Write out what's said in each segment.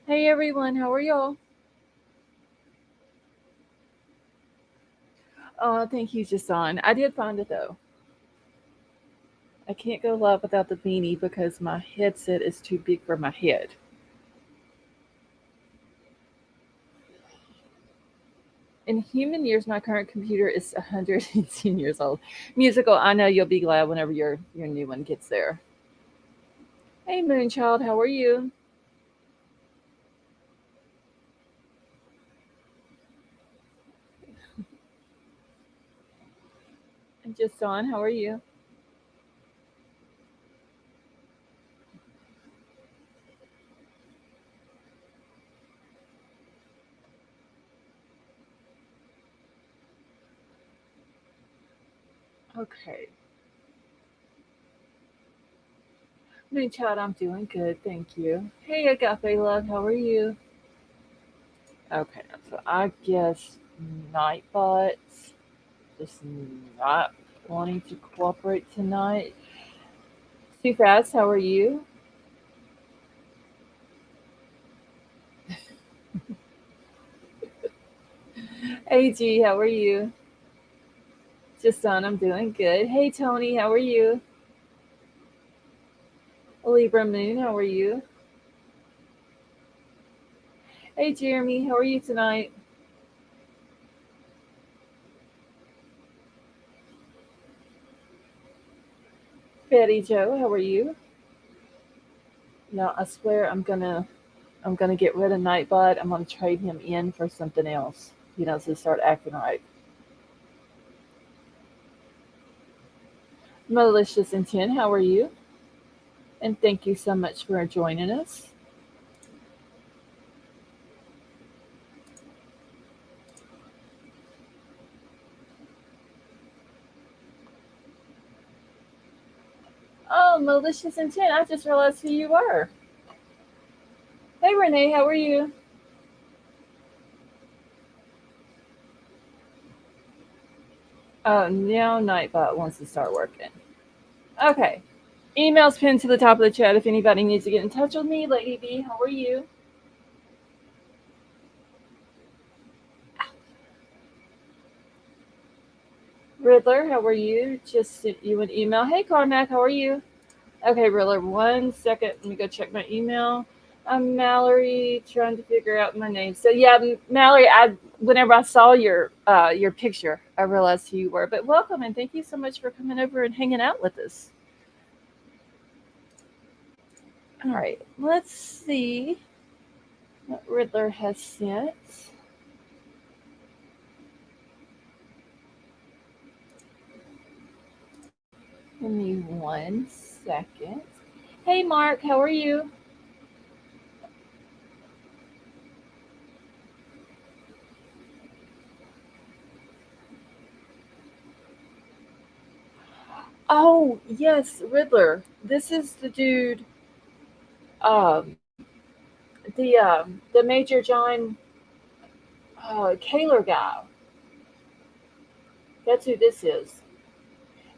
Hey everyone, how are y'all? Thank you, Jason. I did find it though. I can't go live without the beanie because my headset is too big for my head. In human years, my current computer is 110 years old. Musical, I know you'll be glad whenever your new one gets there. Hey Moonchild, how are you? And Jason, how are you? Okay. Moonchild, I'm doing good, thank you. Hey Agape Love, how are you? Okay, so I guess Nightbot's just not wanting to cooperate tonight. Too fast, how are you? AG, how are you? Just on, I'm doing good. Hey Tony, how are you? Libra Moon, how are you? Hey Jeremy, how are you tonight? Betty Joe, how are you? No, I swear I'm gonna get rid of Nightbot. I'm gonna trade him in for something else. To start acting right. Malicious Intent, how are you? And thank you so much for joining us. Oh, Malicious Intent, I just realized who you were. Hey Renee, how are you? Oh, now Nightbot wants to start working. Okay. Email's pinned to the top of the chat if anybody needs to get in touch with me. Lady B, how are you? Riddler, how are you? Just sent you an email. Hey Carmack, how are you? Okay, Riddler, 1 second. Let me go check my email. I'm Mallory, trying to figure out my name. So yeah, Mallory, whenever I saw your picture, I realized who you were. But welcome and thank you so much for coming over and hanging out with us. All right, let's see what Riddler has sent. Give me 1 second. Hey, Mark, how are you? Oh, yes, Riddler. This is the dude, um, the Major John Kaler guy. That's who this is.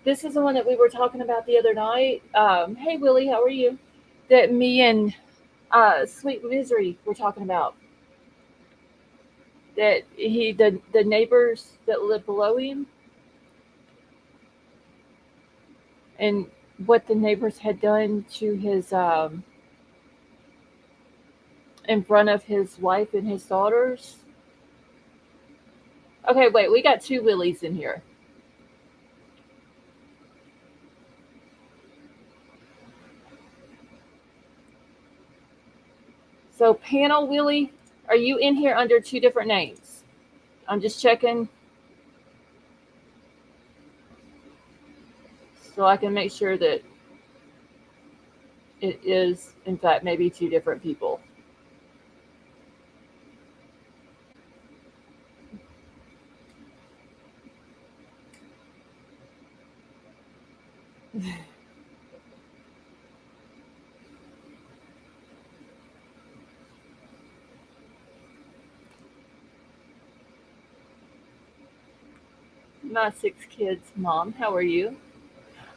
This is the one that we were talking about the other night. Hey, Willie, how are you? That me and Sweet Misery were talking about. That the neighbors that live below him, and what the neighbors had done to his in front of his wife and his daughters. Okay, wait, we got two Willies in here. So, Panel Willie, are you in here under two different names? I'm just checking so I can make sure that it is, in fact, maybe two different people. My six kids, Mom, how are you?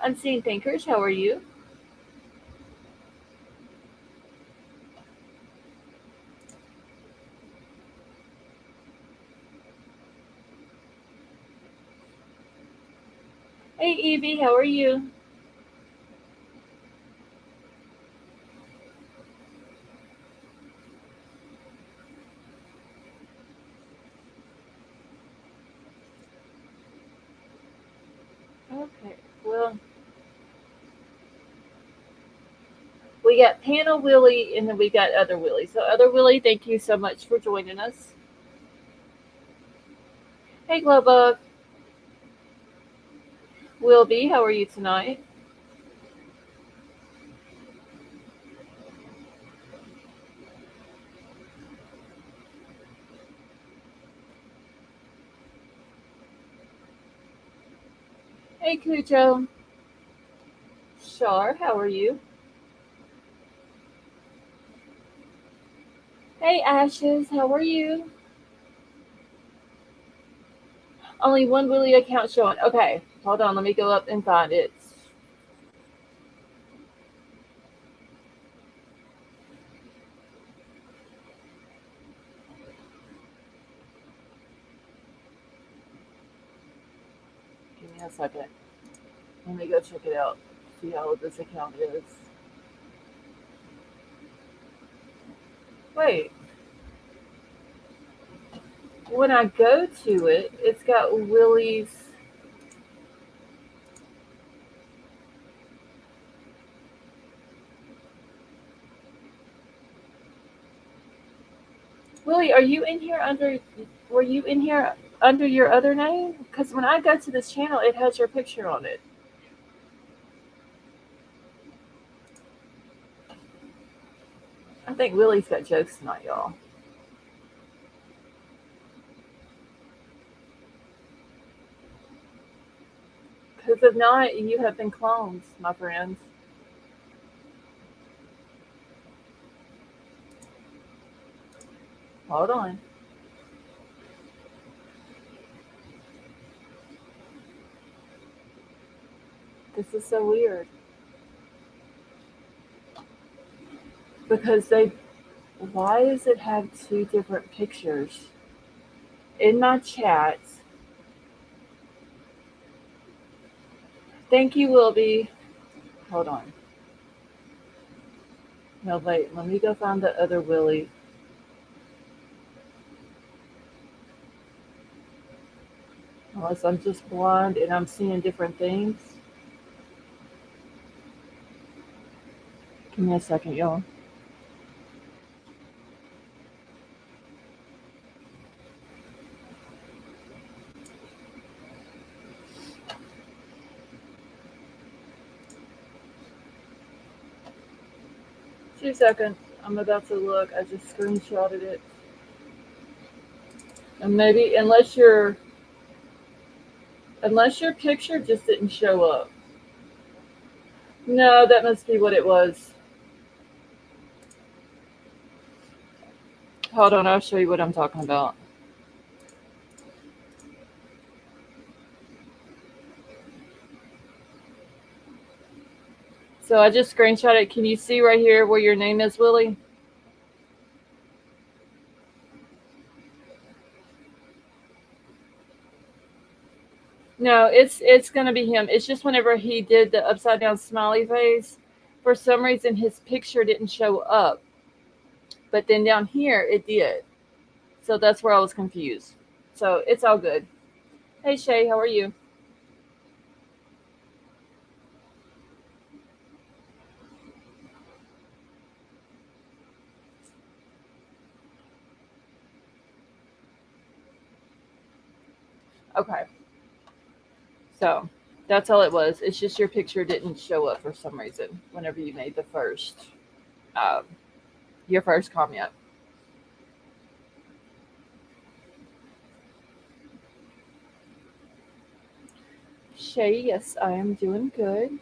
Unseen Thinkers, how are you? Hey, Evie, how are you? Okay, well, we got Panel Willie and then we got Other Willie. So, Other Willie, thank you so much for joining us. Hey, Glowbug. Will B, how are you tonight? Hey, Cujo. Shar, how are you? Hey, Ashes, how are you? Only one Willie account showing. Okay, hold on, let me go up and find it. Give me a second. Let me go check it out. See how old this account is. Wait, when I go to it, it's got Willie's. Willie, are you in here under? Were you in here under your other name? Because when I go to this channel, it has your picture on it. I think Willie's got jokes tonight, y'all. Because if not, you have been clones, my friends. Hold on. This is so weird. Because they. Why does it have two different pictures? In my chat, thank you, Wilby. Hold on. No, wait. Let me go find the other Willie. Unless I'm just blind and I'm seeing different things. Give me a second, y'all. Two seconds. I'm about to look. I just screenshotted it. And maybe unless your picture just didn't show up. No, that must be what it was. Hold on, I'll show you what I'm talking about. So I just screenshot it. Can you see right here where your name is, Willie? No, it's gonna be him. It's just whenever he did the upside down smiley face, for some reason his picture didn't show up. But then down here it did. So that's where I was confused. So it's all good. Hey Shay, how are you? Okay. So that's all it was. It's just your picture didn't show up for some reason whenever you made the um, your first comment. Shay, yes, I am doing good.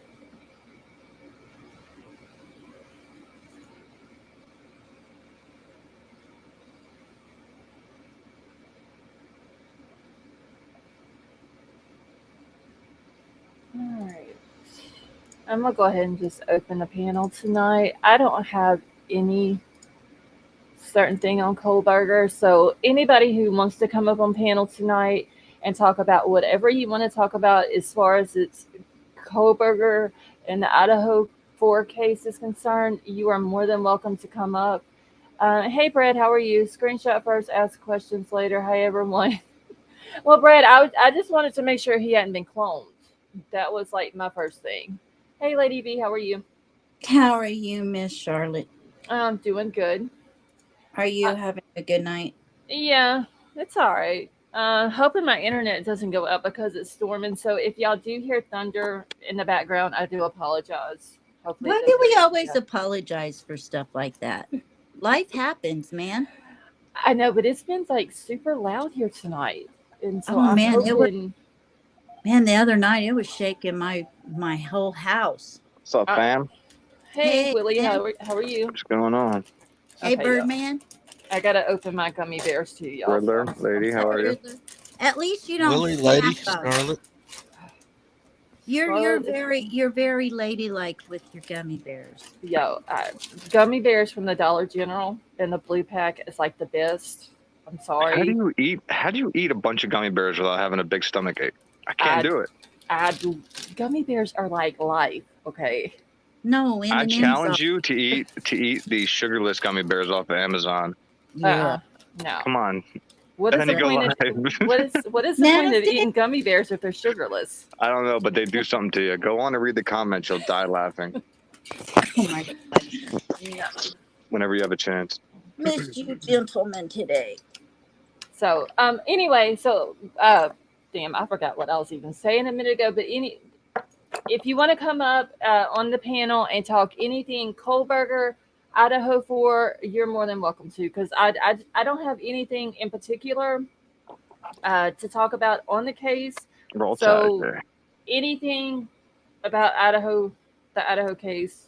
All right. I'm gonna go ahead and just open the panel tonight. I don't have any certain thing on Kohberger, so anybody who wants to come up on panel tonight, and talk about whatever you want to talk about as far as it's Kohberger and the Idaho 4 case is concerned. You are more than welcome to come up. Hey, Brad, how are you? Screenshot first, ask questions later. Hi, everyone. Well, Brad, I just wanted to make sure he hadn't been cloned. That was like my first thing. Hey, Lady B, how are you? How are you, Miss Charlotte? I'm doing good. Are you having a good night? Yeah, it's all right. Hoping my internet doesn't go out because it's storming. So if y'all do hear thunder in the background, I do apologize. Hopefully, Why do we always apologize for stuff like that? Life happens, man. I know, but it's been like super loud here tonight, and so Oh I'm man, hoping. The other night it was shaking my whole house. What's up, fam? Hey, Willie, how are you? What's going on? Hey, Okay, Birdman. I gotta open my gummy bears too, y'all. Riddler, lady, how are you? At least you don't. Willie, lady, Scarlet. You're very ladylike with your gummy bears. Yo, gummy bears from the Dollar General in the blue pack is like the best. I'm sorry. How do you eat a bunch of gummy bears without having a big stomach ache? I can't do it. Gummy bears are like life. Okay. No, I challenge you to eat the sugarless gummy bears off of Amazon. Yeah. No. Come on. What is the point of eating gummy bears if they're sugarless? I don't know, but they do something to you. Go on and read the comments. You'll die laughing. Oh my God. Yeah. Whenever you have a chance. Missed you gentlemen today. So, anyway, damn, I forgot what I was even saying a minute ago, but if you want to come up on the panel and talk anything Kohberger, Idaho 4, you're more than welcome to, because I don't have anything in particular to talk about on the case. Roll so there. Anything about the Idaho case,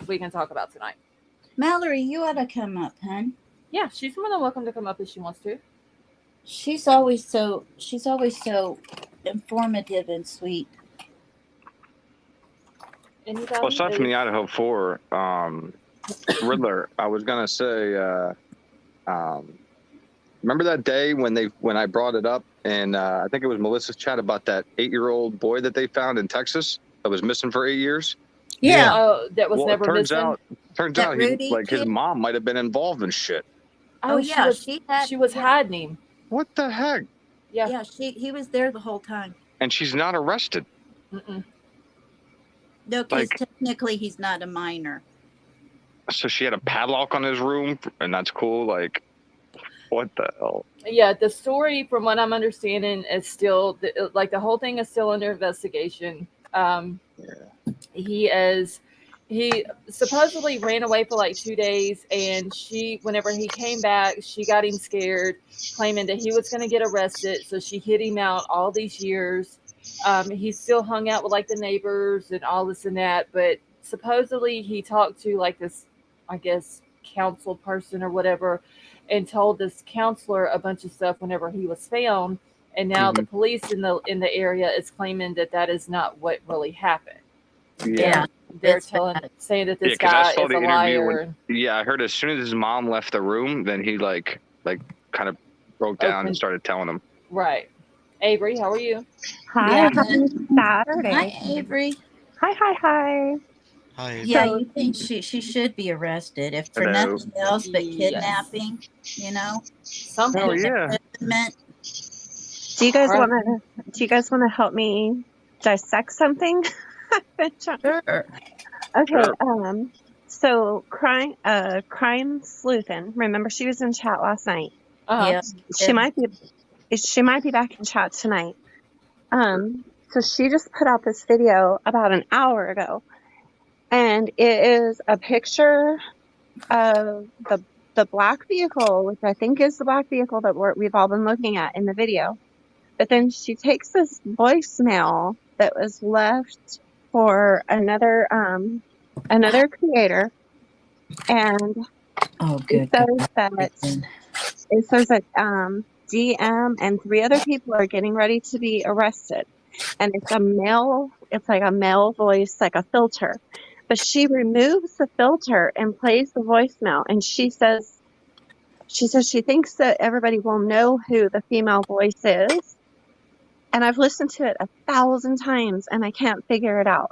we can talk about tonight. Mallory, you ought to come up, hun. Yeah, she's more than welcome to come up if she wants to. She's always so informative and sweet. Anybody? Well, aside from the Idaho 4, Riddler, I was gonna say, remember that day when I brought it up, and I think it was Melissa's chat about that 8-year-old boy that they found in Texas that was missing for 8 years? Yeah. Oh, that was never missing. Turns out his mom might have been involved in shit. Oh yeah, she was hiding him. What the heck? Yeah. He was there the whole time. And she's not arrested. Mm-mm. No, because technically he's not a minor. So she had a padlock on his room, and that's cool. Like, what the hell? Yeah, the story, from what I'm understanding, is still the whole thing is still under investigation. He supposedly ran away for like 2 days, and whenever he came back, she got him scared, claiming that he was going to get arrested. So she hid him out all these years. He still hung out with like the neighbors and all this and that, but supposedly he talked to like this, I guess, council person or whatever, and told this counselor a bunch of stuff whenever he was found. And now the police in the area is claiming that is not what really happened. Yeah. They're saying that this guy is a liar. I heard as soon as his mom left the room, then he like kind of broke down and started telling him. Right. Avery, how are you? Hi, happy Saturday. Hi, Avery. Hi. Hi. Yeah, you think she should be arrested if for nothing else but kidnapping, you know? Something. Oh yeah. Do you guys want to help me dissect something? Sure. Okay. So crime sleuthin'. Remember, she was in chat last night. Yeah. She might be back in chat tonight. So she just put out this video about an hour ago, and it is a picture of the black vehicle, which I think is the black vehicle that we've all been looking at in the video. But then she takes this voicemail that was left for another creator, and it says that DM and 3 other people are getting ready to be arrested, and it's like a male voice, like a filter. But she removes the filter and plays the voicemail, and she says she thinks that everybody will know who the female voice is, And I've listened to it 1,000 times and I can't figure it out.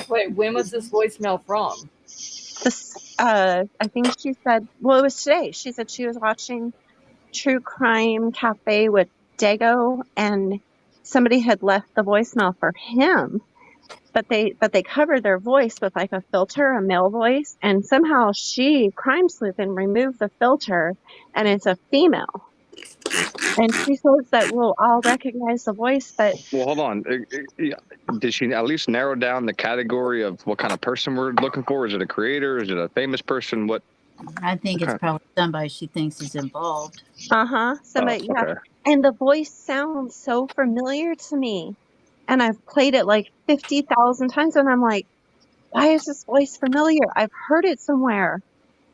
Wait, when was this voicemail from? This, I think she said, well, it was today. She said she was watching True Crime Cafe with Dago, and somebody had left the voicemail for him, but they covered their voice with like a filter, a male voice, and somehow she, Crime Sleuthing, removed the filter, and it's a female. And she says that we'll all recognize the voice, but Well, hold on. Did she at least narrow down the category of what kind of person we're looking for? Is it a creator? Is it a famous person? What? I think it's probably somebody she thinks is involved. somebody, Oh, yeah. okay. And the voice sounds so familiar to me. And I've played it like 50,000 times, and I'm like, why is this voice familiar? I've heard it somewhere.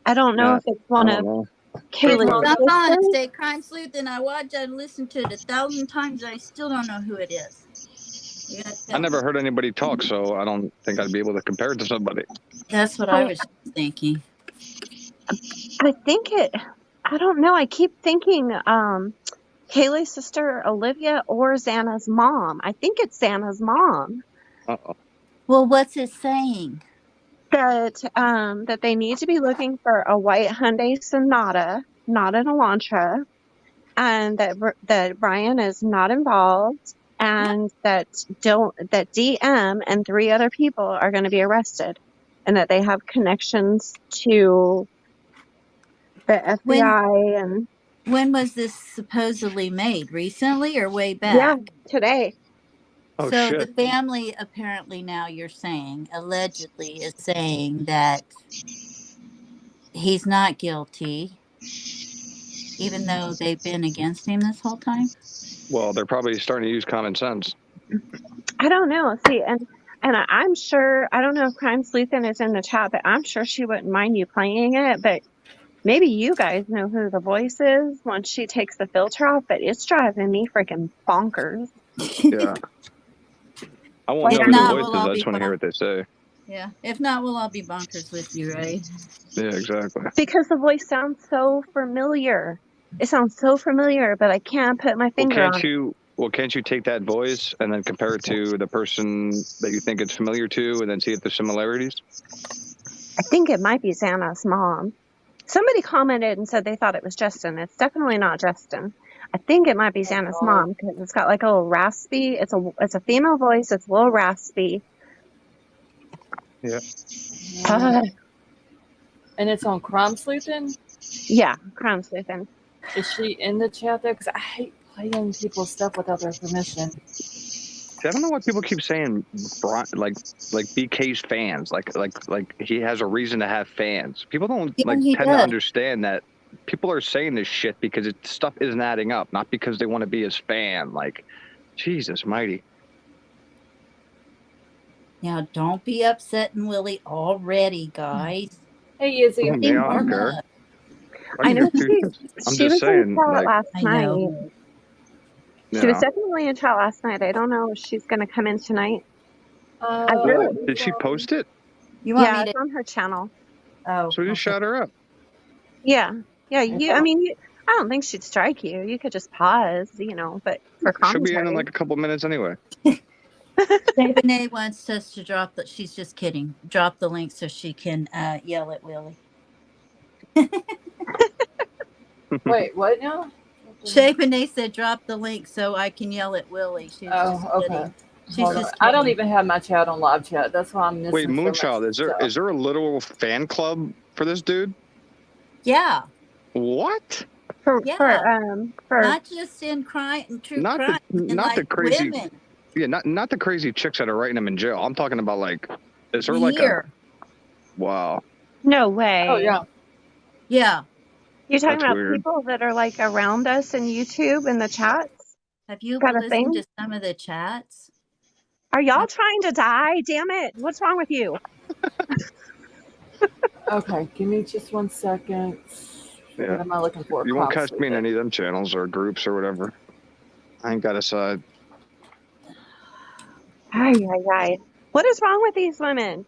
I don't know Yeah, if it's one I of don't know. Kayla's Jump on and sisters. say Crime Sleuth, and I watch and listen to it 1,000 times, and I still don't know who it is. You gotta I tell never me. heard anybody talk, so I don't think I'd be able to compare it to somebody. That's what I was thinking. I think I don't know. I keep thinking Kayla's sister Olivia or Xana's mom. I think it's Xana's mom. Uh-oh. Well, what's it saying? That they need to be looking for a white Hyundai Sonata, not an Elantra, and that Bryan is not involved, and that DM and 3 other people are going to be arrested, and that they have connections to the FBI. And When was this supposedly made? Recently or way back? yeah, today. Oh, So shit. the family apparently now you're saying, allegedly is saying that he's not guilty, even though they've been against him this whole time? Well, they're probably starting to use common sense. I don't know. See, and I'm sure, I don't know if Crime Sleuthing is in the chat, but I'm sure she wouldn't mind you playing it. But maybe you guys know who the voice is once she takes the filter off, but it's driving me freaking bonkers. Yeah. I won't If know who not, the we'll voice is. all I be just want to hear what they say. Yeah. If not, we'll all be bonkers with you, right? Yeah, exactly. Because the voice sounds so familiar. It sounds so familiar, but I can't put my finger on it. Can't you take that voice and then compare it to the person that you think it's familiar to and then see if there's similarities? I think it might be Xana's mom. Somebody commented and said they thought it was Justin. It's definitely not Justin. I think it might be Xana's mom because it's got like a little raspy. It's a female voice. It's a little raspy. Yeah. And it's on Crime Sleuthing? Yeah, Crime Sleuthing. Is she in the chat there? Because I hate playing people's stuff without their permission. See, I don't know why people keep saying like BK's fans. Like he has a reason to have fans. People don't tend to understand that people are saying this shit because stuff isn't adding up, not because they want to be his fan. Like, Jesus mighty. Now, don't be upsetting Willie already, guys. Hey, Izzy. I don't care. I know she was saying, in chat last night. Yeah. She was definitely in chat last night. I don't know if she's going to come in tonight. Did she post it? Yeah, it's on her channel. Oh, so just shut her up. Yeah. I don't think she'd strike you. You could just pause, but for commentary. She'll be in like a couple minutes anyway. Renee wants us to she's just kidding. Drop the link so she can yell at Willie. Wait, what now? Shay Renee said drop the link so I can yell at Willie. She's just okay. She's just I don't even have my chat on live chat. That's why I'm missing. Wait, Moonchild, is there a literal fan club for this dude? Yeah. What? For not just in crime and true crime. Not the crazy women. Yeah, not the crazy chicks that are writing him in jail. I'm talking about like, is there like wow. No way. Oh yeah. Yeah. You're talking about people that are like around us in YouTube in the chats? Have you listened to some of the chats? Are y'all trying to die? Damn it. What's wrong with you? Okay, give me just 1 second. Yeah. What am I looking for? You won't catch me in any of them channels or groups or whatever. I ain't got a side. What is wrong with these women?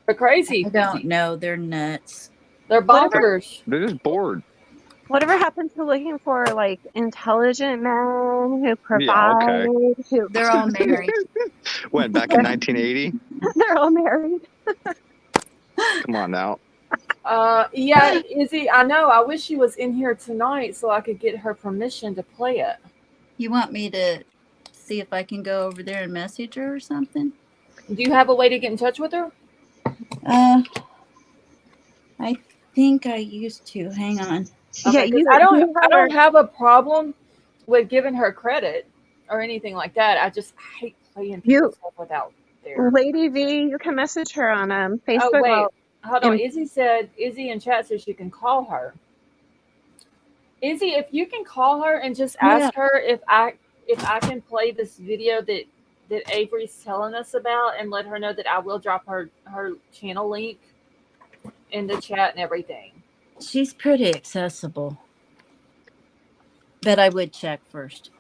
They're crazy. I don't know. They're nuts. They're bonkers. They're just bored. Whatever happened to looking for like intelligent men who provide, who They're all married. When, back in 1980? they're all married. Come on now. Yeah, Izzy, I know. I wish she was in here tonight so I could get her permission to play it. You want me to see if I can go over there and message her or something? Do you have a way to get in touch with her? I think I used to. Hang on. Yeah, Okay, 'cause I don't have a problem with giving her credit or anything like that. I just hate playing people's stuff without their Lady V, you can message her on Facebook. Oh wait, hold on. Izzy in chat says you can call her. Izzy, if you can call her and just ask her if I can play this video that Avery's telling us about, and let her know that I will drop her channel link in the chat and everything. She's pretty accessible, but I would check first.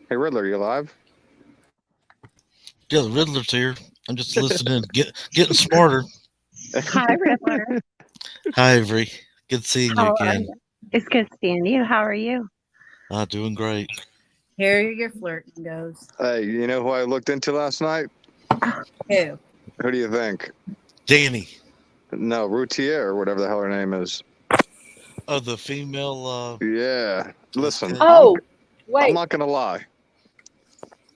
Hey, Riddler, you alive? Yeah, the Riddler's here. I'm just listening, getting smarter. Hi, Riddler. Hi, Avery. Good seeing you again. It's good seeing you. How are you? Doing great. Here your flirting goes. Hey, you know who I looked into last night? Who? Who do you think? Danny. No, Routier, or whatever the hell her name is. Oh, the female. Yeah. Listen. Oh, wait. I'm not going to lie.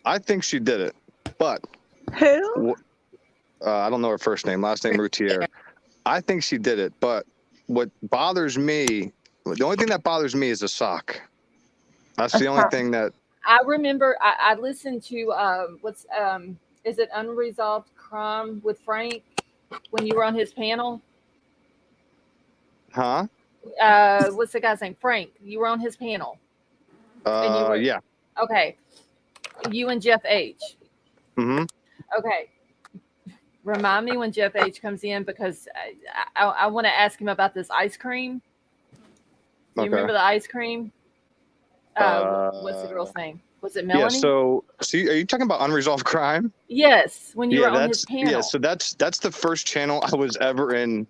I think she did it, but. Who? I don't know her first name. Last name Routier. I think she did it, but what bothers me, the only thing that bothers me is the sock. That's the only thing that. I remember I listened to is it Unresolved Crime with Frank when you were on his panel? Huh? What's the guy's name? Frank. You were on his panel. Yeah. Okay. You and Jeff H. Mm-hmm. Okay. Remind me when Jeff H comes in, because I want to ask him about this ice cream. Do you remember the ice cream? What's the girl's name? Was it Melanie? Yeah, so are you talking about Unresolved Crime? Yes, when you were on his panel. Yeah, so that's the first channel I was ever in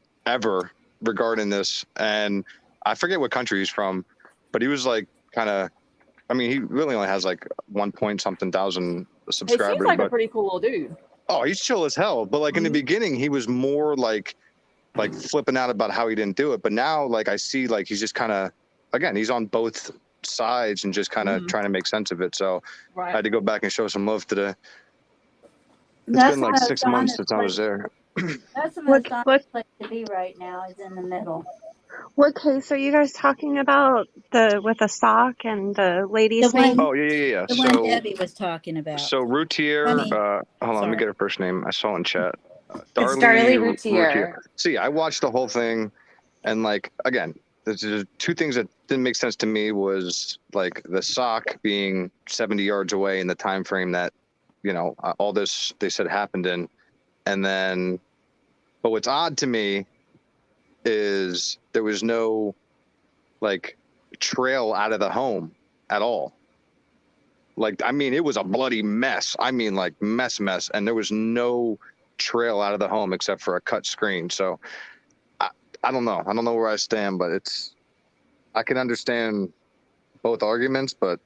regarding this. And I forget what country he's from, but he was like he really only has like 1 point something thousand subscribers. He seems like a pretty cool little dude. Oh, he's chill as hell. But like in the beginning, he was more like flipping out about how he didn't do it. But now like I see like he's just kind of, again, he's on both sides and just kind of trying to make sense of it. So I had to go back and show some love to the. It's been like 6 months since I was there. That's the most honest place to be right now, is in the middle. What case are you guys talking about? With the sock and the lady's name? Oh, yeah. The one Debbie was talking about. So Routier, hold on, let me get her first name. I saw in chat. It's Darlie Routier. See, I watched the whole thing, and like, again, there's two things that didn't make sense to me was like the sock being 70 yards away in the time frame that, all this they said happened in. And then, but what's odd to me is there was no like trail out of the home at all. Like, I mean, it was a bloody mess. I mean, like mess. And there was no trail out of the home except for a cut screen. So I don't know. I don't know where I stand, but I can understand both arguments, but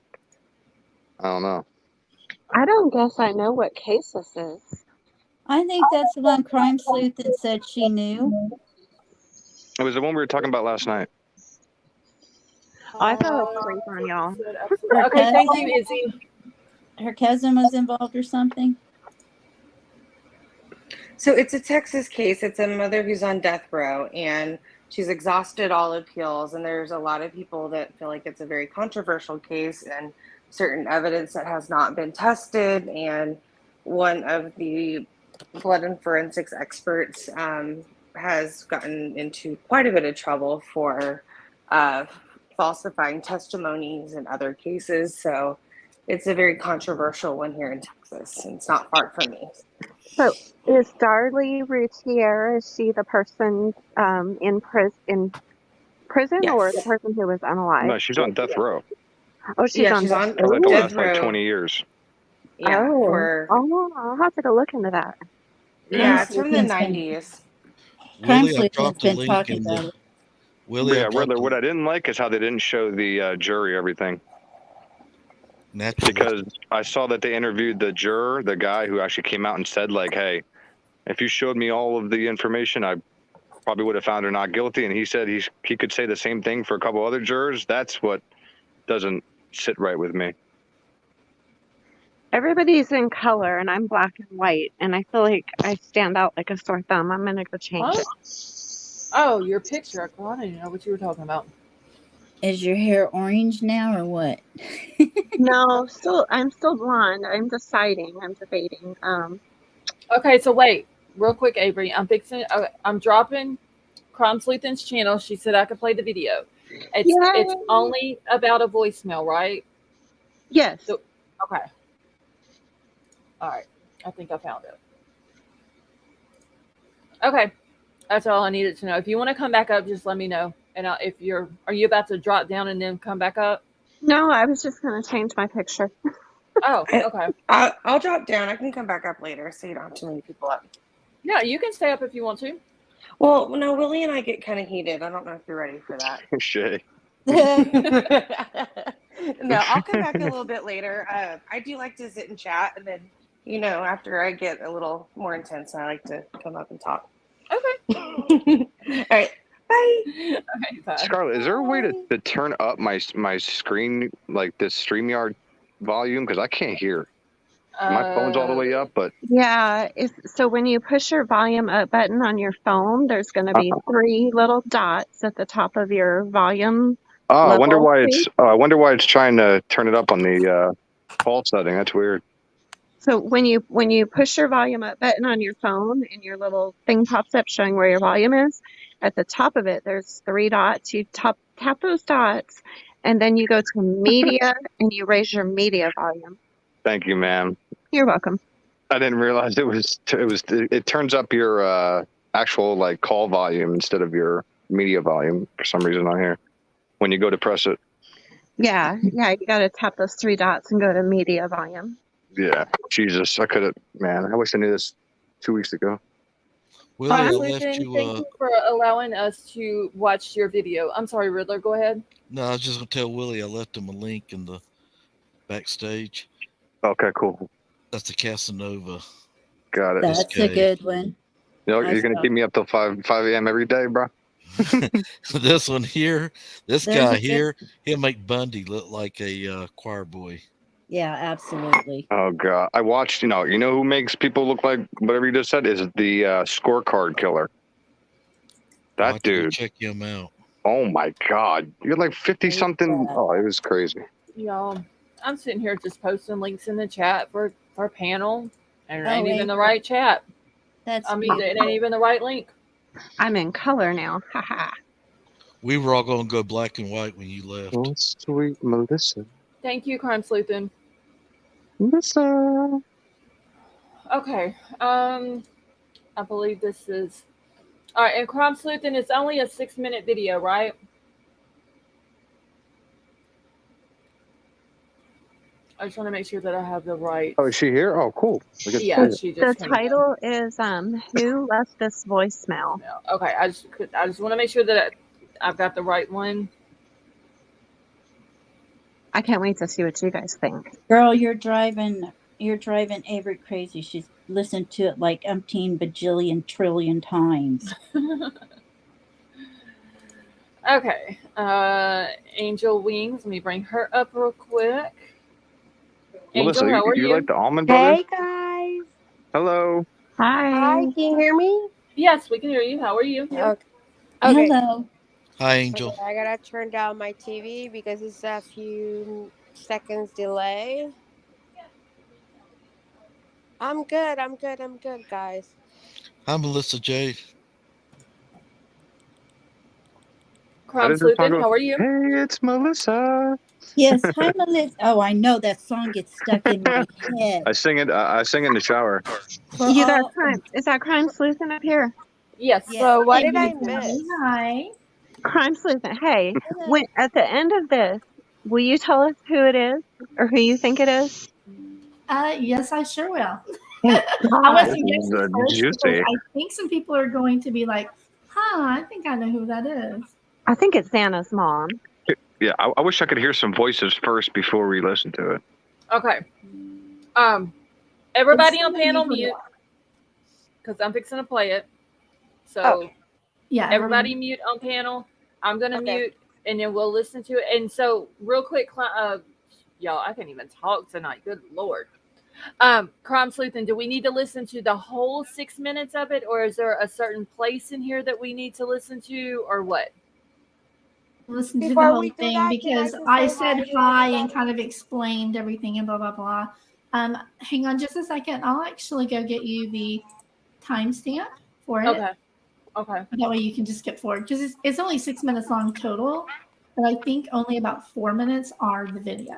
I don't know. I don't guess I know what case this is. I think that's the one Crime Sleuth that said she knew. It was the one we were talking about last night. I fell asleep on y'all. Okay, thank you, Izzy. Her cousin was involved or something? So it's a Texas case. It's a mother who's on death row, and she's exhausted all appeals. And there's a lot of people that feel like it's a very controversial case and certain evidence that has not been tested. And one of the blood and forensics experts has gotten into quite a bit of trouble for falsifying testimonies in other cases. So it's a very controversial one here in Texas. And it's not far from me. So is Darlie Routier, is she the person in prison Yes. or the person who was unalive? No, she's on death row. Oh, she's on like the last like 20 years. Yeah. I'll have to go look into that. Yeah, it's from the 90s. Crime Willie, I Sleuth has dropped a been link talking in about the. it. Willie, Yeah, Riddler, what I didn't like is how they didn't show the jury everything. naturally. Because I saw that they interviewed the juror, the guy who actually came out and said, like, hey, if you showed me all of the information, I probably would have found her not guilty. And he said he could say the same thing for a couple other jurors. That's what doesn't sit right with me. Everybody's in color, and I'm black and white, and I feel like I stand out like a sore thumb. I'm gonna go change it. Oh, your picture. Well, I didn't know what you were talking about. Is your hair orange now or what? No, I'm still blonde. I'm deciding. I'm debating. Okay, so wait, real quick, Avery. I'm dropping Crime Sleuth's channel. She said I could play the video. It's Yay! only about a voicemail, right? Yes. So, okay. All right. I think I found it. Okay. That's all I needed to know. If you want to come back up, just let me know. And are you about to drop down and then come back up? No, I was just gonna change my picture. Oh, okay. I'll drop down. I can come back up later so you don't have too many people up. Yeah, you can stay up if you want to. Well, no, Willie and I get kind of heated. I don't know if you're ready for that. Shay. No, I'll come back a little bit later. I do like to sit and chat, and then, after I get a little more intense, I like to come up and talk. Okay. All right. Bye. Okay, bye. Scarlett, is there a way to turn up my screen, like this StreamYard volume? Because I can't hear. My phone's all the way up, but Yeah. So when you push your volume up button on your phone, there's gonna be 3 little dots at the top of your volume. I wonder level why screen. it's trying to turn it up on the call setting. That's weird. So when you push your volume up button on your phone and your little thing pops up showing where your volume is, at the top of it there's 3 dots. You tap those dots, and then you go to media and you raise your media volume. Thank you, ma'am. You're welcome. I didn't realize it turns up your actual like call volume instead of your media volume for some reason on here when you go to press it. Yeah, you got to tap those 3 dots and go to media volume. Yeah, Jesus, I could have. Man, I wish I knew this 2 weeks ago. Willie, I Susan, left thank you. you for allowing us to watch your video. I'm sorry, Riddler. Go ahead. No, I was just gonna tell Willie I left him a link in the backstage. Okay, cool. That's the Casanova. Got it. That's a good one. You're gonna keep me up till 5 a.m. every day, bro. This one here, this There's guy a here, he'll make Bundy look like a choir boy. Yeah, absolutely. Oh god, I watched. You know who makes people look like whatever you just said is the scorecard killer. I'll That have to go dude. check him out. Oh my god, you're like 50 something. Oh, it was crazy. Y'all, I'm sitting here just posting links in the chat for our panel, and it Oh, ain't even wait. the right chat. That's I mean, it ain't even the right link. I'm in color now. Haha. We were all gonna go black and white when you left. Oh, sweet Melissa. Thank you, Crime Sleuthin. Melissa. Okay. I believe this is all right. And Crime Sleuthin, it's only a 6-minute video, right? I just want to make sure that I have the right. Oh, is she here? Oh, cool. We get to Yeah, see it. she The just came in. title is Who Left This Voicemail? Okay, I just want to make sure that I've got the right one. I can't wait to see what you guys think. Girl, you're driving Avery crazy. She's listened to it like umpteen bajillion trillion times. Okay. Angel Wings. Let me bring her up real quick. Melissa, Angel, how are you you? like the Almond Brothers? Hey guys. Hello. Hi. Hi, can you hear me? Yes, we can hear you. How are you? Okay. Hello. Hi, Angel. Okay, I gotta turn down my TV because it's a few seconds delay. I'm good, guys. Hi, Melissa J. Crime does this song Sleuthin, go? how are you? Hey, it's Melissa. Yes, hi Melissa. Oh, I know that song gets stuck in my head. I sing it. I sing it in the shower. For You got all- crime. Is that Crime Sleuthing up here? Yes. Yes. So what Hey, did I Melissa. miss? Hi. Crime Sleuthing. Hey, Hello. when at the end of this, will you tell us who it is or who you think it is? Yes, I sure will. Thank I God. wasn't guessing first because Juicy. I think some people are going to be like, huh, I think I know who that is. I think it's Xana's mom. Yeah, I wish I could hear some voices first before we listen to it. Okay. Everybody on panel mute, because I'm fixing to play it. So Yeah, everybody mute on panel. I'm gonna mute, and then we'll listen to it. And so, real quick, y'all, I can't even talk tonight. Good Lord. Crime Sleuthing, do we need to listen to the whole 6 minutes of it, or is there a certain place in here that we need to listen to, or what? Listen to the Before whole we do thing that, because can I just say said hi to hi and everybody? kind of explained everything and blah blah blah. Hang on just a second. I'll actually go get you the timestamp for it. Okay. Okay. That way you can just skip forward because it's only 6 minutes long total, but I think only about 4 minutes are the video.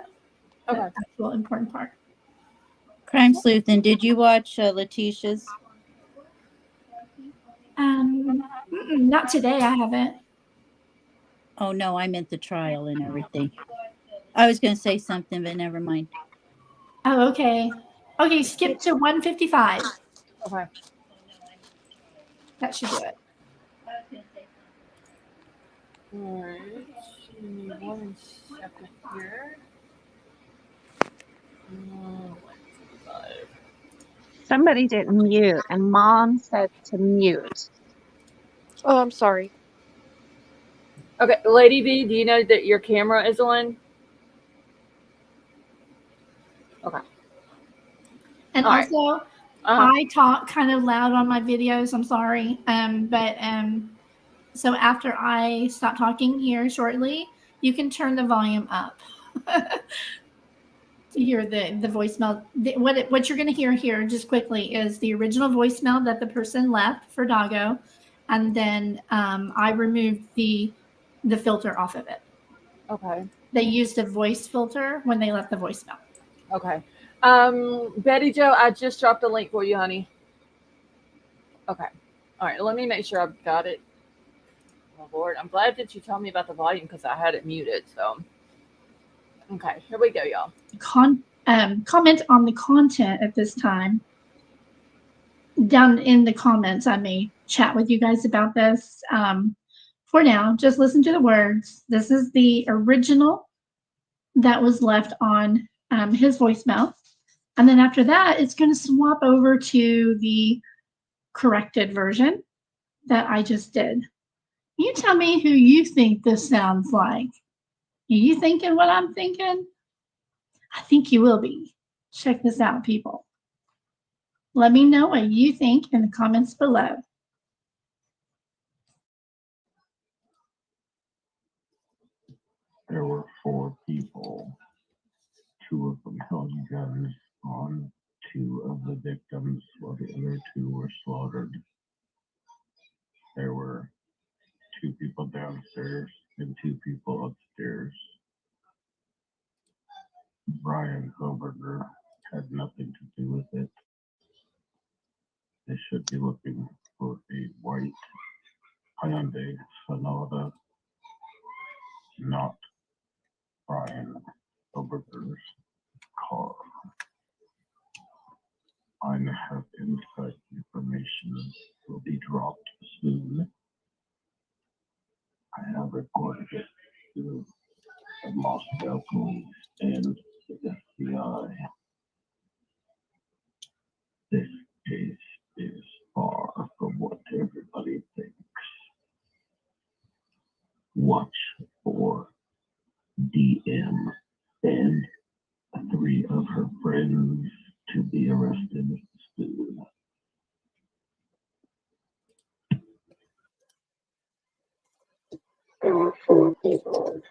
Okay. The actual important part. Crime Sleuth, and did you watch Letitia's? Not today. I haven't. Oh no, I meant the trial and everything. I was going to say something, but never mind. Oh, okay. Okay, skip to 155. Okay. That should do it. All right. Give me 1 second here. 155. Somebody didn't mute, and Mom said to mute. Oh, I'm sorry. Okay, Lady V, do you know that your camera is on? Okay. And All right. also, I talk kind of loud on my videos. I'm sorry. So after I stop talking here shortly, you can turn the volume up to hear the voicemail. What you're going to hear here, just quickly, is the original voicemail that the person left for Doggo, and then I removed the filter off of it. Okay. They used a voice filter when they left the voicemail. Okay. Betty Joe, I just dropped a link for you, honey. Okay. All right. Let me make sure I've got it. Oh, Lord. I'm glad that you told me about the volume because I had it muted. So, okay. Here we go, y'all. Comment on the content at this time. Down in the comments, I may chat with you guys about this. For now, just listen to the words. This is the original that was left on his voicemail. And then after that, it's going to swap over to the corrected version that I just did. You tell me who you think this sounds like. Are you thinking what I'm thinking? I think you will be. Check this out, people. Let me know what you think in the comments below. There were 4 people. 2 of them held guns on 2 of the victims, while the other 2 were slaughtered. There were 2 people downstairs and 2 people upstairs. Bryan Kohberger had nothing to do with it. They should be looking for a white Hyundai Sonata, not Bryan Kohberger's car. I have inside information will be dropped soon. I have reported it to the Moscow police and the FBI. This case is far from what everybody thinks. Watch for DM and 3 of her friends to be arrested soon. There were 4 people.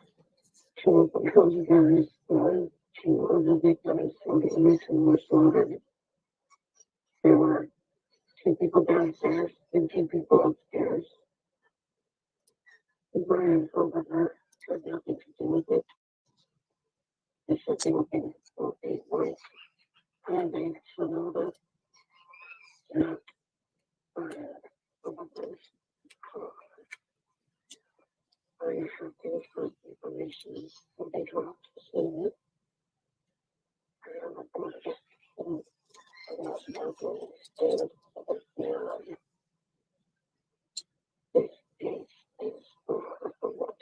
2 of them held guns on 2 of the victims, and the other 2 were slaughtered. There were 2 people downstairs and 2 people upstairs. Bryan Kohberger had nothing to do with it. They should be looking for a white Hyundai Sonata, not Bryan Kohberger's car. I have inside information will be dropped soon. I am reported to the Moscow police and the FBI. This case is far from what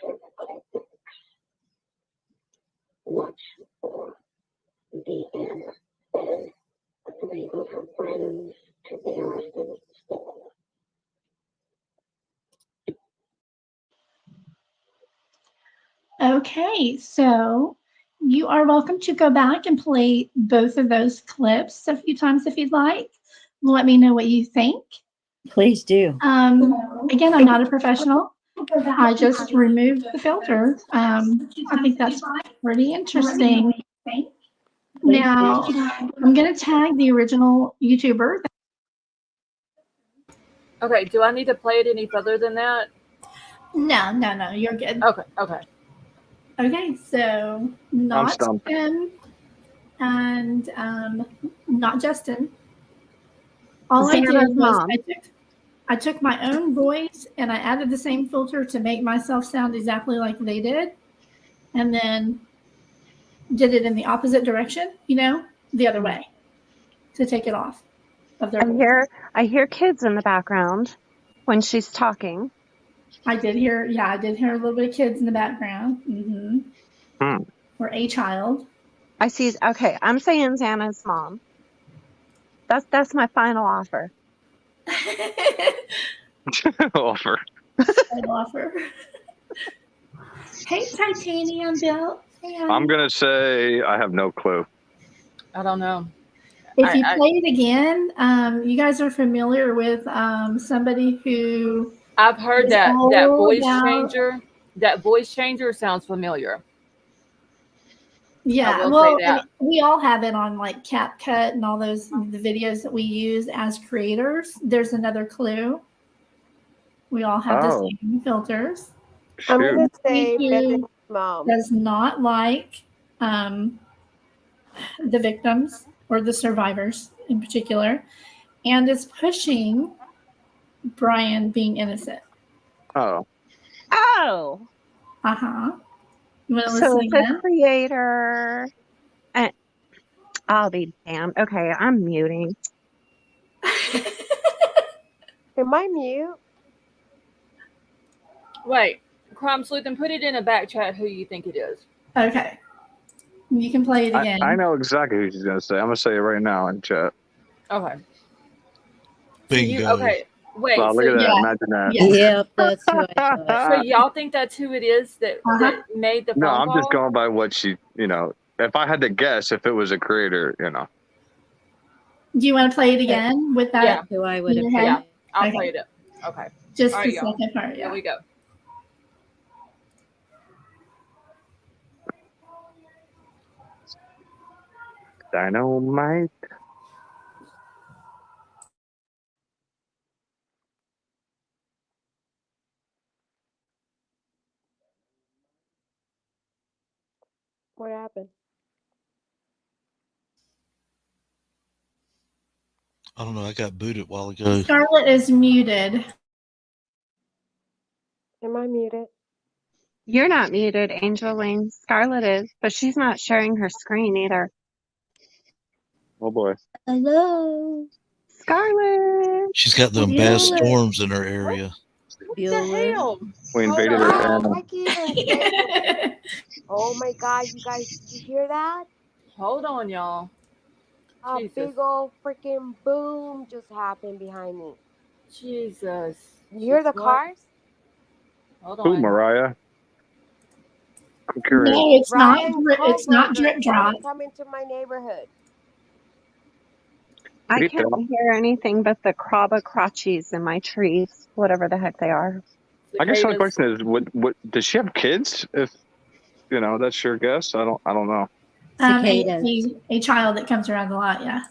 Okay, so you are welcome to go back and play both of those clips a few times if you'd like. Let me know what you think. Please do. Again, I'm not a professional. I just removed the filter. I think that's pretty interesting. Now, I'm going to tag the original YouTuber. Okay, do I need to play it any further than that? No, you're good. Okay. Okay, so not stumped. Tim and not Justin. All I did Xana's was mom. I took my own voice and I added the same filter to make myself sound exactly like they did, and then did it in the opposite direction, the other way, to take it off of their voice. I hear kids in the background when she's talking. I did hear a little bit of kids in the background. Mm-hmm. Or a child. I'm saying Xana's mom. That's my final offer. Offer. Hey, Titanium Bill. I'm gonna say I have no clue. I don't know. If you play it again, you guys are familiar with somebody who I've heard that voice changer. That voice changer sounds familiar. Yeah, well, we all have it on like CapCut and all the videos that we use as creators. There's another clue. We all have the same filters. I'm going to say who mom does not like the victims or the survivors in particular, and is pushing Bryan being innocent. Oh. Uh-huh. You want to So listen it's again? a creator. And I'll be damned. Okay, I'm muting. Am I mute? Wait, Crime Sleuth, and put it in a back chat who you think it is. Okay. You can play it again. I know exactly who she's gonna say. I'm gonna say it right now in chat. Okay. Bingo. Okay. Wait. Wow, look at that! Imagine that. Yep, that's who I thought. So y'all think that's who it is that made the phone call? No, I'm just going by what she. If I had to guess, if it was a creator, Do you want to play it again with that? Yeah. Who I would have played. Yeah, I'll play it up. Okay. Just all the right, second part. Yeah. Here we go. Dynamite. What happened? I don't know. I got booted a while ago. Scarlett is muted. Am I muted? You're not muted, Angel Wing. Scarlett is, but she's not sharing her screen either. Oh boy. Hello. Scarlett. She's got them bad storms in her area. What the hell? We invaded her channel. I can't even say Oh my God, you guys, did you hear that? Hold on, y'all. A big old freaking boom just happened behind me. Jesus. You hear the cars? Hold Who, on. Mariah? I'm curious. No, it's Bryan not. It's not drip drop. Coming to my neighborhood. I can't hear anything but the crotchies in my trees, whatever the heck they are. I guess my question is, what does she have kids? If that's your guess. I don't know. A child that comes around a lot. Yeah.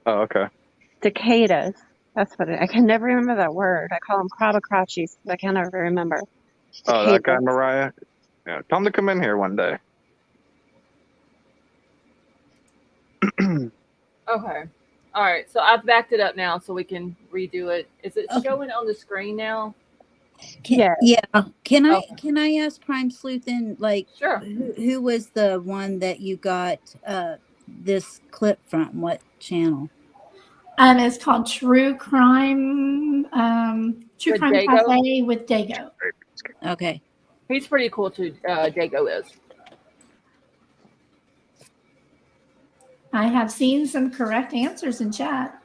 Oh, okay. Cicadas. That's what I can never remember that word. I call them crotchies, but I can never remember. Oh, that guy, Mariah. Yeah, tell him to come in here one day. Okay. All right. So I've backed it up now, so we can redo it. Is it showing on the screen now? Yeah. Can I ask Crime Sleuth sure. Who was the one that you got this clip from? What channel? It's called True Crime Cafe with Dago. Okay. He's pretty cool too. Dago is. I have seen some correct answers in chat.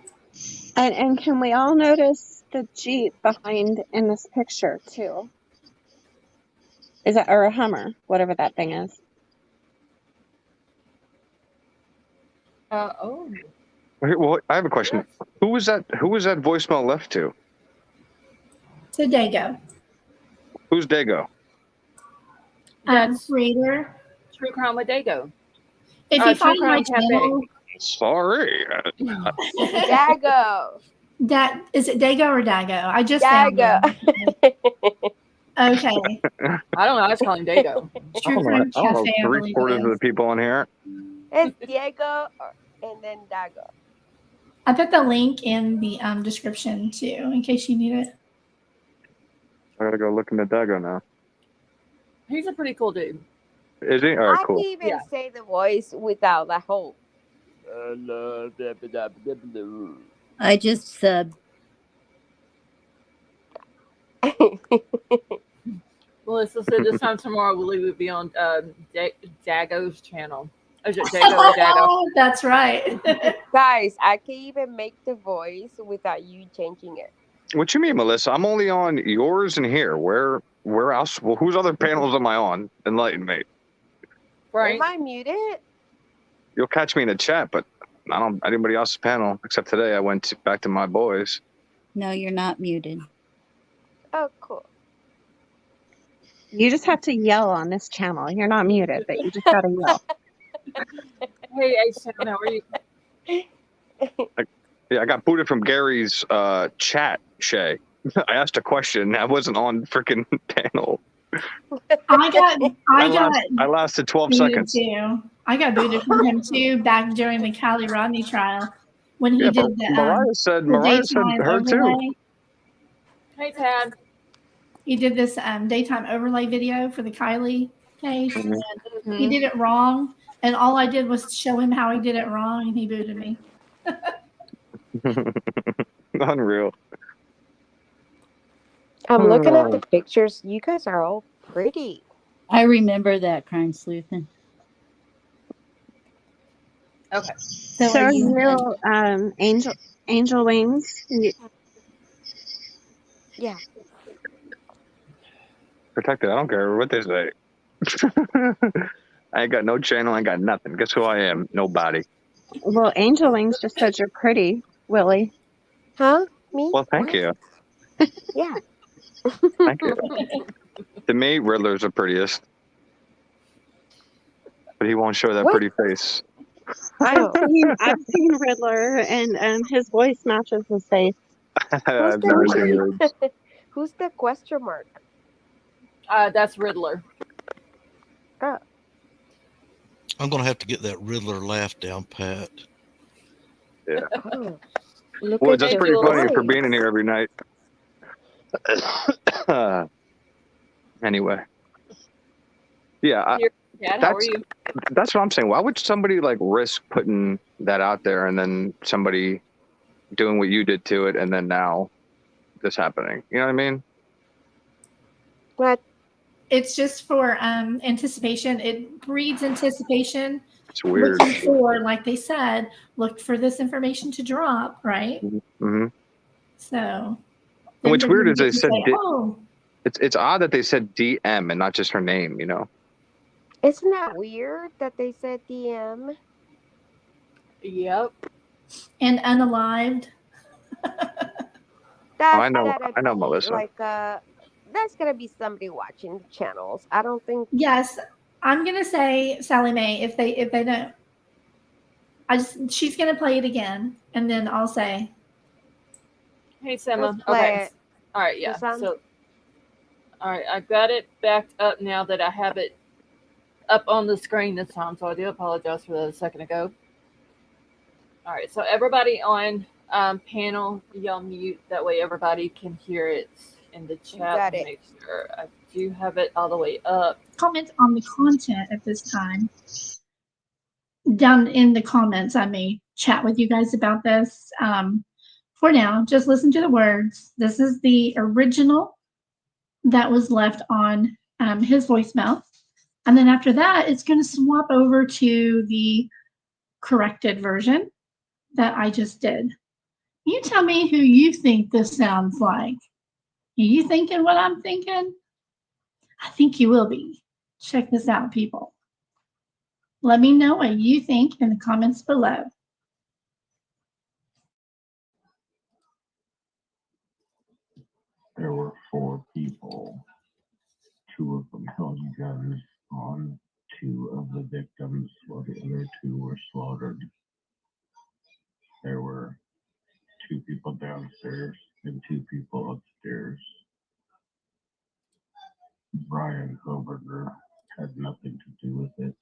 And can we all notice the Jeep behind in this picture too? Is that, or a Hummer, whatever that thing is. Oh. Well, I have a question. Who was that voicemail left to? To Dago. Who's Dago? That's Creator. True Crime with Dago. If you True find my Crime Cafe. channel, Sorry. Dago. that is it Dago or Dago? I just found Dago. him. Okay. I don't know. I was calling Dago. True Crime I don't know Cafe, I believe it 3/4 of the is. people on here. It's Diego and then Dago. I put the link in the description too, in case you need it. I gotta go look into Dago now. He's a pretty cool dude. Is he? All right, I cool. can even Yeah. say the voice without the whole. I just subbed. Melissa said this time tomorrow Willie would be on Dago's channel. Is it Dago or Dago? That's right. Guys, I can even make the voice without you changing it. What you mean, Melissa? I'm only on yours and here. Where else? Well, whose other panels am I on? Enlighten me. Right. Am I muted? You'll catch me in the chat, but I don't anybody else's panel except today. I went back to my boys. No, you're not muted. Oh, cool. You just have to yell on this channel. You're not muted, but you just gotta yell. Hey, H-Town, how are you? Yeah, I got booted from Gary's chat, Shay. I asked a question. I wasn't on freaking panel. I lasted 12 booted seconds. Too. I got booted from him too back during the Callie Rodney trial when he Yeah, did the Mariah said daytime her overlay. too. Hey, Tad. He did this daytime overlay video for the Kylie case. Mm-hmm. And he did it wrong, and all I did was show him how he did it wrong, and he booted me. Unreal. I'm looking at the pictures. You guys are all pretty. I remember that, Crime Sleuthin'. Okay. So are you Angel Wings? Yeah. Protected. I don't care what they say. I ain't got no channel. I ain't got nothing. Guess who I am? Nobody. Well, Angel Wings just said you're pretty, Willie. Huh? Me? Well, thank you. Yeah. Thank you. To me, Riddler's the prettiest. But he won't show that pretty face. I've seen Riddler, and his voice matches his face. I've never seen Riddler. Who's the question mark? That's Riddler. Oh. I'm gonna have to get that Riddler laugh down pat. Yeah. Oh. Boy, that's pretty funny for being in here every night. Anyway. Yeah. Dad, how are you? That's what I'm saying. Why would somebody like risk putting that out there and then somebody doing what you did to it and then now this happening? You know what I mean? What? It's just for anticipation. It breeds anticipation. It's weird. Looking for, like they said, look for this information to drop, right? Mm-hmm. So. And what's weird is they said oh. it's odd that they said DM and not just her name. You know. Isn't that weird that they said DM? Yep. And unalived. I know, Melissa. Like that's gonna be somebody watching the channels. I don't think. Yes, I'm gonna say Sally Mae. If they don't, she's gonna play it again, and then I'll say. Hey, Sema. Let's play Okay. it. All right. Yeah. So. All right. I got it backed up now that I have it up on the screen this time. So I do apologize for that a second ago. All right. So everybody on panel, y'all mute. That way everybody can hear it in the chat. Make sure I do have it all the way up. Comment on the content at this time. Down in the comments, I may chat with you guys about this. For now, just listen to the words. This is the original that was left on his voicemail. And then after that, it's going to swap over to the corrected version that I just did. You tell me who you think this sounds like. Are you thinking what I'm thinking? I think you will be. Check this out, people. Let me know what you think in the comments below. There were 4 people. 2 of them held guns on 2 of the victims, while the other 2 were slaughtered. There were 2 people downstairs and 2 people upstairs. Bryan Kohberger had nothing to do with it.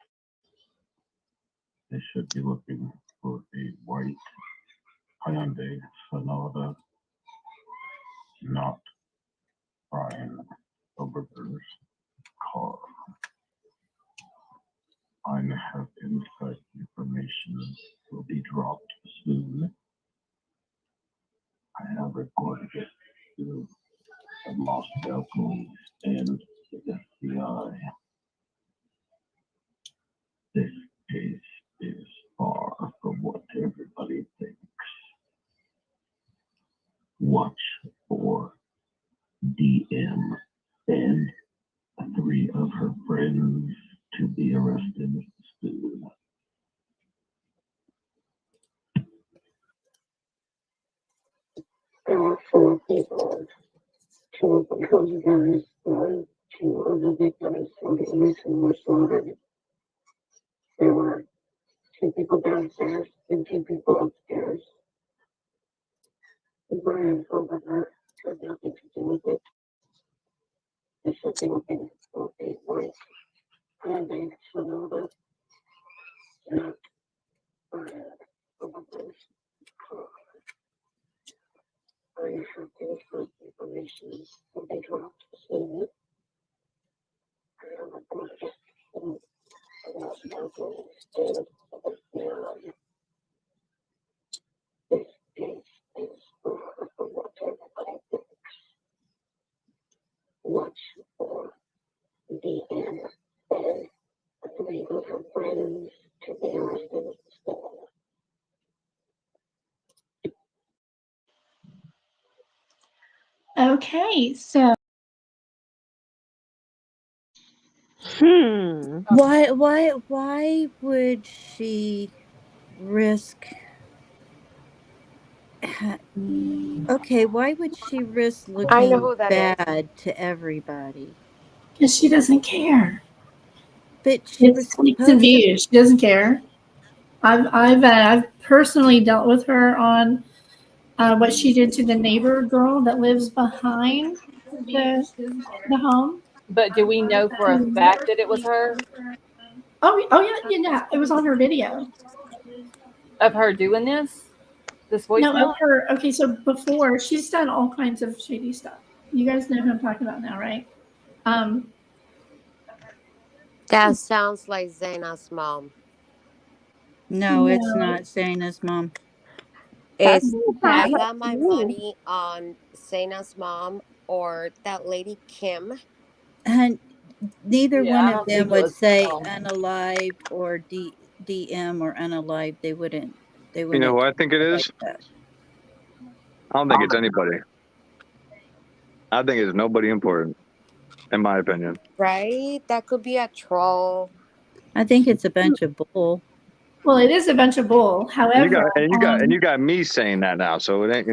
They should be looking for a white Hyundai Sonata, not Bryan Kohberger's car. I have inside information will be dropped soon. I have reported it to the Moscow police and the FBI. This case is far from what everybody thinks. Watch for DM and 3 of her friends to be arrested soon. There were 4 people. 2 of them held guns on 2 of the victims, while the other 2 were slaughtered. There were 2 people downstairs and 2 people upstairs. Bryan Kohberger had nothing to do with it. They should be looking for a white Hyundai Sonata, not Bryan Kohberger's car. I have inside information will be dropped soon. I have reported it to the Moscow police and the FBI. This case is far from what everybody thinks. Watch for DM and 3 of her friends to be arrested soon. Okay, so Why would she risk okay, why would she risk I know looking who that is. bad to everybody? because she doesn't care. But she was It's clicks and supposed to views. She doesn't care. I've personally dealt with her on what she did to the neighbor girl that lives behind the home. But do we know for a fact that it was her? Oh yeah. It was on her video. Of her doing this No, voicemail? of her. Okay, so before she's done all kinds of shady stuff. You guys know who I'm talking about now, right? That sounds like Zena's mom. No, it's not Zaina's mom. It's I That's got my money on Zena's mom or that lady Kim. And neither Yeah, one I of don't them think it would was say no. unalive or DM or unalive. They wouldn't. You know who I think it is? That. I don't think it's anybody. I think it's nobody important, in my opinion. Right? That could be a troll. I think it's a bunch of bull. Well, it is a bunch of bull. However, You got me saying that now, so it ain't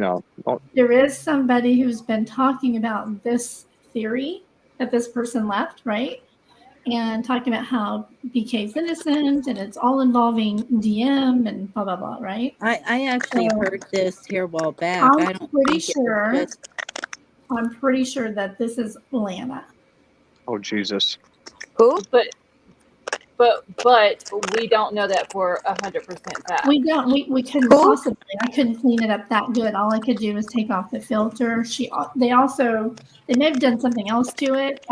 there is somebody who's been talking about this theory that this person left, right? And talking about how BK's innocent and it's all involving DM and blah blah blah, right? I actually heard this here a while back. I'm pretty sure that this is Lana. Oh Jesus! Who? But we don't know that for 100% fact. We don't. We couldn't possibly. I couldn't clean it up that good. All I could do was take off the filter. They may have done something else to it,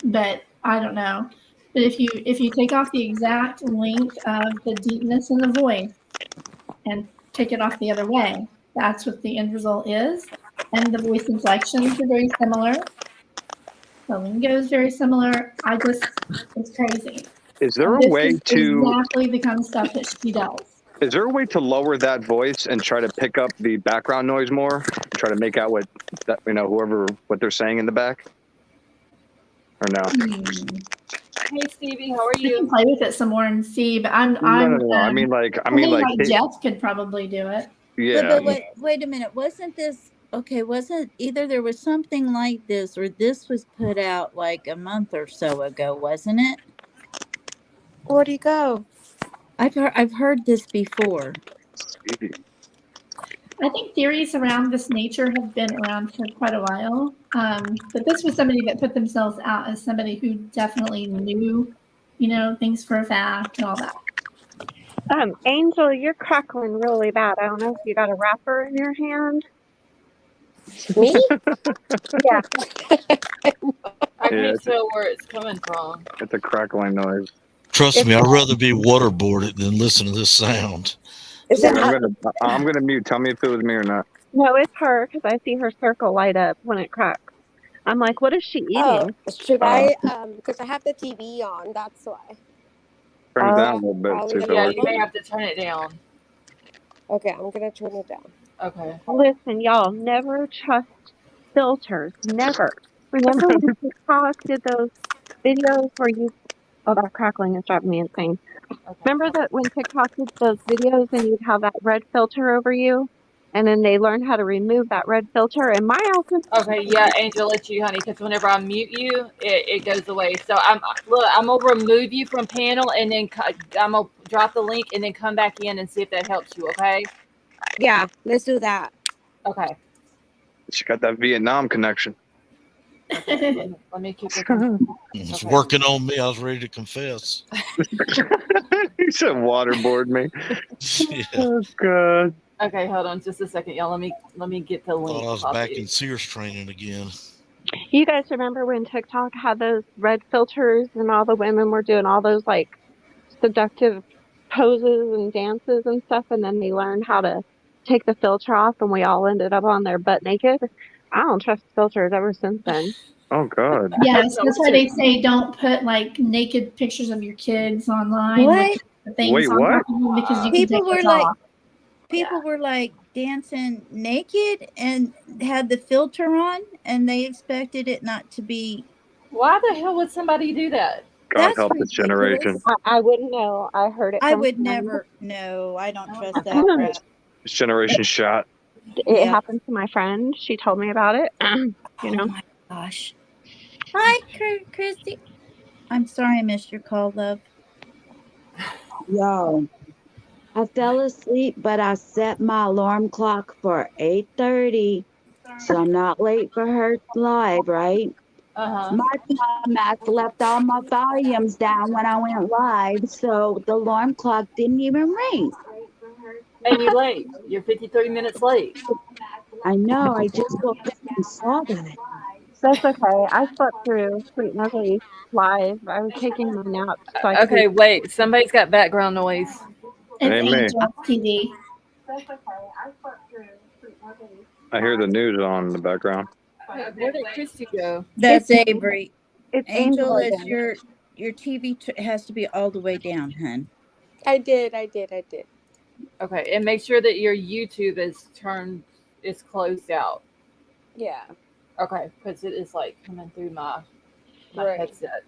but I don't know. But if you take off the exact length of the deepness in the voice and take it off the other way, that's what the end result is. And the voice inflections are very similar. The lingo is very similar. It's crazy. Is there a way to exactly the kind of stuff that she does? Is there a way to lower that voice and try to pick up the background noise more? Try to make out what they're saying in the back. or no? Hey Stevie, how are We can you? play with it some more and see, but I'm No. I mean, like, Jeff could probably do it. yeah. But wait a minute. Wasn't this okay? Wasn't either there was something like this, or this was put out like a month or so ago, wasn't it? Where'd he go? I've heard this before. I think theories around this nature have been around for quite a while. But this was somebody that put themselves out as somebody who definitely knew, things for a fact and all that. Angel, you're crackling really bad. I don't know if you got a wrapper in your hand. Me? Yeah. I can't tell where it's coming from. It's a crackling noise. Trust me, I'd rather be waterboarded than listen to this sound. I'm gonna mute. Tell me if it was me or not. No, it's her because I see her circle light up when it cracks. I'm like, what is she eating? Oh, should I? Because I have the TV on. That's why. Turn it down a little bit. See if it Yeah, works. you may have to turn it down. Okay, I'm gonna turn it down. Okay. Listen, y'all, never trust filters. Never. Remember when TikTok did those videos where that crackling is driving me insane. Okay. Remember that when TikTok did those videos and you'd have that red filter over you? And then they learned how to remove that red filter. And my outfit. Okay, yeah, Angel, it's you, honey, because whenever I mute you, it goes away. So I'm gonna remove you from panel, and then I'm gonna drop the link, and then come back in and see if that helps you. Okay? Yeah, let's do that. Okay. She got that Vietnam connection. Let me keep it. It's working on me. I was ready to confess. He said waterboard me. Yeah. Oh God. Okay, hold on just a second, y'all. Let me get the link. Thought I was back in Sears training again. You guys remember when TikTok had those red filters and all the women were doing all those like seductive poses and dances and stuff, and then they learned how to take the filter off, and we all ended up on there butt naked? I don't trust filters ever since then. Oh God. Yes, that's why they say don't put like naked pictures of your kids online. What? With the things Wait, on what? top of them because you People can take were those like, off. were like dancing naked and had the filter on, and they expected it not to be. Why the hell would somebody do that? God That's help this generation. I wouldn't know. I heard it. I from would friends. never. No, I don't trust that crap. This generation shot. It happened to my friend. She told me about it. Oh my gosh. Hi, Christy. I'm sorry I missed your call, love. Yo, I fell asleep, but I set my alarm clock for 8:30, so I'm not late for her live, right? Uh-huh. My dumbass left all my volumes down when I went live, so the alarm clock didn't even ring. And you're late. You're 53 minutes late. I know, I just woke up and saw that. That's okay. I slept through Sweet Nuggery live. I was taking my nap. So I Okay, wait. Somebody's got background noise. It ain't me. Angel TV. That's okay. I slept through Sweet Nuggery. I hear the news on in the background. Where did Christy go? That's Avery. It's Angel, Angel it's again. your TV has to be all the way down, hun. I did. Okay, and make sure that your YouTube is closed out. Yeah. Okay, because it is like coming through my Right. headset.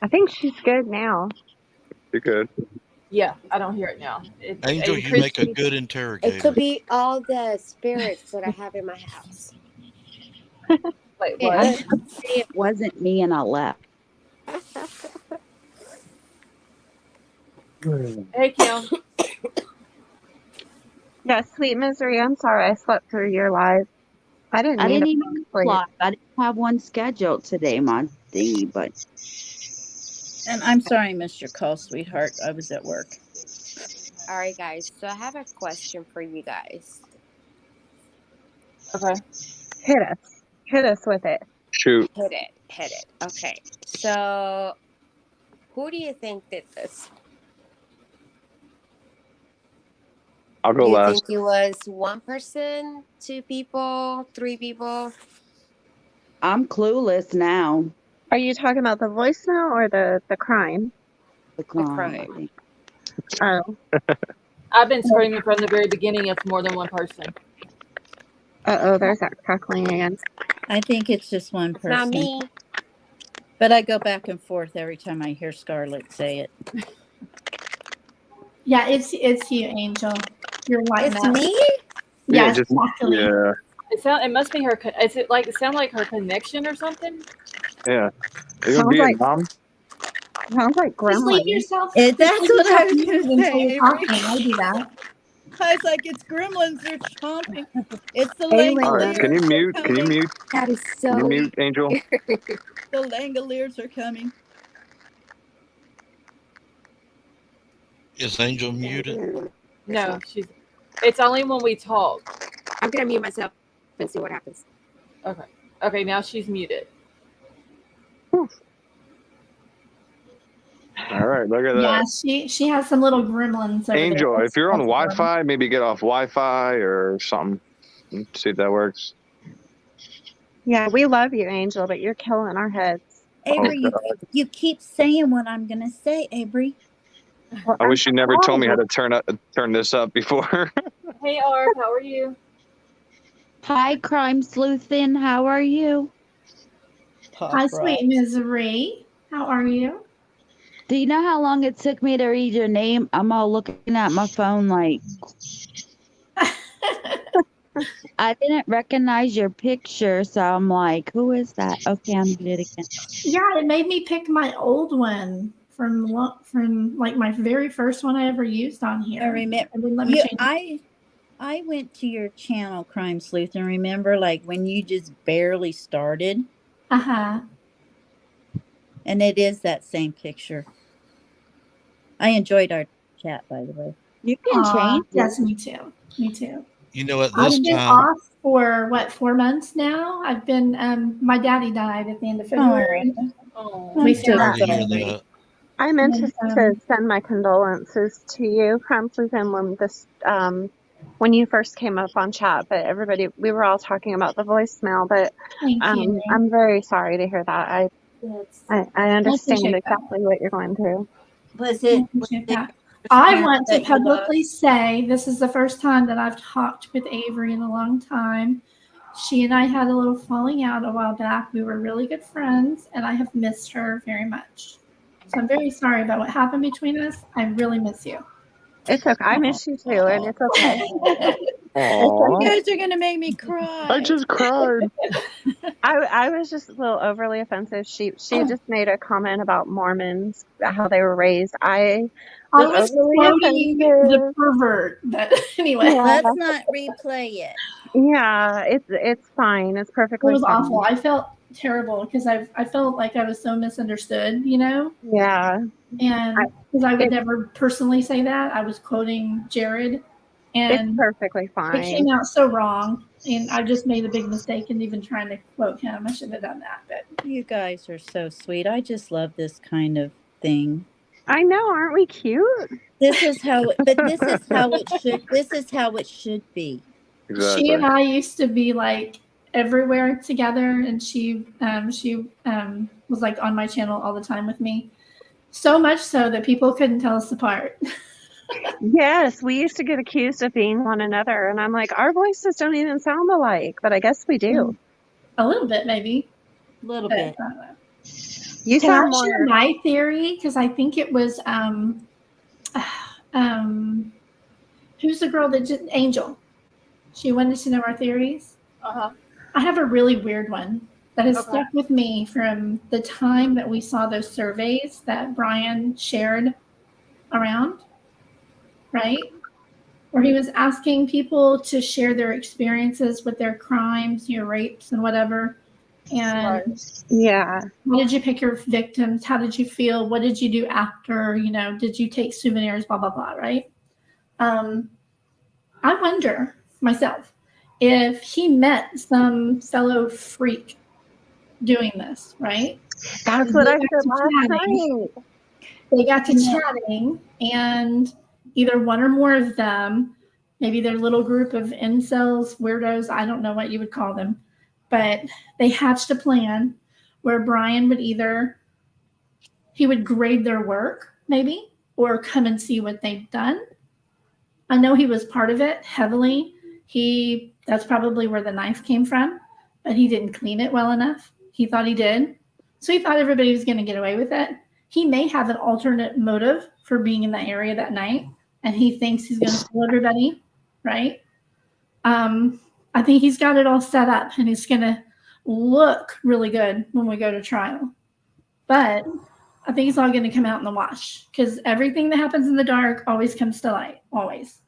I think she's good now. You're good. Yeah, I don't hear it now. Angel, and you make a Christy- good It interrogator. could be all the spirits that I have in my house. Wait, I what? didn't say it wasn't me and I left. Hey, Kim. Yeah, Sweet Misery. I'm sorry I slept through your live. I didn't I mean didn't to even fall asleep. live. I didn't have one scheduled today, my thingy, but And I'm sorry I missed your call, sweetheart. I was at work. All right, guys. So I have a question for you guys. Okay. Hit us. Hit us with it. Shoot. Hit it. Okay. So, who do you think did this? I'll go Do you last. think it was one person, 2 people, 3 people? I'm clueless now. Are you talking about the voicemail or the crime? The crime, I crime. think. Oh. I've been screaming from the very beginning. It's more than one person. Uh-oh, there's that crackling again. I think it's just one It's not person. me. But I go back and forth every time I hear Scarlett say it. Yeah, it's you, Angel. You're lighting It's up. me? Yeah, just exactly. yeah, It must be her. Is it like it sound like her connection or something? yeah. Are you in Sounds like Vietnam? Just leave gremlins. yourself. That's Just leave what I yourself was going muted to until say, you're Avery. talking. I do that. I was like, it's gremlins. They're chomping. It's the All right, Langoliers. can you They're mute? Can you coming. mute? That is Can you so mute, Angel? weird. The Langoliers are coming. Is Angel muted? No, she's. It's only when we talk. I'm gonna mute myself and see what happens. Okay. Okay. Now she's muted. All right, look at Yeah, that. she has some little gremlins over Angel, there. if you're on That's adorable. Wi-Fi, maybe get off Wi-Fi or something. See if that works. Yeah, we love you, Angel, but you're killing our heads. Avery, Oh, you keep saying what I'm going to say, Avery. Well, I I'm wish you never told me how sorry. to turn this up before. Hey, Arv, how are you? Hi, Crime Sleuthin. How are you? Hi, sweet misery. How are you? Do you know how long it took me to read your name? I'm all looking at my phone like I didn't recognize your picture, so I'm like, who is that? Okay, I'm muted again. Yeah, it made me pick my old one from like my very first one I ever used on here. I remember. And then let me change. I went to your channel, Crime Sleuth, and remember, like when you just barely started. And it is that same picture. I enjoyed our chat, by the way. You can change it. Yes, me too. Me too. You know, at I've this been time, off for 4 months now. I've been my daddy died at the end of February. Oh, I'm so sorry to hear sorry. that. I meant And, to send my condolences to you, Crime Sleuth, when you first came up on chat, but we were all talking about the voicemail, but thank you. I'm very sorry to hear that. I understand appreciate that. exactly what you're going through. Was I it? appreciate that. I want to publicly say this is the first time that I've talked with Avery in a long time. She and I had a little falling out a while back. We were really good friends, and I have missed her very much. So I'm very sorry about what happened between us. I really miss you. It's okay. I miss you too, and it's okay. You guys are gonna make me cry. I just cried. I was just a little overly offensive. She just made a comment about Mormons, how they were raised. I was overly quoting offensive. the pervert, but anyway. Yeah. Let's not replay it. Yeah, it's fine. It's perfectly It was fine. awful. I felt terrible because I felt like I was so misunderstood, you know? Yeah. And because I would never personally say that. I was quoting Jared. And it's perfectly it fine. came out so wrong. And I just made a big mistake in even trying to quote him. I shouldn't have done that. But You guys are so sweet. I just love this kind of thing. I know, aren't we cute? This is how it should be. Exactly. She and I used to be like everywhere together, and she was like on my channel all the time with me. So much so that people couldn't tell us apart. Yes, we used to get accused of being one another, and I'm like, our voices don't even sound alike, but I guess we do. A little bit, maybe. A little bit. You Can I sound more. share my theory? Because I think it was who's the girl that just Angel? She wanted to know our theories. Uh-huh. I have a really weird one that has stuck with me from the time that we saw those surveys that Bryan shared around, right? Where he was asking people to share their experiences with their crimes, your rapes and whatever. And yeah, how did you pick your victims? How did you feel? What did you do after? You know, did you take souvenirs? Blah blah blah. Right? I wonder myself if he met some fellow freak doing this. Right? That's what I said last night. They got to chatting, and either one or more of them, maybe their little group of incels, weirdos, I don't know what you would call them, but they hatched a plan where Bryan would he would grade their work, maybe, or come and see what they'd done. I know he was part of it heavily. That's probably where the knife came from, but he didn't clean it well enough. He thought he did. So he thought everybody was going to get away with it. He may have an alternate motive for being in that area that night, and he thinks he's going to fool everybody, right? I think he's got it all set up, and it's going to look really good when we go to trial. But I think it's all going to come out in the wash because everything that happens in the dark always comes to light, always.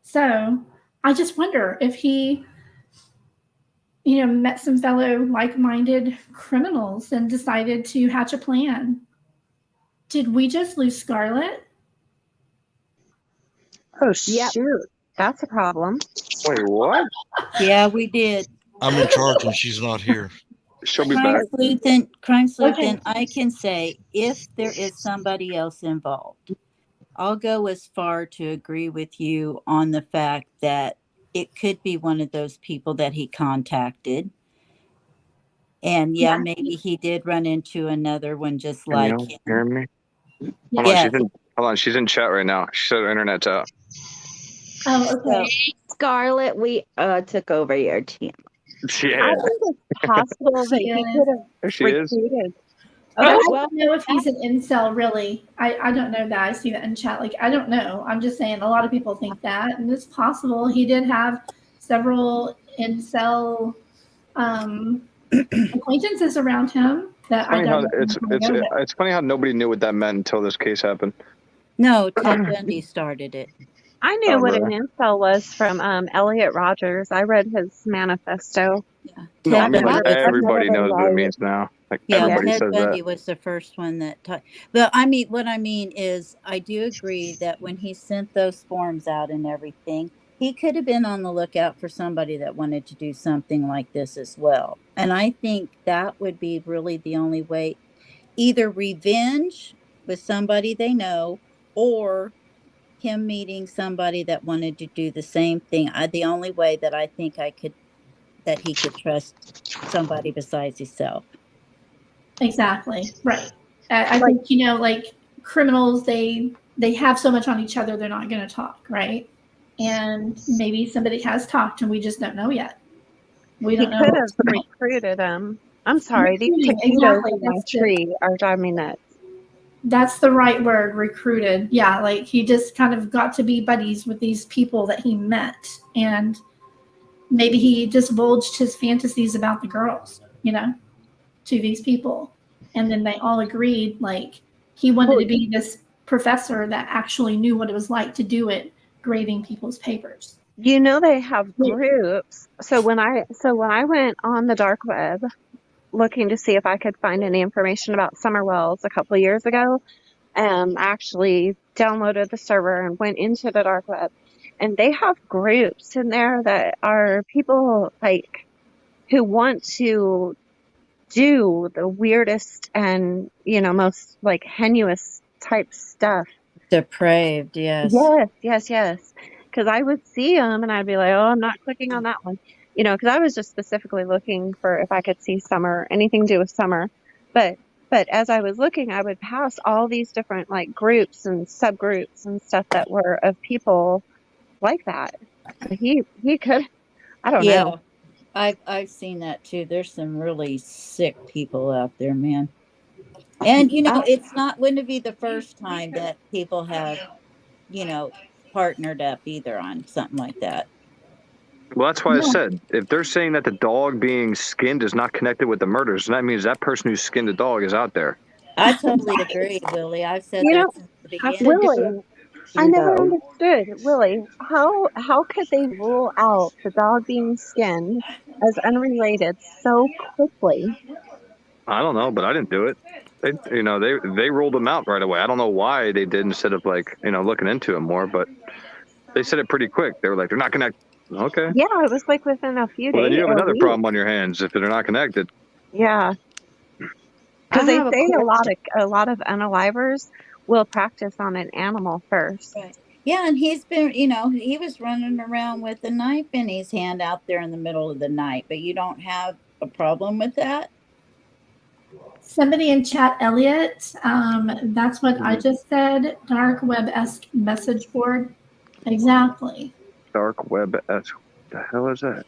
So I just wonder if he, met some fellow like-minded criminals and decided to hatch a plan. Did we just lose Scarlett? Oh, shoot. That's a problem. Wait, what? Yeah, we did. I'm in charge when she's not here. She'll be back. Crime sleuth, Okay. and I can say if there is somebody else involved, I'll go as far to agree with you on the fact that it could be one of those people that he contacted. And yeah, maybe he did run into another one just Can like you him. hear me? Yeah. Hold on, she's in chat right now. She said her internet's out. Oh, okay. Scarlett, we took over your team. Yeah. I think it's possible that he could have There she is. recruited. I Okay, don't know if he's an incel, really. I don't know that. I see that in chat. Like, I don't know. I'm just saying a lot of people think that, and it's possible. He did have several incel acquaintances around him that I don't know. It's funny how nobody knew what that meant until this case happened. No, Ted Bundy started it. I knew what an incel was from Elliot Rogers. I read his manifesto. Yeah. No, I mean, Ted like, everybody knows what it means now. Like, everybody Ted says Bundy that. was the first one that taught. But I mean, what I mean is, I do agree that when he sent those forms out and everything, he could have been on the lookout for somebody that wanted to do something like this as well. And I think that would be really the only way, either revenge with somebody they know, or him meeting somebody that wanted to do the same thing. The only way that I think that he could trust somebody besides himself. Exactly. Right. I think, like criminals, they have so much on each other, they're not going to talk, right? And maybe somebody has talked and we just don't know yet. We don't know. He could have recruited him. I'm sorry, these taquitos in my tree are driving me nuts. That's the right word, recruited. Yeah, like he just kind of got to be buddies with these people that he met. And maybe he just divulged his fantasies about the girls, to these people. And then they all agreed, like, he wanted to be this professor that actually knew what it was like to do it, grading people's papers. They have groups. So when I went on the dark web looking to see if I could find any information about Summer Wells a couple of years ago, I actually downloaded the server and went into the dark web, and they have groups in there that are people like who want to do the weirdest and most like heinous type stuff. Depraved, yes. Yes. Because I would see them and I'd be like, oh, I'm not clicking on that one. Because I was just specifically looking for if I could see Summer, anything to do with Summer. But as I was looking, I would pass all these different like groups and subgroups and stuff that were of people like that. He could, I don't know. I've seen that too. There's some really sick people out there, man. And wouldn't it be the first time that people have, partnered up either on something like that. Well, that's why I said, if they're saying that the dog being skinned is not connected with the murders, that means that person who skinned the dog is out there. I totally agree, Willie. I've said that since the beginning. Willie, I never understood, Willie, how could they rule out the dog being skinned as unrelated so quickly? I don't know, but I didn't do it. They ruled them out right away. I don't know why they did instead of looking into it more, but they said it pretty quick. They were like, they're not connected. Okay. Yeah, it was like within a few days. Well, then you have another problem on your hands if they're not connected. Yeah. Because they say a lot of unalivers will practice on an animal first. Right. Yeah, and he's been, he was running around with a knife in his hand out there in the middle of the night, but you don't have a problem with that? Somebody in chat, Elliot, that's what I just said, dark web-esque message board. Exactly. Dark web-esque. The hell is that?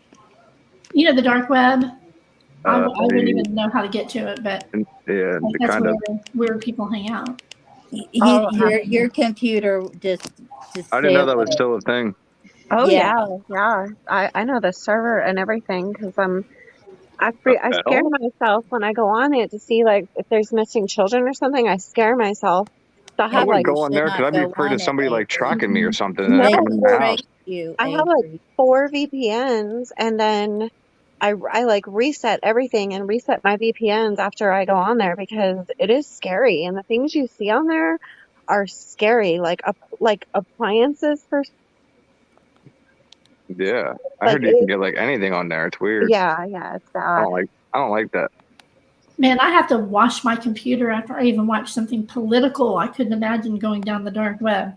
The dark web. I wouldn't even know how to get to it, but yeah, like, that's kind where of. weird people hang out. Oh, Your computer just I didn't stay know that was away. still a thing. oh Yeah. yeah. I know the server and everything because I The scare hell? myself when I go on it to see like if there's missing children or something. I scare myself. So I I have Maybe wouldn't like you go on should there because not I'd be go afraid on of it, somebody like Avery. tracking me or something and no, then They coming in the house. trace you, I have like Avery. 4 VPNs and then I like reset everything and reset my VPNs after I go on there because it is scary and the things you see on there are scary like appliances for Yeah, I like heard you can it get like anything on there. It's weird. yeah it's bad. I don't like that. Man, I have to wash my computer after I even watch something political. I couldn't imagine going down the dark web.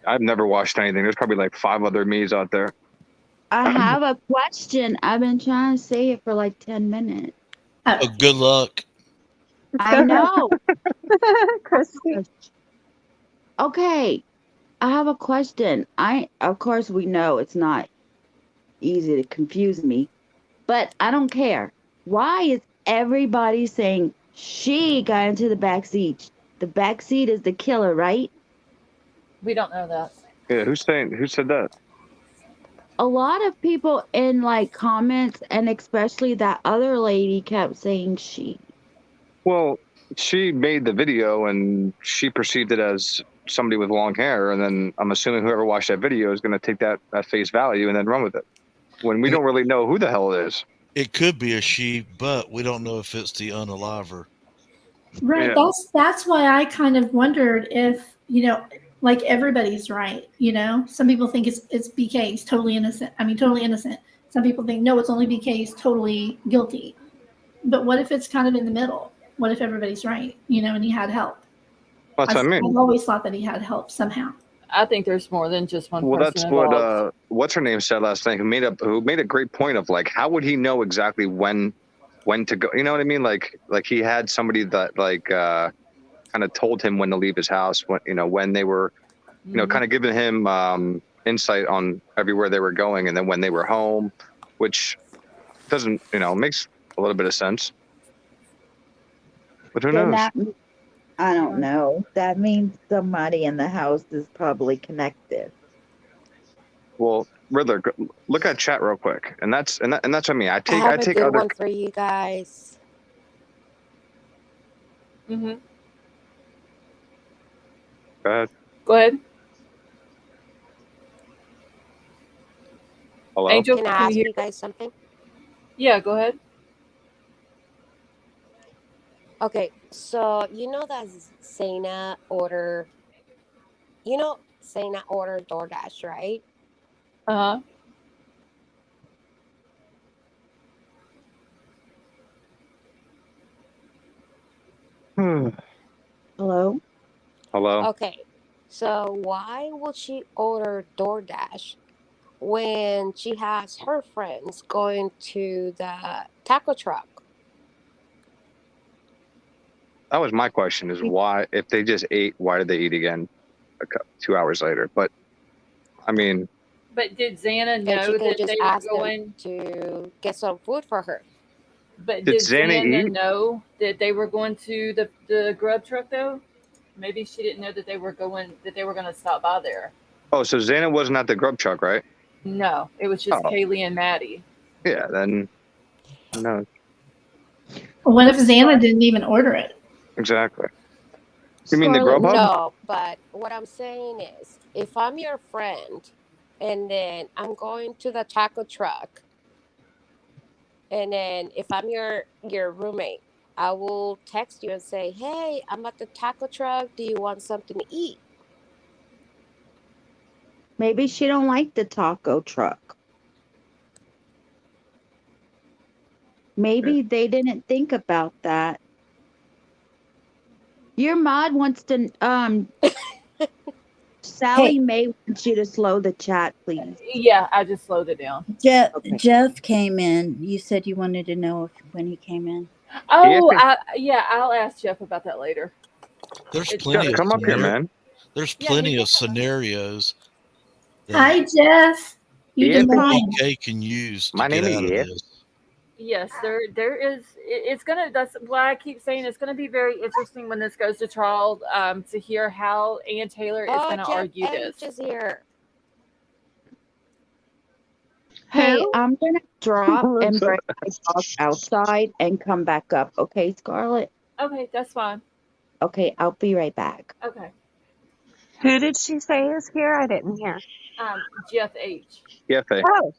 I've never watched anything. There's probably like 5 other me's out there. I have a question. I've been trying to say it for like 10 minutes. Oh, good luck. I know. Christy. Okay, I have a question. Of course, we know it's not easy to confuse me, but I don't care. Why is everybody saying she got into the back seat? The back seat is the killer, right? We don't know that. Yeah, who said that? A lot of people in like comments, and especially that other lady kept saying she. Well, she made the video and she perceived it as somebody with long hair, and then I'm assuming whoever watched that video is going to take that at face value and then run with it. When we don't really know who the hell it is. It could be a she, but we don't know if it's the unaliver. Right. Yeah. That's why I kind of wondered if, like everybody's right, Some people think it's BK, he's totally innocent. I mean, totally innocent. Some people think, no, it's only BK, he's totally guilty. But what if it's kind of in the middle? What if everybody's right, and he had help? That's what I mean. I've always thought that he had help somehow. I think there's more than just one Well, person that's involved. what what's her name said last night. Who made a great point of like, how would he know exactly when to go? You know what I mean? Like he had somebody that like kind of told him when to leave his house. When they were, kind of giving him insight on everywhere they were going, and then when they were home, which doesn't makes a little bit of sense. But who knows? I don't know. That means somebody in the house is probably connected. Well, Riddler, look at chat real quick, and that's what I mean. I have take a good other. one for you guys. Mm-hmm. Go ahead. Go ahead. Hello. Angel, Can I can ask you you guys something? Yeah, go ahead. Okay, so that Sana order DoorDash, right? Uh-huh. Hello? Hello. Okay, so why would she order DoorDash when she has her friends going to the taco truck? That was my question: is why, if they just ate, why did they eat again 2 hours later? But I mean, But did Xana And she know can that just they were ask them going? to get some food for her. But did did Xana Xana eat? know that they were going to the grub truck though? Maybe she didn't know that they were going to stop by there. Oh, so Xana wasn't at the grub truck, right? No, it was just Kaylee and Maddie. Yeah, then no, Well, what if Xana didn't even order it? exactly. You mean the Grubhub? No, but what I'm saying is, if I'm your friend, and then I'm going to the taco truck, and then if I'm your roommate, I will text you and say, "Hey, I'm at the taco truck. Do you want something to eat?" Maybe she don't like the taco truck. Maybe they didn't think about that. Your mod wants to Sally May wants you to slow the chat, please. Yeah, I just slowed it down. Jeff came in. You said you wanted to know when he came in. Oh, I'll ask Jeff about that later. There's plenty. Come up here, man. There's plenty of scenarios. Hi, Jeff. You BK define. can use to My get name is out of Jeff. this. Yes, there is. It's gonna. That's why I keep saying it's gonna be very interesting when this goes to trial, to hear how Ann Taylor is Oh, gonna Jeff argue H this. is here. Hey, Who? I'm gonna drop and What's bring up? my dog outside and come back up. Okay, Scarlett? Okay, that's fine. Okay, I'll be right back. Okay, Who did she say is here? I didn't hear. Jeff H. Yeah, Faye. Oh,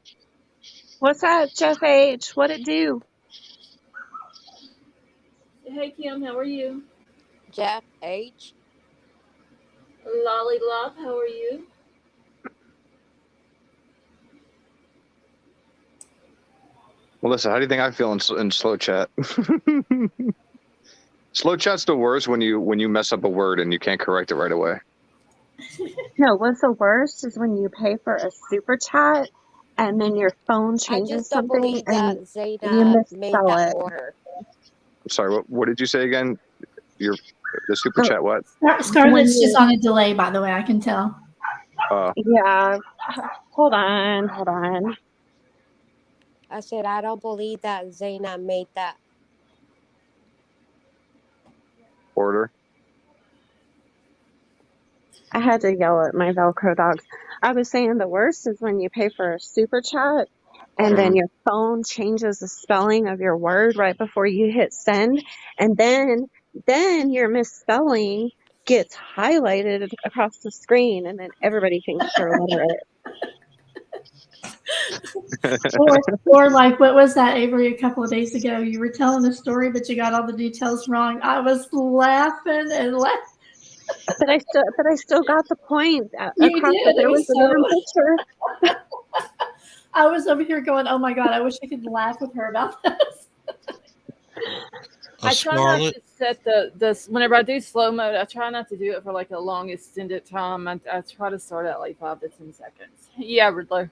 what's up, Jeff H? What it do? Hey Kim, how are you? Jeff H. Lolly Love, how are you? Melissa, how do you think I feel in slow chat? Slow chat's the worst when you mess up a word and you can't correct it right away. No, what's the worst is when you pay for a super chat and then your phone I changes just don't something believe and that you Zaina made misspell that it. order. Sorry, what did you say again? The super So chat what? when Scarlett's just you, on a delay, by the way. I can tell. yeah, hold on. I said I don't believe that Zaina made that. Order. I had to yell at my Velcro dogs. I was saying the worst is when you pay for a super chat and then Mhm. your phone changes the spelling of your word right before you hit send, and then your misspelling gets highlighted across the screen, and then everybody thinks you're illiterate. Or like, what was that, Avery, a couple of days ago? You were telling a story, but you got all the details wrong. I was laughing and laughing. But I still got the point You across that did. It there was was a damn so. picture. I was over here going, "Oh my god! I wish I could laugh with her about this." I try not Scarlett, to set the whenever I do slow mode. I try not to do it for like a long extended time. I try to start at like 5 to 10 seconds. Yeah, Riddler.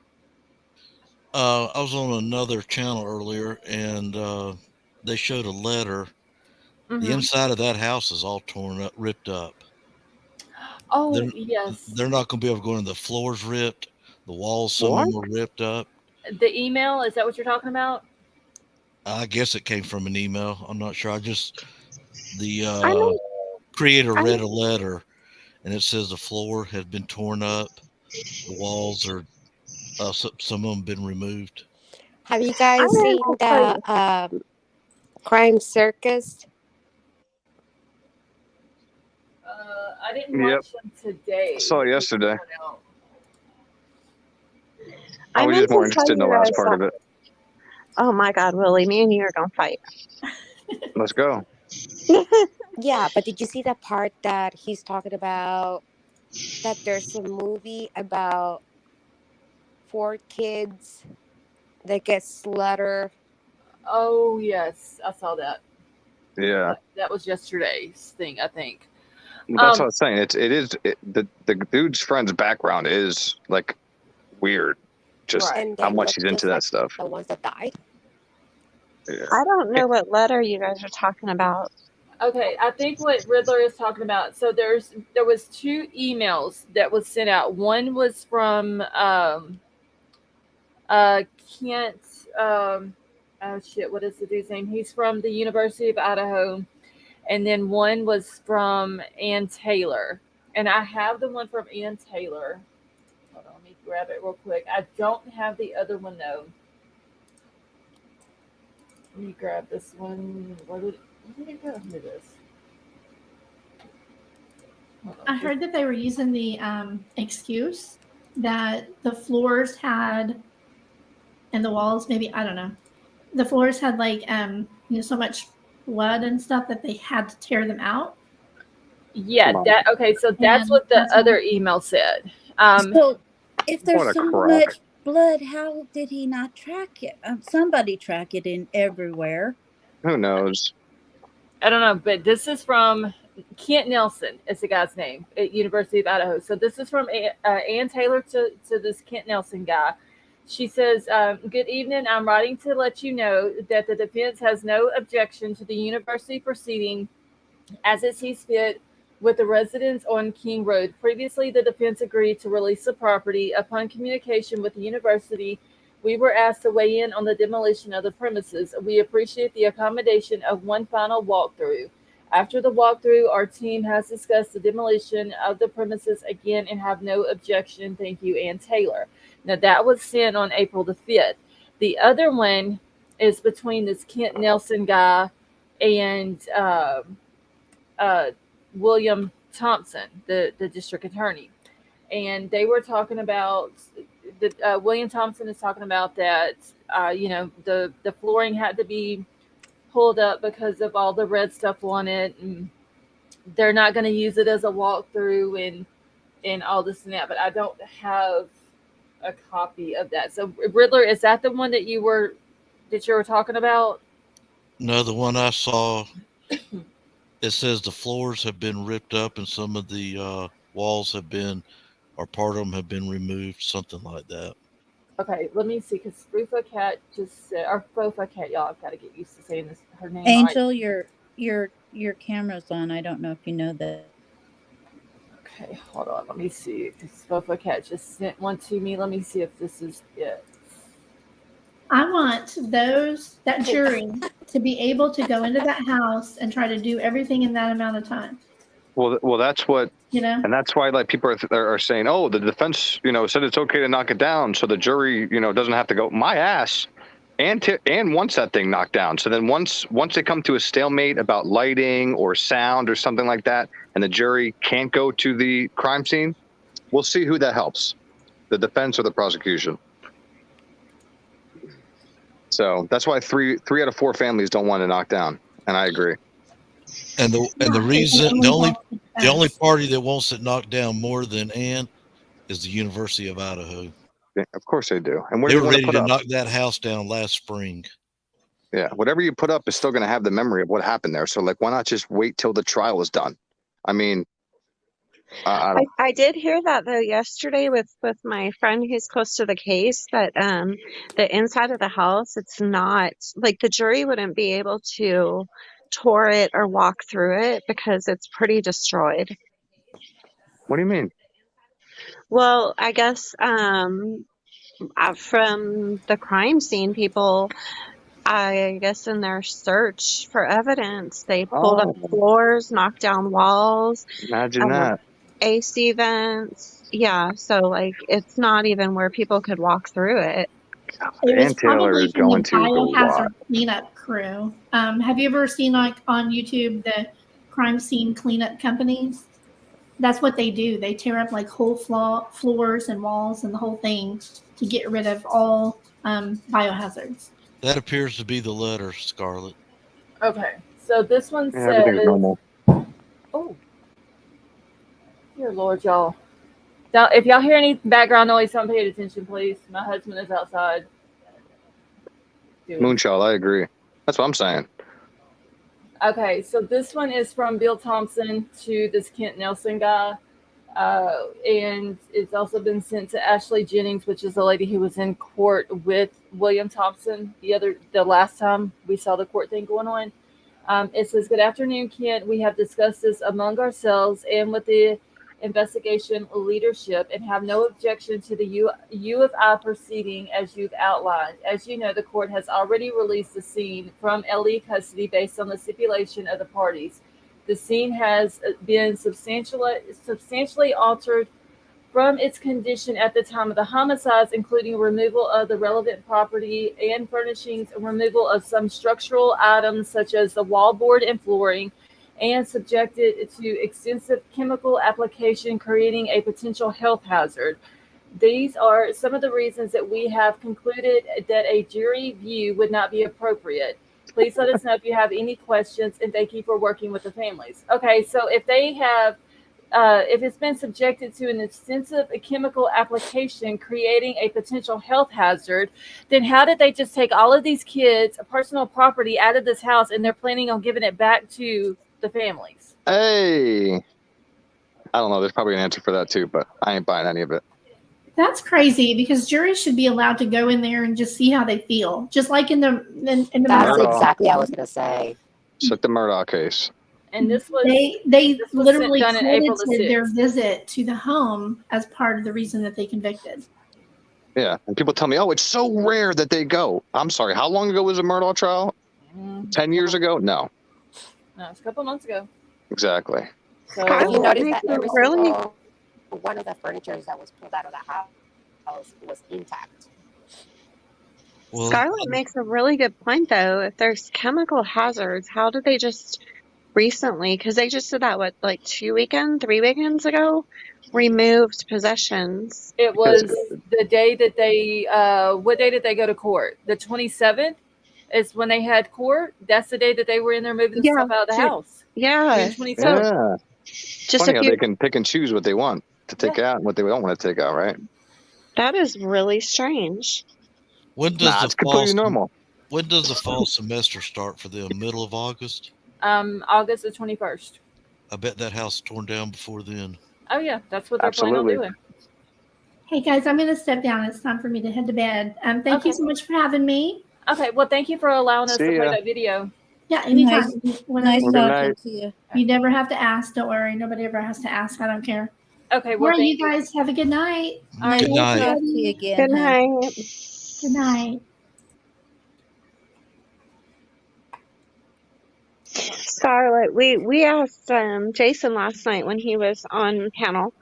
I was on another channel earlier, and they showed a letter. The Mm-hmm. inside of that house is all torn up, ripped up. They're Oh yes, they're not going to be able to go in. The floors ripped, the walls, some of What? them were ripped up. the email, is that what you're talking about? I guess it came from an email. I'm not sure. The I mean, creator I read a letter, and it says the floor has been torn up, the walls are some of them been removed. Have you I guys mean, seen I'll tell the you. Crime Circus? I didn't Yep. watch them today. I saw it It was yesterday. coming out. I I was meant just more to tell interested in the you last guys part that. of it. Oh my God, Willie, me and you are gonna fight. Let's go. Yeah, but did you see the part that he's talking about that there's a movie about 4 kids that get slaughtered? Oh yes, I saw that. Yeah. That was yesterday's thing, I think. That's what I Um, was saying. The dude's friend's background is like weird. Just right. And how they much look he's into just that like stuff. the ones that died. Yeah. I don't know what letter you guys are talking about. Okay, I think what Riddler is talking about. So there was two emails that was sent out. One was from Kent. Oh shit, what is the dude's name? He's from the University of Idaho, and then one was from Ann Taylor. And I have the one from Ann Taylor. Hold on, let me grab it real quick. I don't have the other one though. Let me grab this one. Where did it go? Here it is. Hold I on. heard that they were using the excuse that the floors had and the walls, maybe, I don't know, the floors had like so much blood and stuff that they had to tear them out. Yeah, that okay. So that's And what the that's why. other email said. So if What there's a so crock. much blood, how did he not track it? Somebody track it in everywhere. Who knows? I don't know, but this is from Kent Nelson. Is the guy's name at University of Idaho. So this is from Ann Taylor to this Kent Nelson guy. She says, "Good evening. I'm writing to let you know that the defense has no objection to the university proceeding as it sees fit with the residents on King Road. Previously, the defense agreed to release the property upon communication with the university We were asked to weigh in on the demolition of the premises. We appreciate the accommodation of one final walkthrough. After the walkthrough, our team has discussed the demolition of the premises again and have no objection. Thank you, Ann Taylor. Now, that was sent on April the 5th. The other one is between this Kent Nelson guy and William Thompson, the district attorney. And they were talking about William Thompson is talking about that the flooring had to be pulled up because of all the red stuff on it, and they're not going to use it as a walkthrough and all this and that. But I don't have a copy of that. So Riddler, is that the one that you were talking about? No, the one I saw, it says the floors have been ripped up and some of the walls have been, or part of them have been removed, something like that. Okay, let me see, because Spoofa Cat just said, or Fofa Cat, y'all, I've got to get used to saying this, her name Angel, right. your camera's on. I don't know if you know that. Okay, hold on, let me see, because Fofa Cat just sent one to me. Let me see if this is it. I want that jury to be able to go into that house and try to do everything in that amount of time. Well, that's what, and that's why like people are saying, oh, the defense, said it's okay to knock it down, so the jury, doesn't have to go. My ass, and wants that thing knocked down. So then once they come to a stalemate about lighting or sound or something like that, and the jury can't go to the crime scene, we'll see who that helps, the defense or the prosecution. So that's why three out of four families don't want to knock down, and I agree. And the reason, the only party that wants it knocked down more than Ann is the University of Idaho. Yeah, of course they do. And they were ready to knock that house down last spring. Yeah, whatever you put up is still going to have the memory of what happened there. So, why not just wait till the trial is done? I mean, I did hear that though yesterday with my friend who's close to the case, that the inside of the house, it's not like the jury wouldn't be able to tour it or walk through it because it's pretty destroyed. What do you mean? Well, I guess from the crime scene, people, I guess in their search for evidence, they pulled up floors, knocked down walls. Imagine that. AC vents. Yeah, so it's not even where people could walk through it. It was probably the biohazard cleanup crew. Have you ever seen on YouTube the crime scene cleanup companies? That's what they do. They tear up whole floors and walls and the whole thing to get rid of all biohazards. That appears to be the letter, Scarlett. Okay, so this one says, everything's normal. Oh, dear Lord, y'all. Now, if y'all hear any background noise, don't pay attention, please. My husband is outside. Moonchild, I agree. That's what I'm saying. Okay, so this one is from Bill Thompson to this Kent Nelson guy. And it's also been sent to Ashley Jennings, which is the lady who was in court with William Thompson the last time we saw the court thing going on. It says, "Good afternoon, Kent. We have discussed this among ourselves and with the investigation leadership and have no objection to the U of I proceeding as you've outlined. As you know, the court has already released the scene from LE custody based on the stipulation of the parties. The scene has been substantially altered from its condition at the time of the homicides, including removal of the relevant property and furnishings, removal of some structural items such as the wallboard and flooring, and subjected to extensive chemical application, creating a potential health hazard. These are some of the reasons that we have concluded that a jury view would not be appropriate. Please let us know if you have any questions, and thank you for working with the families." Okay, so if they have, if it's been subjected to an extensive chemical application creating a potential health hazard, then how did they just take all of these kids' personal property out of this house and they're planning on giving it back to the families? Hey, I don't know. There's probably an answer for that too, but I ain't buying any of it. That's crazy because juries should be allowed to go in there and just see how they feel, just like in the. That's exactly what I was going to say. It's like the Murdaugh case. And this was they literally credited their visit to the home as part of the reason that they convicted. Yeah, and people tell me, "Oh, it's so rare that they go." I'm sorry. How long ago was the Murdaugh trial? 10 years ago? No, it's a couple months ago. exactly. So If you Scarlett notice makes that a every really single one of the furniture that was pulled out of the house was intact. Well, Scarlett makes a really good point though. If there's chemical hazards, how did they just recently, because they just did that, what, like 3 weekends ago, removed possessions. it Because was the day that they what day did they go to court? The 27th is when they had court. That's the day that they were in there moving Yeah, stuff out of the house. yeah. June 27th. So yeah, just funny a how few. they can pick and choose what they want to take out and what they don't want to take out, right? That is really strange. when does Nah, the it's completely normal. when does the fall semester start for them? Middle of August? August the 21st. I bet that house is torn down before then. Oh yeah, that's what they're planning on Absolutely. doing. Hey guys, I'm going to step down. It's time for me to head to bed. Thank you Okay. so much for having me. Okay, well, thank you for allowing us See to play ya. that video. Yeah, anytime. Nice, Whenever nice you, Good talking night. to you. you never have to ask. Don't worry. Nobody ever has to ask. I don't care. Okay, All well, right, thank you guys have a good night. All right, Good Nice to night. talk to you again, Good hun. night. Good night. Scarlett, we asked Jason last night when he was on panel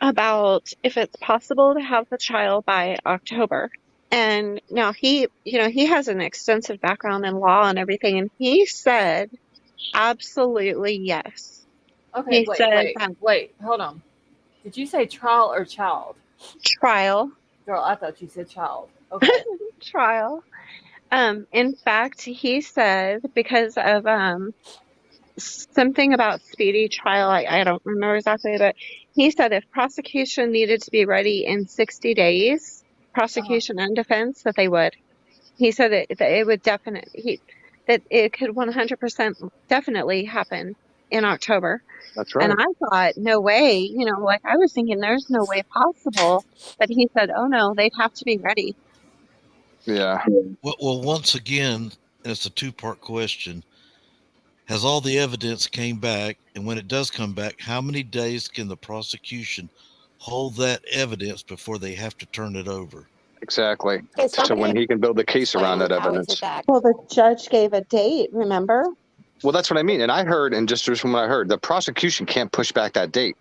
about if it's possible to have the trial by October. And now he has an extensive background in law and everything, and he said absolutely yes. Okay, He said wait, hold on. Did you say trial or child? trial, Girl, I thought you said child. Okay. trial. In fact, he said because of something about speedy trial, I don't remember exactly, but he said if prosecution needed to be ready in 60 days, prosecution and defense, that they would. He said that it would that it could 100% definitely happen in October. That's And right. I thought, no way, like I was thinking there's no way possible. But he said, oh no, they'd have to be ready. Yeah. Well, once again, and it's a two-part question. Has all the evidence came back, and when it does come back, how many days can the prosecution hold that evidence before they have to turn it over? Exactly. Can So somebody when he can build the case around explain that how is evidence. it that? Well, the judge gave a date, remember? Well, that's what I mean. And I heard, and just from what I heard, the prosecution can't push back that date.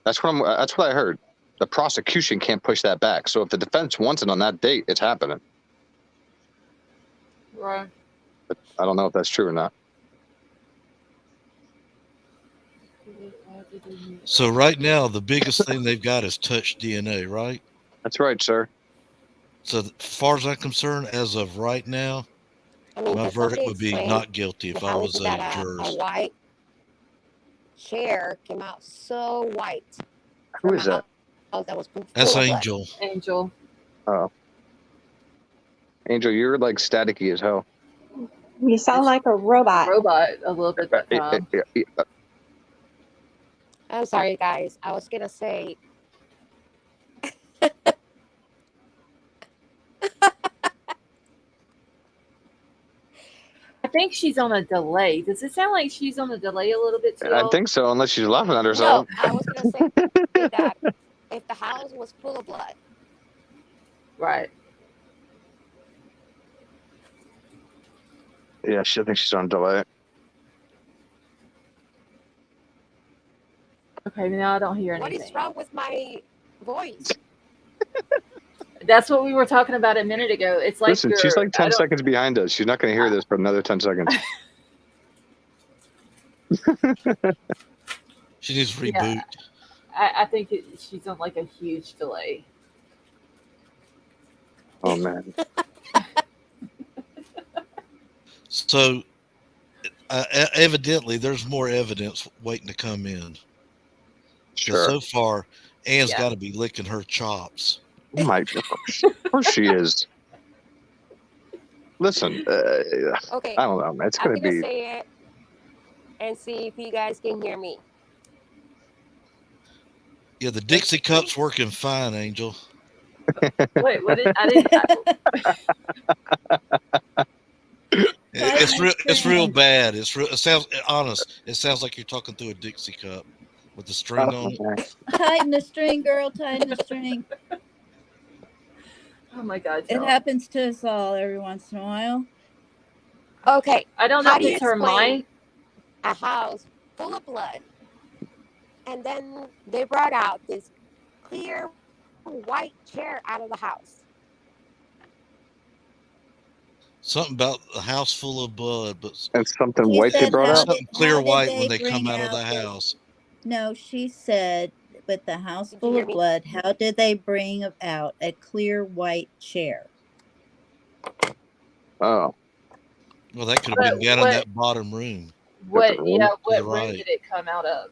That's what I heard. The prosecution can't push that back. So if the defense wants it on that date, it's happening. Right. But I don't know if that's true or not. So right now, the biggest thing they've got is touch DNA, right? That's right, sir. So as far as I'm concerned, as of right now, I mean, my can verdict somebody would be explain not guilty if I how was is a that a jurist. white chair came out so white Who from is a that? house that was full That's of blood? Angel. Angel. Oh. Angel, you're like staticky as hell. You sound like a robot. Robot a little bit that time. I'm sorry, guys. I was gonna say. I think she's on a delay. Does it sound like she's on a delay a little bit too? I think so, unless she's laughing at No, herself. I was gonna say that if the house was full of blood, Right. Yeah, I think she's on delay. Okay, now I don't hear anything. what is wrong with my voice? That's what we were talking about a minute ago. It's like Listen, she's like 10 I don't- seconds behind us. She's not going to hear this for another 10 seconds. She needs to reboot. I think she's on like a huge delay. Oh, man. So evidently, there's more evidence waiting to come in. 'Cause Sure. so far, Anne's Yeah. got to be licking her chops. Oh my, of course she is. Listen, Okay, I don't know, man. It's I'm going to gonna be. say it and see if you guys can hear me. Yeah, the Dixie Cup's working fine, Angel. Wait, what did I didn't? It's real bad. It sounds honest. It sounds like you're talking through a Dixie Cup with the string on it. Okay. Tighten the string, girl. Tighten the string. Oh my God, It y'all. happens to us all every once in a while. Okay. I don't know How if do you it's her explain mic. a house full of blood, and then they brought out this clear white chair out of the house? Something about a house full of blood, but And something She white they said, brought out. something clear how did white when they they come bring out of out the the? house. No, she said, but the house Did you full hear of me? blood. How did they bring out a clear white chair? Oh, Well, that could have But been down in that bottom room. what? Yeah, room. what You're room right. did it come out of?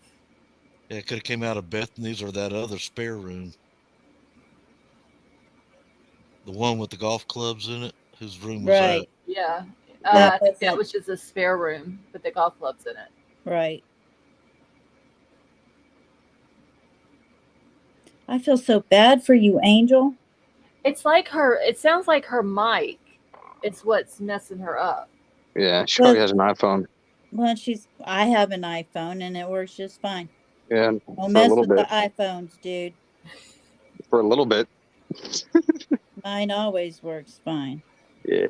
Yeah, it could have came out of Bethany's or that other spare room. The one with the golf clubs in it. Whose room was that? Right. Yeah, That I think that wasn't was just a spare room with the golf clubs in it. right. I feel so bad for you, Angel. It's like her. It sounds like her mic. It's what's messing her up. Yeah, she probably has an iPhone. Well, I have an iPhone and it works just fine. Yeah, Don't for a mess little with the bit. iPhones, dude. For a little bit. Mine always works fine. Yeah.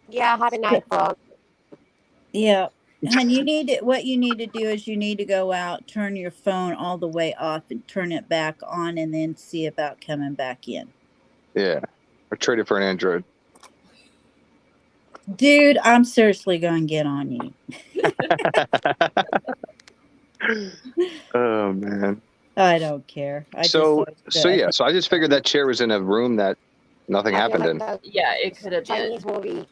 Yeah, I have an iPhone. Yeah. And what you need to do is you need to go out, turn your phone all the way off and turn it back on and then see about coming back in. Yeah. Or trade it for an Android. Dude, I'm seriously going to get on you. Oh man. I don't care. So I just figured that chair was in a room that nothing I feel happened in. like Yeah, it could have been. Chinese movie.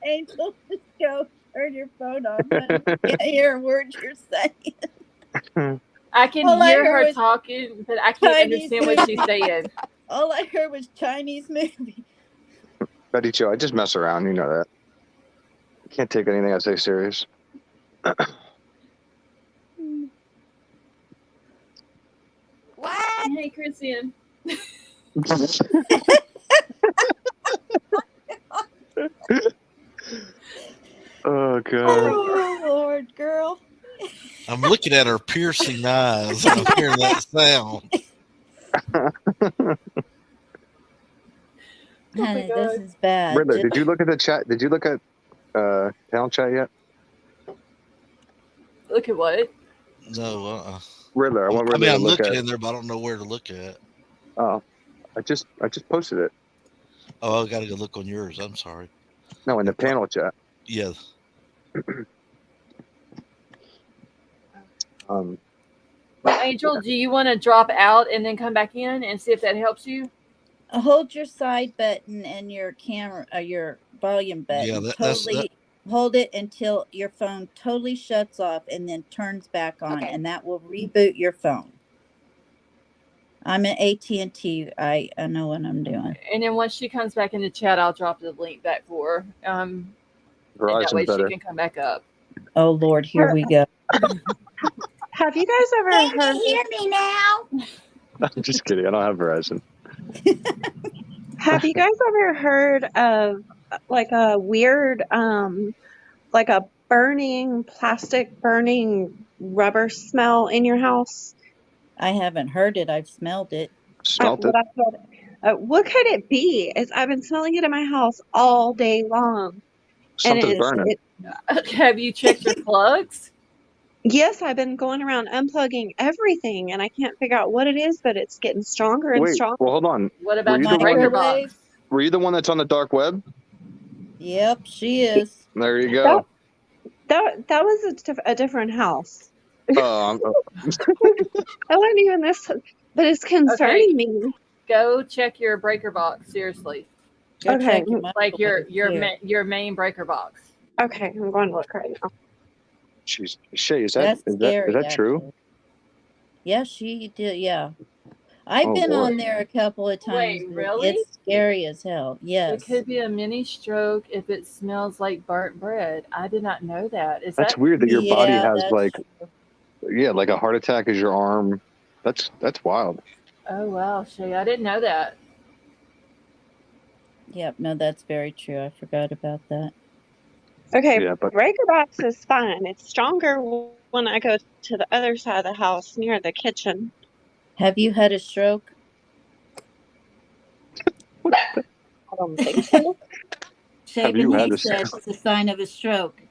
Angel, just go turn your phone off. I can't hear a word you're saying. I can All I hear heard her was talking, but I can't Chinese understand what she's movie. saying. All I heard was Chinese movie. Betty Joe, I just mess around, you know that. I can't take anything I say serious. What? Hey, Christian. Oh god. Oh Lord, girl. I'm looking at her piercing eyes and I'm hearing that sound. Honey, this is bad. Riddler, did you look at the chat? Did you look at panel chat yet? Look at what? No, Riddler, I want Riddler I'm to look looking at. in there, but I don't know where to look at. Oh, I just posted it. Oh, I got to go look on yours. I'm sorry. No, in the panel chat. Yeah. Angel, do you want to drop out and then come back in and see if that helps you? Hold your side button and your camera, your volume button. Yeah, Totally hold it until your phone totally shuts off and then turns back on, Okay. and that will reboot your phone. I'm at AT&T. I know what I'm doing. And then once she comes back in the chat, I'll drop the link back for her. And that way better. she can come back up. Oh Lord, here we go. Have you guys ever Can heard? you hear me now? I'm just kidding. I don't have Verizon. Have you guys ever heard of like a weird, like a plastic burning rubber smell in your house? I haven't heard it. I've smelled it. Smelt it. What could it be? I've been smelling it in my house all day long. Something's burning. Have you checked your plugs? Yes, I've been going around unplugging everything, and I can't figure out what it is, but it's getting stronger and stronger. Well, hold on. What about the the breaker box? Were you the one that's on the dark web? Yep, she is. There you go. That was a different house. Oh, I wasn't even this, but it's concerning me. Go check your breaker box. Seriously. Go check like your main breaker box. Okay, I'm going to look right now. Jeez, Shay, is That's that scary, true? actually. Yeah, she did. Yeah, I've been boy. on there a couple of times. Wait, really? It's scary as hell. Yes. It could be a mini stroke if it smells like burnt bread. I did not know that. That's weird that your body has true. like a heart attack is your arm. That's wild. Oh wow, Shay, I didn't know that. Yep, no, that's very true. I forgot about that. Okay, breaker box is fine. It's stronger when I go to the other side of the house near the kitchen. Have you had a stroke? I don't think so. Shaving had he a said it's a sign of a stroke.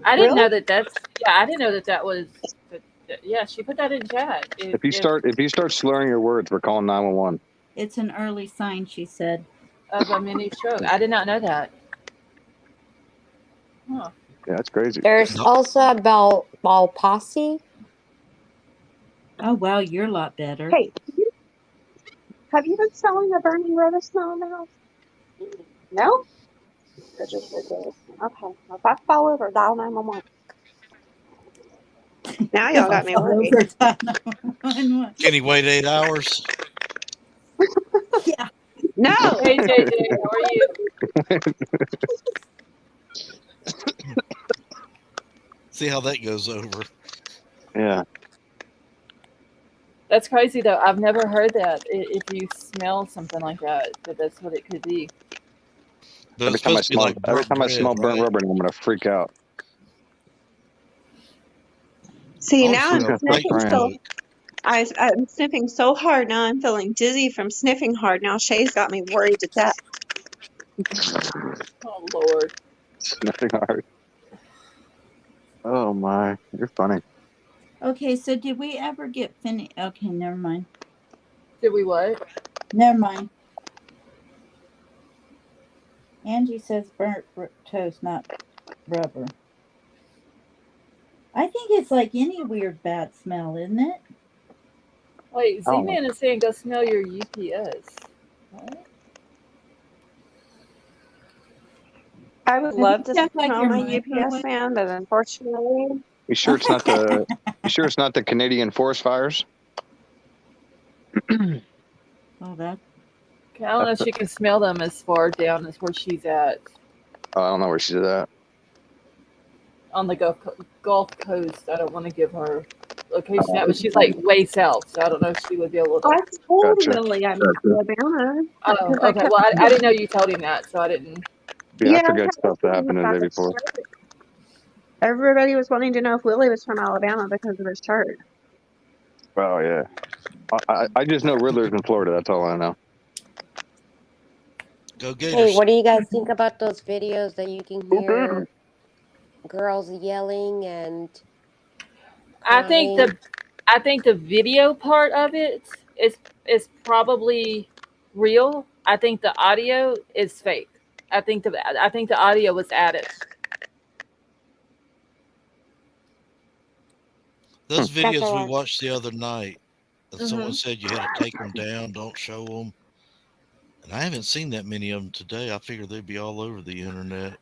I didn't know Really? that's. Yeah, I didn't know that was. Yeah, she put that in chat. If you start slurring your words, we're calling 911. It's an early sign, she said. Of a mini stroke, I did not know that. Huh. Yeah, that's crazy. There's No. also a ball palsy. Oh wow, you're a lot better. Hey, have you been smelling a burning rubber smell in the house? No? That's just so good. Okay. Well, if I fall over, dial 911. Now y'all got me All worried. over time. Can he wait 8 hours? Yeah. No! Hey JJ, how are you? See how that goes over. Yeah. That's crazy though. I've never heard that. If you smell something like that, that's what it could be. But Every it's time I supposed to be smell, like burnt bread, burnt right? rubber, I'm gonna freak out. See, I was now I'm feeling sniffing like so smoke. I'm sniffing so hard now. I'm feeling dizzy from sniffing hard. Now Shay's got me worried to death. Oh Lord. Sniffing hard. Oh my, you're funny. Okay, so did we ever get finished? Okay, never mind. Did we what? Never mind. Angie says burnt toast, not rubber. I think it's like any weird bad smell, isn't it? Wait, I don't know. Z-Man is saying go smell your UPS. What? I would Have love you to checked like smell your my UPS microwave? man, but unfortunately, You sure it's not the? You sure it's not the Canadian forest fires? Oh, that. Okay, I don't know if she can smell them as far down as where she's at Oh, I don't know where she's at. on the Gulf Coast. I don't want to give her location out, but she's like way south, so I don't know if she would be able to. I told Gotcha. Willie I'm in Alabama Oh, because I okay. kept. Well, I didn't know you told him that, so I didn't. Yeah, I I forget kept stuff that looking happened the about day his before. shirt. Everybody was wanting to know if Willie was from Alabama because of his shirt. Oh yeah. I just know Riddler's in Florida. That's all I know. Go Hey, Gators. what do you guys think about those videos that you can hear girls yelling and I think crying? the video part of it is probably real. I think the audio is fake. I think the audio was added. Those That's videos we all. watched the other night, and someone Mm-hmm. said you had to take them down, don't show them. And I haven't seen that many of them today. I figured they'd be all over the internet.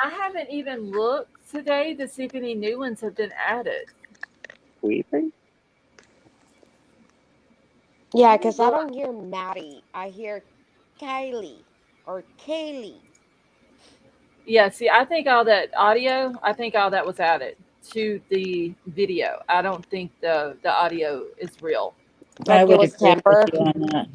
I haven't even looked today to see if any new ones have been added. Weeping. Yeah, because I don't hear Maddie. I hear Kylie or Kaylee. Yeah, see, I think all that was added to the video. I don't think the audio is real. I Like it would was agree with tempered. you on that.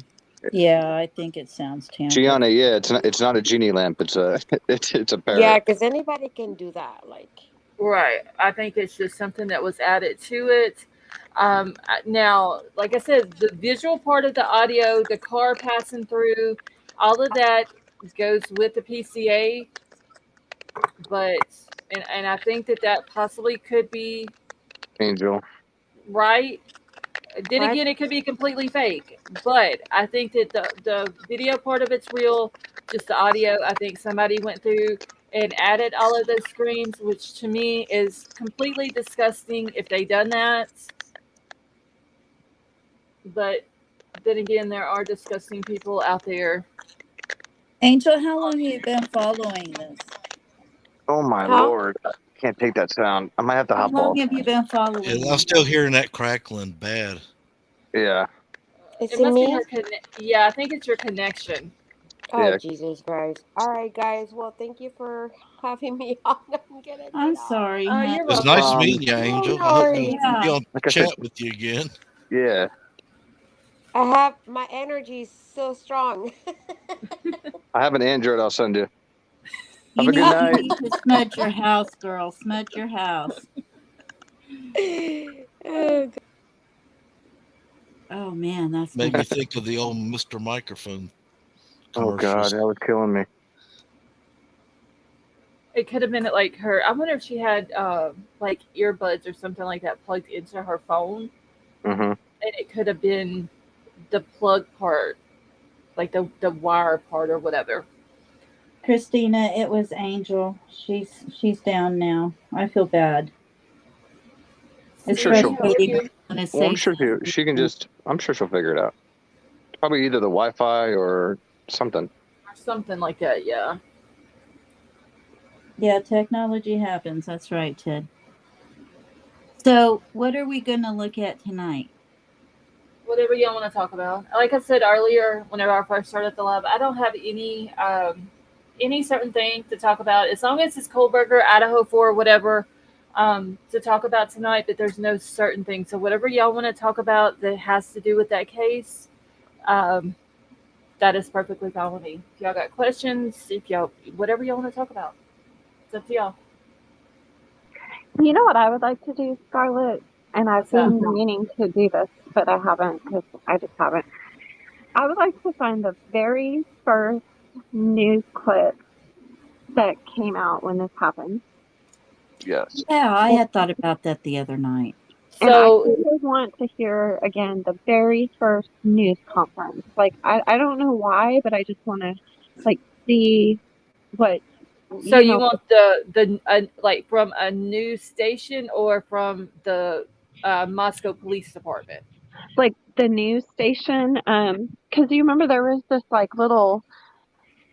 Yeah, I think it sounds tampered. Gianna, yeah, it's not a genie lamp. It's a it's a parrot. Yeah, because anybody can do that. Like, Right. I think it's just something that was added to it. Now, like I said, the visual part of the audio, the car passing through, all of that goes with the PCA. But and I think that possibly could be Angel. right. Then Right? again, it could be completely fake. But I think that the video part of it's real. Just the audio, I think somebody went through and added all of those screams, which to me is completely disgusting if they done that. But then again, there are disgusting people out there. Angel, how long have you been following this? Oh my lord. I can't take that sound. I might have to How hop long off. have you been following And this? I'm still hearing that crackling bad. Yeah. is It it must be me? her yeah, I think it's your connection. Oh, Yeah. Jesus Christ. All right, guys. Well, thank you for having me on. I'm going to I'm get off. sorry. Oh, you're It's welcome. nice meeting you, Angel. I hope to Sorry. Yeah. be on Like I said, chat with you again. yeah. I have my energy is so strong. I have an Android I'll send you. You Have a good night. need to smudge your house, girl. Smudge your house. Oh, Oh man, that's Made funny. me think of the old Mr. Microphone Oh God, commercials. that was killing me. It could have been like her. I wonder if she had like earbuds or something like that plugged into her phone, Mm-hmm. and it could have been the plug part, like the wire part or whatever. Christina, it was Angel. She's down now. I feel bad. It's Sure she'll. Stevie, how are frustrating you? when to Well, I'm say sure something. she can just. I'm sure she'll figure it out. Probably either the Wi-Fi or something. Or something like that, yeah. Yeah, technology happens. That's right, Ted. So, what are we going to look at tonight? Whatever y'all want to talk about. Like I said earlier, whenever I first started the lab, I don't have any certain thing to talk about as long as it's Kohberger, Idaho 4, whatever, to talk about tonight. But there's no certain thing. So whatever y'all want to talk about that has to do with that case, um, that is perfectly fine with me. If y'all got questions, if y'all whatever y'all want to talk about, it's up to y'all. You know what I would like to do, Scarlett? And I've What's that? been meaning to do this, but I haven't because I just haven't. I would like to find the very first news clip that came out when this happened. Yes. Yeah, I had thought about that the other night. And I So think I want to hear again the very first news conference. Like I don't know why, but I just want to like see what So you you know, want the like from a news station or from the Moscow Police Department? like the news station. Because you remember there was this like little,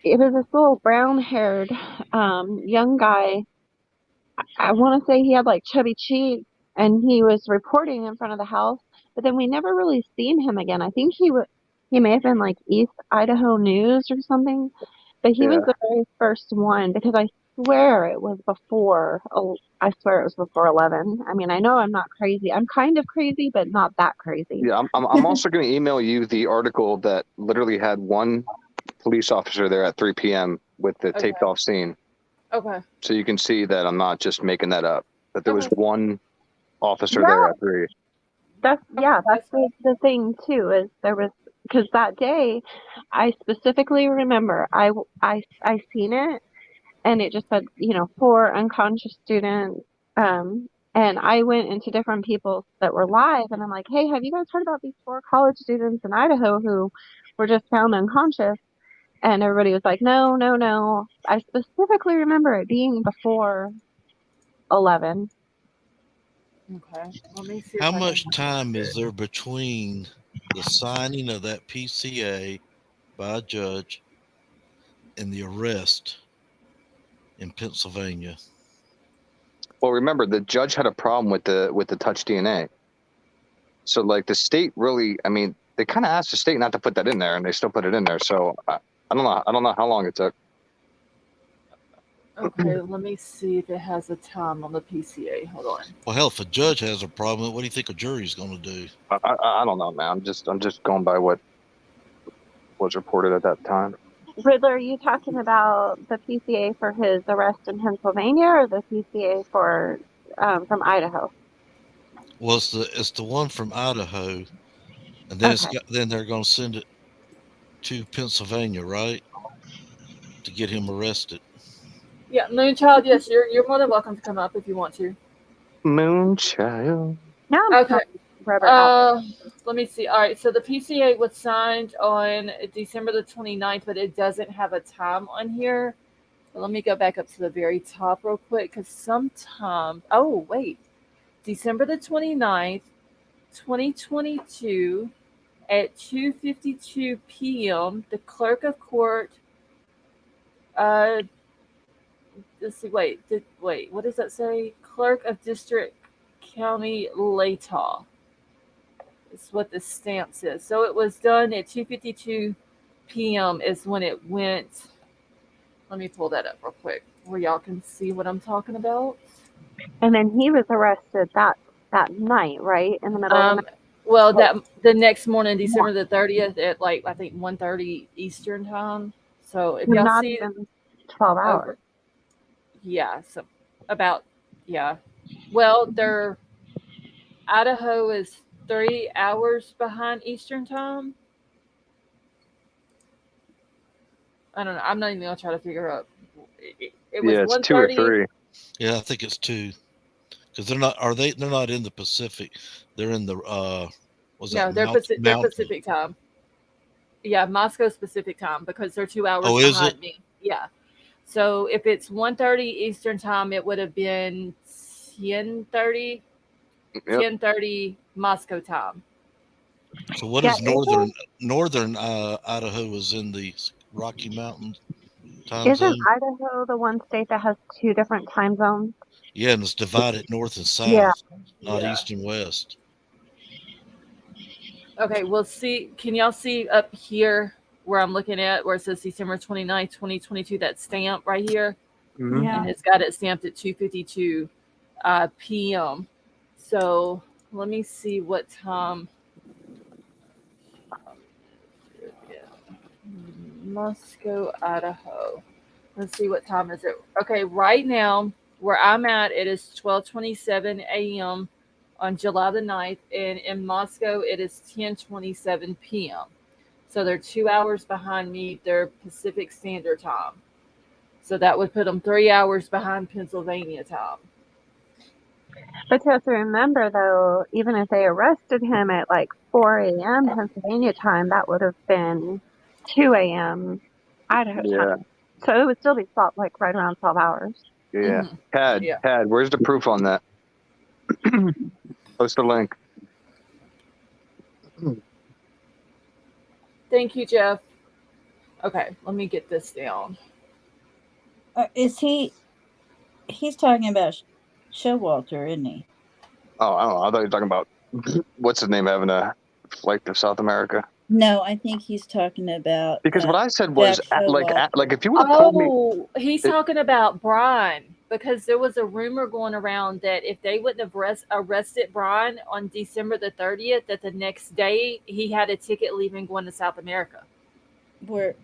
it was this little brown-haired young guy. I want to say he had like chubby cheeks, and he was reporting in front of the house. But then we never really seen him again. I think he may have been like East Idaho News or something. But he was Yeah. the very first one because I swear it was before. Oh, I swear it was before 11. I mean, I know I'm not crazy. I'm kind of crazy, but not that crazy. Yeah. I'm also going to email you the article that literally had one police officer there at 3 p.m. with the taped Okay. off scene, Okay. so you can see that I'm not just making that up. That there was Okay. one officer Yeah, there at 3. that's Okay. that's the thing too is there was because that day I specifically remember I seen it and it just said, you know, 4 unconscious students. And I went into different people that were live and I'm like, hey, have you guys heard about these 4 college students in Idaho who were just found unconscious? And everybody was like, no, no, no. I specifically remember it being before 11. Okay. Let me see How if I can much find time it. is there between the signing of that PCA by a judge and the arrest in Pennsylvania? Well, remember the judge had a problem with the touch DNA. So like the state really, I mean, they kind of asked the state not to put that in there, and they still put it in there. So I don't know. I don't know how long it took. Okay, let me see if it has a time on the PCA. Hold on. Well, hell, if a judge has a problem, what do you think a jury's going to do? I don't know, man. I'm just going by what was reported at that time. Riddler, are you talking about the PCA for his arrest in Pennsylvania or the PCA for from Idaho? Well, it's the one from Idaho, and then Okay. then they're going to send it to Pennsylvania, right, to get him arrested. Yeah, Moonchild, yes, you're more than welcome to come up if you want to. Moonchild. Now I'm Okay. starting to rubber out. Let me see. All right, so the PCA was signed on December the 29th, but it doesn't have a time on here. So let me go back up to the very top real quick because sometime. Oh, wait. December the 29th, 2022 at 2:52 p.m., the clerk of court let's see, wait, what does that say? Clerk of District County Latah. Is what the stamp says. So it was done at 2:52 p.m. is when it went. Let me pull that up real quick where y'all can see what I'm talking about. And then he was arrested that night, right? In the middle of the night. Well, Like, that the next morning, December the 30th at like I think 1:30 Eastern time. So if y'all not see even 12 hours. over, yeah, so about yeah. Well, Idaho is 3 hours behind Eastern time. I don't know. I'm not even gonna try to figure out. It was Yeah, it's 2 or 1:30. 3. Yeah, I think it's 2 because they're not. Are they? They're not in the Pacific. They're in the was that No, they're they're mountain? Pacific time. Yeah, Moscow's Pacific time because they're 2 hours Oh, is it? behind me. Yeah. So if it's 1:30 Eastern time, it would have been 10:30 Yep. 10:30 Moscow time. So what Yeah, is northern Idaho is in the Rocky Mountain time isn't zone? Idaho the one state that has two different time zones? Yeah, and it's divided north and Yeah. south, not Yeah. east and west. Okay, well, see, can y'all see up here where I'm looking at where it says December 29th, 2022, that stamp right here? Mhm. Yeah. And it's got it stamped at 2:52 p.m. So let me see what time. Moscow, Idaho. Let's see what time is it. Okay, right now where I'm at, it is 12:27 a.m. on July the 9th, and in Moscow it is 10:27 p.m. So they're 2 hours behind me. They're Pacific Standard Time. So that would put them 3 hours behind Pennsylvania time. But you have to remember, though, even if they arrested him at like 4 a.m. Pennsylvania time, that would have been 2 a.m. Idaho Yeah. time. So it would still be like right around 12 hours. Yeah. Mhm. Tad, Yeah. Tad, where's the proof on that? Post the link. Thank you, Jeff. Okay, let me get this down. Is he? He's talking about Showalter, isn't he? Oh, I don't know. I thought you were talking about what's his name having a flight to South America. No, I think he's talking about Because what I said was Jack Showalter. like if you would have told me. Oh, he's talking about Bryan because there was a rumor going around that if they wouldn't have arrested Bryan on December the 30th, that the next day he had a ticket leaving going to South America. Okay,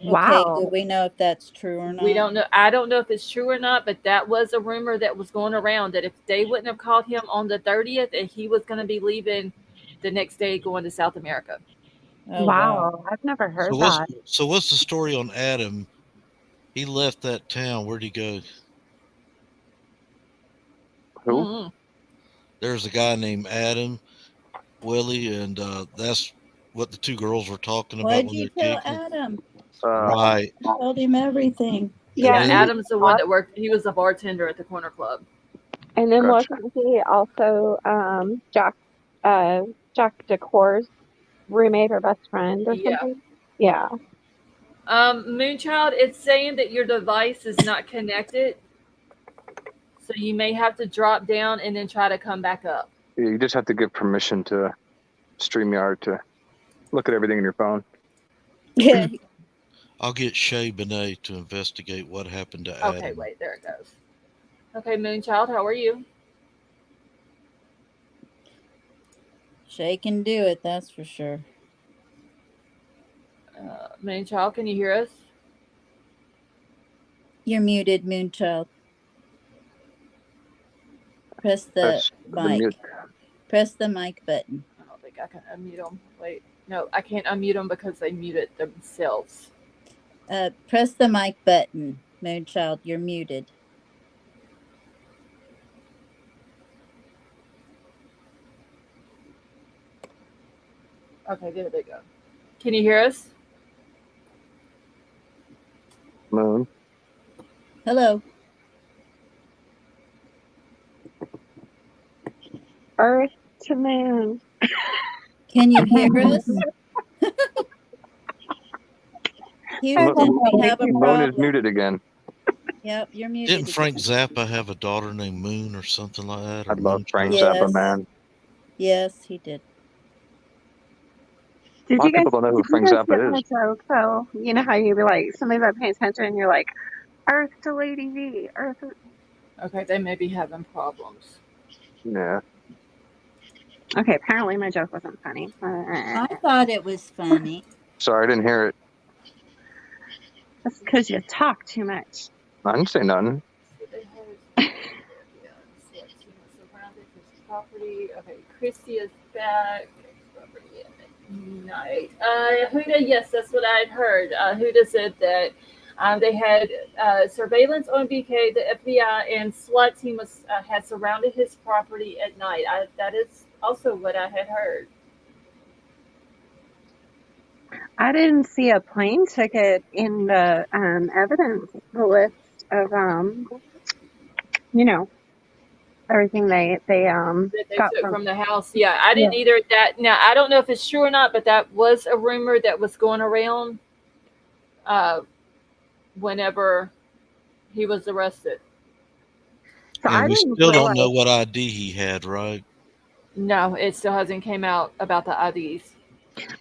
Wow. do we know if that's true or not? We don't know. I don't know if it's true or not, but that was a rumor that was going around that if they wouldn't have caught him on the 30th, and he was going to be leaving the next day going to South America. Oh, Wow. I've never heard that. So what's the story on Adam? He left that town. Where'd he go? Who? Mm-hmm. There's a guy named Adam Willie, and that's what the two girls were talking about What'd when you they're tell kicking. Adam? Right. I told him everything. Yeah, then- Adam's the one that worked. He was a bartender at the corner club. And then Gotcha. wasn't he also Jack Decor's roommate or best friend or Yeah. something? Yeah. Moonchild, it's saying that your device is not connected, so you may have to drop down and then try to come back up. Yeah, you just have to give permission to StreamYard to look at everything in your phone. Yeah. I'll get Shay Benet to investigate what happened to Adam. Okay, wait, there it goes. Okay, Moonchild, how are you? Shay can do it, that's for sure. Moonchild, can you hear us? You're muted, Moonchild. Press the mic. mute. Press the mic button. I don't think I can unmute them. Wait, no, I can't unmute them because they muted themselves. Press the mic button, Moonchild. You're muted. Okay, there they go. Can you hear us? Moon. Hello. Earth to moon. Can you hear us? Houston, we have a Moon is problem. muted again. Yep, you're muted. Didn't Frank Zappa have a daughter named Moon or something like that? Or I love Frank Yes. Zappa, man. Yes, he did. Did A lot you of guys, people don't know who did you Frank guys get Zappa my is. joke though? You know how you be like, somebody's not paying attention and you're like, Earth to Lady V, Earth to... Okay, they may be having problems. Yeah. Okay, apparently my joke wasn't funny. I thought it was funny. Sorry, I didn't hear it. That's because you talk too much. I didn't say nothing. property. Okay, Christy is back. Property at night. Huda, yes, that's what I had heard. Huda said that they had surveillance on BK. The FBI and SWAT team had surrounded his property at night. That is also what I had heard. I didn't see a plane ticket in the evidence list of everything they That they got took from. from the house. Yeah, I Yeah. didn't either. That now I don't know if it's true or not, but that was a rumor that was going around whenever he was arrested. So I And we didn't still don't realize. know what ID he had, right? No, it still hasn't came out about the IDs.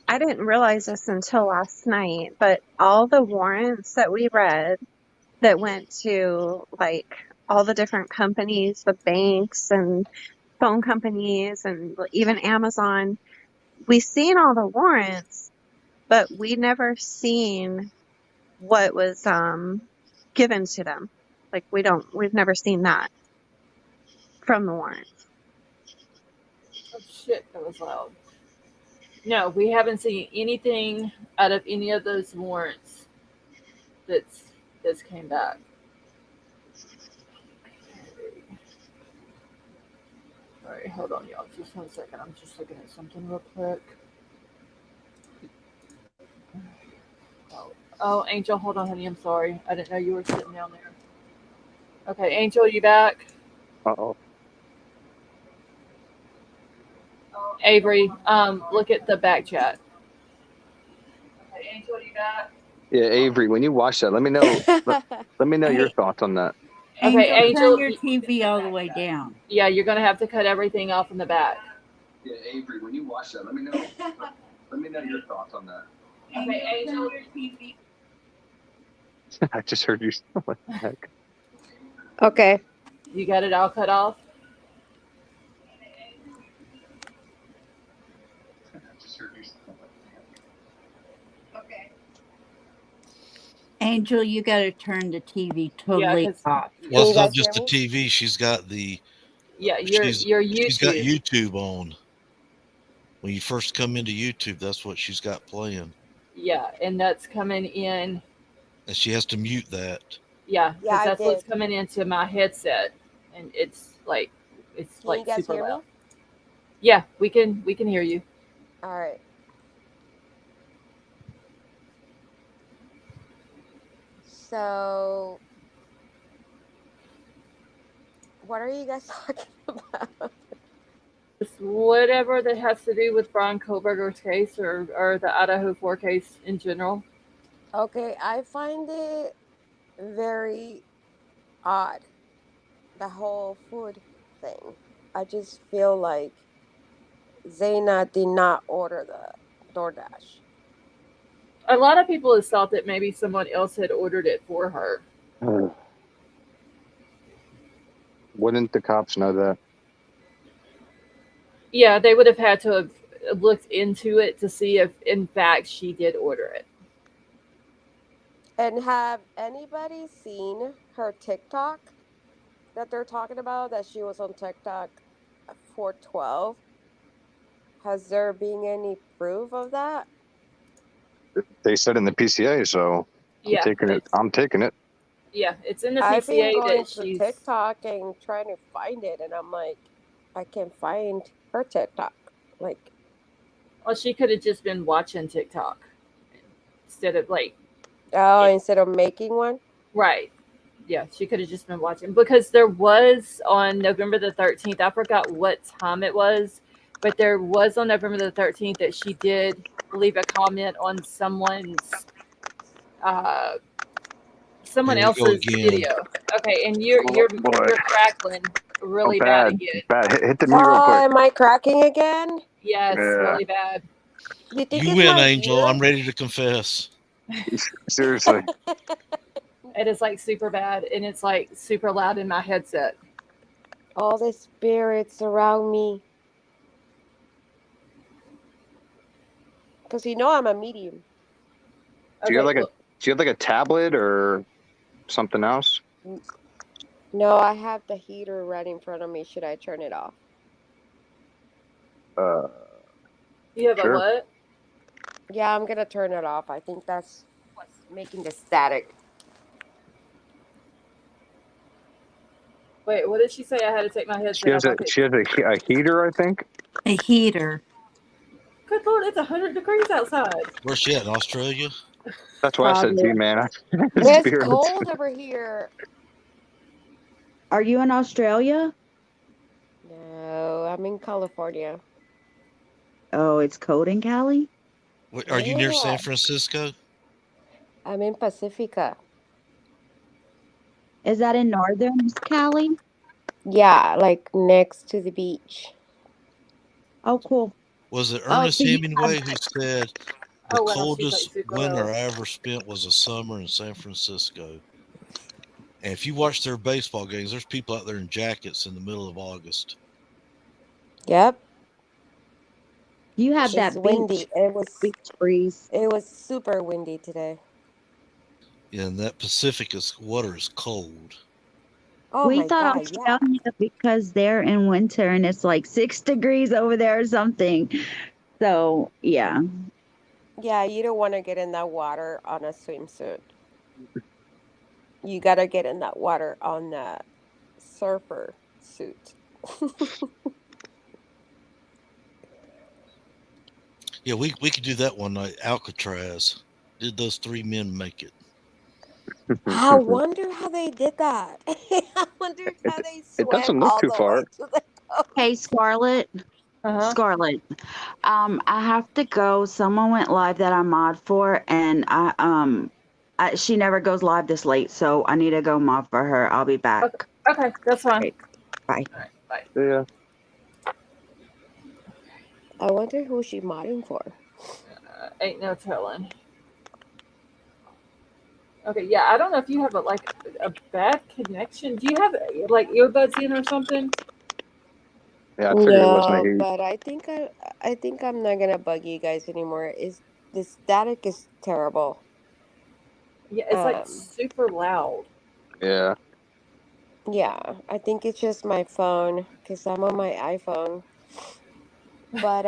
I didn't realize this until last night, but all the warrants that we read that went to like all the different companies, the banks and phone companies and even Amazon, we seen all the warrants, but we never seen what was given to them. Like we've never seen that from the warrants. Oh shit, that was loud. No, we haven't seen anything out of any of those warrants that's came back. All right, hold on, y'all. Just 1 second. I'm just looking at something real quick. Oh, Angel, hold on, honey. I'm sorry. I didn't know you were sitting down there. Okay, Angel, you back? Uh-oh. Avery, look at the back chat. Okay, Angel, you back? Yeah, Avery, when you watch that, let me know. Let me know your Hey, thoughts on that. Okay, Angel, turn Angel. your TV all the way down. Yeah, you're gonna have to cut everything off in the back. Yeah, Avery, when you watch that, let me know. Let me know your thoughts on that. Okay, Angel. I just heard you. What the heck? Okay. You got it all cut off? I just heard you. Angel, you got to turn the TV Yeah, totally because off. Well, you it's not guys hear just the me? TV. She's got your YouTube. YouTube on. When you first come into YouTube, that's what she's got playing, Yeah, and that's coming in. and she has to mute that. Yeah, Yeah, because I that's what's did. coming into my headset, and it's like Can you guys super hear loud. me? Yeah, we can hear you. All right. So, what are you guys talking about? Just whatever that has to do with Bryan Kohberger's case or the Idaho 4 case in general. Okay, I find it very odd, the whole food thing. I just feel like Zaina did not order the DoorDash. A lot of people have thought that maybe someone else had ordered it for her. Wouldn't the cops know that? Yeah, they would have had to have looked into it to see if, in fact, she did order it. And have anybody seen her TikTok that they're talking about, that she was on TikTok for 12? Has there been any proof of that? They said in the PCA, so Yeah, I'm taking it. Yeah, it's in the I've been PCA going that through she's. TikTok and trying to find it, and I'm like, I can't find her TikTok. Like, Well, she could have just been watching TikTok instead of oh, instead of making one? right. Yeah, she could have just been watching because there was on November the 13th. I forgot what time it was, but there was on November the 13th that she did leave a comment on uh, someone Here we go else's again. video. Okay, and you're crackling really bad Bad. again. Bad. Hit the mute real Oh, quick. am I cracking again? Yes, Yeah. really bad. You think You it's win, my Angel. heater? I'm ready to confess. Seriously. It is super bad, and it's super loud in my headset. All the spirits around me. Because I'm a medium. Do you have Okay, do you have a tablet or something else? No, I have the heater right in front of me. Should I turn it off? You have a Sure. what? Yeah, I'm gonna turn it off. I think that's what's making the static. Wait, what did she say? I had to take my She headset has off. a Okay. a heater, I think. A heater. Good Lord, it's 100 degrees outside. Where's she at? In Australia? That's why I said Probably. Z-Man. It's Spirits. cold over here. Are you in Australia? No, I'm in California. Oh, it's cold in Cali? Are you near Yeah, San Francisco? I'm in Pacifica. Is that in northern Cali? Yeah, like next to the beach. Oh, cool. Was it Oh, so Ernest you have Hemingway who said the Oh wow, she's like coldest super winter low. I ever spent was a summer in San Francisco? And if you watch their baseball games, there's people out there in jackets in the middle of August. Yep, you have it's that windy. beach breeze. It was super windy today. Yeah, and that Pacific water is cold. Oh We my thought God, yeah. Australia because they're in winter and it's like 6 degrees over there or something. So yeah. Yeah, you don't want to get in that water on a swimsuit. You gotta get in that water on a surfer suit. Yeah, we could do that one night. Alcatraz. Did those three men make it? I wonder how they did that. I wonder it, how they it swam doesn't look all too the way far. to the Hey, coast. Scarlett. Uh-huh. Scarlett. I have to go. Someone went live that I'm mod for, and she never goes live this late, so I need to go mod for her. I'll be back. Okay, okay, that's fine. Great. Bye. All right, bye. Yeah. I wonder who she modding for. Ain't no telling. Okay, yeah, I don't know if you have a bad connection. Do you have like earbuds in or something? Yeah, I figured it wasn't a No, heat. but I think I'm not gonna bug you guys anymore. Is the static is terrible. Yeah, it's like Um, super loud. Yeah. yeah, I think it's just my phone because I'm on my iPhone. But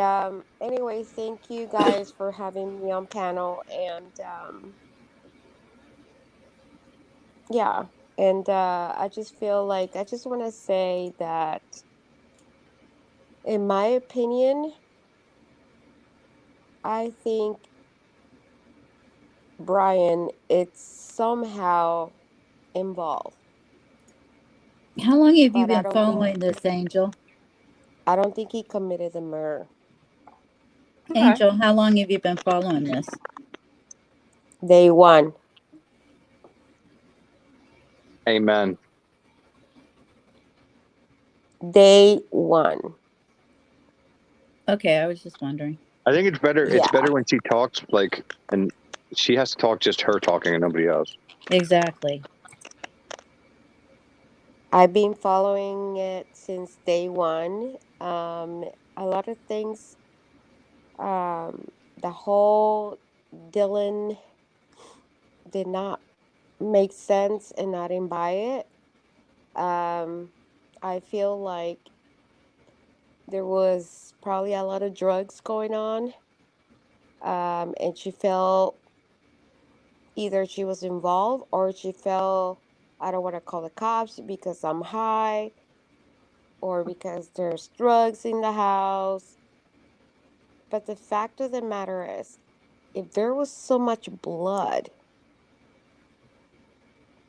anyways, thank you guys for having me on panel and yeah, and I just feel like I just want to say that in my opinion, I think Brian it's somehow involved, How long have you but been following this, Angel? I don't think he committed the murder. Okay. Angel, how long have you been following this? Day one. Amen. Day one. Okay, I was just wondering. I think it's better. It's Yeah. better when she talks and she has to talk just her talking and nobody else. Exactly. I've been following it since day one. A lot of things. The whole Dylan did not make sense, and I didn't buy it. Um, I feel like there was probably a lot of drugs going on, and she felt either she was involved or she felt I don't want to call the cops because I'm high or because there's drugs in the house. But the fact of the matter is, if there was so much blood,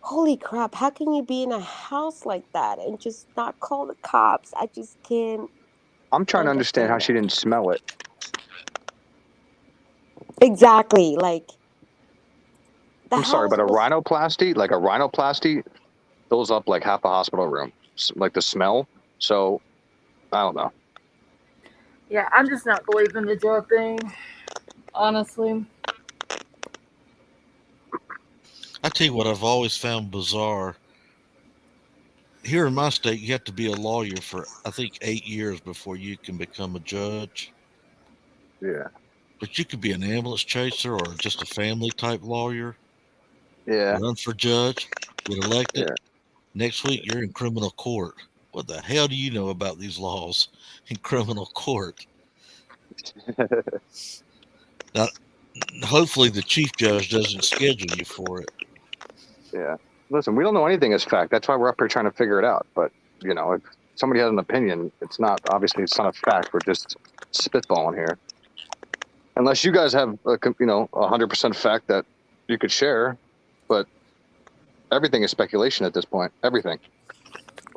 holy crap, how can you be in a house like that and just not call the cops? I just can't I'm trying to understand how understand she that. didn't smell it. Exactly. Like the I'm sorry, house but was like a rhinoplasty, fills up like half a hospital room. Like the smell. So I don't know. Yeah, I'm just not believing the drug thing, honestly. I tell you what, I've always found bizarre. Here in my state, you have to be a lawyer for I think 8 years before you can become a judge. Yeah. But you could be an ambulance chaser or just a family type lawyer. Yeah. Run for judge, get elected. Yeah. Next week, you're in criminal court. What the hell do you know about these laws in criminal court? Now, hopefully the chief judge doesn't schedule you for it. Yeah. Listen, we don't know anything is fact. That's why we're up here trying to figure it out. But, if somebody has an opinion, it's not a fact. We're just spitballing here. Unless you guys have, 100% fact that you could share. But everything is speculation at this point. Everything.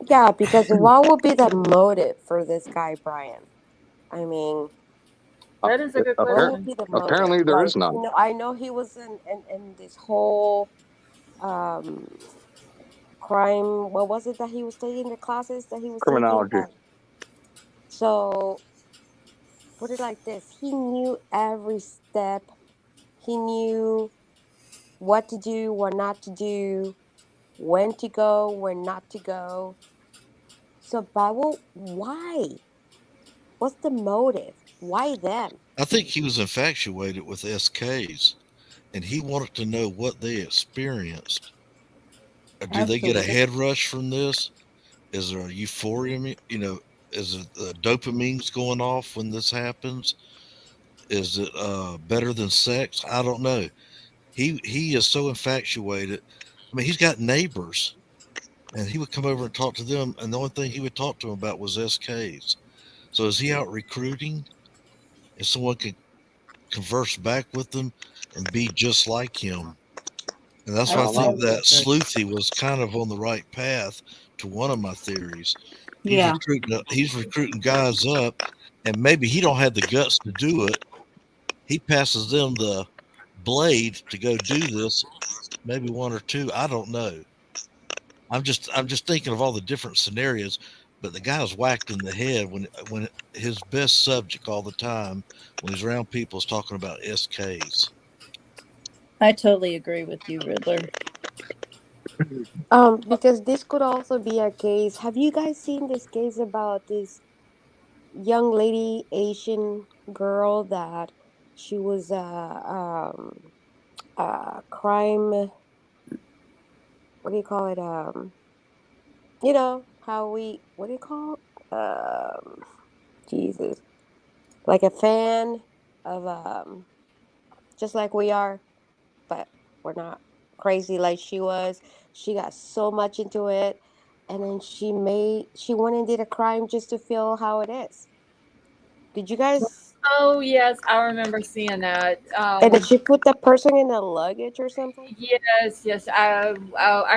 Yeah, because what would be the motive for this guy, Bryan? I mean, That is a good what question. would be the motive? Apparently there is none. I know he was in this whole crime. What was it that he was taking, the classes that he was Criminology. taking? So put it like this: he knew every step. He knew what to do, what not to do, when to go, when not to go. So, Bible, why? What's the motive? Why them? I think he was infatuated with SKs, and he wanted to know what they experienced. Do they get a head rush from this? Is there a euphoria? Is it dopamine's going off when this happens? Is it better than sex? I don't know. He is so infatuated. I mean, he's got neighbors, and he would come over and talk to them, and the only thing he would talk to them about was SKs. So is he out recruiting? If someone can converse back with them and be just like him. And that's why I think that Sleuthy was kind of on the right path to one of my theories. He's recruiting guys up, and maybe he don't have the guts to do it. He passes them the blade to go do this, maybe one or two. I don't know. I'm just thinking of all the different scenarios, but the guy's whacked in the head when his best subject all the time when he's around people is talking about SKs. I totally agree with you, Riddler. Because this could also be a case. Have you guys seen this case about this young lady, Asian girl, that she was crime? What do you call it? How what do you call? Jesus, like a fan of just like we are, but we're not crazy like she was. She got so much into it, and then she went and did a crime just to feel how it is. Did you guys? Oh yes, I remember seeing that. And then she put the person in the luggage or something. Yes. I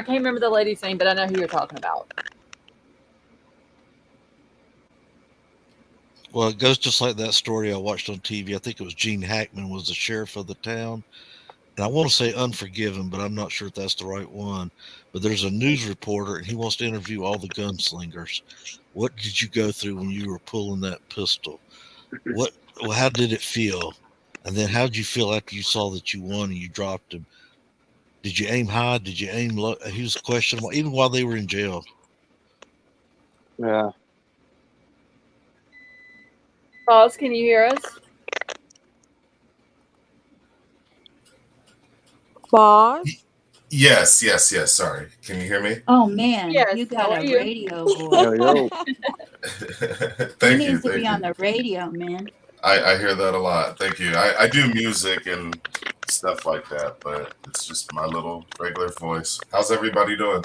can't remember the lady's name, but I know who you're talking about. Well, it goes just like that story I watched on TV. I think it was Gene Hackman was the sheriff of the town. And I want to say Unforgiven, but I'm not sure if that's the right one. But there's a news reporter, and he wants to interview all the gunslingers. What did you go through when you were pulling that pistol? How did it feel? And then how did you feel after you saw that you won and you dropped him? Did you aim high? Did you aim low? He was questionable, even while they were in jail. Yeah. Boss, can you hear us? Boss? Yes. Sorry. Can you hear me? Oh man, Yes. you got a radio Yo, yo. Thank he you. needs to be on the radio, man. I hear that a lot. Thank you. I do music and stuff like that, but it's just my little regular voice. How's everybody doing?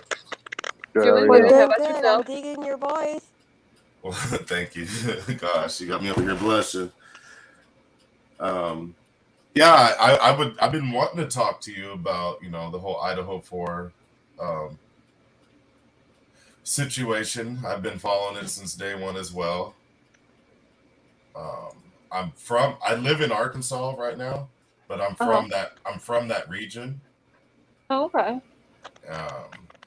Doing We're good. How doing about good. I'm yourself? digging your voice. Well, thank you. Gosh, you got me over here blushing. Yeah, I've been wanting to talk to you about, the whole Idaho 4 situation. I've been following it since day one as well. I live in Arkansas right now, but I'm from that region. Oh, okay.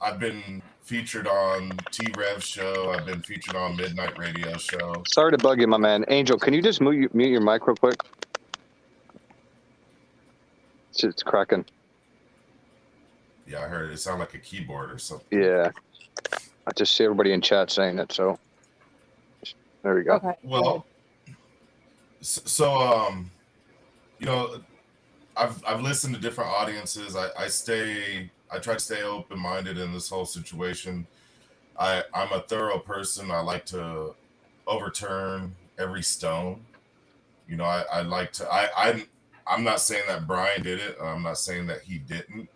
I've been featured on T-Rev's show. I've been featured on Midnight Radio show. Sorry to bug you, my man. Angel, can you just mute your mic real quick? It's cracking. Yeah, I heard it sound like a keyboard or something. Yeah. I just see everybody in chat saying it, so there we go. Okay. Well, so I've listened to different audiences. I try to stay open-minded in this whole situation. I'm a thorough person. I like to overturn every stone. You know, I like to. I'm not saying that Bryan did it. I'm not saying that he didn't.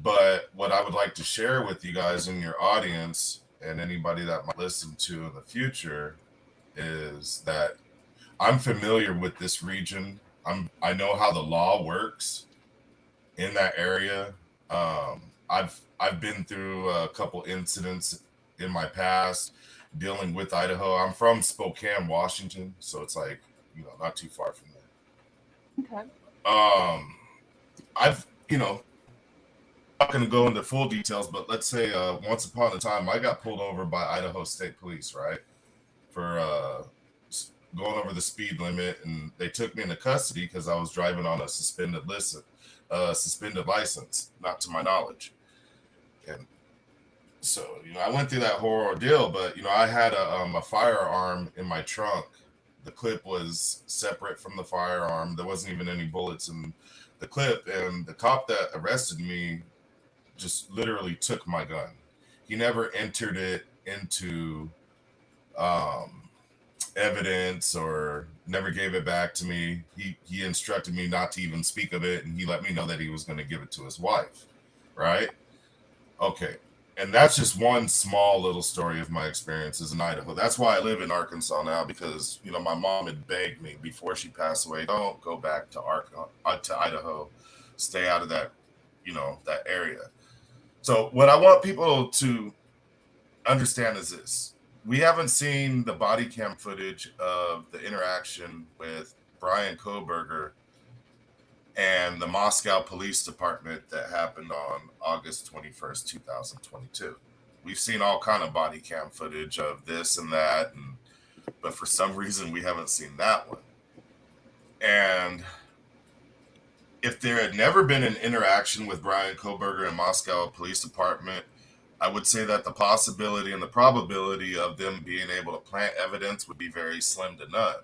But what I would like to share with you guys in your audience and anybody that might listen to in the future is that I'm familiar with this region. I know how the law works in that area. I've been through a couple incidents in my past dealing with Idaho. I'm from Spokane, Washington, so it's like, you know, not too far from there. Okay. I've, you know, not going to go into full details, but let's say once upon a time I got pulled over by Idaho State Police, right, for going over the speed limit, and they took me into custody because I was driving on a suspended license, not to my knowledge. And so, you know, I went through that whole ordeal, but, you know, I had a firearm in my trunk. The clip was separate from the firearm. There wasn't even any bullets in the clip. And the cop that arrested me just literally took my gun. He never entered it into evidence or never gave it back to me. He instructed me not to even speak of it, and he let me know that he was going to give it to his wife, right? Okay. And that's just one small little story of my experiences in Idaho. That's why I live in Arkansas now, because, you know, my mom had begged me before she passed away, don't go back to Idaho, stay out of that, you know, that area. So what I want people to understand is this. We haven't seen the body cam footage of the interaction with Bryan Kohberger and the Moscow Police Department that happened on August 21st, 2022. We've seen all kind of body cam footage of this and that, but for some reason we haven't seen that one. And if there had never been an interaction with Bryan Kohberger and Moscow Police Department, I would say that the possibility and the probability of them being able to plant evidence would be very slim to none.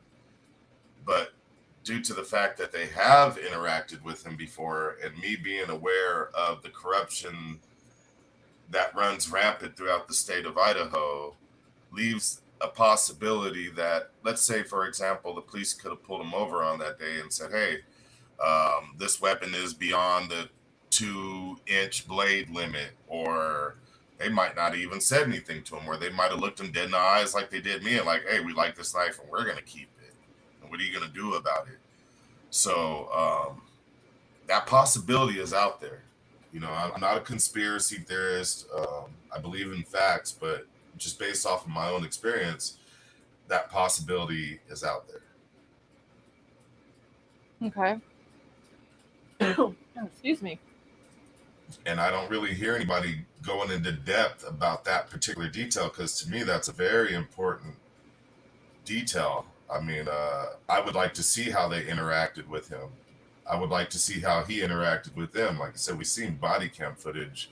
But due to the fact that they have interacted with him before, and me being aware of the corruption that runs rampant throughout the state of Idaho, leaves a possibility that, let's say, for example, the police could have pulled him over on that day and said, hey, this weapon is beyond the 2-inch blade limit, or they might not have even said anything to him, or they might have looked him dead in the eyes like they did me and like, hey, we like this knife and we're going to keep it. And what are you going to do about it? So that possibility is out there. You know, I'm not a conspiracy theorist. I believe in facts, but just based off of my own experience, that possibility is out there. Okay. Excuse me. And I don't really hear anybody going into depth about that particular detail, because to me, that's a very important detail. I mean, I would like to see how they interacted with him. I would like to see how he interacted with them. Like I said, we've seen body cam footage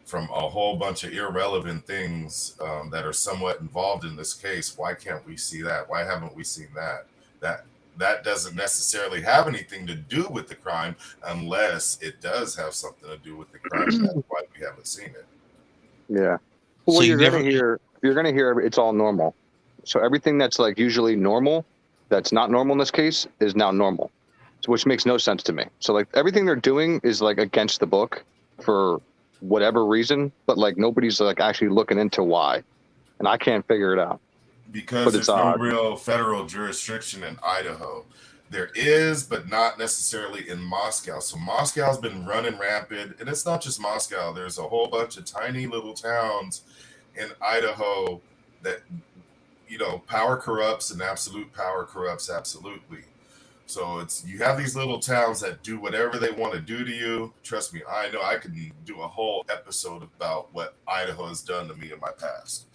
from a whole bunch of irrelevant things that are somewhat involved in this case. Why can't we see that? Why haven't we seen that? That doesn't necessarily have anything to do with the crime, unless it does have something to do with the crime. That's why we haven't seen it. Yeah. Well, So you're gonna hear it's all normal. So everything that's like usually normal, that's not normal in this case, is now normal, which makes no sense to me. So like everything they're doing is like against the book for whatever reason, but like nobody's like actually looking into why, and I can't figure it out. Because there's no real federal jurisdiction in Idaho. There is, but not necessarily in Moscow. So Moscow's been running rampant, and it's not just Moscow. There's a whole bunch of tiny little towns in Idaho that, you know, power corrupts, and absolute power corrupts absolutely. So you have these little towns that do whatever they want to do to you. Trust me, I know I can do a whole episode about what Idaho has done to me in my past.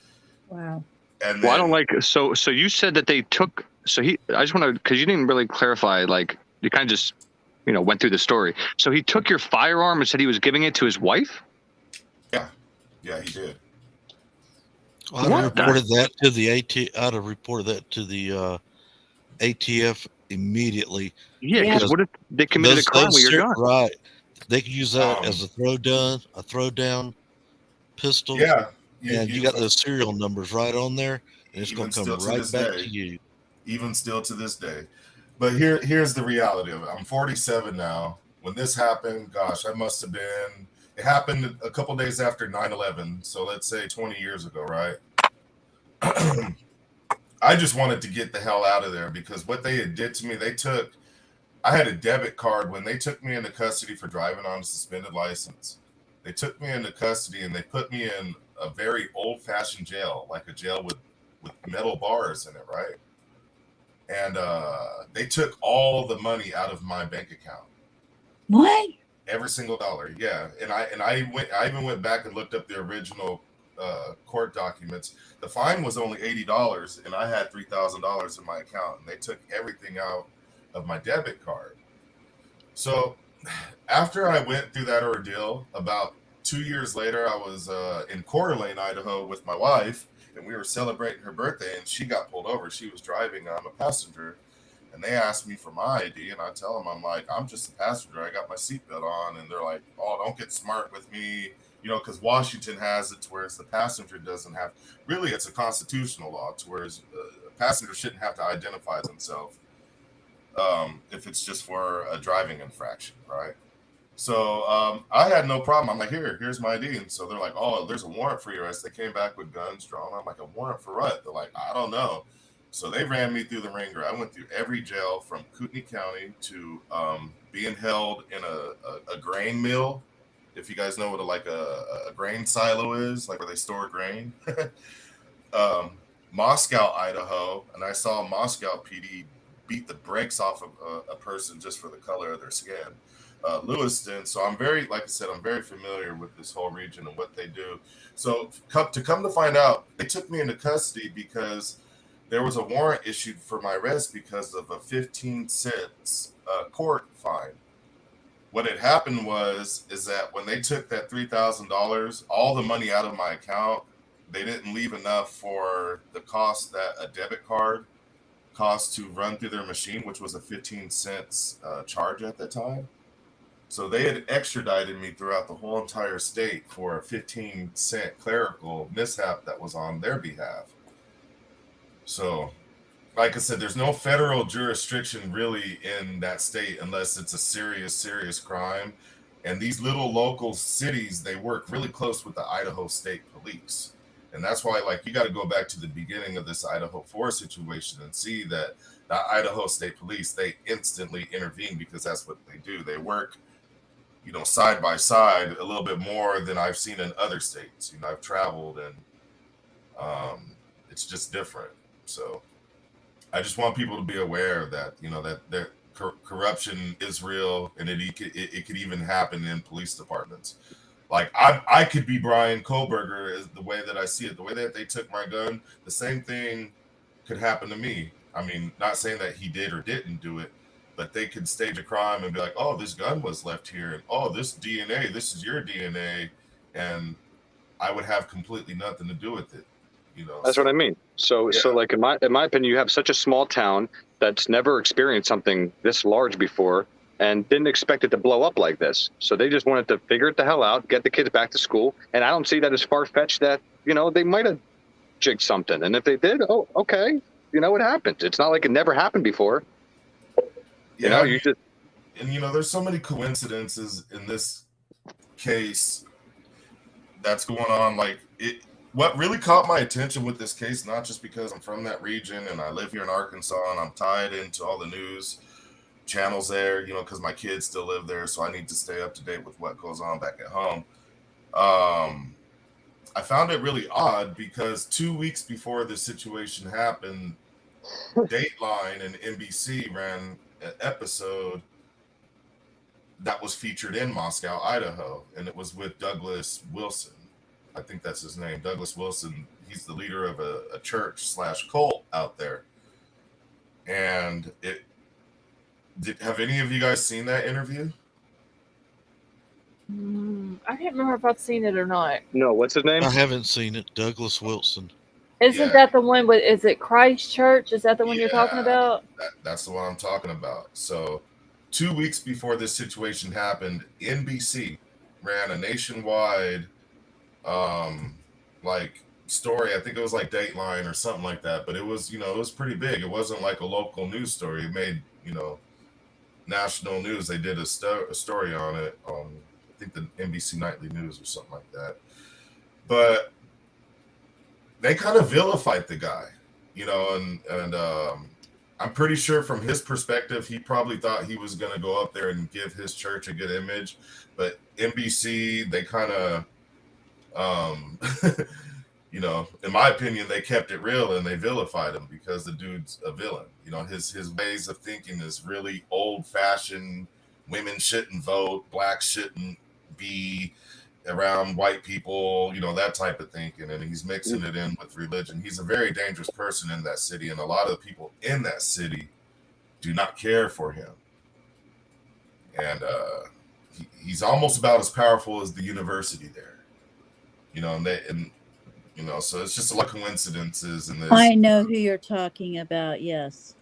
Wow. And well, I don't like, so you said that they took, I just want to, because you didn't really clarify, like you kind of just, you know, went through the story. So he took your firearm and said he was giving it to his wife? Yeah, he did. I'd have reported that to the ATF immediately. Yeah, because what if they committed a crime with your gun? Right. They could use that as a throwdown pistol. Yeah. And you got those serial numbers right on there, and it's going to come right back to you. even still to this day. But here's the reality of it. I'm 47 now. When this happened, gosh, I must have been. It happened a couple days after 9/11, so let's say 20 years ago, right? I just wanted to get the hell out of there because what they had did to me, I had a debit card when they took me into custody for driving on a suspended license. They took me into custody and they put me in a very old-fashioned jail, like a jail with metal bars in it, right? And they took all the money out of my bank account. What? Every single dollar, yeah. And I even went back and looked up the original court documents. The fine was only $80, and I had $3,000 in my account, and they took everything out of my debit card. So after I went through that ordeal, about 2 years later, I was in Coeur d'Alene, Idaho, with my wife, and we were celebrating her birthday, and she got pulled over. She was driving, I'm a passenger, and they asked me for my ID, and I tell them, I'm like, I'm just a passenger. I got my seatbelt on, and they're like, oh, don't get smart with me, because Washington has it to where the passenger doesn't have. Really, it's a constitutional law to where a passenger shouldn't have to identify themselves if it's just for a driving infraction, right? So I had no problem. I'm like, here's my ID. And so they're like, oh, there's a warrant for your arrest. They came back with guns drawn. I'm like, a warrant for what? They're like, I don't know. So they ran me through the ringer. I went through every jail from Kootenai County to being held in a grain mill. If you guys know what a grain silo is, like where they store grain. Moscow, Idaho. And I saw Moscow PD beat the brakes off of a person just for the color of their skin. Lewiston. So I'm very familiar with this whole region and what they do. So come to find out, they took me into custody because there was a warrant issued for my arrest because of a 15-cent court fine. What had happened is that when they took that $3,000, all the money out of my account, they didn't leave enough for the cost that a debit card cost to run through their machine, which was a 15-cent charge at the time. So they had extradited me throughout the whole entire state for a 15-cent clerical mishap that was on their behalf. So, like I said, there's no federal jurisdiction really in that state unless it's a serious, serious crime. And these little local cities, they work really close with the Idaho State Police. And that's why, you got to go back to the beginning of this Idaho 4 situation and see that the Idaho State Police, they instantly intervene because that's what they do. They work, side by side a little bit more than I've seen in other states. I've traveled and it's just different. So I just want people to be aware that, that corruption is real and it could even happen in police departments. Like I could be Bryan Kohberger is the way that I see it. The way that they took my gun, the same thing could happen to me. I mean, not saying that he did or didn't do it, but they could stage a crime and be like, oh, this gun was left here. And, oh, this DNA, this is your DNA. And I would have completely nothing to do with it. That's what I mean. So like in my opinion, you have such a small town that's never experienced something this large before and didn't expect it to blow up like this. So they just wanted to figure it the hell out, get the kids back to school. And I don't see that as far-fetched that, they might have jigged something. And if they did, oh, okay. It happened. It's not like it never happened before. Yeah. And there's so many coincidences in this case that's going on. What really caught my attention with this case, not just because I'm from that region and I live here in Arkansas and I'm tied into all the news channels there, because my kids still live there, so I need to stay up to date with what goes on back at home. I found it really odd because 2 weeks before this situation happened, Dateline and NBC ran an episode that was featured in Moscow, Idaho, and it was with Douglas Wilson. I think that's his name, Douglas Wilson. He's the leader of a church/cult out there. And have any of you guys seen that interview? I can't remember if I've seen it or not. No, what's his name? I haven't seen it. Douglas Wilson. Isn't that the one with, is it Christ Church? Is that the one you're talking about? That's the one I'm talking about. So 2 weeks before this situation happened, NBC ran a nationwide story. I think it was like Dateline or something like that, but it was, it was pretty big. It wasn't like a local news story. It made, national news. They did a story on it on, I think, the NBC Nightly News or something like that. But they kind of vilified the guy, and I'm pretty sure from his perspective, he probably thought he was going to go up there and give his church a good image. But NBC, they kind of, in my opinion, they kept it real and they vilified him because the dude's a villain. His ways of thinking is really old fashioned. Women shouldn't vote, blacks shouldn't be around white people, that type of thinking. And he's mixing it in with religion. He's a very dangerous person in that city. And a lot of the people in that city do not care for him. And he's almost about as powerful as the university there, so it's just a lot of coincidences in this. I know who you're talking about. Yes.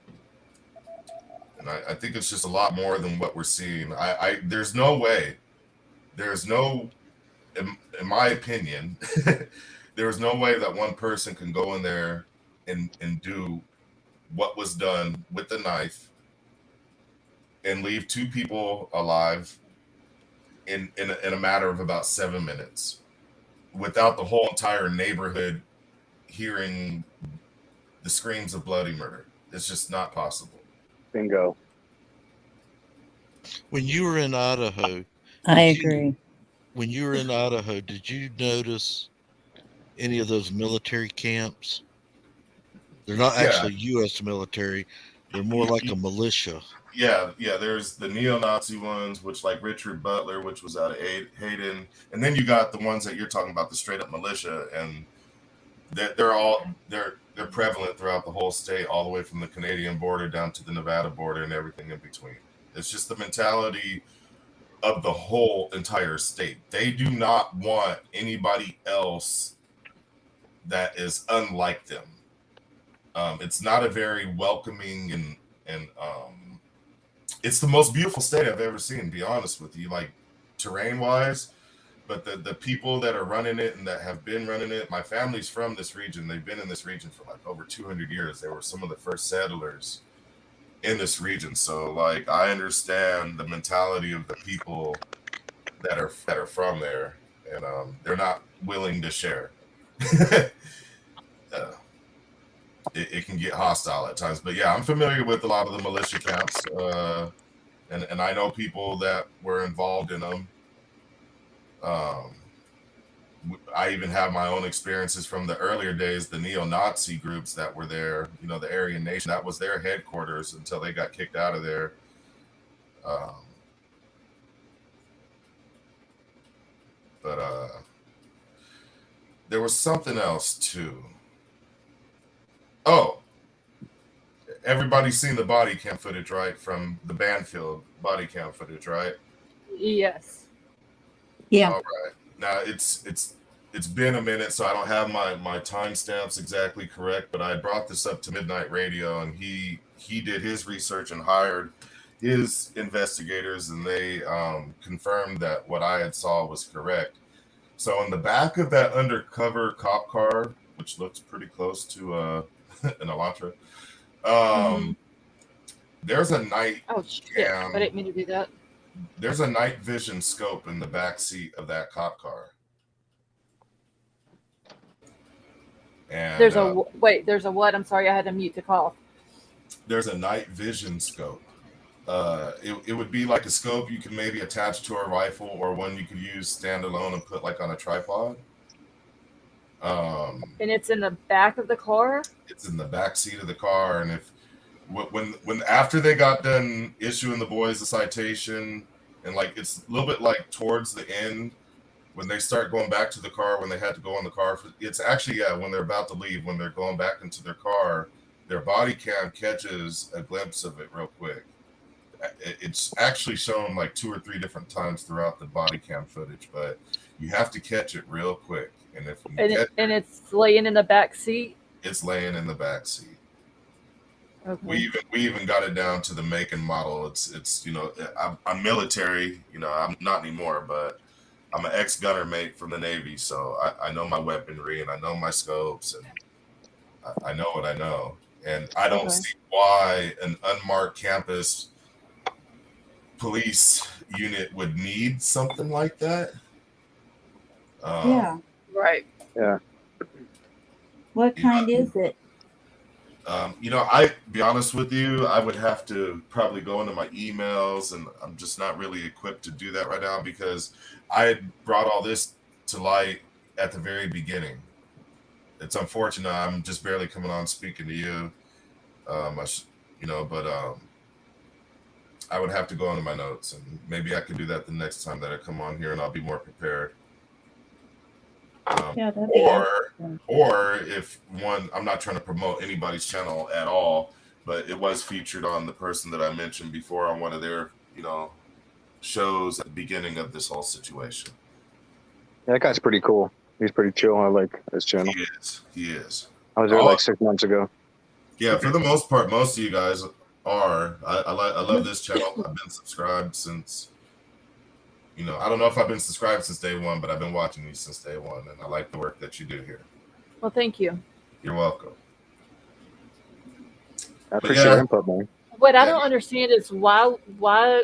And I think it's just a lot more than what we're seeing. There's no way, in my opinion, there's no way that one person can go in there and do what was done with the knife and leave 2 people alive in a matter of about 7 minutes without the whole entire neighborhood hearing the screams of bloody murder. It's just not possible. Bingo. When you were in Idaho, I agree. When you were in Idaho, did you notice any of those military camps? They're not actually U.S. military. They're more like a militia. Yeah. There's the neo-Nazi ones, which like Richard Butler, which was out of Hayden, and then you got the ones that you're talking about, the straight up militia, and they're prevalent throughout the whole state, all the way from the Canadian border down to the Nevada border and everything in between. It's just the mentality of the whole entire state. They do not want anybody else that is unlike them. It's not a very welcoming and it's the most beautiful state I've ever seen, to be honest with you, like terrain wise. But the people that are running it and that have been running it, my family's from this region. They've been in this region for like over 200 years. They were some of the first settlers in this region. So like I understand the mentality of the people that are from there, and they're not willing to share. It can get hostile at times, but yeah, I'm familiar with a lot of the militia camps, and I know people that were involved in them. I even have my own experiences from the earlier days, the neo-Nazi groups that were there, the Aryan Nation, that was their headquarters until they got kicked out of there. But there was something else too. Oh, everybody's seen the body cam footage, right? From the Banfield body cam footage, right? Yes. Yeah. All right. Now it's been a minute, so I don't have my timestamps exactly correct, but I brought this up to Midnight Radio, and he did his research and hired his investigators, and they confirmed that what I had saw was correct. So in the back of that undercover cop car, which looks pretty close to an Elantra, there's a night cam. I didn't mean to do that. There's a night vision scope in the back seat of that cop car. And there's there's a what? I'm sorry, I had to mute the call. There's a night vision scope. It would be like a scope you can maybe attach to a rifle, or one you could use standalone and put like on a tripod. And it's in the back of the car? It's in the back seat of the car. And when after they got done issuing the boys a citation, and like it's a little bit like towards the end, when they start going back to the car, when they had to go in the car, it's actually, when they're about to leave, when they're going back into their car, their body cam catches a glimpse of it real quick. It's actually shown like 2 or 3 different times throughout the body cam footage, but you have to catch it real quick. And if you it's laying in the back seat? It's laying in the back seat. Okay. We even got it down to the make and model. It's I'm military, I'm not anymore, but I'm an ex-gunner mate from the Navy, so I know my weaponry and I know my scopes and I know what I know. And I don't see why an unmarked campus police unit would need something like that. Yeah. Right. Yeah. What kind is it? I be honest with you, I would have to probably go into my emails, and I'm just not really equipped to do that right now because I had brought all this to light at the very beginning. It's unfortunate I'm just barely coming on speaking to you, but I would have to go into my notes, and maybe I could do that the next time that I come on here, and I'll be more prepared. Yeah, that'd be awesome. Or if one, I'm not trying to promote anybody's channel at all, but it was featured on the person that I mentioned before on one of their, shows at the beginning of this whole situation. Yeah, that guy's pretty cool. He's pretty chill. I like his channel. He is. I was there like 6 months ago. Yeah, for the most part, most of you guys are. I love this channel. I've been subscribed since. I don't know if I've been subscribed since day one, but I've been watching you since day one, and I like the work that you do here. Well, thank you. You're welcome. I appreciate your input, man. What I don't understand is why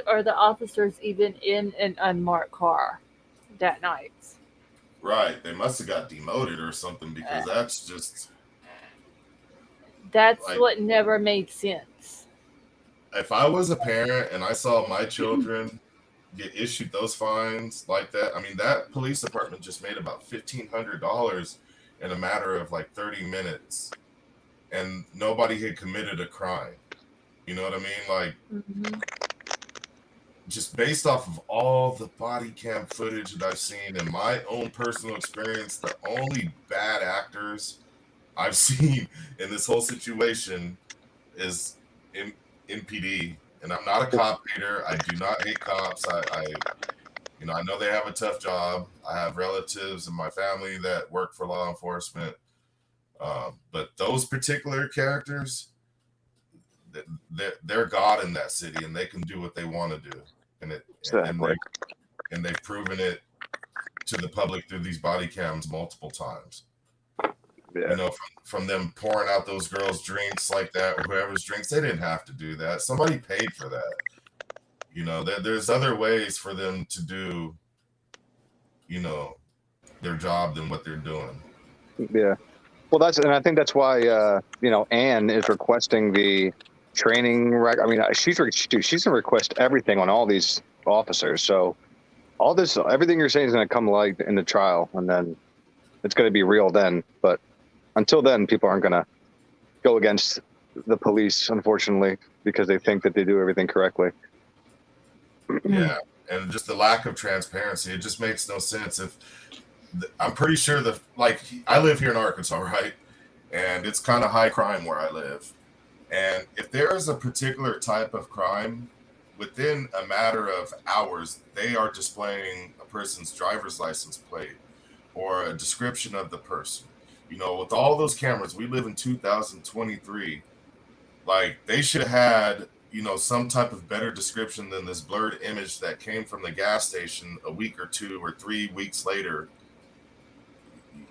are the officers even in an unmarked car that night? Right. They must have got demoted or something because that's just... That's what never made sense. If I was a parent and I saw my children get issued those fines like that, I mean, that police department just made about $1,500 in a matter of like 30 minutes, and nobody had committed a crime. You know what I mean? Like, just based off of all the body cam footage that I've seen and my own personal experience, the only bad actors I've seen in this whole situation is MPD. And I'm not a cop hater. I do not hate cops. I know they have a tough job. I have relatives in my family that work for law enforcement. But those particular characters, they're God in that city, and they can do what they want to do. And they've proven it to the public through these body cams multiple times. Yeah. From them pouring out those girls' drinks like that, or whoever's drinks, they didn't have to do that. Somebody paid for that. There's other ways for them to do, their job than what they're doing. Yeah. Well, I think that's why, Anne is requesting the training. I mean, she's going to request everything on all these officers. So everything you're saying is going to come light in the trial, and then it's going to be real then. But until then, people aren't going to go against the police, unfortunately, because they think that they do everything correctly. Yeah, and just the lack of transparency, it just makes no sense. I'm pretty sure I live here in Arkansas, right? And it's kind of high crime where I live. And if there is a particular type of crime, within a matter of hours, they are displaying a person's driver's license plate or a description of the person. With all those cameras, we live in 2023. Like, they should have had, some type of better description than this blurred image that came from the gas station a week or 2 or 3 weeks later.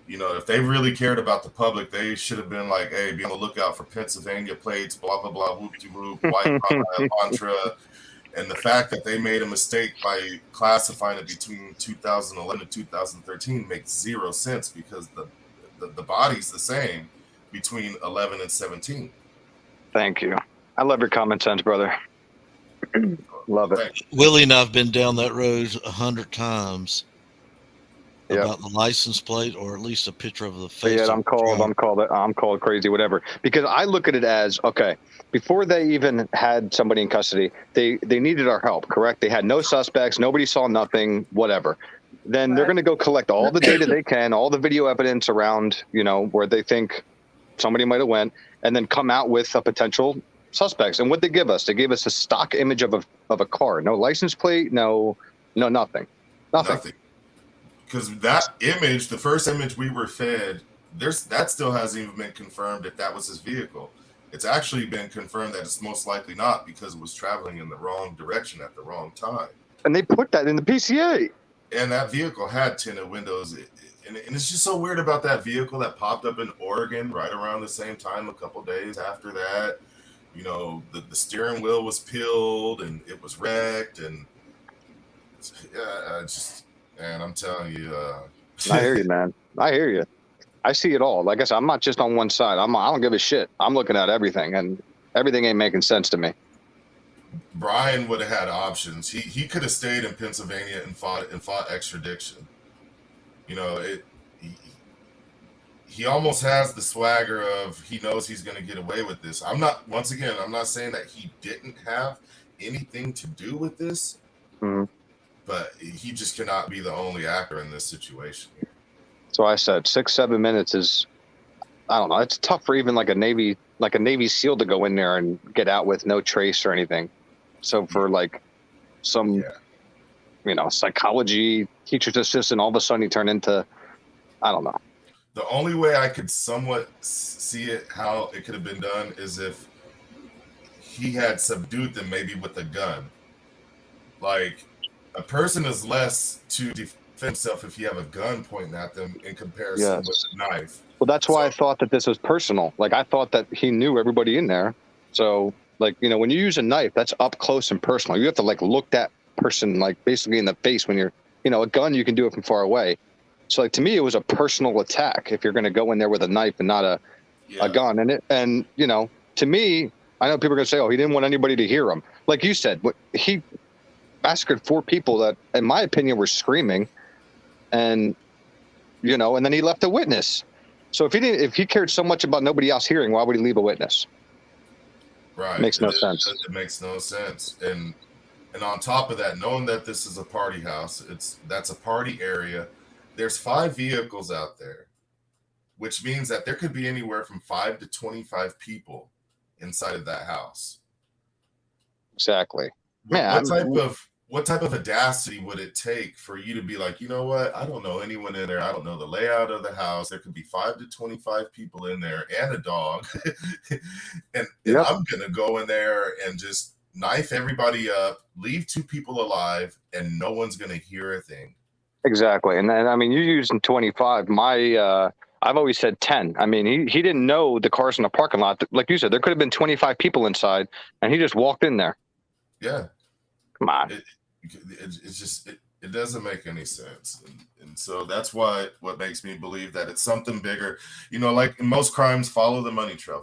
If they really cared about the public, they should have been like, hey, be on the lookout for Pennsylvania plates, blah, blah, blah, whoop-de-whoop, white mantra. And the fact that they made a mistake by classifying it between 2011 and 2013 makes zero sense, because the body's the same between 11 and 17. Thank you. I love your common sense, brother. Love it. Willie and I've been down that road 100 times about the license plate, or at least a picture of the face. Yeah, I'm called crazy, whatever. Because I look at it as, okay, before they even had somebody in custody, they needed our help, correct? They had no suspects, nobody saw nothing, whatever. Then they're going to go collect all the data they can, all the video evidence around, where they think somebody might have went, and then come out with a potential suspects. And what they give us? They gave us a stock image of a car, no license plate, no nothing. Because that image, the first image we were fed, that still hasn't even been confirmed if that was his vehicle. It's actually been confirmed that it's most likely not, because it was traveling in the wrong direction at the wrong time. And they put that in the PCA. And that vehicle had tinted windows. And it's just so weird about that vehicle that popped up in Oregon right around the same time, a couple days after that. You know, the steering wheel was peeled and it was wrecked. And man, I'm telling you. I hear you, man. I hear you. I see it all. Like I said, I'm not just on one side. I don't give a shit. I'm looking at everything, and everything ain't making sense to me. Bryan would have had options. He could have stayed in Pennsylvania and fought extradition. You know, he almost has the swagger of he knows he's going to get away with this. I'm not saying that he didn't have anything to do with this, but he just cannot be the only actor in this situation. So I said 6-7 minutes is, I don't know. It's tough for even like a Navy SEAL to go in there and get out with no trace or anything. So for like some, psychology teacher's assistant, all of a sudden he turned into, I don't know. The only way I could somewhat see it, how it could have been done, is if he had subdued them maybe with a gun. Like, a person is less to defend himself if you have a gun pointing at them in comparison with a knife. Well, that's why I thought that this was personal. Like, I thought that he knew everybody in there. So, like, when you use a knife, that's up close and personal. You have to, like, look that person, like, basically in the face when you're, a gun, you can do it from far away. So, like, to me, it was a personal attack if you're going to go in there with a knife and not a gun. And to me, I know people are going to say, oh, he didn't want anybody to hear him. Like you said, he massacred 4 people that, in my opinion, were screaming. And, and then he left a witness. So if he cared so much about nobody else hearing, why would he leave a witness? Right. It makes no sense. It makes no sense. And on top of that, knowing that this is a party house, that's a party area. There's 5 vehicles out there, which means that there could be anywhere from 5 to 25 people inside of that house. Exactly. What type of audacity would it take for you to be like, you know what? I don't know anyone in there. I don't know the layout of the house. There could be 5 to 25 people in there and a dog. and I'm going to go in there and just knife everybody up, leave 2 people alive, and no one's going to hear a thing. Exactly. And then, I mean, you're using 25. I've always said 10. I mean, he didn't know the cars in the parking lot. Like you said, there could have been 25 people inside, and he just walked in there. Yeah. Come on. It doesn't make any sense. And so that's what makes me believe that it's something bigger. Like in most crimes, follow the money trail.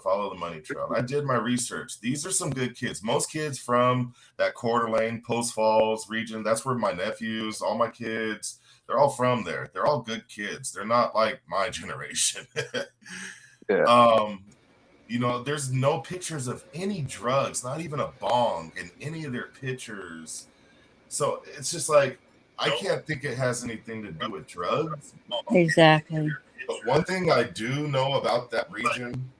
I did my research. These are some good kids. Most kids from that Coeur d'Alene, Post Falls region, that's where my nephews, all my kids, they're all from there. They're all good kids. They're not like my generation. Yeah. There's no pictures of any drugs, not even a bong in any of their pictures. So it's just like, I can't think it has anything to do with drugs. Exactly. But one thing I do know about that region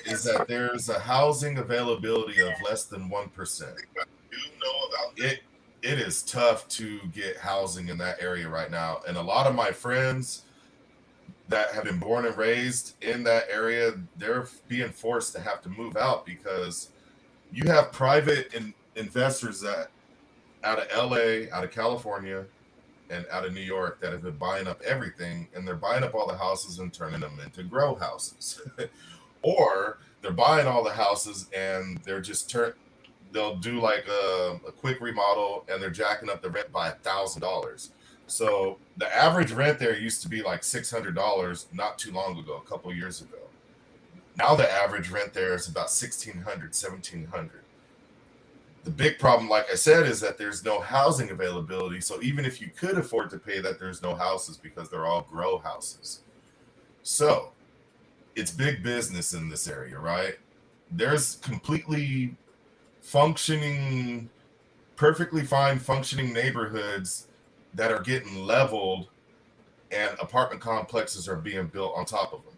is that there's a housing availability of less than 1%. It is tough to get housing in that area right now. And a lot of my friends that have been born and raised in that area, they're being forced to have to move out because you have private investors that out of LA, out of California, and out of New York that have been buying up everything, and they're buying up all the houses and turning them into grow houses. Or they're buying all the houses and they're just they'll do like a quick remodel and they're jacking up the rent by $1,000. So the average rent there used to be like $600 not too long ago, a couple years ago. Now the average rent there is about $1,600, $1,700. The big problem, like I said, is that there's no housing availability. So even if you could afford to pay that, there's no houses because they're all grow houses. So it's big business in this area, right? There's completely perfectly fine functioning neighborhoods that are getting leveled and apartment complexes are being built on top of them.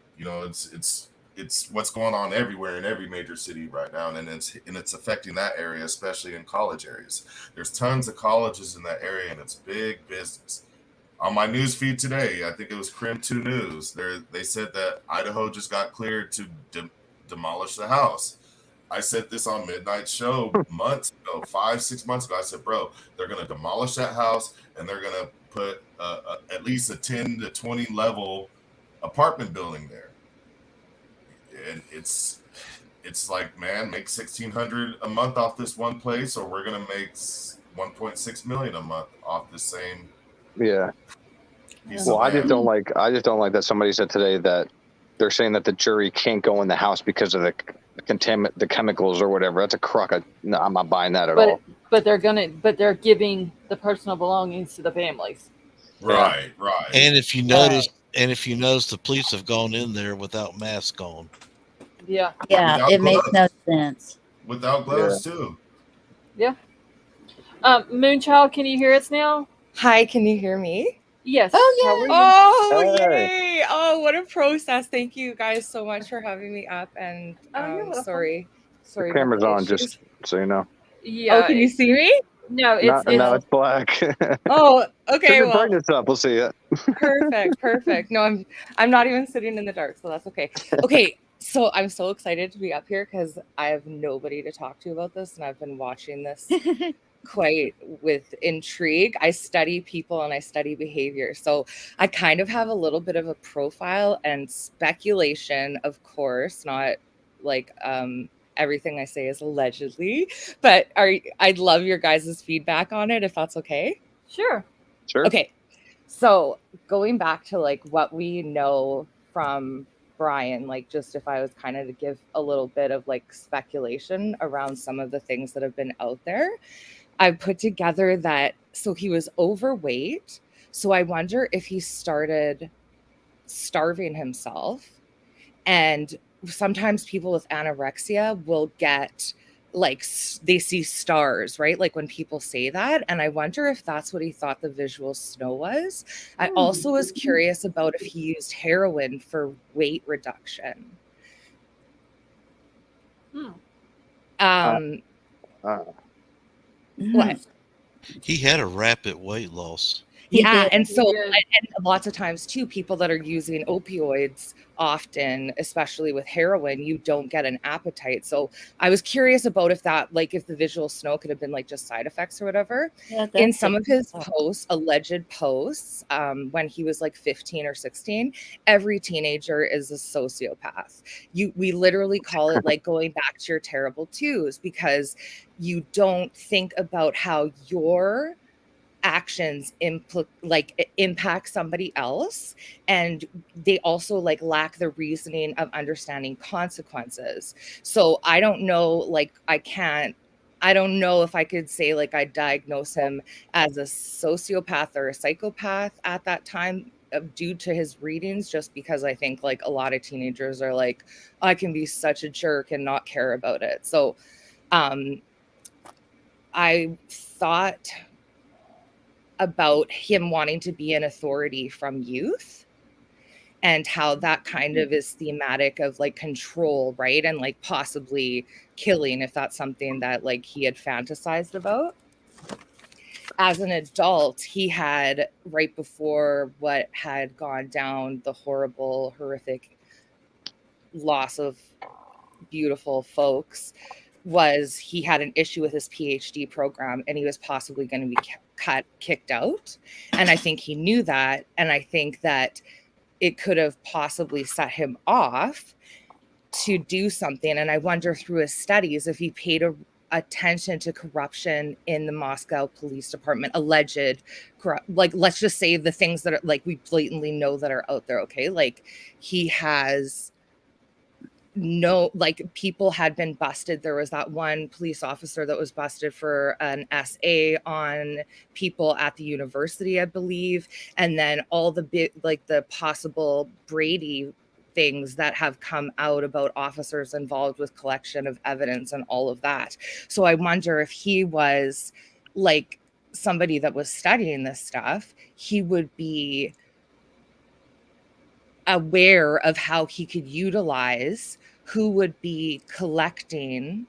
It's what's going on everywhere in every major city right now, and it's affecting that area, especially in college areas. There's tons of colleges in that area, and it's big business. On my news feed today, I think it was Crim 2 News, they said that Idaho just got cleared to demolish the house. I said this on Midnight Show months ago, 5-6 months ago. I said, bro, they're going to demolish that house, and they're going to put at least a 10 to 20 level apartment building there. And it's like, man, make $1,600 a month off this one place, or we're gonna make $1.6 million a month off the same. Yeah. Well, I just don't like that somebody said today that they're saying that the jury can't go in the house because of the chemicals or whatever. That's a crock. No, I'm not buying that at all. But they're giving the personal belongings to the families. Right. And if you notice, the police have gone in there without masks on. Yeah. Yeah, Without it makes no gloves. sense. Without gloves too. Yeah. Moonchild, can you hear us now? Hi, can you hear me? Yes. Oh, How are you? yay! Oh, what a process. Thank you guys so much for having me up. And sorry. The camera's on, just so you know. Yeah. Oh, can you see me? No, it's black. Oh, okay. Turn your Well, brightness up. We'll see it. Perfect. No, I'm not even sitting in the dark, so that's okay. Okay, so I'm so excited to be up here because I have nobody to talk to about this, and I've been watching this quite with intrigue. I study people and I study behavior, so I kind of have a little bit of a profile and speculation, of course, not like everything I say is allegedly, but I'd love your guys' feedback on it if that's okay. Sure. Okay. So going back to like what we know from Bryan, like just if I was kind of to give a little bit of like speculation around some of the things that have been out there, I've put together that, so he was overweight. So I wonder if he started starving himself, and sometimes people with anorexia will get like they see stars, right? Like when people say that. And I wonder if that's what he thought the visual snow was. I also was curious about if he used heroin for weight reduction. What? He had a rapid weight loss. Yeah, and so and lots of times too, people that are using opioids often, especially with heroin, you don't get an appetite. So I was curious about if that, like, if the visual snow could have been like just side effects or whatever. In some of his posts, alleged posts, when he was like 15 or 16, every teenager is a sociopath. We literally call it like going back to your terrible twos, because you don't think about how your actions impact somebody else, and they also like lack the reasoning of understanding consequences. So I don't know, like I don't know if I could say like I diagnose him as a sociopath or a psychopath at that time due to his readings, just because I think like a lot of teenagers are like, I can be such a jerk and not care about it. So I thought about him wanting to be an authority from youth, and how that kind of is thematic of like control, right? And like possibly killing, if that's something that like he had fantasized about. As an adult, he had, right before what had gone down, the horrible, horrific loss of beautiful folks, was he had an issue with his PhD program, and he was possibly going to be kicked out. And I think he knew that. And I think that it could have possibly set him off to do something. And I wonder through his studies if he paid attention to corruption in the Moscow police department, alleged like, let's just say the things that are like we blatantly know that are out there. Okay, like he has like people had been busted. There was that one police officer that was busted for an SA on people at the university, I believe. And then all the the possible Brady things that have come out about officers involved with collection of evidence and all of that. So I wonder if he was like somebody that was studying this stuff, he would be aware of how he could utilize who would be collecting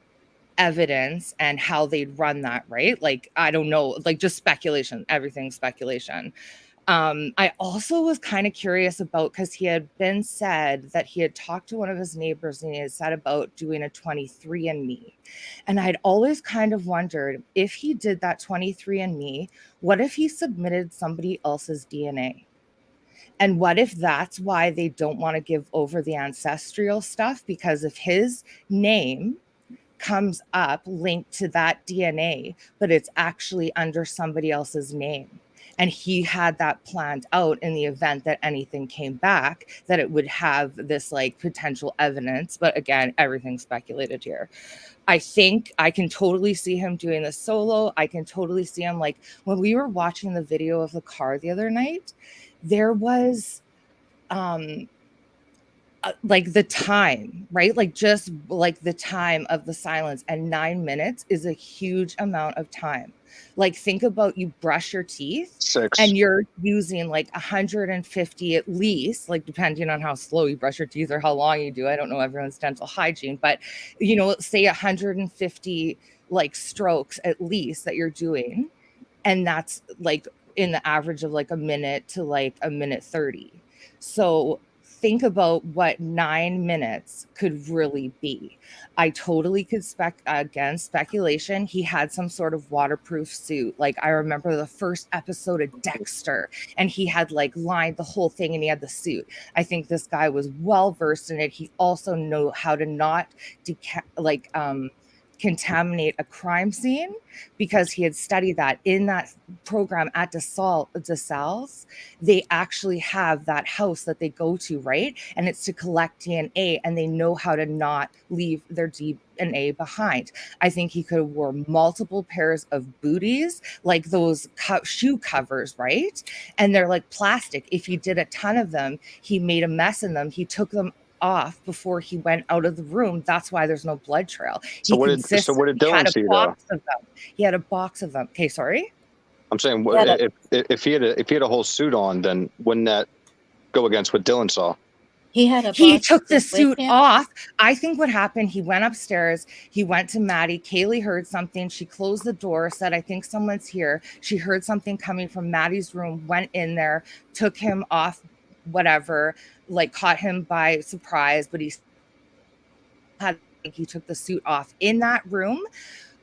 evidence and how they'd run that, right? Like, I don't know, like just speculation, everything's speculation. I also was kind of curious about, because he had been said that he had talked to one of his neighbors and he had said about doing a 23andMe. And I'd always kind of wondered, if he did that 23andMe, what if he submitted somebody else's DNA? And what if that's why they don't want to give over the ancestral stuff? Because if his name comes up linked to that DNA, but it's actually under somebody else's name, and he had that planned out in the event that anything came back, that it would have this like potential evidence. But again, everything's speculated here. I think I can totally see him doing this solo. I can totally see him, like when we were watching the video of the car the other night, there was like the time, right? Like just like the time of the silence, and 9 minutes is a huge amount of time. Like think about, you brush your teeth 6. and you're using like 150 at least, like depending on how slow you brush your teeth or how long you do. I don't know everyone's dental hygiene, but you know, say 150 like strokes at least that you're doing. And that's like in the average of like a minute to like a minute 30. So think about what 9 minutes could really be. I totally could speculation. He had some sort of waterproof suit. Like I remember the first episode of Dexter, and he had like lined the whole thing and he had the suit. I think this guy was well versed in it. He also know how to not contaminate a crime scene, because he had studied that in that program at DeSalles. They actually have that house that they go to, right? And it's to collect DNA, and they know how to not leave their DNA behind. I think he could have wore multiple pairs of booties, like those shoe covers, right? And they're like plastic. If he did a ton of them, he made a mess in them. He took them off before he went out of the room. That's why there's no blood trail. So what did Dylan see though? He had a box of them. Okay, sorry. I'm saying, if he had a whole suit on, then wouldn't that go against what Dylan saw? He took the suit off. I think what happened, he went upstairs, he went to Maddie. Kaylee heard something. She closed the door, said, I think someone's here. She heard something coming from Maddie's room, went in there, took him off, whatever, like caught him by surprise, but he took the suit off in that room,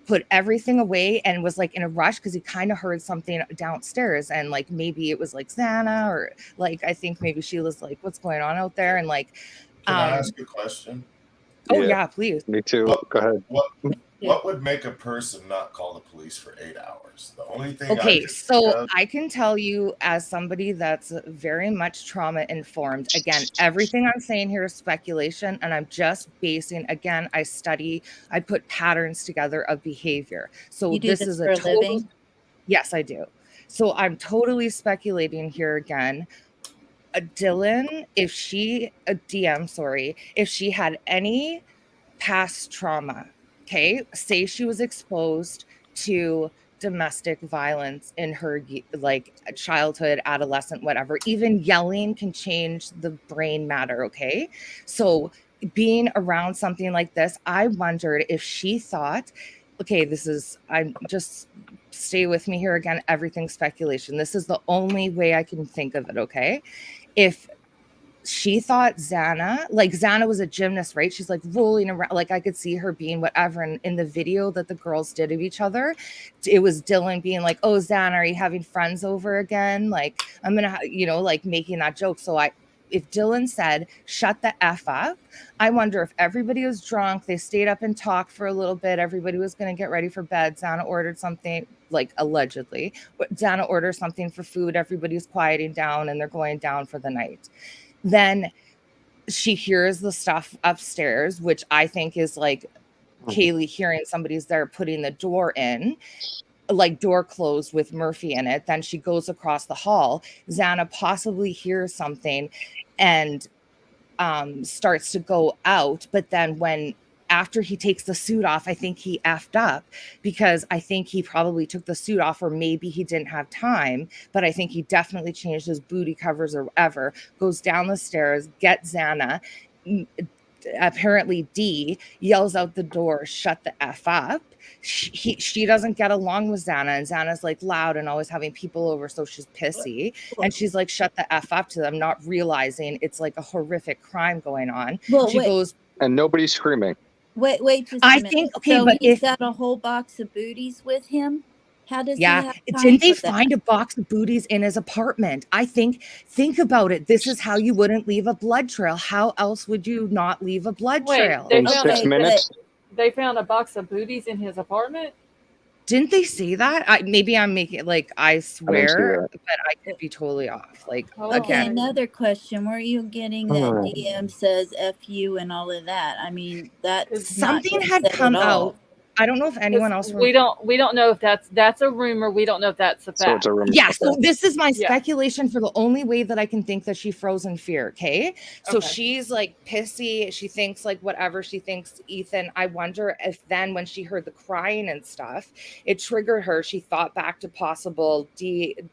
put everything away, and was like in a rush because he kind of heard something downstairs, and like maybe it was like Xana, or like I think maybe Sheila's like, what's going on out there? And like can I ask a question? Oh yeah, please. Me too. Go ahead. What would make a person not call the police for 8 hours? The only thing. Okay, so I can tell you, as somebody that's very much trauma informed, again, everything I'm saying here is speculation, and I'm just basing, again, I put patterns together of behavior. So you do this is for a a total living? Yes, I do. So I'm totally speculating here again. Dylan, if she had any past trauma, okay, say she was exposed to domestic violence in her like childhood, adolescent, whatever, even yelling can change the brain matter, okay? So being around something like this, I wondered if she thought, okay, I'm just, stay with me here again, everything's speculation. This is the only way I can think of it, okay? If she thought Xana was a gymnast, right? She's like rolling around, like I could see her being whatever. And in the video that the girls did of each other, it was Dylan being like, oh, Xana, are you having friends over again? Like, I'm gonna, like making that joke. So if Dylan said, shut the F up, I wonder if everybody was drunk, they stayed up and talked for a little bit, everybody was going to get ready for bed, Xana ordered something, like allegedly, but Xana ordered something for food, everybody's quieting down and they're going down for the night. Then she hears the stuff upstairs, which I think is like Kaylee hearing somebody's there putting the door in, like door closed with Murphy in it. Then she goes across the hall. Xana possibly hears something and starts to go out. But then after he takes the suit off, I think he effed up, because I think he probably took the suit off, or maybe he didn't have time, but I think he definitely changed his booty covers or whatever, goes down the stairs, gets Xana. apparently D yells out the door, "Shut the F up." She doesn't get along with Xana, and Xana's like loud and always having people over, so she's pissy, and she's like, "Shut the F up" to them, not realizing it's like a horrific crime going on. Well, She goes, and nobody's screaming. Wait just a I minute. think, okay, So but he's if got a whole box of booties with him? How does he yeah, have time didn't they for that? find a box of booties in his apartment? I think about it. This is how you wouldn't leave a blood trail. How else would you not leave a blood trail? In 6 minutes. They found a box of booties in his apartment. Didn't they say that? Maybe I'm making like I swear, that. but I could be totally off. Like Okay, again, another question. Where are you getting that DM says F you and all of that? I mean, that's something not had said come at all. out. I don't know if anyone else. We don't know if that's a rumor. We don't know if that's a fact. So it's a rumor. Yeah, so this is my speculation for the only way that I can think that she froze in fear, okay? So she's like pissy, she thinks like whatever she thinks Ethan. I wonder if then when she heard the crying and stuff, it triggered her. She thought back to possible DV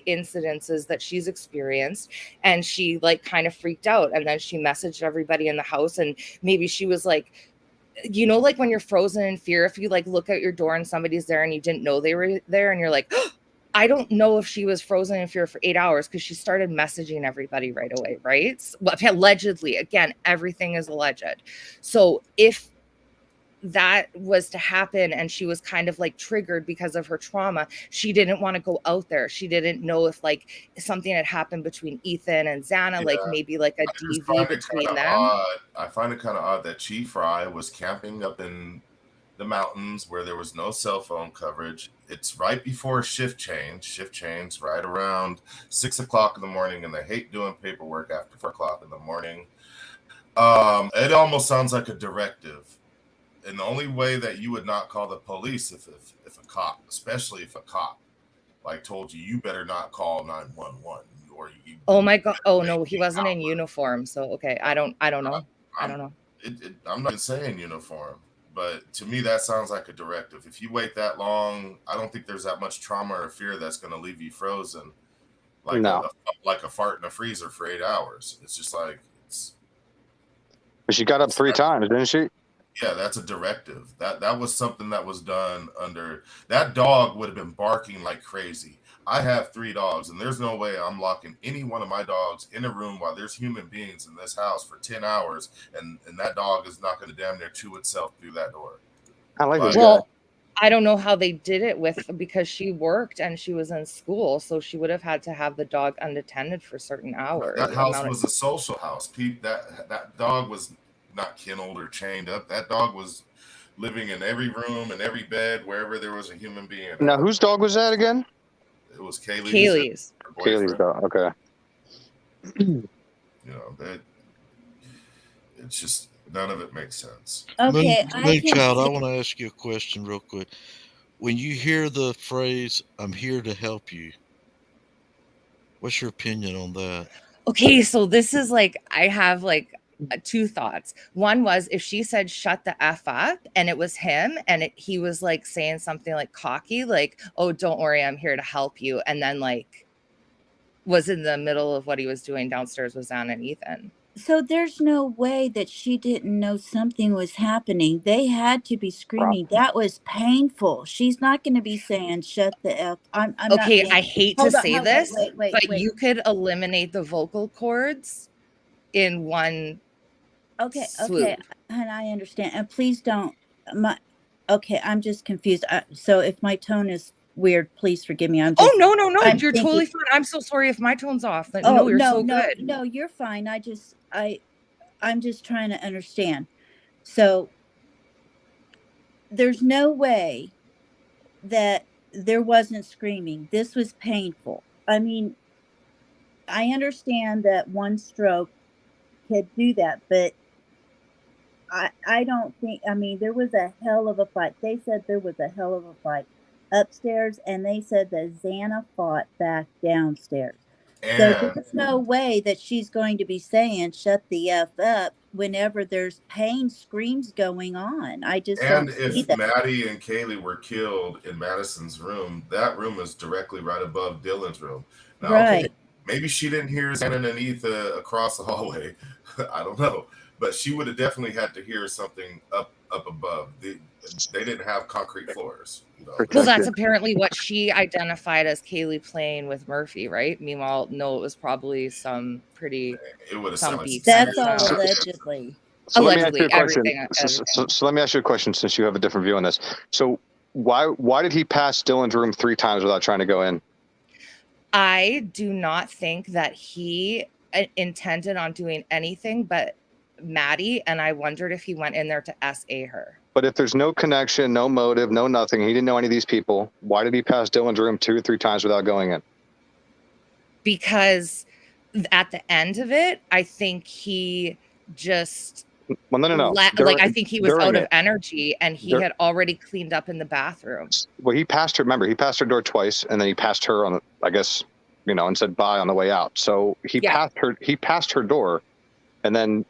incidences that she's experienced, and she like kind of freaked out, and then she messaged everybody in the house, and maybe she was like, you know, like when you're frozen in fear, if you like look out your door and somebody's there and you didn't know they were there, and you're like, oh, I don't know if she was frozen in fear for 8 hours because she started messaging everybody right away, right? Well, allegedly, again, everything is alleged. So if that was to happen and she was kind of like triggered because of her trauma, she didn't want to go out there. She didn't know if like something had happened between Ethan and Xana, like maybe like a DV between them. I find it kind of odd that Chief Fry was camping up in the mountains where there was no cell phone coverage. It's right before shift change right around 6 o'clock in the morning, and they hate doing paperwork after 4 o'clock in the morning. It almost sounds like a directive. And the only way that you would not call the police if a cop, especially if a cop, like told you, you better not call 911 or you. Oh my God! Oh no, he wasn't in uniform. So okay, I don't know. I don't know. I'm not saying uniform, but to me that sounds like a directive. If you wait that long, I don't think there's that much trauma or fear that's going to leave you frozen, like like a fart in a freezer for 8 hours. It's just like it's. But she got up 3 times, didn't she? Yeah, that's a directive. That was something that was done under. That dog would have been barking like crazy. I have 3 dogs, and there's no way I'm locking any one of my dogs in a room while there's human beings in this house for 10 hours, and that dog is not going to damn near chew itself through that door. I like this guy. guy. I don't know how they did it because she worked and she was in school, so she would have had to have the dog unattended for certain hours. That house was a social house. That dog was not kenneled or chained up. That dog was living in every room and every bed wherever there was a human being. Now, whose dog was that again? It was Kaylee's. Kaylee's dog. Okay. You know that it's just none of it makes sense. Okay, Moonchild, I want to ask you a question real quick. When you hear the phrase "I'm here to help you," what's your opinion on that? Okay, so this is like I have like 2 thoughts. One was if she said "shut the F up" and it was him and he was like saying something like cocky, like, "Oh, don't worry, I'm here to help you," and then like was in the middle of what he was doing downstairs with Xana and Ethan. So there's no way that she didn't know something was happening. They had to be screaming. That was painful. She's not going to be saying "shut the F." I'm okay. Not I hate to say this, but you could eliminate the vocal cords in one. Okay, swoop. and I understand. And please don't. I'm just confused. So if my tone is weird, please forgive me. No, you're totally fine. I'm so sorry if my tone's off. Good. No, you're fine. I'm just trying to understand. So there's no way that there wasn't screaming. This was painful. I mean, I understand that one stroke could do that, but I don't think, I mean, there was a hell of a fight. They said there was a hell of a fight upstairs, and they said that Xana fought back downstairs. So there's no way that she's going to be saying "shut the F up" whenever there's pain screams going on. I just don't see that. Maddie and Kaylee were killed in Madison's room, that room is directly right above Dylan's room. Now, right. Okay, maybe she didn't hear Xana and Ethan across the hallway. I don't know. but she would have definitely had to hear something up above. They didn't have concrete floors. Well, that's apparently what she identified as Kaylee playing with Murphy, right? Meanwhile, no, it was probably some pretty some beats. That's all allegedly. So let me ask you a question. Everything. So let me ask you a question, since you have a different view on this. So why did he pass Dylan's room 3 times without trying to go in? I do not think that he intended on doing anything but Maddie, and I wondered if he went in there to SA her. But if there's no connection, no motive, no nothing, he didn't know any of these people, why did he pass Dylan's room 2 or 3 times without going in? Because at the end of it, I think he just... Well, no. I think he was out of energy, and he had already cleaned up in the bathroom. Well, he passed her. Remember, he passed her door twice, and then he passed her on, I guess, and said bye on the way out. So he passed her. He passed her door, and then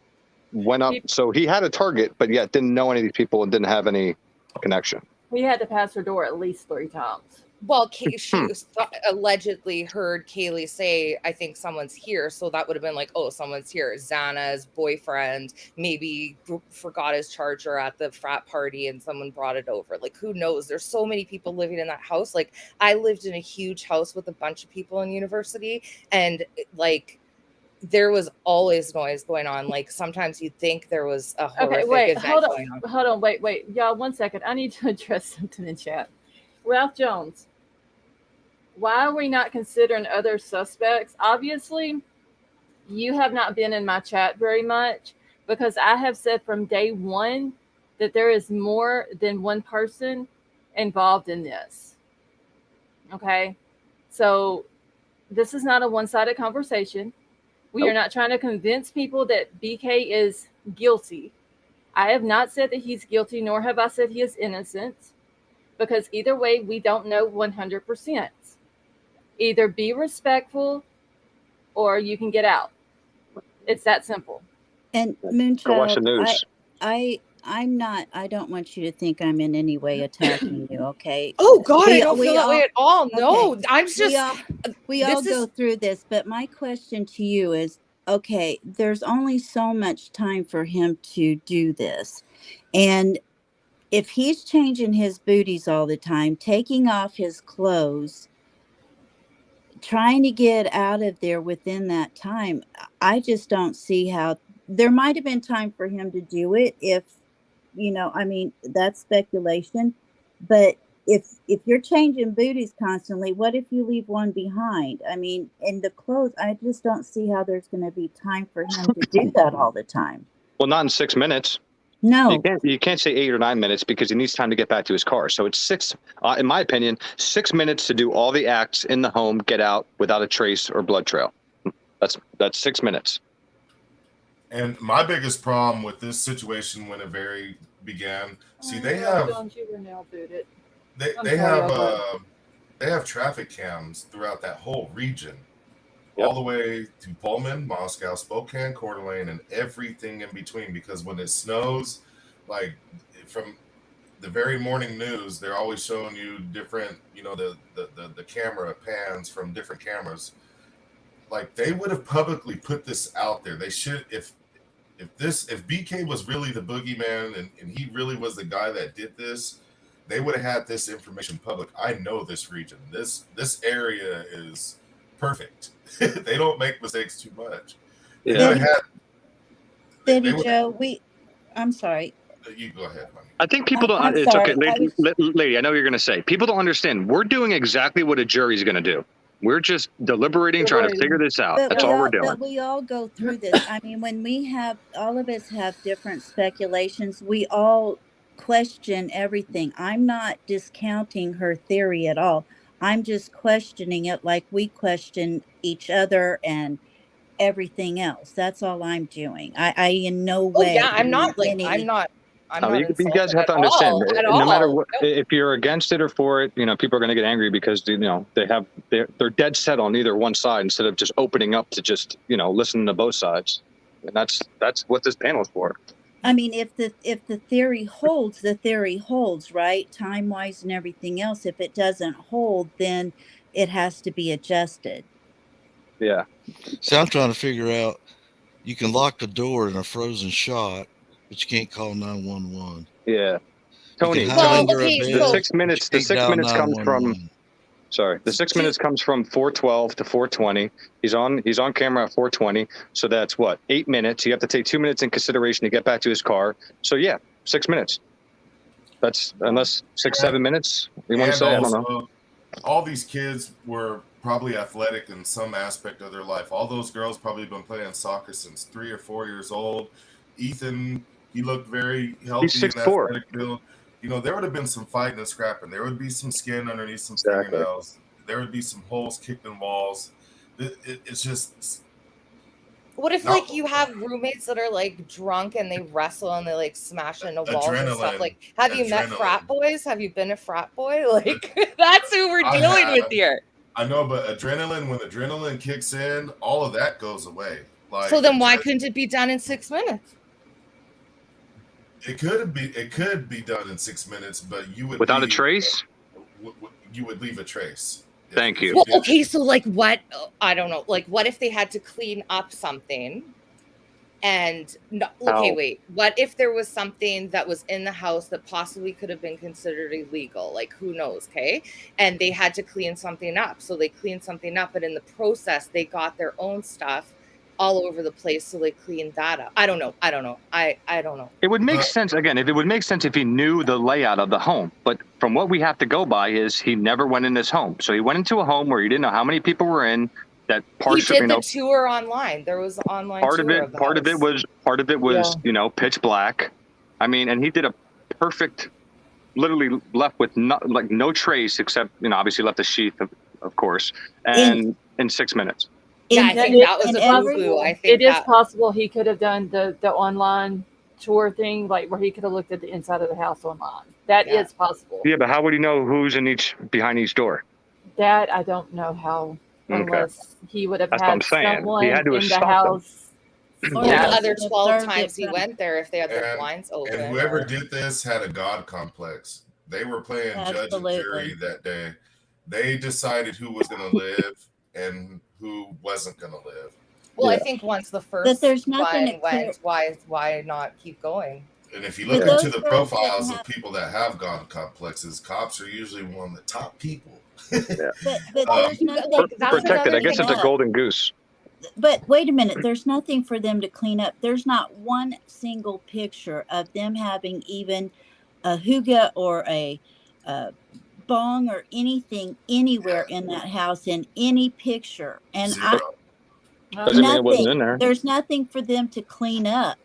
went up. So he had a target, but yet didn't know any of these people and didn't have any connection. He had to pass her door at least 3 times. Well, she allegedly heard Kaylee say, I think someone's here. So that would have been like, oh, someone's here. Xana's boyfriend maybe forgot his charger at the frat party and someone brought it over. Like, who knows? There's so many people living in that house. Like, I lived in a huge house with a bunch of people in university, and like, there was always noise going on. Like, sometimes you'd think there was a horrific event going on. Hold on, wait. Y'all, 1 second. I need to address something in chat. Ralph Jones, why are we not considering other suspects? Obviously, you have not been in my chat very much, because I have said from day one that there is more than one person involved in this. Okay? So this is not a one-sided conversation. We are not trying to convince people that BK is guilty. I have not said that he's guilty, nor have I said he is innocent, because either way, we don't know 100%. Either be respectful or you can get out. It's that simple. And Go watch the Moonchild, news. I'm not, I don't want you to think I'm in any way attacking you, okay? Oh God, I don't feel that way at all. No, okay. I'm just... We all go through this, but my question to you is, okay, there's only so much time for him to do this. And if he's changing his booties all the time, taking off his clothes, trying to get out of there within that time, I just don't see how. There might have been time for him to do it if, I mean, that's speculation. But if you're changing booties constantly, what if you leave one behind? I mean, in the clothes, I just don't see how there's going to be time for him to do that all the time. Well, not in 6 minutes. No, you can't say 8 or 9 minutes, because he needs time to get back to his car. So it's 6, in my opinion, 6 minutes to do all the acts in the home, get out without a trace or blood trail. That's 6 minutes. And my biggest problem with this situation when it very began, see, they have traffic cams throughout that whole region. All the way to Pullman, Moscow, Spokane, Coeur d'Alene, and everything in between. Because when it snows, like from the very morning news, they're always showing you different, the camera pans from different cameras. Like, they would have publicly put this out there. They should, if BK was really the boogeyman and he really was the guy that did this, they would have had this information public. I know this region. This area is perfect. They don't make mistakes too much. Betty Joe, I'm sorry. You go ahead, honey. I think people don't. It's okay, lady. I know you're going to say. People don't understand. We're doing exactly what a jury's going to do. We're just deliberating, trying to figure this out. That's all we're doing. But we all go through this. I mean, when all of us have different speculations, we all question everything. I'm not discounting her theory at all. I'm just questioning it like we question each other and everything else. That's all I'm doing. I in no way. Yeah, I'm not. You guys have to understand. No matter what, if you're against it or for it, people are going to get angry because they're dead set on either one side instead of just opening up to just listen to both sides. And that's what this panel is for. I mean, if the theory holds, the theory holds, right? Time-wise and everything else. If it doesn't hold, then it has to be adjusted. Yeah. So I'm trying to figure out, You can lock the door in a frozen shot, but you can't call 911. Yeah. You Tony, can hide Tony, under a okay, the bed, so 6 but minutes, you the can't 6 dial minutes comes from, 911. sorry, the 6 do, minutes comes from 4:12 to 4:20. He's on camera at 4:20. So that's what, 8 minutes. You have to take 2 minutes in consideration to get back to his car. So yeah, 6 minutes. That's unless 6, 7 minutes you want to And say, I don't know. also, all these kids were probably athletic in some aspect of their life. All those girls probably been playing soccer since 3 or 4 years old. Ethan, he looked very He's healthy and 6'4". athletic build. You know, there would have been some fighting and scrapping. There would be some skin underneath some Exactly. fingernails. There would be some holes kicked in walls. It's just. what if No. like you have roommates that are like drunk and they wrestle and they like smash into walls and stuff? Adrenaline. Like, have you met Adrenaline. frat boys? Have you been a frat boy? Like, that's who we're I dealing with have. here. I know, but adrenaline, when adrenaline kicks in, all of that goes away. Like, So then why couldn't it be done in 6 minutes? it could be done in 6 minutes, but you would Without a leave, trace? you would leave a trace. Thank you. Well, okay, so like what? I don't know. Like, what if they had to clean up something? And no, okay, How? wait. What if there was something that was in the house that possibly could have been considered illegal? Like, who knows? Okay, and they had to clean something up, so they cleaned something up, but in the process, they got their own stuff all over the place, so they cleaned that up. I don't know. I don't know. I don't know. It would make sense, again, if it would make sense if he knew the layout of the home. But from what we have to go by is he never went in this home. So he went into a home where he didn't know how many people were in. That He partially, did the tour online. There was an online part tour of it was Yeah. pitch black. I mean, and he did a perfect, literally left with no trace except, obviously left a sheath of course, and in 6 minutes. Yeah, I And think it- that was and a every- boo-boo. I think It is that possible he could have done the online tour thing, like where he could have looked at the inside of the house online. That Yeah. is possible. Yeah, but how would he know who's behind each door? That I don't know how, Okay. unless he would have That's what I'm had saying. someone He had to have in the stopped them. house. Or the Yeah. other observed 12 it times he from- went there, if they had their And- blinds open. And whoever or- did this had a God complex. They were playing judge and Absolutely. jury that day. They decided who was going to live and who wasn't going to live. Well, I Yeah. think once the first there's nothing one to went, why not keep going? And if you But look those into the girls profiles didn't of people that have God complexes, cops are usually one of the top people. But Well, there's nothing like, that's Protected. another I guess thing. it's a golden goose. But wait a minute, there's nothing for them to clean up. There's not one single picture of them having even a hygge or a bong or anything anywhere in that house in any picture. And Zero. Doesn't mean it wasn't nothing. in there. There's nothing for them to clean up.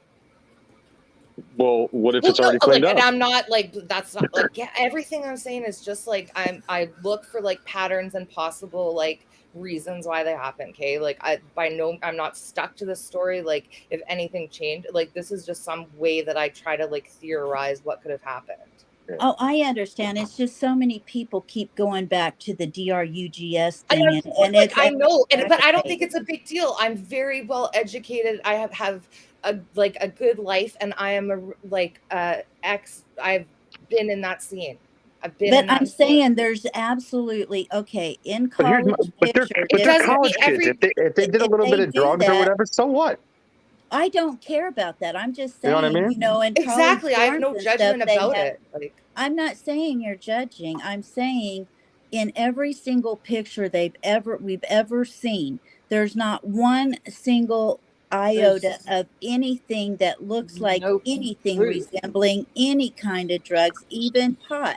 Well, what if it's Well, already no, cleaned like, and up? I'm not like, that's not like, yeah, everything I'm saying is just like I look for like patterns and possible like reasons why they happen. Okay, like I'm not stuck to the story. Like if anything changed, like this is just some way that I try to like theorize what could have happened. Oh, I understand. It's just so many people keep going back to the DRUGS And thing, of course, and like it's I know, but I don't aggravating. think it's a big deal. I'm very well educated. I have a good life, and I am I've been in that scene. I've been. But in that I'm scene. saying there's absolutely okay in But here's college but they're picture. It doesn't college mean kids. every- If they did a if little they bit of do drugs or that- whatever, so what? I don't care about that. I'm just You know saying, what I mean? in college Exactly. I have no dorms and stuff, judgment they about have- it. Like, I'm not saying you're judging. I'm saying in every single picture we've ever seen, there's not one single iota of anything that looks like Nope. anything Proof. resembling any kind of drugs, even pot.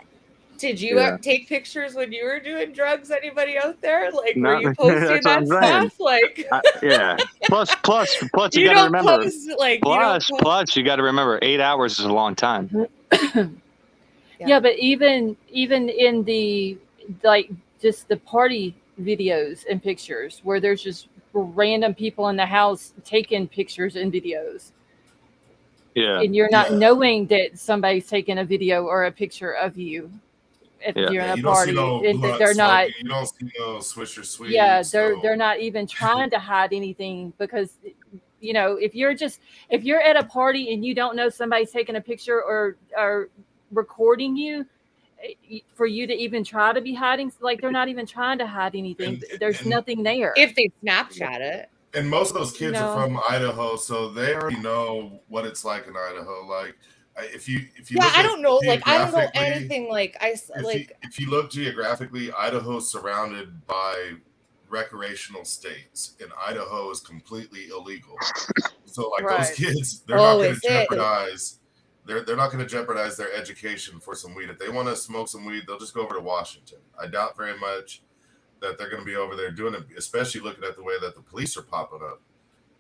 did you Yeah. take pictures when you were doing drugs? Anybody out there? Like, No, were you posting that's what that I'm saying. stuff? Like, Yeah. Plus, you you got to don't remember. post like you don't post. Plus, you got to remember, 8 hours is a long time. Yeah, but even in the like just the party videos and pictures where there's just random people in the house taking pictures and videos, Yeah. and you're not Yeah. knowing that somebody's taking a video or a picture of you if Yeah. you're in a You don't see party, no and blood they're not. smoking. You don't see no Swisher Sweets. Yeah, so- they're not even trying to hide anything, because if you're at a party and you don't know somebody's taking a picture or recording you, for you to even try to be hiding, like they're not even trying to hide anything. And- There's and- nothing there. If they Snapchat it, And most of those kids No. are from Idaho, so they already know what it's like in Idaho. Like, if you Yeah, look I at don't know. Like, I don't know geographically, anything. Like, if you look geographically, Idaho's surrounded by recreational states, and Idaho is completely illegal. So, like, those Right. kids, they're not going is to it? jeopardize. They're not going to jeopardize their education for some weed. If they want to smoke some weed, they'll just go over to Washington. I doubt very much that they're going to be over there doing it, especially looking at the way that the police are popping up.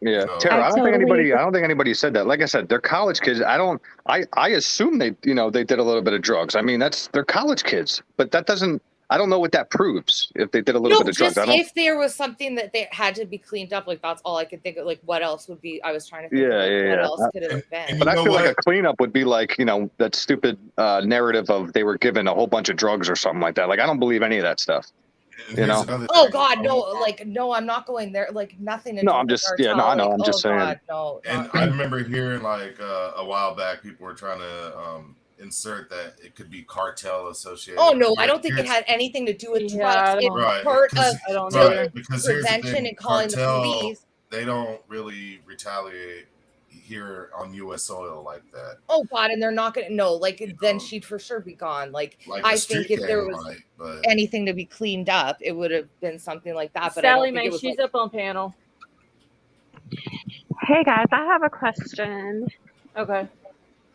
Yeah, You know? Tara, I I don't totally think anybody said that. Like I said, they're college kids. I assume they did a little bit of drugs. I mean, they're college kids, but that doesn't. I don't know what that proves if they did a little No, bit of drugs. just I don't. if there was something that they had to be cleaned up, like that's all I could think of. Like, what else would be? I was trying to think of like, what else could it have been. But I feel like a cleanup would be like, that stupid narrative of they were given a whole bunch of drugs or something like that. Like, I don't believe any of that stuff. Oh God, no! Like, no, I'm not going there. Like, nothing. No, I'm just cartel. I know. Like, I'm just saying. God, no. And I remember hearing like a while back, people were trying to insert that it could be cartel associated. Oh no, I don't think it had anything to do with drugs. It's right, part because, of right, because here's the prevention thing, and calling cartel, the police. They don't really retaliate here on U.S. soil like that. Oh God, and they're not gonna know. Like, then she'd for sure be gone. Like I think if there was anything to be cleaned up, it would have been something like that. But Sally I don't think Mae, it was she's like, up on panel. Hey guys, I have a question. Okay.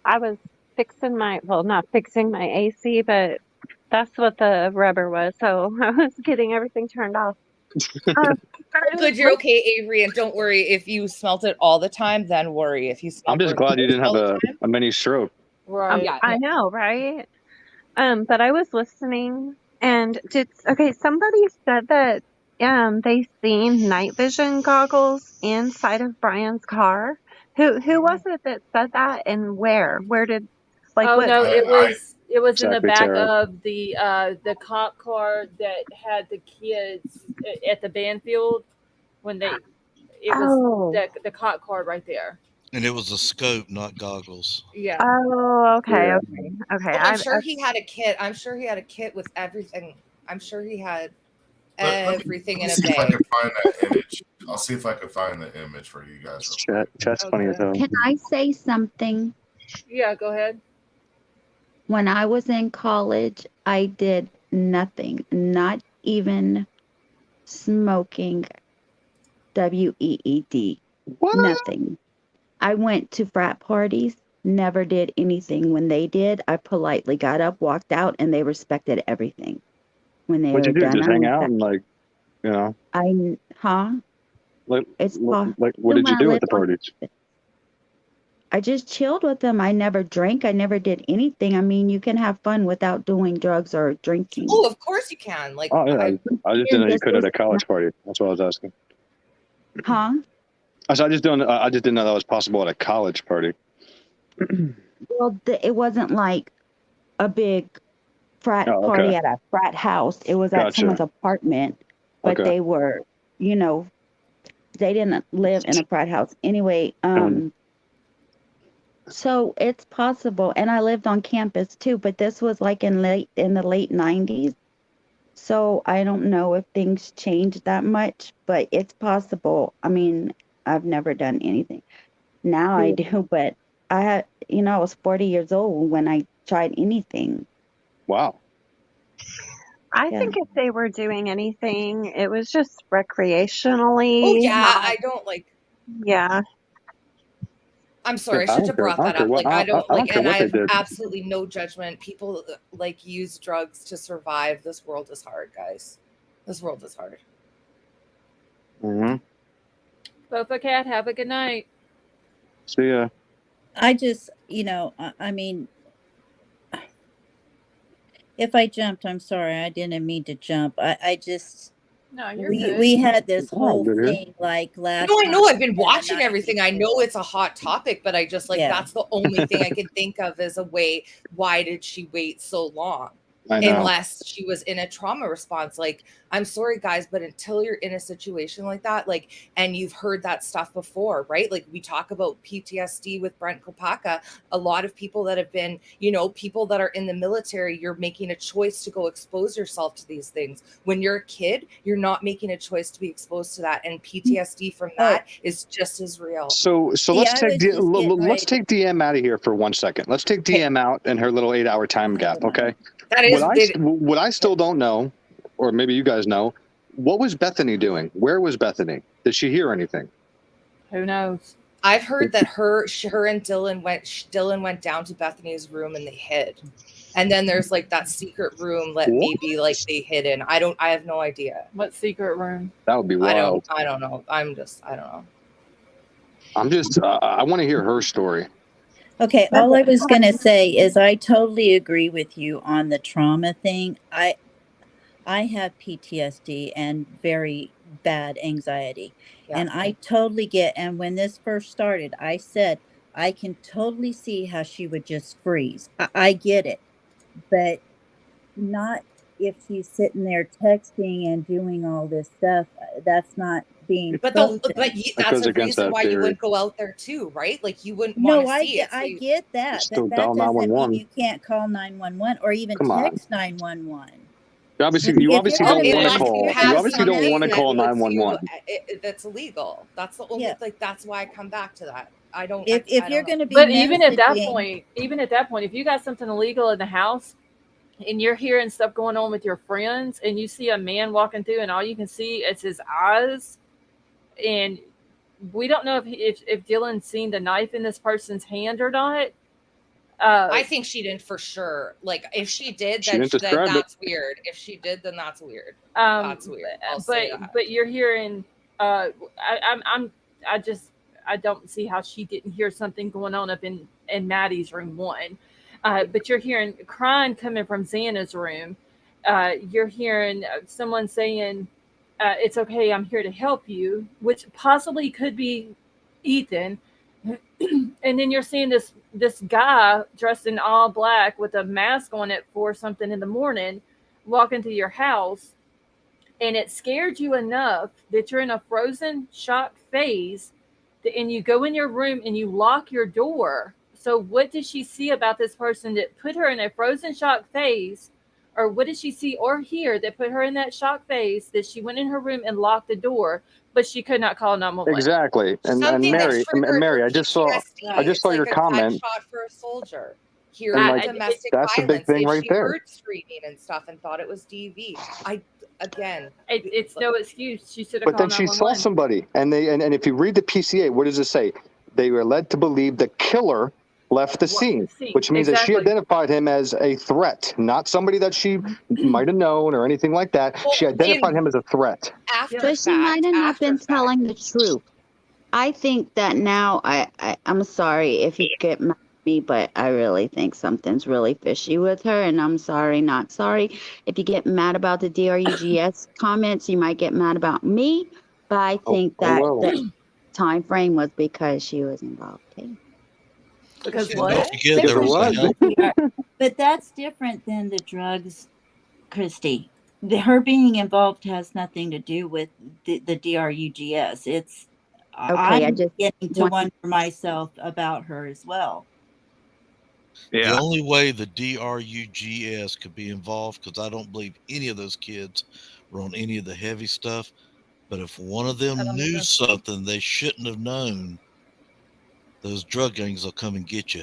I was not fixing my AC, but that's what the rubber was. So I was getting everything turned off. Good, you're okay, Avery, and don't worry if you smelt it all the time. Then worry if you smelt. I'm just glad you didn't have a mini stroke. Right. I know, right? But I was listening, and somebody said that they seen night vision goggles inside of Bryan's car. Who was it that said that, and where? Where did No, it was in the Exactly, back Tara. of the cop car that had the kids at the band field when it was the cop car right there. And it was a scope, not goggles. Yeah. Oh, okay, Yeah. okay. I'm sure he had a kit. I'm sure he had a kit with everything. I'm sure he had everything in a See if I bag. can find that image. I'll see if I can find the image for you guys. Chat's funny as hell. Can I say something? Yeah, go ahead. When I was in college, I did nothing, not even smoking WEED. What? Nothing. I went to frat parties, never did anything. When they did, I politely got up, walked out, and they respected everything. When they What'd you were do? done, Just hang out and Like, what did you do at the parties? I just chilled with them. I never drank. I never did anything. I mean, you can have fun without doing drugs or drinking. Oh, of course you can. Like, Oh yeah, I just didn't know you could at a college party. That's what I was asking. Huh? I just didn't know that was possible at a college party. Well, it wasn't like a big frat Oh, okay. party at a frat house. It was at Gotcha. someone's apartment, but Okay. they were, they didn't live in a frat house. Anyway, so it's possible. And I lived on campus too, but this was like in the late 90s. So I don't know if things changed that much, but it's possible. I mean, I've never done anything. Now I do, but I was 40 years old when I tried anything. Wow. I think if they were doing anything, it was just recreationally. oh yeah, I don't like. Yeah. I'm sorry, I I should have don't brought care. that up. What- Like, I I don't don't like, care and what I they have did. absolutely no judgment. People like use drugs to survive. This world is hard, guys. This world is hard. Mm-hmm. Bofa Cat, have a good night. See ya. I just, I mean, if I jumped, I'm sorry. I didn't mean to jump. I just, No, you're we, good. we had this Oh, whole good. thing like last No, I know. night I've been and the watching night everything. I know before. it's a hot topic, but I just Yeah. that's the only thing I can think of as a way. Why did she wait so long? unless she was in a trauma response. Like, I'm sorry guys, but until you're in a situation like that, like, and you've heard that stuff before, right? Like we talk about PTSD with Brent Kopaka, a lot of people that have been, you know, people that are in the military, you're making a choice to go expose yourself to these things. When you're a kid, you're not making a choice to be exposed to that, and PTSD from that is just as real. So let's take DM out of here for 1 second. Let's take DM out and her little 8-hour time gap. Okay. That is what I still don't know, or maybe you guys know, what was Bethany doing? Where was Bethany? Did she hear anything? Who knows? I've heard that her and Dylan went down to Bethany's room and they hid. And then there's like that secret room that maybe like they hid in. I have no idea. What secret room? That would be wild. I don't know. I don't know. I want to hear her story. Okay, all I was going to say is I totally agree with you on the trauma thing. I have PTSD and very bad anxiety. Yeah. And I totally get, and when this first started, I said, I can totally see how she would just freeze. I get it, but not if she's sitting there texting and doing all this stuff. That's not being. But that's a reason why you wouldn't go out there too, right? Like you wouldn't want to see it. I get that. But that doesn't mean you can't call 911 or even text 911. You obviously don't want to call. You obviously don't want to call 911. That's illegal. That's the only that's why I come back to that. I don't. If you're going to be, but even at that point, if you got something illegal in the house, and you're hearing stuff going on with your friends, and you see a man walking through, and all you can see is his eyes, and we don't know if Dylan's seen the knife in this person's hand or not. I think she didn't for sure. Like if she did, then that's weird. If she did, then that's weird. That's weird. But you're hearing. I don't see how she didn't hear something going on up in Maddie's room 1. But you're hearing crying coming from Xana's room. You're hearing someone saying, it's okay, I'm here to help you, which possibly could be Ethan. And then you're seeing this guy dressed in all black with a mask on at 4 something in the morning walk into your house. And it scared you enough that you're in a frozen shock phase, and you go in your room and you lock your door. So what did she see about this person that put her in a frozen shock phase? Or what did she see or hear that put her in that shock phase that she went in her room and locked the door, but she could not call 911? Exactly. And Mary, I just saw your comment. Shot for a soldier. Domestic that's violence. a big thing right there. She heard screaming and stuff and thought it was DV. It's no excuse. She should have. But then she saw somebody, and if you read the PCA, what does it say? They were led to believe the killer left the scene, which means that she identified him as a threat, not somebody that she might have known or anything like that. Well, she identified him as a threat. But she might have not been telling the truth. I think that now, I'm sorry if you get mad at me, but I really think something's really fishy with her, and I'm sorry, not sorry. If you get mad about the DRUGS comments, you might get mad about me, but I think that the time frame was because she was involved. Okay? Because what? But that's different than the drugs, Christy. Her being involved has nothing to do with the DRUGS. It's I'm just getting to wonder myself about her as well. Yeah. The only way the DRUGS could be involved, because I don't believe any of those kids were on any of the heavy stuff, but if one of them knew something they shouldn't have known, those drug gangs will come and get you.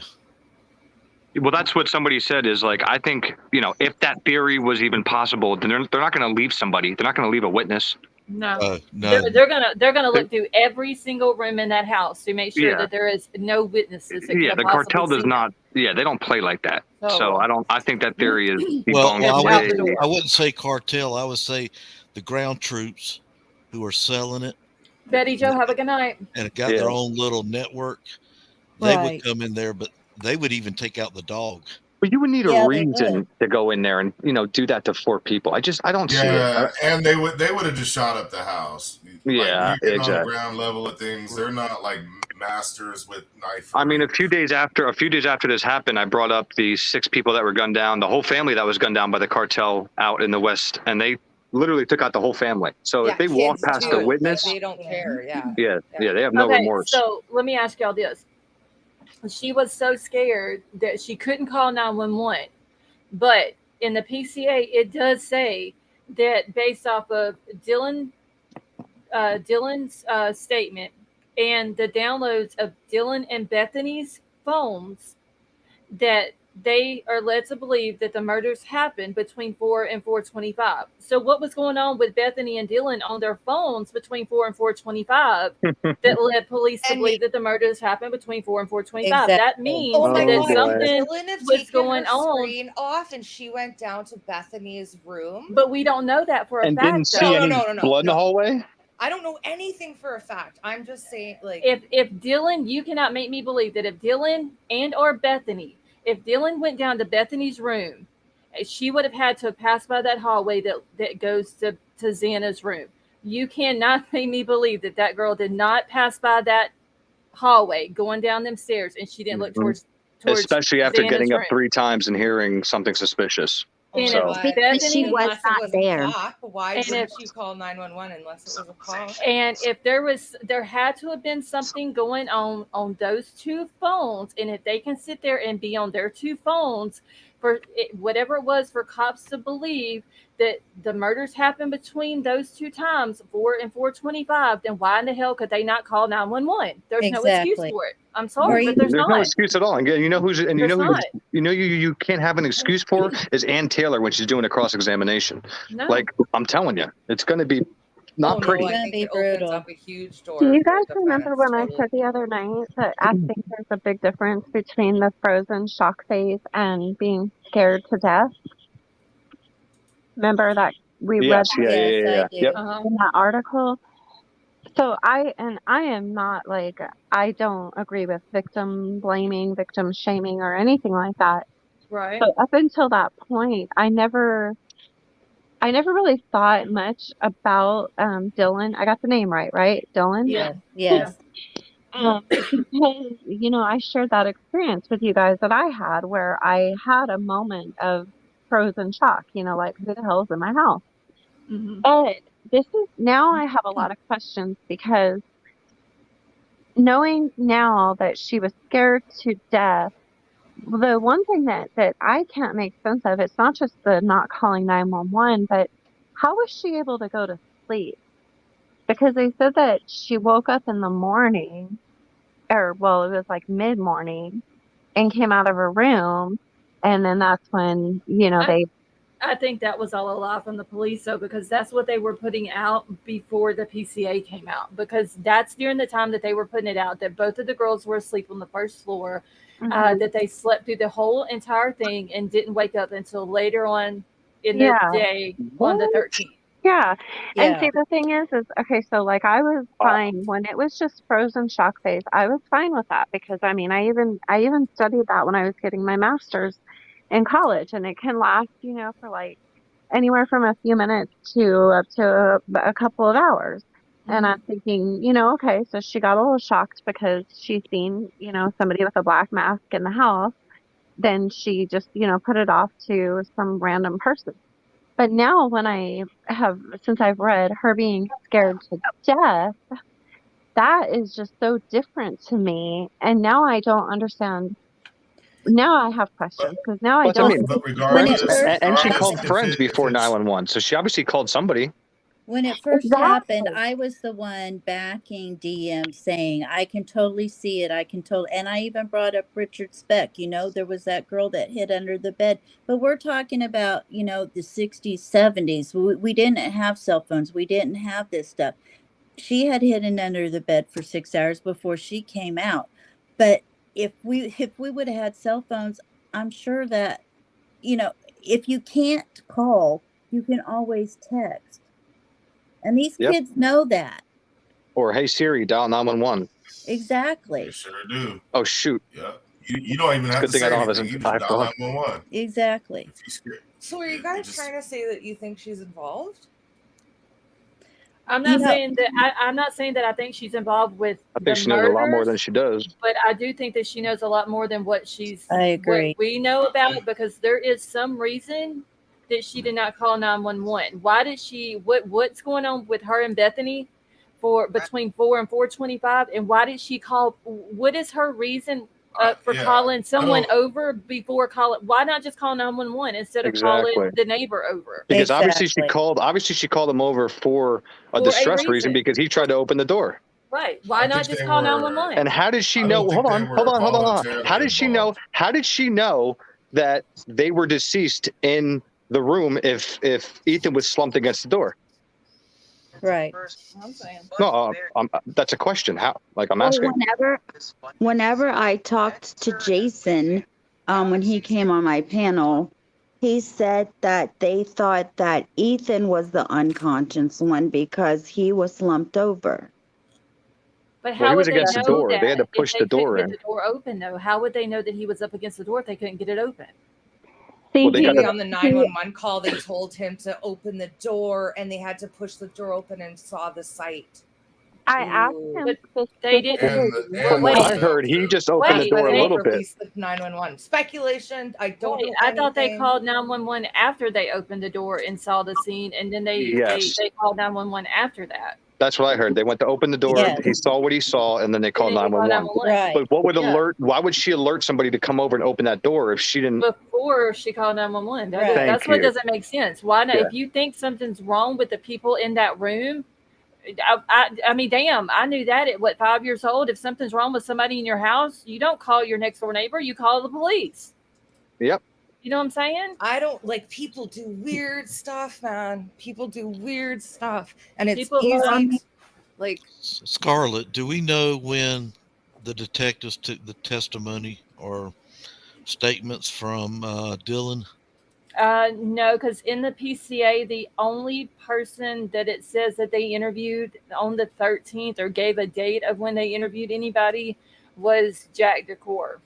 Well, that's what somebody said is like, I think, if that theory was even possible, then they're not going to leave somebody. They're not going to leave a witness. No. They're gonna look through every single room in that house to make sure that there is no witnesses. The cartel does not. Yeah, they don't play like that. So I think that theory is. I wouldn't say cartel. I would say the ground troops who are selling it. Betty Joe, have a good night. And got their own little network. They would come in there, but they would even take out the dog. But you would need a reason to go in there and do that to 4 people. I don't see it. Yeah, and they would have just shot up the house. Yeah, exactly. On the ground level of things, they're not like masters with knife. I mean, a few days after this happened, I brought up the 6 people that were gunned down, the whole family that was gunned down by the cartel out in the West, and they literally took out the whole family. So if they walk past a witness, they don't care. yeah, they have no remorse. So let me ask y'all this. She was so scared that she couldn't call 911. But in the PCA, it does say that based off of Dylan's statement and the downloads of Dylan and Bethany's phones, that they are led to believe that the murders happened between 4 and 4:25. So what was going on with Bethany and Dylan on their phones between 4 and 4:25 that led police to believe that the murders happened between 4 and 4:25? That means that something was going on. Screen off, and she went down to Bethany's room. But we don't know that for a fact. Didn't see any blood in the hallway. I don't know anything for a fact. I'm just saying, like, if Dylan, you cannot make me believe that if Dylan and or Bethany, if Dylan went down to Bethany's room, she would have had to pass by that hallway that goes to Xana's room. You cannot make me believe that girl did not pass by that hallway going down them stairs, and she didn't look towards especially after Xana's getting up room. 3 times and hearing something suspicious. And So she was not there. Why didn't she call 911 unless it was a call? And if there had to have been something going on those 2 phones, and if they can sit there and be on their 2 phones for whatever it was for cops to believe that the murders happened between those 2 times, 4 and 4:25, then why in the hell could they not call 911? There's no excuse for it. I'm sorry, but there's no not. excuse at all. And you know you can't have an excuse for is Ann Taylor when she's doing a cross examination. No. Like, I'm telling you, it's going to be not pretty. I think it opens up a huge door. Do you guys remember when I said the other night that I think there's a big difference between the frozen shock phase and being scared to death? Remember that we read that in that article? So I am not like, I don't agree with victim blaming, victim shaming, or anything like that. Right. But up until that point, I never really thought much about Dylan. I got the name right? Dylan? Yes. Because, I shared that experience with you guys that I had where I had a moment of frozen shock, like, who the hell's in my house? Mm-hmm. But now I have a lot of questions, because knowing now that she was scared to death, the one thing that I can't make sense of, it's not just the not calling 911, but how was she able to go to sleep? Because they said that she woke up in the morning, it was like mid-morning, and came out of her room, and then that's when, I think that was all a lie from the police, though, because that's what they were putting out before the PCA came out, because that's during the time that they were putting it out, that both of the girls were asleep on the first floor, that they slept through the whole entire thing and didn't wake up until later on in the day on the 13th. Yeah. And see, the thing is okay, so like I was fine when it was just frozen shock phase. I was fine with that, because I mean, I even studied that when I was getting my master's in college, and it can last, for like anywhere from a few minutes to up to a couple of hours. And I'm thinking, okay, so she got a little shocked because she's seen, somebody with a black mask in the house. Then she just, put it off to some random person. But now since I've read her being scared to death, that is just so different to me. And now I don't understand. Now I have questions, because now I don't. And she called friends before 911, so she obviously called somebody. When it first happened, I was the one backing DM, saying, I can totally see it. And I even brought up Richard Speck. There was that girl that hid under the bed. But we're talking about, the 60s, 70s. We didn't have cell phones. We didn't have this stuff. She had hidden under the bed for 6 hours before she came out. But if we would have had cell phones, I'm sure that, if you can't call, you can always text. And these kids know that. Or, hey Siri, dial 911. Exactly. You sure do. Oh shoot. Yeah. You don't even have to say anything. You just dial 911. Exactly. So are you guys trying to say that you think she's involved? I'm You not know, saying that I'm not saying that I think she's involved with I the think she knows a lot more than murders, she does. but I do think that she knows a lot more than what I agree. we know about, because there is some reason that she did not call 911. Why did she? What's going on with her and Bethany for between 4 and 4:25? And why did she call? What is her reason for Yeah, calling I someone don't. over before calling? Why not just call 911 instead of Exactly. calling the neighbor over Because obviously she Exactly. called him over for a for a distress reason reason? because he tried to open the door. Right? I Why not think just they call were. 911? And how did she I know? don't think Hold they on, were hold on. How voluntarily did she know? involved. How did she know that they were deceased in the room if Ethan was slumped against the door? Right. I'm saying. No, that's a question. How? Like I'm Well, asking. whenever I talked to Jason, when he came on my panel, he said that they thought that Ethan was the unconscious one because he was slumped over. But Well, he how was would they against the know door. They had to that if push they the couldn't door get in. the door open, though? How would they know that he was up against the door if they couldn't get it open? See, Well, they got Maybe to. on the 911 call, they told him to open the door and they had to push the door open and saw the sight. I asked Ooh. him But they didn't. specifically. From what I Wait, heard, he just opened the wait, door Why a they wait, little bit. released the 911. Speculation. I don't wait. know I thought they anything. called 911 after they opened the door and saw the scene, and then Yes, they called 911 after that. that's what I heard. They went to open the door. Yes. He saw what he saw, and then they And called then they called 911. 911. Right. But what would Yeah. alert? Why would she alert somebody to come over and open that door if she didn't? Before she called 911. Right. Thank That's what you. doesn't make sense. Why not? Yeah. If you think something's wrong with the people in that room, I mean, damn, I knew that at what, 5 years old. If something's wrong with somebody in your house, you don't call your next door neighbor, you call the police. Yep. You know what I'm saying? I don't like people do weird stuff, man. People do weird stuff, and it's People who are easy. Like Scarlett, do we know when the detectives took the testimony or statements from Dylan? No, because in the PCA, the only person that it says that they interviewed on the 13th or gave a date of when they interviewed anybody was Jack Decor.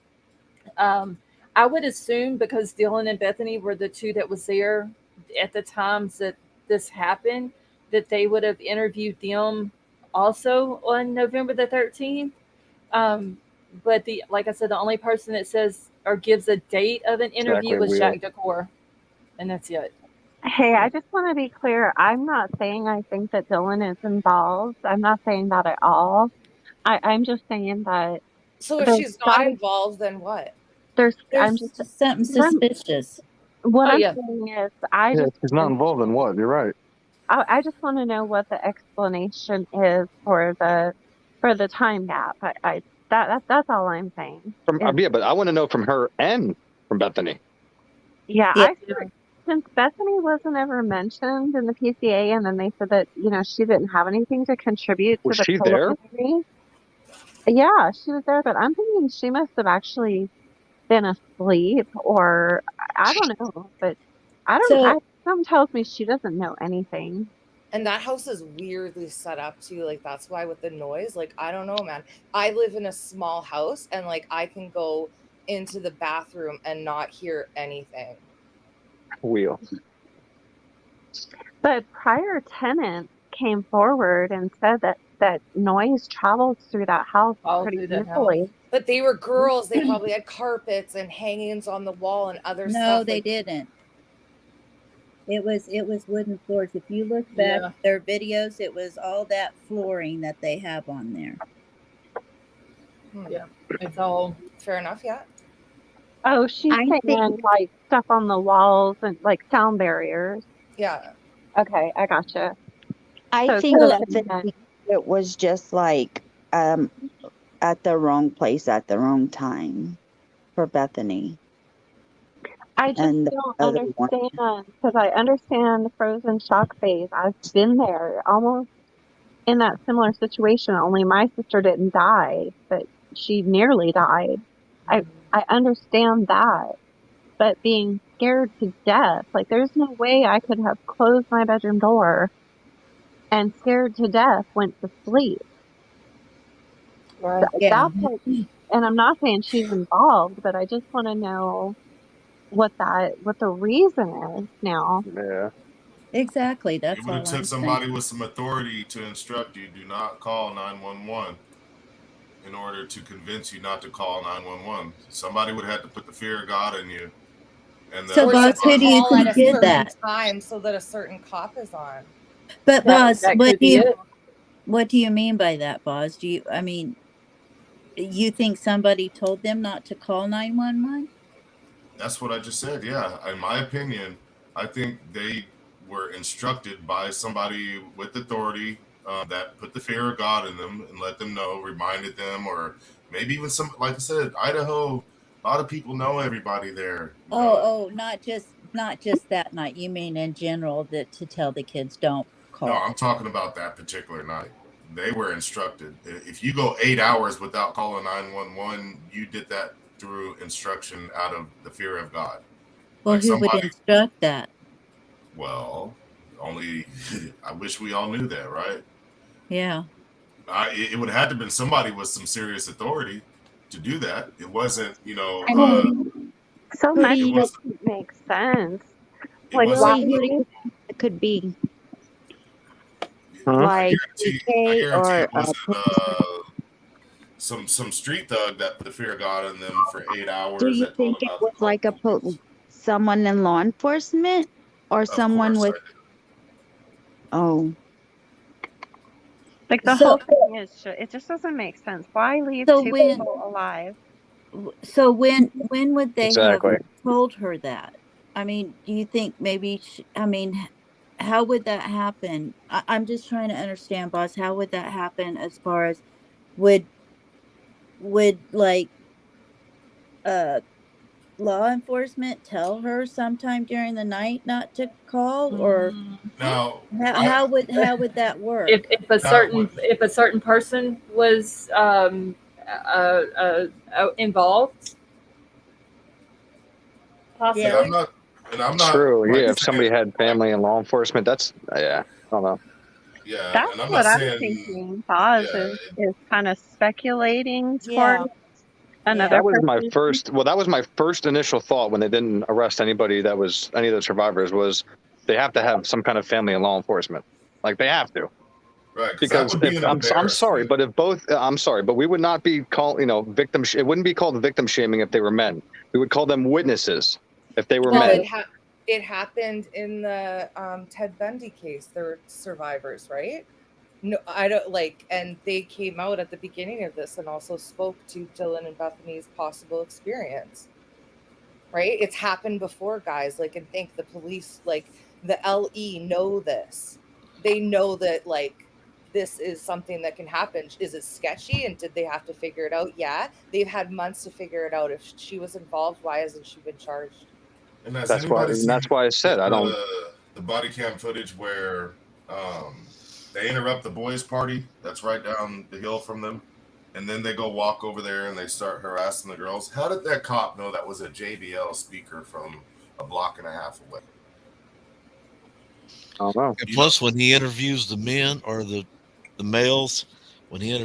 I would assume because Dylan and Bethany were the two that was there at the times that this happened, that they would have interviewed them also on November the 13th. Um, but like I said, the only person that says or gives a date of an interview Exactly. was Weird. Jack Decor, and that's it. Hey, I just want to be clear. I'm not saying I think that Dylan is involved. I'm not saying that at all. I'm just saying that so if there's she's got not to, involved, then what? I'm There's just, just something what I'm, suspicious. what Oh I'm yeah, saying is I Yeah, just, she's not involved in what? You're right. I just want to know what the explanation is for the time gap. That's all I'm saying. Yeah, but I want to know from her and from Bethany. Yeah, Yeah. since Bethany wasn't ever mentioned in the PCA, and then they said that, she didn't have anything to contribute to Was the she there? preliminary. Yeah, she was there, but I'm thinking she must have actually been asleep, or I don't know, but So something tells me she doesn't know anything. And that house is weirdly set up too. Like that's why with the noise, like I don't know, man. I live in a small house and like I can go into the bathroom and not hear anything. Wheel. But prior tenants came forward and said that noise travels through that house all pretty through that house. easily. But they were girls. They probably had carpets and hangings on the wall and other no, stuff. they Like, didn't. It was wooden floors. If you look back Yeah. at their videos, it was all that flooring that they have on there. Yeah, it's all fair enough. Yeah. Oh, she's I saying think like stuff on the walls and like sound barriers. Yeah. Okay, I gotcha. I So it think could So have that been that. it was just like at the wrong place at the wrong time for Bethany I just and the don't other one. understand because I understand the frozen shock phase. I've been there almost in that similar situation, only my sister didn't die, but she nearly died. I understand that, but being scared to death, like there's no way I could have closed my bedroom door and scared to death went to sleep. right. yeah, That's what, and I'm not saying she's involved, but I just want to know what the reason is now. Yeah. Exactly. It That's would have all took I'm somebody saying. with some authority to instruct you, do not call 911 in order to convince you not to call 911. Somebody would have had to put the fear of God in you. And So, Or boss, just who do you call at a think did certain that? time so that a certain cop is on. But, boss, That could be it. what do you mean by that, boss? You think somebody told them not to call 911? that's what I just said. Yeah. In my opinion, I think they were instructed by somebody with authority that put the fear of God in them and let them know, reminded them, or maybe even some, like I said, Idaho, a lot of people know everybody there. You know, Not just that night. You mean in general that to tell the kids don't no, call. I'm talking about that particular night. They were instructed. If you go 8 hours without calling 911, you did that through instruction out of the fear of God. Well, Like who would somebody, instruct that? well, only I wish we all knew that, right? Yeah. It would have had to have been somebody with some serious authority to do that. It wasn't, I mean, so Who do much it you was doesn't make sense. it Like, why? wasn't. Really, who do you think it could be? Huh? I Like guarantee DK it or a wasn't policeman? some street thug that put the fear of God in them for eight Do hours you that told think them it not to was call like the police. someone in law enforcement or Of someone course, with? Oh, Like the so whole thing is, it just doesn't make sense. Why leave so two when people alive? when would they have Exactly. told her that? Do you think maybe how would that happen? I'm just trying to understand, boss. How would that happen as far as would like uh law enforcement tell her sometime during the night not to call, or now how would that If work? that would a certain person was involved, see. Yeah. possibly. I'm not True. like Yeah. If somebody saying had family in law enforcement, that's yeah. I don't know. yeah, That's and I'm not what I'm saying thinking. Boz yeah. is kind of speculating toward Yeah. another That was my person. first. Well, that was my first initial thought when they didn't arrest anybody that was any of the survivors. Was they have to have some kind of family in law enforcement? Like they have to. Right, because that Because would be if an I'm sorry, embarrassment. but if both I'm sorry, but we would not be called victim. It wouldn't be called victim shaming if they were men. We would call them witnesses if they were Well, men. it happened in the Ted Bundy case. There were survivors, right? No, I don't like, and they came out at the beginning of this and also spoke to Dylan and Bethany's possible experience. Right? It's happened before, guys. Like, and think the police, like the LE, know this. They know that, like, this is something that can happen. Is it sketchy? And did they have to figure it out? Yeah. They've had months to figure it out. If she was involved, why hasn't she been charged? And has That's why. anybody And seen that's why I said I don't. the body cam footage where they interrupt the boys' party that's right down the hill from them, and then they go walk over there and they start harassing the girls? How did that cop know that was a JBL speaker from a block and a half away? I don't know. And plus, when he interviews the men or the males, when he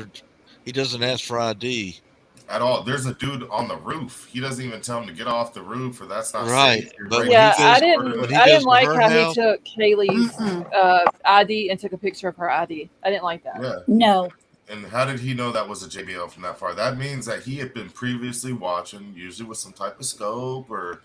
doesn't ask for ID. At all. There's a dude on the roof. He doesn't even tell him to get off the roof, or that's not Right, safe. You're but breaking when he Yeah, goes ordinance. I didn't to like her how he house, took Kaylee's ID and took a picture of her ID. I didn't like that. Yeah. No. And how did he know that was a JBL from that far? That means that he had been previously watching, usually with some type of scope, or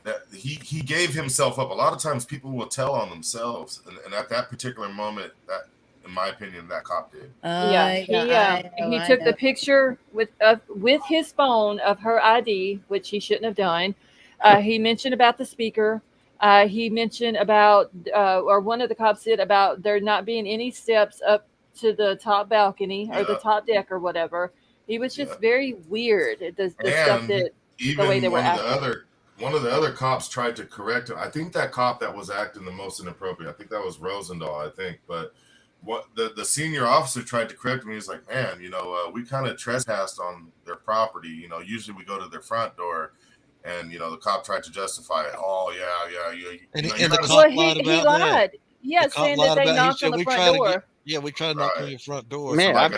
that he gave himself up. A lot of times people will tell on themselves. And at that particular moment, that, in my opinion, that cop did. Yeah, he I took the know. picture with his phone of her ID, which he shouldn't have done. He mentioned about the speaker. He mentioned about, or one of the cops said about there not being any steps up to the top balcony or the Yeah. top deck or whatever. He was just very weird. The stuff And that the way they even were acting. one of the other cops tried to correct him. I think that cop that was acting the most inappropriate, I think that was Rosendahl, I think. But what the senior officer tried to correct him. He was like, man, we kind of trespassed on their property. Usually we go to their front door. And the cop tried to justify it. Oh yeah. and you're the not cop Well, lied he about that. lied. Yeah, The cop saying that lied they about. He knocked on said the we front try to door. we try to knock on your front door. Man, So like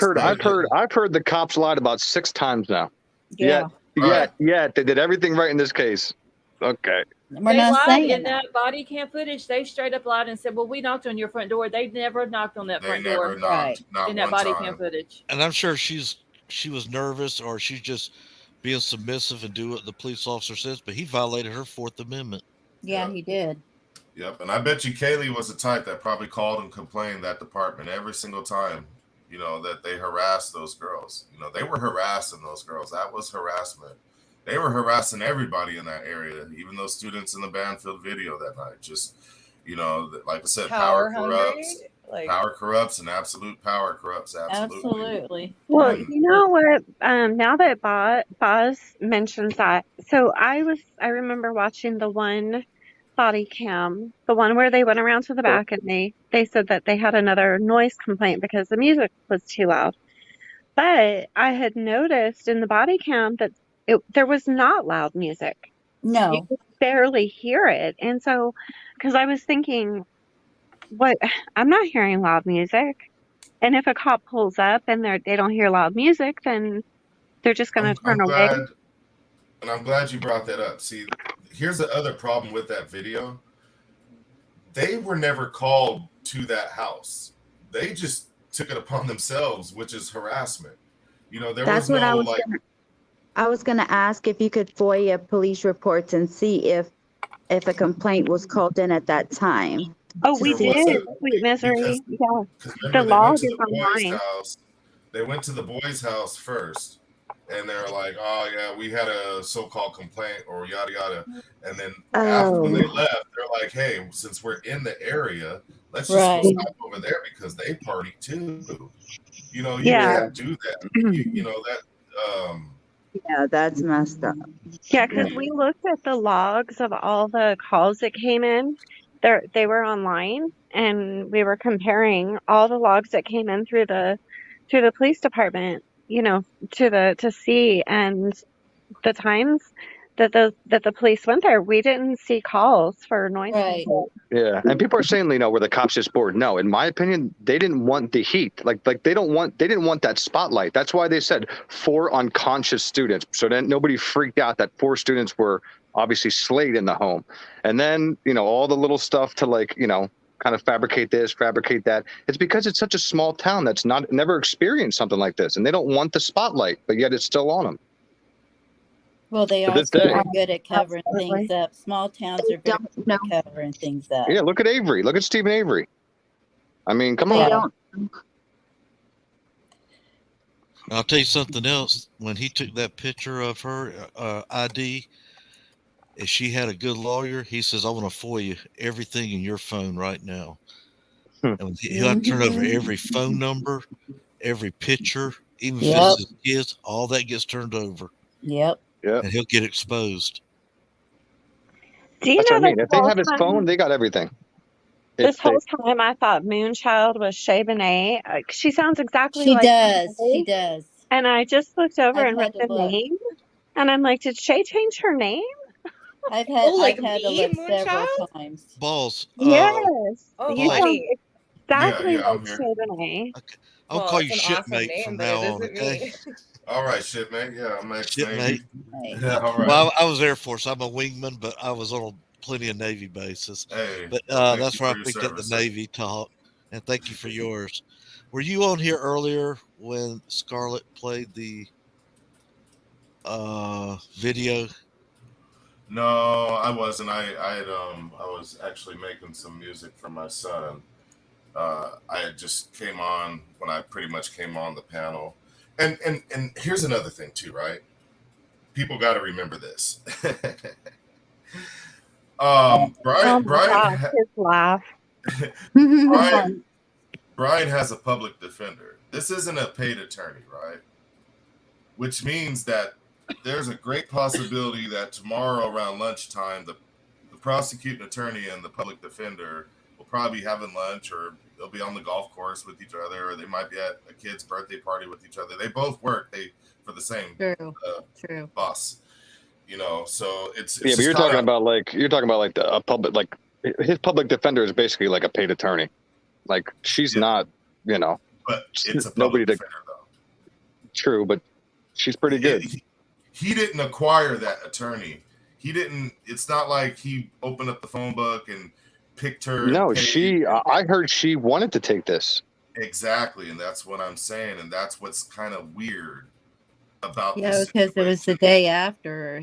I've heard the cops lied about 6 times now. Yeah. Yet they did everything right in this case. Okay. We're They not lied saying in that. that body cam footage. They straight up lied and said, "Well, we knocked on your front door." They never knocked on that They front never door knocked, not in that one body cam time. footage. And I'm sure she was nervous, or she's just being submissive and do what the police officer says. But he violated her Fourth Amendment. Yeah, Yep. he did. Yep. And I bet you Kaylee was the type that probably called and complained that department every single time, you know, that they harassed those girls. You know, they were harassing those girls. That was harassment. They were harassing everybody in that area, even those students in the Banfield video that night. Just, you know, like I said, power corrupts. Like, Power corrupts, and absolute power corrupts. Absolutely. Well, And you know what? Now that Boz mentions that, so I remember watching the one body cam, the one where they went around to the back and they said that they had another noise complaint because the music was too loud. But I had noticed in the body cam that there was not loud music. You No. could barely hear it. And so, because I was thinking, what? I'm not hearing loud music. And if a cop pulls up and they don't hear loud music, then they're just going to I'm turn away. glad, and I'm glad you brought that up. See, here's the other problem with that video. They were never called to that house. They just took it upon themselves, which is harassment. You know, there That's was what no I was gonna ask if you could FOIA police reports and see if a complaint was called in at that time. Oh, we there did. wasn't, Sweet Misery. Yeah. because The remember they went log to is the boys' online. house. They went to the boys' house first, and they're like, "Oh yeah, we had a so-called complaint," or yada yada. And then after when they left, they're like, "Hey, since we're in the area, let's just go stop over there because they party too." You know, you Yeah. can't do that. You know that. Yeah, that's messed up. Yeah, because we looked at the logs of all the calls that came in. They were online, and we were comparing all the logs that came in through the police department, you know, to see, and the times that the police went there, we didn't see calls for noise complaint. Yeah, and people are saying, you know, were the cops just bored? No, in my opinion, they didn't want the heat. Like they didn't want that spotlight. That's why they said 4 unconscious students, so then nobody freaked out that 4 students were obviously slayed in the home. And then, you know, all the little stuff to, like, you know, kind of fabricate this, fabricate that. It's because it's such a small town that's never experienced something like this, and they don't want the spotlight, but yet it's still on them. Well, they also are good at covering things up. Small towns are very good at covering things up. Yeah, look at Avery. Look at Stephen Avery. I mean, come on. I'll tell you something else. When he took that picture of her ID, if she had a good lawyer, he says, "I want to FOIA everything in your phone right now." And he'll have to turn over every phone number, every picture, even if it's his kids. All that gets turned over. Yep. Yep. And he'll get exposed. Do you That's know what I mean. that If they have his phone, they got everything. This whole time I thought Moonchild was Shay Benet. She sounds exactly She like does. Shay. She does. And I just looked over I've and read had to the look. name, and I'm like, did Shay change her name? I've had like I've had to me, look several Moonchild? times. Balls. Yes. Oh, You sound funny. exactly Yeah, I'm like here. Shay Benet. I'll Well, call it's you an awesome shipmate name, from but now it on, isn't okay? me. All right, shipmate. Yeah, I'm Shipmate. ex-Navy. Yeah, all right. Well, I was Air Force. I'm a wingman, but I was on plenty of Navy bases. Hey, But well, that's thank where I you for your picked up the service. Navy talk. And thank you for yours. Were you on here earlier when Scarlett played the video? No, I wasn't. I was actually making some music for my son. I had just came on when I pretty much came on the panel. And here's another thing too, right? People got to remember this. Bryan his laugh. Bryan has a public defender. This isn't a paid attorney, right? Which means that there's a great possibility that tomorrow around lunchtime, the prosecuting attorney and the public defender will probably be having lunch, or they'll be on the golf course with each other, or they might be at a kid's birthday party with each other. They both work for the same True. boss, you know. So it's Yeah, but you're talking about like a public, like his public defender is basically like a paid attorney. Like she's not, you know. But it's a public nobody defender though. True, but she's pretty good. He didn't acquire that attorney. He didn't. It's not like he opened up the phone book and picked her. No, and paid. I heard she wanted to take this. Exactly, and that's what I'm saying, and that's what's kind of weird about Yeah, this because it situation. was the day after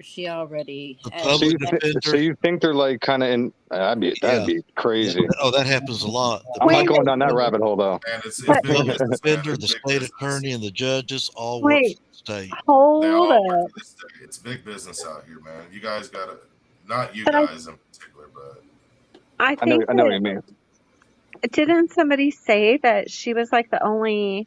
she already The had. public defender. So you think they're like kind of in? That'd be crazy. Oh, that happens a lot. The I'm not public going down that defender- rabbit hole though. And it's the big public business, man. defender, It's the big state business. attorney, and the judges all work Wait, for the state. They hold all work up. for the state. It's big business out here, man. You guys gotta, not you But I- guys in particular, but I I know think what you mean. didn't somebody say that she was like the only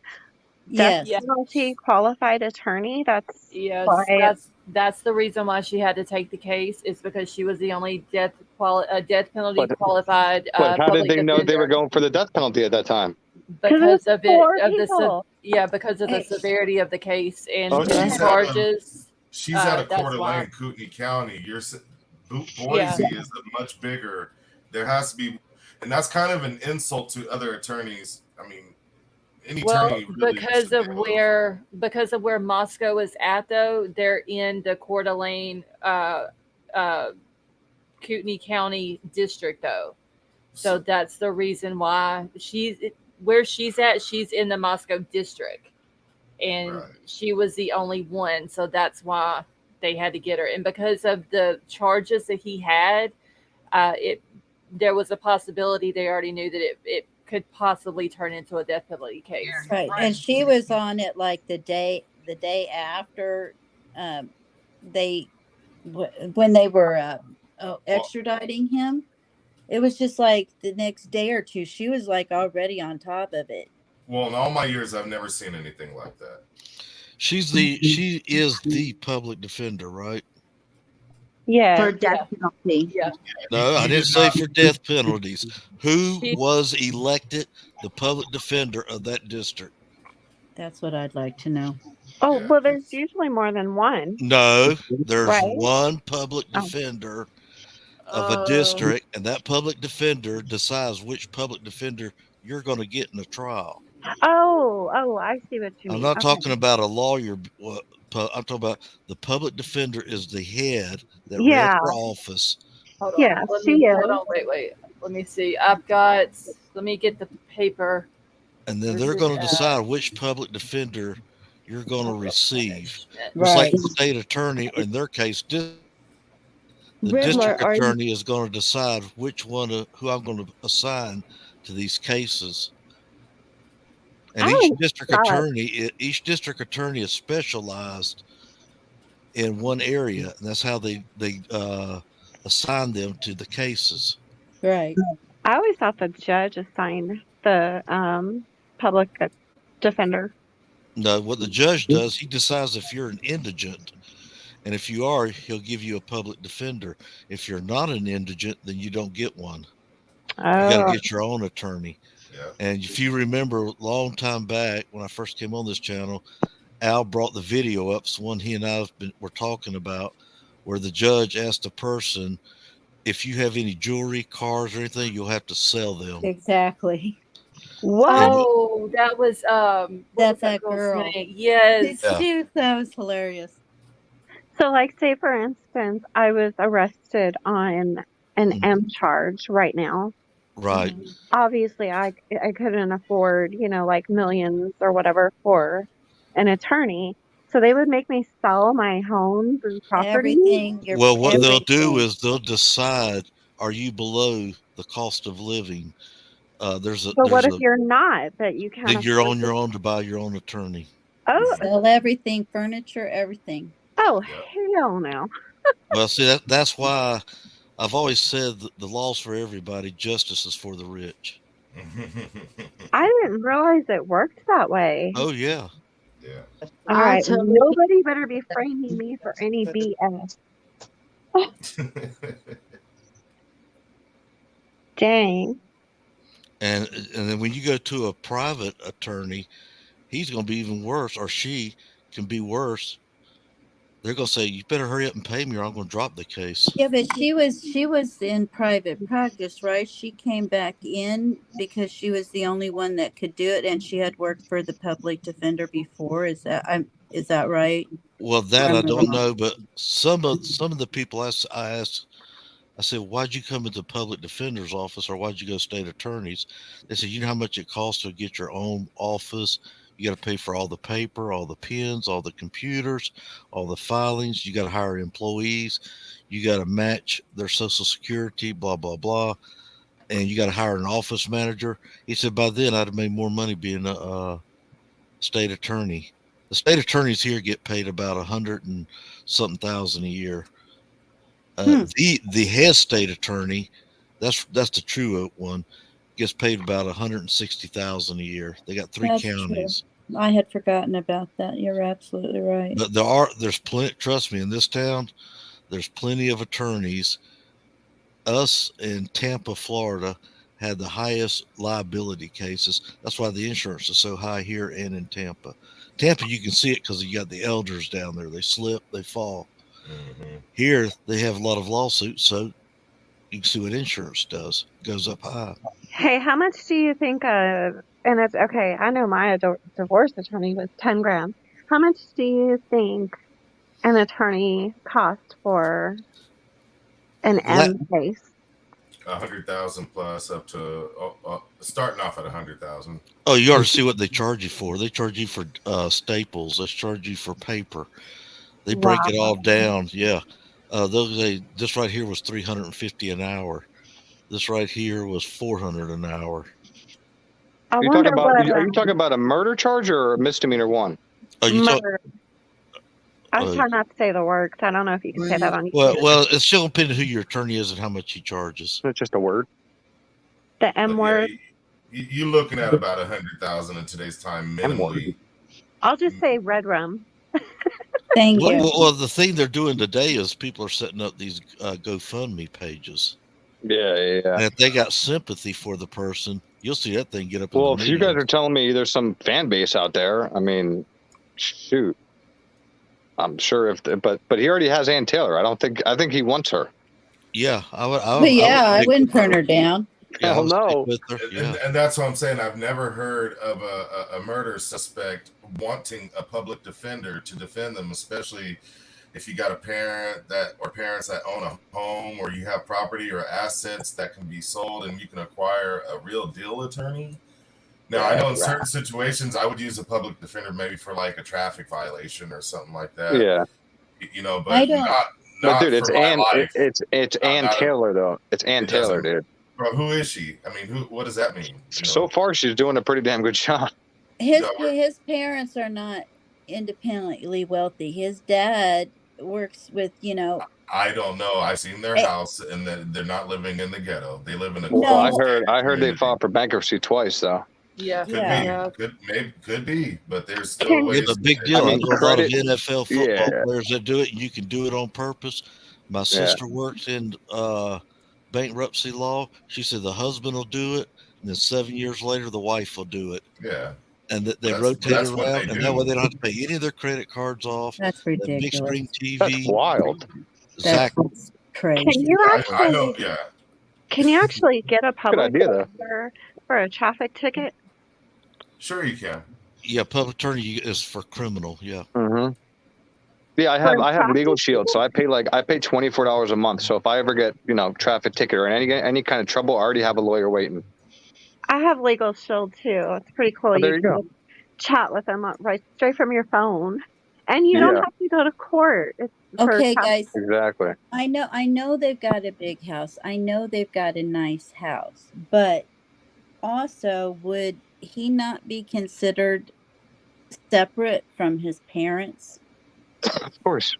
death Yes. penalty qualified attorney? That's Yes, why. that's the reason why she had to take the case. Is because she was the only death penalty qualified. But how did public they know they were defender. going for the death penalty at that time? Because of it four of the people. because of the severity of the case and Okay. his She's charges. she's at a that's Coeur why. d'Alene, Kootenai County. Boise Yeah. is a much bigger. There has to be, and that's kind of an insult to other attorneys. I mean, any Well, attorney really because should of be able to- where Moscow is at, though, they're in the Coeur d'Alene, Kootenai County district, though. So that's the reason why where she's at. She's in the Moscow district, and Right. she was the only one. So that's why they had to get her. And because of the charges that he had, there was a possibility they already knew that it could possibly turn into a death penalty case. Right. And she was on it like the day after when they were extraditing him. It was just like the next day or two. She was like already on top of it. Well, in all my years, I've never seen anything like that. She is the public defender, right? Yeah. For death penalty. Yeah. No, I He didn't did say not- for death penalties. Who She- was elected the public defender of that district? That's what I'd like to know. Oh, Yeah. well, there's usually more than one. No, there's Right. one public Oh. defender of a district, and that public defender decides which public defender you're going to get in a trial. Oh, I see what you mean. I'm not Okay. talking about a lawyer. I'm talking about the public defender is the head that Yeah. runs for office. Hold on. Yeah, Let she me, is. hold on. Wait. Let me see. Let me get the paper. And then This they're is, going to decide which public defender you're going to receive. It's Right. like the state attorney, in their case, the Riddler, district are you- attorney is going to decide who I'm going to assign to these cases. And Oh, each district God. attorney is specialized in one area, and that's how they assign them to the cases. Right. I always thought the judge assigned the public defender. No, what the judge does, he decides if you're an indigent, and if you are, he'll give you a public defender. If you're not an indigent, then you don't get one. You got Oh, to get your own attorney. Yeah. And if you remember a long time back when I first came on this channel, Al brought the video up. It's one he and I were talking about, where the judge asked a person, if you have any jewelry, cars, or anything, you'll have to sell them. Exactly. what? Oh, that was what was That's that that girl's girl. name? Yes. Yeah. That was hilarious. So, like, say for instance, I was arrested on an Mhm. M charge right now. Right. Obviously, I couldn't afford, like millions or whatever for an attorney. So they would make me sell my homes and property. Everything. Well, what they'll do everything. is they'll decide, are you below the cost of living? There's a, But what there's if a, you're not? But you can't. then you're afford on to- your own to buy your own attorney. Oh, Sell everything, furniture, everything. oh, Yeah. hell no. Well, see, that's why I've always said that the law's for everybody, justice is for the rich. I didn't realize it worked that way. Oh, yeah. Yeah. All I right, totally- nobody better be framing me for any BS. Dang. And then when you go to a private attorney, he's going to be even worse, or she can be worse. They're going to say, you better hurry up and pay me or I'm going to drop the case. Yeah, but she was in private practice, right? She came back in because she was the only one that could do it, and she had worked for the public defender before. Is that right? Well, that I don't know, but some of the people I asked, I said, "Why'd you come into public defender's office, or why'd you go state attorney's?" They said, "You know how much it costs to get your own office? You got to pay for all the paper, all the pens, all the computers, all the filings. You got to hire employees. You got to match their social security, blah blah blah, and you got to hire an office manager." He said, "By then, I'd have made more money being a state attorney." The state attorneys here get paid about 100 and something thousand a year. The head state attorney, that's the true one, gets paid about 160,000 a year. They got three That's counties. true. I had forgotten about that. You're absolutely right. But there's plenty. Trust me, in this town, there's plenty of attorneys. Us in Tampa, Florida, had the highest liability cases. That's why the insurance is so high here and in Tampa. Tampa, you can see it because you got the elders down there. They slip, they fall. Here, they have a lot of lawsuits, so you can see what insurance does. It goes up high. Hey, how much do you think and it's okay, I know my divorce attorney was 10 grand. How much do you think an attorney cost for an M case? 100,000 plus up to starting off at 100,000. Oh, you ought to see what they charge you for. They charge you for staples. They charge you for paper. They break it all down. Yeah. This right here was $350 an hour. This right here was $400 an hour. Are you talking about a murder charge or a misdemeanor one? Murder. I was trying not to say the word because I don't know if you can say that on YouTube. Well, it's still depending who your attorney is and how much he charges. It's just a word. The M word. You're looking at about 100,000 in today's time minimally. I'll just say red rum. Thank you. Well, the thing they're doing today is people are setting up these GoFundMe pages. Yeah. And if they got sympathy for the person, you'll see that thing get up. Well, if you guys are telling me there's some fan base out there, I mean, shoot. I'm sure but he already has Ann Taylor. I think he wants her. Yeah, I wouldn't turn her down. Yeah, hell no. And that's what I'm saying. I've never heard of a murder suspect wanting a public defender to defend them, especially if you got a parents that own a home, or you have property or assets that can be sold and you can acquire a real deal attorney. Now, I know in certain situations I would use a public defender maybe for like a traffic violation or something like that. Yeah. But not dude, it's for my Ann. life. It's Ann Taylor though. It's Ann Taylor, dude. Bro, who is she? I mean, what does that mean? So far, she's doing a pretty damn good job. His parents are not independently wealthy. His dad works with, I don't know. I've seen their house, and they're not living in the ghetto. They live in a. Well, I heard they filed for bankruptcy twice, though. Yeah. Could be, but there's still ways. It's a big deal. There's a lot of NFL football players that do it, and you can do it on purpose. My sister works in bankruptcy law. She said the husband will do it, and then 7 years later, the wife will do it. Yeah. And they rotate it around, and that way they don't have to pay any of their credit cards off. That's ridiculous. Big screen TV. That's wild. Exactly. That's crazy. Can you actually get a public Good idea, defender for a traffic ticket? Sure, you can. Yeah, public attorney is for criminal. Yeah. Mm-hmm. Yeah, I have Legal Shield, so I pay $24 a month. So if I ever get traffic ticket or any kind of trouble, I already have a lawyer waiting. I have Legal Shield too. It's pretty cool. There you go. Chat with them right straight from your phone, and you don't have to go to court. Okay, guys. Exactly. I know they've got a big house. I know they've got a nice house, but also, would he not be considered separate from his parents? Of course.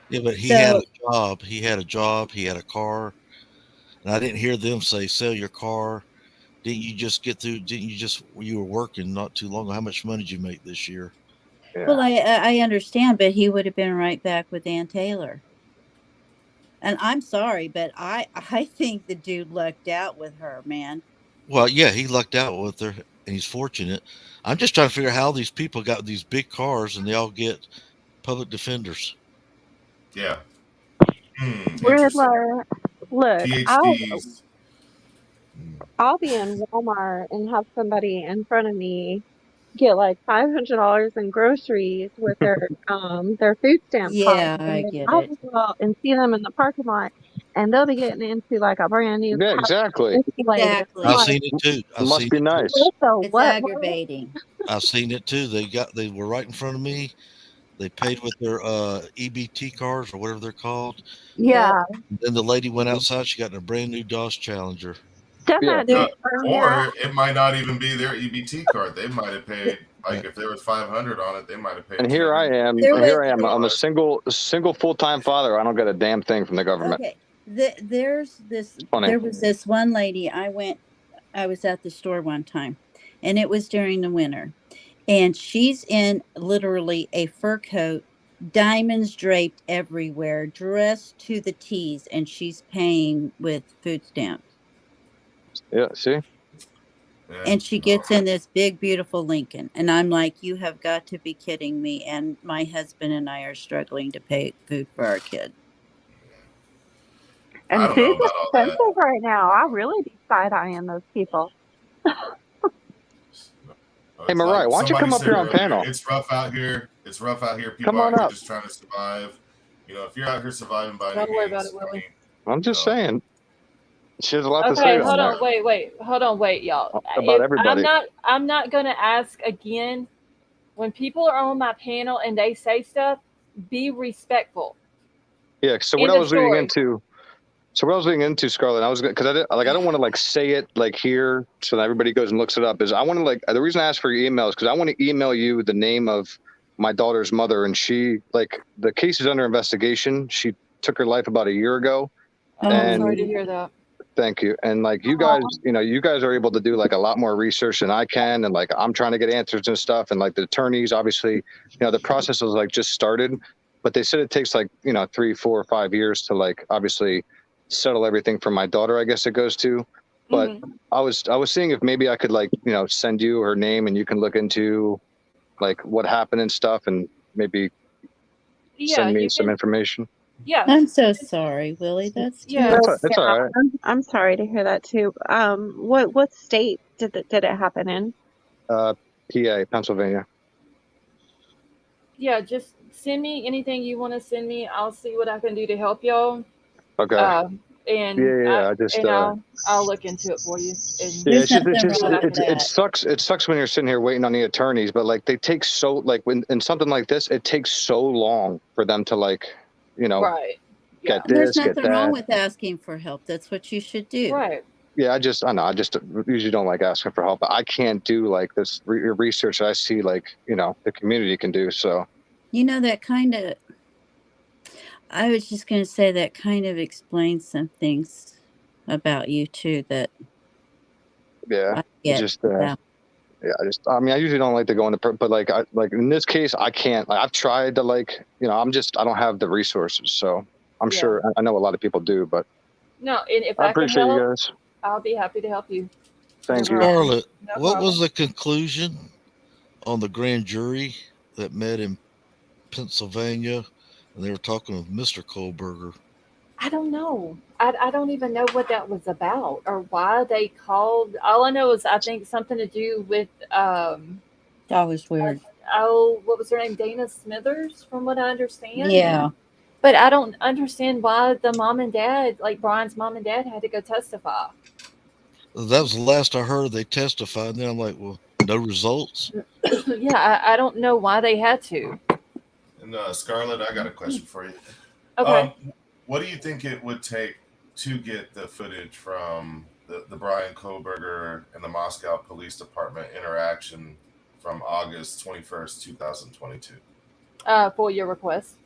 Yeah, but he had a job. He had a job. He had a car. And I didn't hear them say, sell your car. Didn't you were working not too long ago. How much money did you make this year? Yeah. Well, I understand, but he would have been right back with Ann Taylor. And I'm sorry, but I think the dude lucked out with her, man. Well, yeah, he lucked out with her, and he's fortunate. I'm just trying to figure out how these people got these big cars and they all get public defenders. Yeah. Riddler, look, I'll be in Walmart and have somebody in front of me get like $500 in groceries with their food stamp card, Yeah, I and then get I it. will go out and see them in the parking lot, and they'll be getting into like a brand new Yeah, couch exactly. insulated. I'm I've Exactly. like, seen it too. It must be nice. what the It's what? aggravating. I've seen it too. They were right in front of me. They paid with their EBT cards or whatever they're called. Yeah, Yep. And then the lady went outside. She got in a brand new Dodge Challenger. doesn't Yeah. that just Yeah. burn you out? Or it might not even be their EBT card. They might have paid, like, if there was 500 on it, they might have paid. And here I am. There And here was- I am. I'm a single full-time father. I don't get a damn thing from the government. Okay. There's this. Funny. There was this one lady. I was at the store one time, and it was during the winter, and she's in literally a fur coat, diamonds draped everywhere, dressed to the T's, and she's paying with food stamps. Yeah, see? Yeah. And she gets in this big, beautiful Lincoln. And I'm like, you have got to be kidding me. And my husband and I are struggling to pay food for our kid. I And don't know food's about all that. expensive right now. I'll really be side-eyeing those people. Hey, Mariah, why don't you come up here on panel? It's rough out here. It's rough out here. Come People on out here up. just trying to survive. You know, if you're out here surviving by Don't any worry means, about it, Willie. I'm just saying. She has a lot to Okay, say hold on on, wait, y'all. About everybody. I'm not gonna ask again. When people are on my panel and they say stuff, be respectful. Yeah. So what I was leading into, Scarlett, I was because I don't want to like say it like here so that everybody goes and looks it up. Is I want to like the reason I asked for your email is because I want to email you the name of my daughter's mother, and she like the case is under investigation. She took her life about a year ago. Oh, I'm And sorry to hear that. thank you. And like you guys, you guys are able to do like a lot more research than I can. And like, I'm trying to get answers and stuff. And like the attorneys, obviously, the process was like just started, but they said it takes like, 3, 4, or 5 years to like, obviously settle everything for my daughter, I guess it goes to. But I was seeing if maybe I could like, send you her name and you can look into like what happened and stuff and maybe send me some information. Yeah. I'm so sorry, Willie. That's It's all right. I'm sorry to hear that too. What state did it happen in? PA, Pennsylvania. Yeah, just send me anything you want to send me. I'll see what I can do to help y'all. Okay. I'll look into it for you. It sucks. It sucks when you're sitting here waiting on the attorneys, but like they take so like when in something like this, it takes so long for them to like, right. Get There's this, get nothing wrong that. with asking for help. That's what you should do. Right. Yeah, I just usually don't like asking for help, but I can't do like this research that I see like, the community can do. So, that kind of, I was just going to say that kind of explains some things about you too that. Yeah. I usually don't like to go into, but like, like in this case, I can't, like, I've tried to like, I don't have the resources. So I'm sure, I know a lot of people do, but. No, and if I I can appreciate help, you guys. I'll be happy to help you. Thank you. Scarlett, No what problem. was the conclusion on the grand jury that met in Pennsylvania and they were talking with Mr. Kohberger? I don't know. I don't even know what that was about or why they called. All I know is I think something to do with that was weird. What was her name? Dana Smithers, from what I understand. Yeah. But I don't understand why the mom and dad, like Brian's mom and dad, had to go testify. That was the last I heard. They testified, and then I'm like, well, no results. Yeah, I don't know why they had to. And Scarlett, I got a question for you. Okay. What do you think it would take to get the footage from the Bryan Kohberger and the Moscow Police Department interaction from August 21st, 2022? For your request.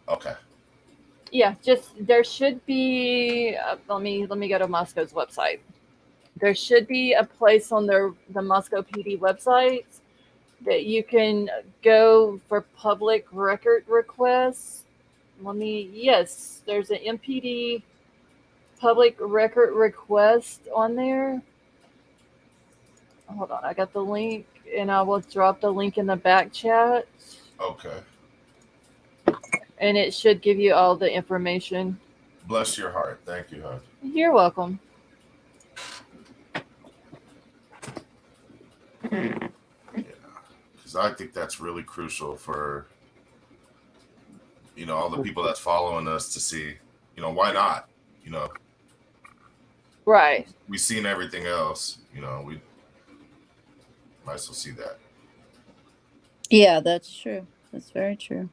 Okay. Yeah, just there should be. Let me go to Moscow's website. There should be a place on the Moscow PD website that you can go for public record requests. Yes, there's an MPD public record request on there. Hold on, I got the link, and I will drop the link in the back chat. Okay. And it should give you all the information. Bless your heart. Thank you, hon. You're welcome. Because I think that's really crucial for, all the people that's following us to see, why not? Right. We've seen everything else, we might as well see that. Yeah, that's true. That's very true.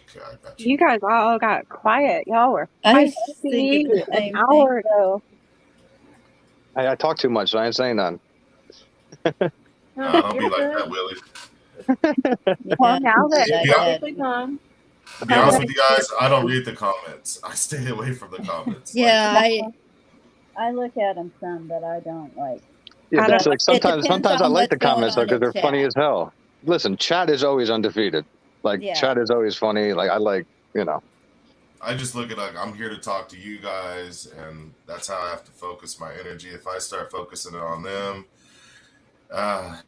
Okay, I got you. You guys all got quiet. Y'all were I was feisty thinking the an same hour ago. I talk too much, so I ain't saying none. Don't be like that, Willie. Well, now that To be honest with you guys, I don't read the comments. I stay away from the comments. Yeah, I look at them some, but I don't like. Yeah, that's like sometimes I on like the what's going comments though on because in they're chat. funny as hell. Listen, chat is always undefeated. Like Yeah. chat is always funny. Like I like, I just look at like I'm here to talk to you guys, and that's how I have to focus my energy. If I start focusing on them, it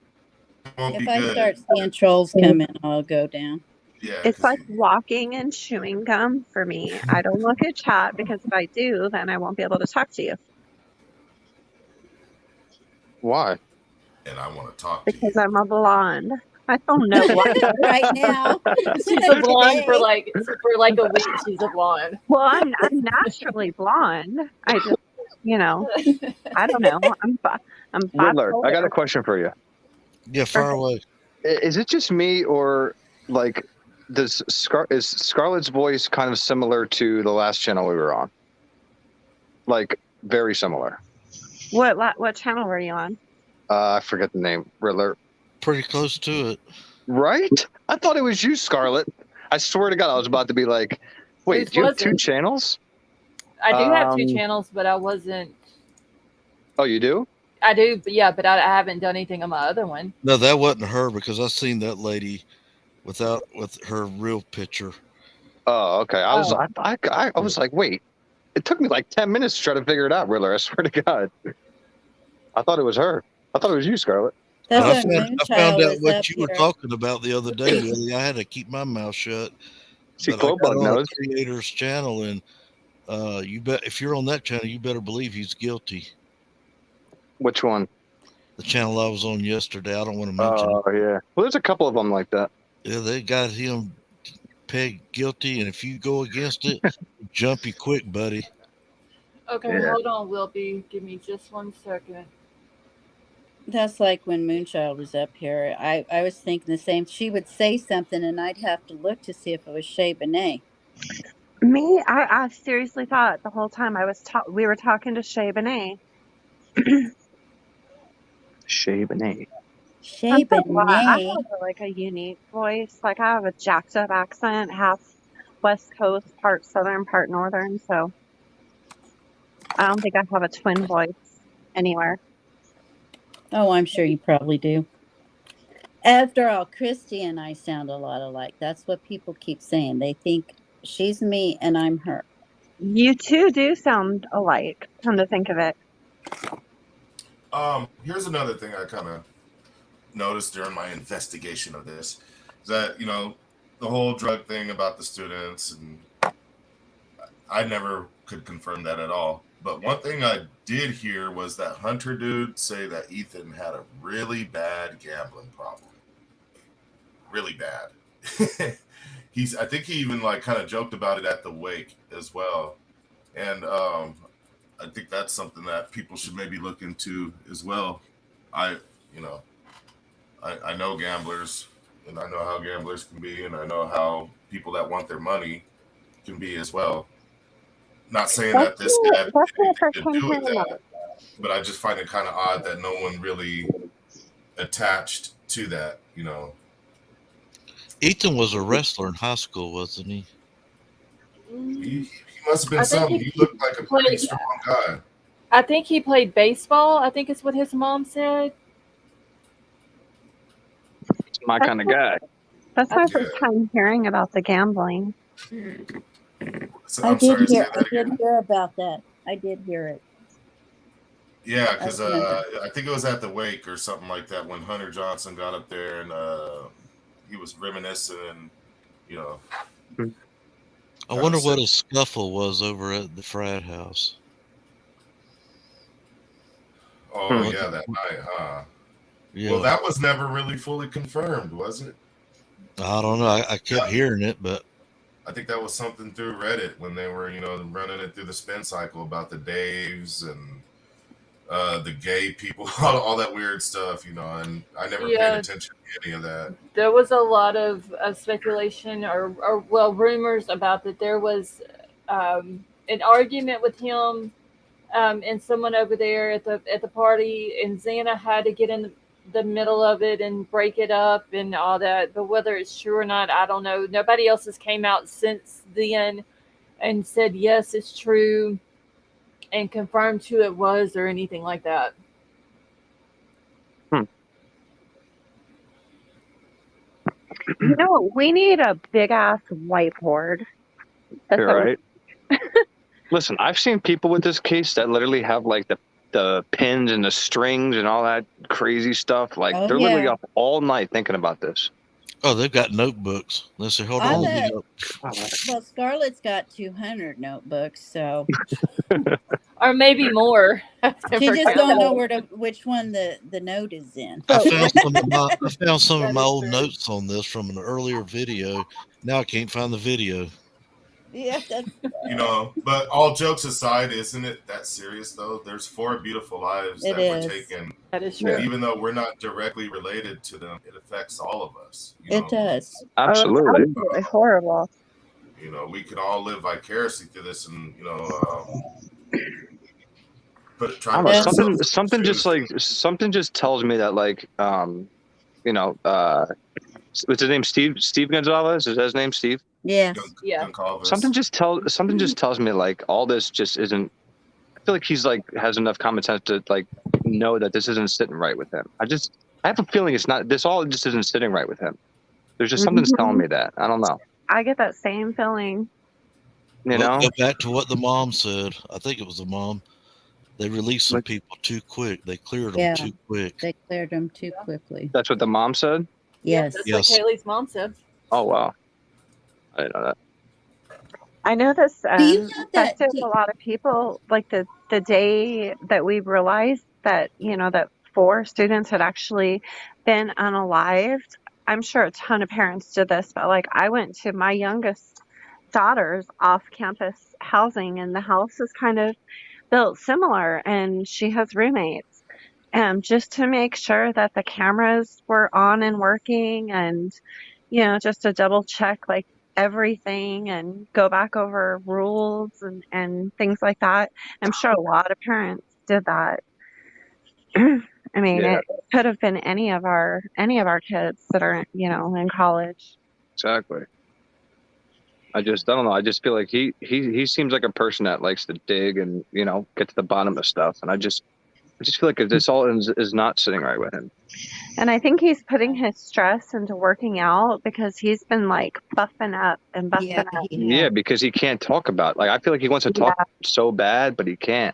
won't be If I good. start seeing trolls come in, I'll go down. Yeah, it's like walking and chewing gum for me. I don't look at chat because if I do, then I won't be able to talk to you. Why? And I want to talk to Because I'm a blonde. I don't know why. Right now, she's a blonde for like a week. She's a blonde. Well, I'm naturally blonde. I just, I don't know. I'm Riddler, I got a bipolar. question for you. Yeah, far away. Is it just me or like is Scarlett's voice kind of similar to the last channel we were on? Like very similar. What channel were you on? I forget the name. Riddler. Pretty close to it. Right? I thought it was you, Scarlett. I swear to God, I was about to be like, wait, do you have two channels? I do have two channels, but I wasn't. Oh, you do? I do, but I haven't done anything on my other one. No, that wasn't her because I seen that lady with her real picture. Oh, okay. I was like, wait. It took me like 10 minutes to try to figure it out, Riddler. I swear to God. I thought it was her. I thought it was you, Scarlett. I found out what you were talking about the other day, Willie. I had to keep my mouth shut. See, but I got Glowbug on knows. a creator's channel, and you bet if you're on that channel, you better believe he's guilty. Which one? The channel I was on yesterday. I don't want to mention. Oh, yeah. Well, there's a couple of them like that. Yeah, they got him pegged guilty, and if you go against it, jump you quick, buddy. Okay, hold on, Wilby. Give me just 1 second. That's like when Moonchild was up here. I was thinking the same. She would say something, and I'd have to look to see if it was Shay Benet. Me? I seriously thought the whole time we were talking to Shay Benet. Shay Benet. Shay Benet. I have a unique voice. Like I have a jacked up accent, half West Coast, part Southern, part Northern. So I don't think I have a twin voice anywhere. Oh, I'm sure you probably do. After all, Christy and I sound a lot alike. That's what people keep saying. They think she's me and I'm her. You two do sound alike, come to think of it. Here's another thing I kind of noticed during my investigation of this is that, the whole drug thing about the students, and I never could confirm that at all. But one thing I did hear was that Hunter dude say that Ethan had a really bad gambling problem. Really bad. I think he even kind of joked about it at the wake as well. And I think that's something that people should maybe look into as well. I know gamblers, and I know how gamblers can be, and I know how people that want their money can be as well. Not saying that this guy had anything to do with that, but I just find it kind of odd that no one really attached to that, Ethan was a wrestler in high school, wasn't he? He must have been something. He looked like a pretty strong guy. I think he played baseball. I think it's what his mom said. It's my kind of guy. That's my first time hearing about the gambling. I did hear about that. I did hear it. Yeah, because I think it was at the wake or something like that when Hunter Johnson got up there and he was reminiscing and, I wonder what a scuffle was over at the frat house. Oh, yeah, that night, huh? Yeah. Well, that was never really fully confirmed, was it? I don't know. I kept hearing it, but I think that was something through Reddit when they were, running it through the spin cycle about the Daves and the gay people, all that weird stuff, and I never paid Yeah, attention to any of that. there was a lot of speculation or well rumors about that there was an argument with him and someone over there at the party, and Xana had to get in the middle of it and break it up and all that. But whether it's true or not, I don't know. Nobody else has came out since then and said yes, it's true, and confirmed who it was or anything like that. You know what? We need a big ass whiteboard. You're right. Listen, I've seen people with this case that literally have like the pins and the strings and all that crazy stuff. Like they're literally up all night thinking about this. oh, they've got notebooks. Let's see. Hold I on. bet. Well, Scarlett's got 200 notebooks, so or maybe more. she just don't know which one the note is in. I found some of my old notes on this from an earlier video. Now I can't find the video. Yeah, that's but all jokes aside, isn't it that serious though? There's 4 beautiful lives that were taken. That is true. And even though we're not directly related to them, it affects all of us. It does. Absolutely. Absolutely horrible. We can all live vicariously through this, and I don't know, something just tells me that what's his name? Steve Gonzalez? Is that his name, Steve? Yes. Yeah. Something just tells me like all this just isn't. I feel like he's like has enough common sense to like know that this isn't sitting right with him. I have a feeling it's not. This all just isn't sitting right with him. There's just something's telling me that. I don't know. I get that same feeling. Go back to what the mom said. I think it was the mom. They released some people too quick. They cleared them too quick. They cleared them too quickly. That's what the mom said? Yes. That's what Kaylee's mom said. Oh, wow. I didn't know that. I know this Do you know that affected a lot of people, like the day that we realized that, that 4 students had actually been unalived. I'm sure a ton of parents did this, but like I went to my youngest daughter's off-campus housing, and the house is kind of built similar, and she has roommates, just to make sure that the cameras were on and working, and just to double check like everything and go back over rules and things like that. I'm sure a lot of parents did that. I mean, it could have been any of our kids that are in college. Exactly. I don't know. I just feel like he seems like a person that likes to dig and get to the bottom of stuff. And I just feel like this all is not sitting right with him. And I think he's putting his stress into working out because he's been like buffing up and buffing up. Yeah, because he can't talk about. Like I feel like he wants to talk so bad, but he can't.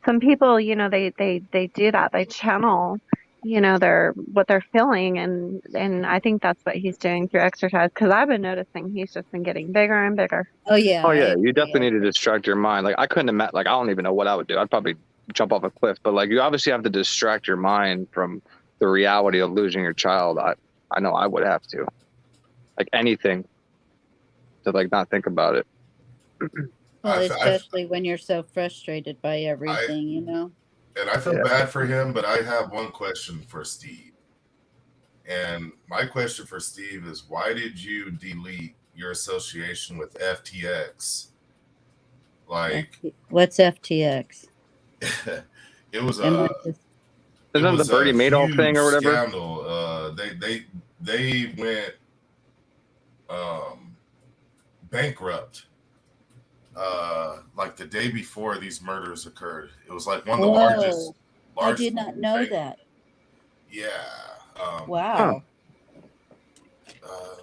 Some people, they do that. They channel, what they're feeling, and I think that's what he's doing through exercise. Because I've been noticing he's just been getting bigger and bigger. Oh yeah. Oh yeah. You definitely need to distract your mind. Like I couldn't imagine. Like I don't even know what I would do. I'd probably jump off a cliff. But like you obviously have to distract your mind from the reality of losing your child. I know I would have to. Like anything to like not think about it. Well, especially when you're so frustrated by everything, And I feel bad for him, but I have one question for Steve. And my question for Steve is, why did you delete your association with FTX? Like, what's FTX? It was Isn't that the Bernie Madoff thing or whatever? Scandal. They went bankrupt. Like the day before these murders occurred. It was like one of the largest. I did not know that. Yeah. Wow.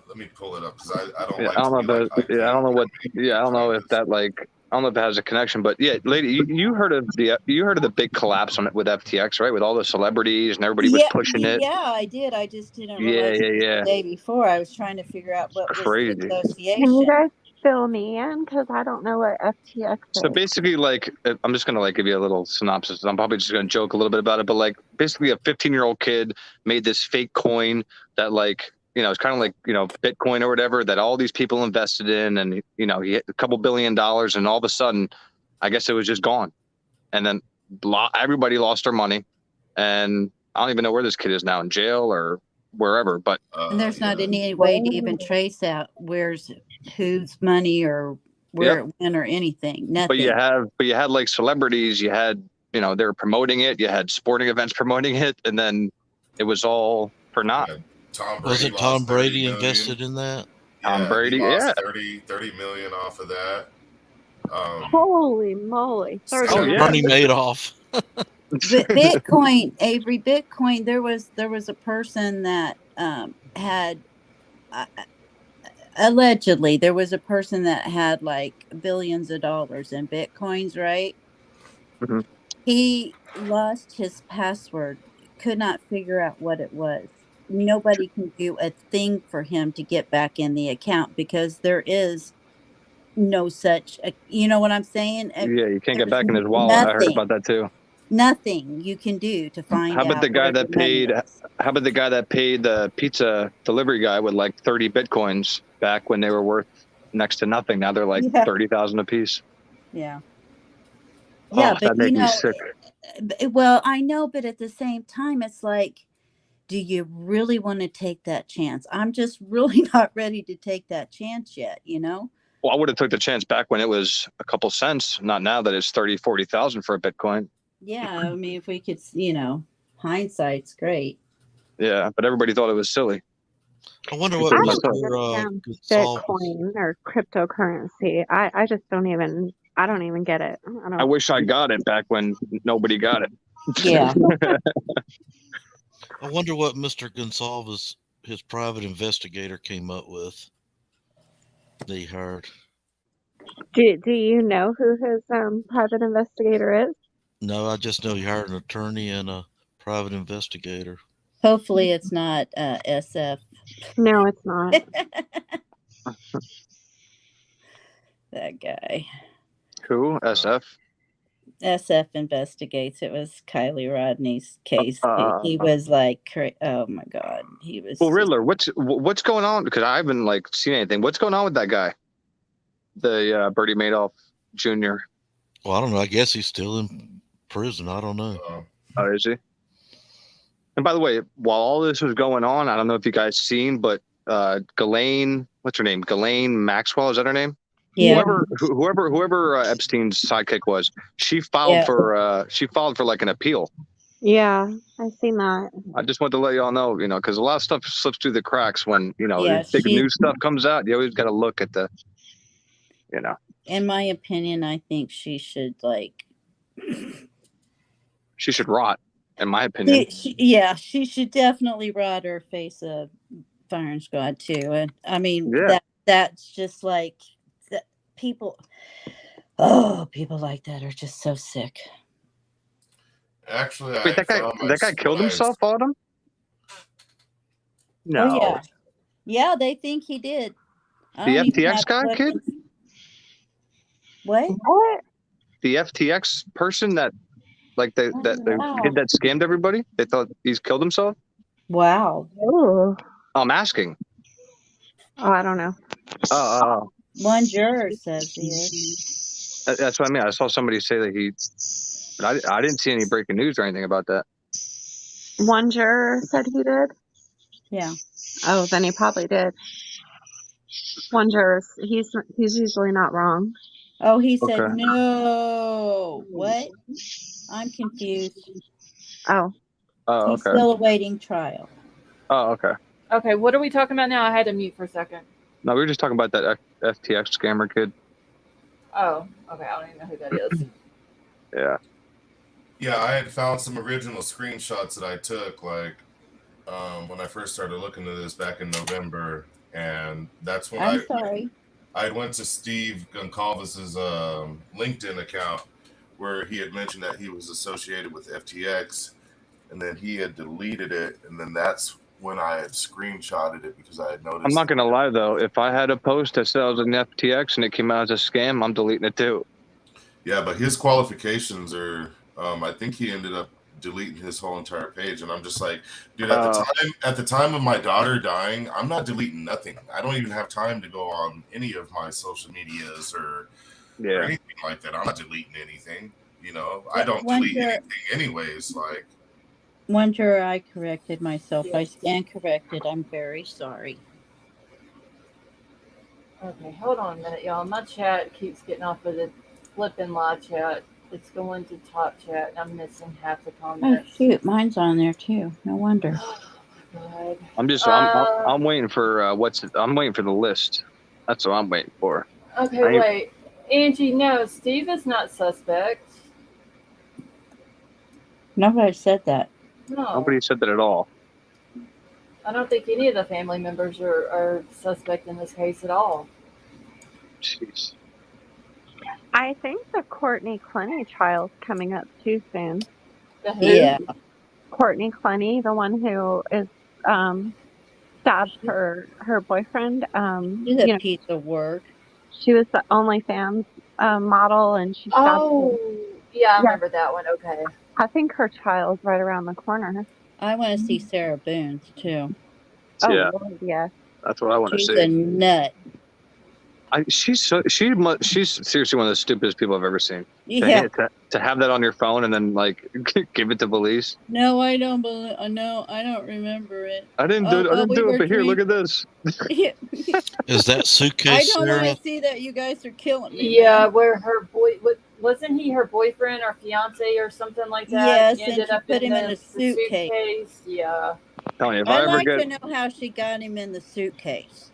Let me pull it up because I don't. Yeah, like I don't know to if that. I don't know what. Yeah, I don't know if that like. I don't know if it has a connection, but yeah, lady, you heard of the big collapse on it with FTX, right? With all the celebrities and everybody was pushing it. Yeah, I did. I just didn't realize it was the day before. I was trying to figure out what crazy. was the association. Can you guys fill me in? Because I don't know what FTX So is. basically, like, I'm just gonna like give you a little synopsis. I'm probably just gonna joke a little bit about it, but like, basically, a 15-year-old kid made this fake coin that, like, it's kind of like Bitcoin or whatever that all these people invested in, and he hit a couple $1 billion, and all of a sudden, I guess it was just gone, and then everybody lost their money, and I don't even know where this kid is now, in jail or wherever. But and there's not any way to even trace out whose money or where it went or anything. Nothing. But you had like celebrities. You had they were promoting it. You had sporting events promoting it, and then it was all for naught. Was Tom Brady invested in that? Tom Brady, he lost 30 million off of that. Holy moly! Bernie Madoff. Bitcoin, Avery, Bitcoin. There was a person that had allegedly there was a person that had like billions of dollars in Bitcoins, right? Mm-hmm. He lost his password, could not figure out what it was. Nobody can do a thing for him to get back in the account because there is no such, you know what I'm saying? Yeah, you can't get back in his wallet. I heard about that too. Nothing you can do to find out. How about the guy that paid? How about the guy that paid the pizza delivery guy with like 30 Bitcoins back when they were worth next to nothing? Now they're like 30,000 a piece. Yeah. Oh, Yeah, but that makes me sick. Well, I know, but at the same time, it's like, do you really want to take that chance? I'm just really not ready to take that chance yet, Well, I would have took the chance back when it was a couple cents, not now that it's 30, 40,000 for a Bitcoin. Yeah, I mean, if we could, hindsight's great. Yeah, but everybody thought it was silly. I wonder what Bitcoin or cryptocurrency. I just don't even get it. I wish I got it back when nobody got it. Yeah. I wonder what Mr. Gonsalves, his private investigator, came up with. They heard. Do you know who his private investigator is? No, I just know he hired an attorney and a private investigator. Hopefully it's not SF. No, it's not. That guy. Who? SF? SF investigates. It was Kylie Rodney's case. He was like, oh my God. He was. Well, Riddler, what's going on? Because I haven't seen anything. What's going on with that guy? The Bernie Madoff Jr. Well, I don't know. I guess he's still in prison. I don't know. Oh, is he? And by the way, while all this was going on, I don't know if you guys seen, but Ghislaine, what's her name? Ghislaine Maxwell, is that her name? Yeah. Whoever Epstein's sidekick was, she filed for like an appeal. Yeah, I've seen that. I just want to let y'all know, because a lot of stuff slips through the cracks when big news stuff comes out. You always got to look at the, In my opinion, I think she should she should rot. In my opinion, she should definitely rot or face a firing squad too. And I mean, that's just like people. Oh, people like that are just so sick. Actually, wait, that guy killed himself, Autumn? No. Oh, yeah, they think he did. The FTX guy, kid? What? The FTX person that the kid that scammed everybody? They thought he's killed himself? Wow. I'm asking. Oh, I don't know. One juror says he is. That's what I mean. I saw somebody say that but I didn't see any breaking news or anything about that. One juror said he did? Yeah. Oh, then he probably did. One juror, he's usually not wrong. Oh, he said no. What? I'm confused. Oh. Oh, He's still awaiting trial. Oh, okay. Okay, what are we talking about now? I had to mute for a second. No, we were just talking about that FTX scammer kid. Oh, okay. I don't even know who that is. Yeah. Yeah, I had found some original screenshots that I took, when I first started looking at this back in November, and that's when I went to Steve Goncalves' LinkedIn account, where he had mentioned that he was associated with FTX, and then he had deleted it, and then that's when I had screenshotted it because I had noticed. I'm not gonna lie though, if I had a post that said I was an FTX and it came out as a scam, I'm deleting it too. Yeah, but his qualifications are. I think he ended up deleting his whole entire page, and I'm just like, dude. At the time of my daughter dying, I'm not deleting nothing. I don't even have time to go on any of my social medias or anything like that. I'm not deleting anything. You know, I don't delete anything anyways. Like. Wonder, I corrected myself. I stand corrected. I'm very sorry. Okay, hold on a minute, y'all. My chat keeps getting off of the flipping live chat. It's going to top chat, and I'm missing half the Oh comments. shoot, mine's on there too. No wonder. God. I'm waiting for I'm waiting for the list. That's what I'm waiting for. Okay, wait. Angie, no, Steve is not suspect. Nobody said that. No. Nobody said that at all. I don't think any of the family members are suspect in this case at all. Jeez. I think the Courtney Clenny trial's coming up too soon. The who? Yeah. Courtney Clenny, the one who is stabbed her boyfriend. She's a piece of work. She was the OnlyFans model, and she stabbed him. Yeah, I remember that one. Okay. I think her trial's right around the corner. I want to see Sarah Boone's too. Yeah. Oh, Lord, yeah. That's what I want to see. She's a nut. She's seriously one of the stupidest people I've ever seen. Yeah. To have that on your phone and then like give it to police. No, I don't believe. No, I don't remember it. I didn't do it, but here, look at this. Is that suitcase? I don't Sarah? want to see that. You guys are killing me. Yeah, man. where her wasn't he her boyfriend or fiance or something like that? Yes, He and ended she up put in him in a suitcase. Yeah. Tony, if I'd I ever like get, to know how she got him in the suitcase.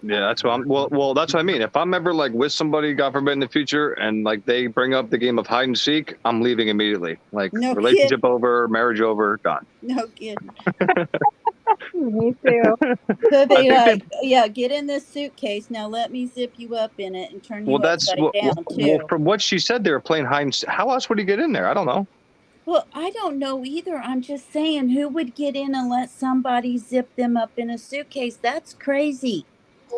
yeah, that's what I'm. Well, that's what I mean. If I'm ever like with somebody, God forbid, in the future, and like they bring up the game of hide and seek, I'm leaving immediately. Like No relationship kidding. over, marriage over, done. No kidding. Me too. Could be like, yeah, get in this suitcase. Now let me zip you up in it and turn you upside down too. From what she said, they were playing hide and seek. How else would he get in there? I don't know. Well, I don't know either. I'm just saying, who would get in and let somebody zip them up in a suitcase? That's crazy.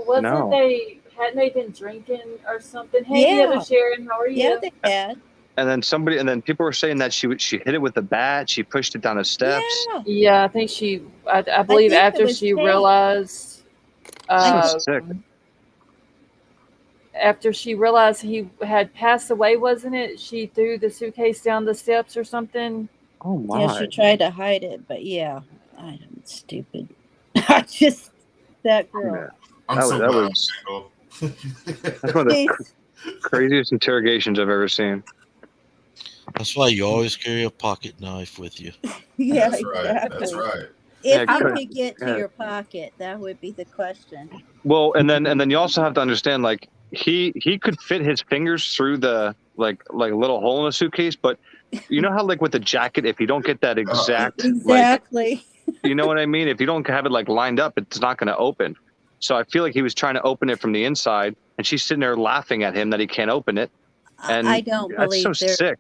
Well, hadn't they been drinking or something? Hey, the other Sharon, how are you? Yeah, they had. And then people were saying that she hit it with a bat. She pushed it down the steps. Yeah, I think I believe after she realized. Sick. After she realized he had passed away, wasn't it? She threw the suitcase down the steps or something. Oh my! Yeah, she tried to hide it, but yeah, I'm stupid. I just that girl. Yeah. I'm so glad I'm single. That's one of the craziest interrogations I've ever seen. That's why you always carry a pocket knife with you. Yeah, That's right. exactly. That's right. If you could get to your pocket, that would be the question. Well, and then you also have to understand, like he could fit his fingers through the like little hole in the suitcase, but you know how like with the jacket, if you don't get that exact exactly, you know what I mean? If you don't have it like lined up, it's not going to open. So I feel like he was trying to open it from the inside, and she's sitting there laughing at him that he can't open it. And I don't believe that's so sick.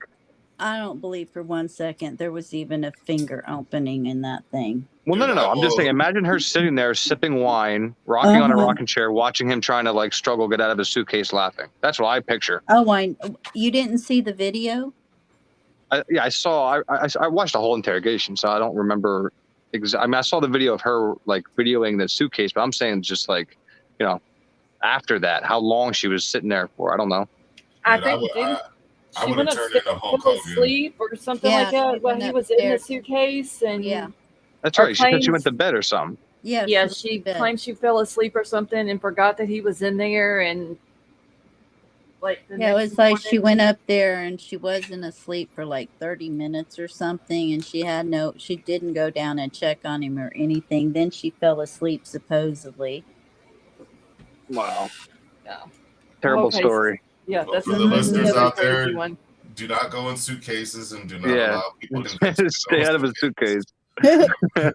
I don't believe for 1 second there was even a finger opening in that thing. Well, no. I'm just saying, imagine her sitting there sipping wine, rocking on a rocking chair, watching him trying to like struggle, get out of his suitcase laughing. That's what I picture. Oh, you didn't see the video? Yeah, I saw. I watched the whole interrogation, so I don't remember. I mean, I saw the video of her like videoing the suitcase, but I'm saying just like, you know, after that, how long she was sitting there for. I don't know. I think I would have turned into Hulk fell Hogan. asleep or something like that while he was in the suitcase, and that's right. She said she went to bed or something. Yeah, she claimed she fell asleep or something and forgot that he was in there, and like it was like she went up there and she wasn't asleep for like 30 minutes or something, and she didn't go down and check on him or anything. Then she fell asleep supposedly. Wow. Yeah. Terrible story. Yeah, Well, that's for the listeners out crazy there. One. Do not go in suitcases and do not allow people to stay out of a suitcase. The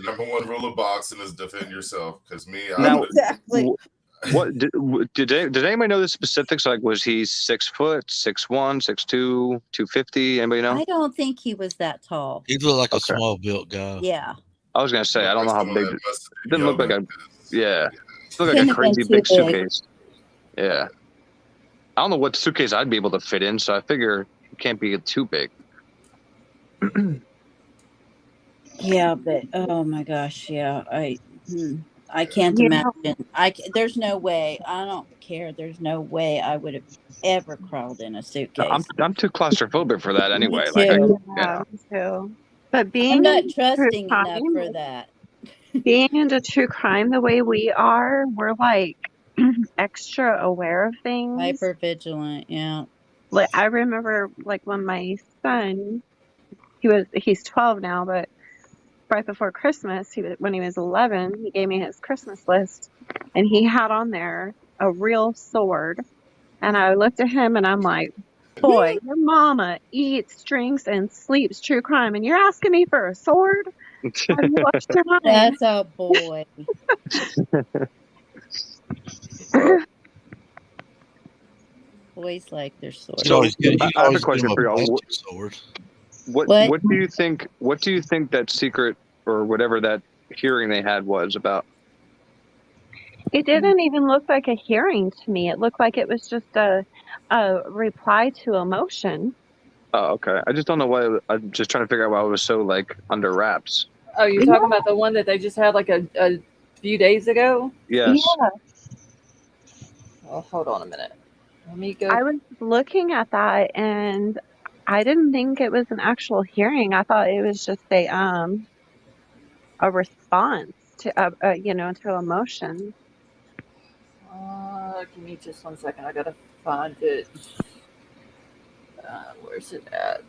number one rule of boxing is defend yourself. Because exactly. What did anybody know the specifics? Like, was he 6 foot, 6'1", 6'2", 250? Anybody know? I don't think he was that tall. He looked like a small built guy. Yeah. I was gonna say I don't know how big. It didn't look like a. Yeah, it looked like a Couldn't have been crazy too big big. suitcase. Yeah, I don't know what suitcase I'd be able to fit in, so I figure it can't be too big. Yeah, but oh my gosh, yeah, I can't You know, imagine. There's no way. I don't care. There's no way I would have ever crawled in a suitcase. I'm too claustrophobic for that Me anyway. Like too. yeah, me too. But I'm being not into true trusting enough crime, for that. being into true crime the way we are, we're like extra aware of things. Hyper vigilant. Yeah. Like I remember, like when my son, he's 12 now, but right before Christmas, when he was 11, he gave me his Christmas list, and he had on there a real sword. And I looked at him and I'm like, boy, your mama eats, drinks, and sleeps true crime, and you're asking me for a sword? Have you lost your mind? That's a boy. Boys like their sword. So I have a always question give for him a y'all. plastic sword. What do you think? What do you think that secret or whatever that hearing they had was about? It didn't even look like a hearing to me. It looked like it was just a reply to a motion. Oh, okay. I just don't know why. I'm just trying to figure out why it was so like under wraps. Oh, you're talking about the one that they just had like a few days ago? Yes. Yeah. Oh, hold on a minute. Let me go. I was looking at that and I didn't think it was an actual hearing. I thought it was just a response to to emotion. Give me just 1 second. I gotta find it. Where's it at?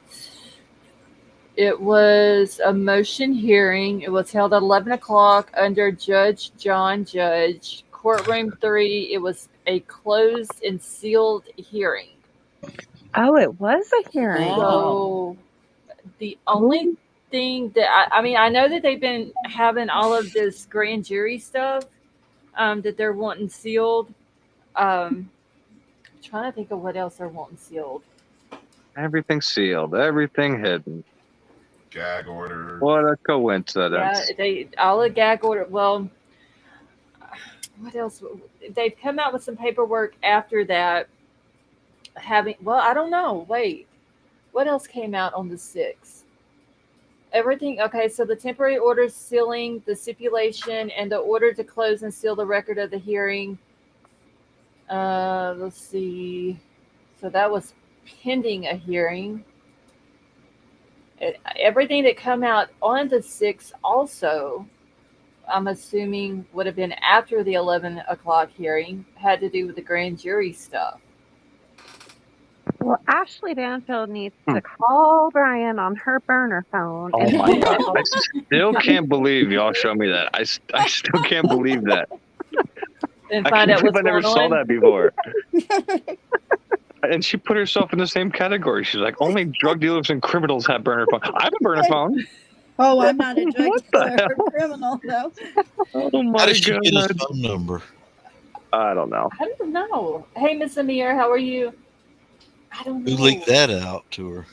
It was a motion hearing. It was held at 11 o'clock under Judge John Judge, courtroom 3. It was a closed and sealed hearing. Oh, it was a hearing. So the only thing that I mean, I know that they've been having all of this grand jury stuff that they're wanting sealed. Trying to think of what else they're wanting sealed. Everything sealed. Everything hidden. Gag order. What a coincidence. Yeah, they all the gag order. Well, what else? They've come out with some paperwork after that. I don't know. Wait, what else came out on the 6th? Everything. Okay, so the temporary order sealing the stipulation and the order to close and seal the record of the hearing. Let's see. So that was pending a hearing. Everything that come out on the 6th also, I'm assuming, would have been after the 11 o'clock hearing, had to do with the grand jury stuff. Well, Ashley Banfield needs to call Bryan on her burner phone. Oh my God. I still can't believe y'all showed me that. I still can't believe that. And find out what's I never going saw on. that before. And she put herself in the same category. She's like, only drug dealers and criminals have burner phones. I have a burner phone. Oh, I'm not a drug What the dealer or hell? criminal, though. Oh my How did she God. get his phone number? I don't know. I don't know. Hey, Miss Amir, how are you? I don't know. Who leaked that out to her?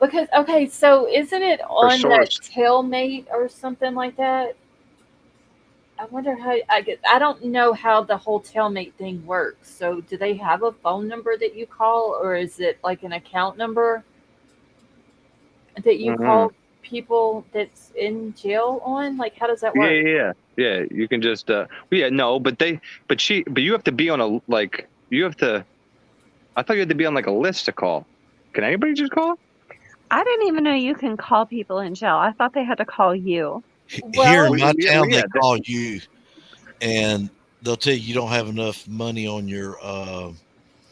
Because, okay, so isn't it on that source. tailmate or something like that? I wonder how I don't know how the whole tailmate thing works. So do they have a phone number that you call, or is it like an account number that you call people that's in jail on? Like, how does that work? Yeah. You can just but you have to be on a I thought you had to be on like a list to call. Can anybody just call? I didn't even know you can call people in jail. I thought they had to call you. Here in my town, they call you, and they'll tell you don't have enough money on your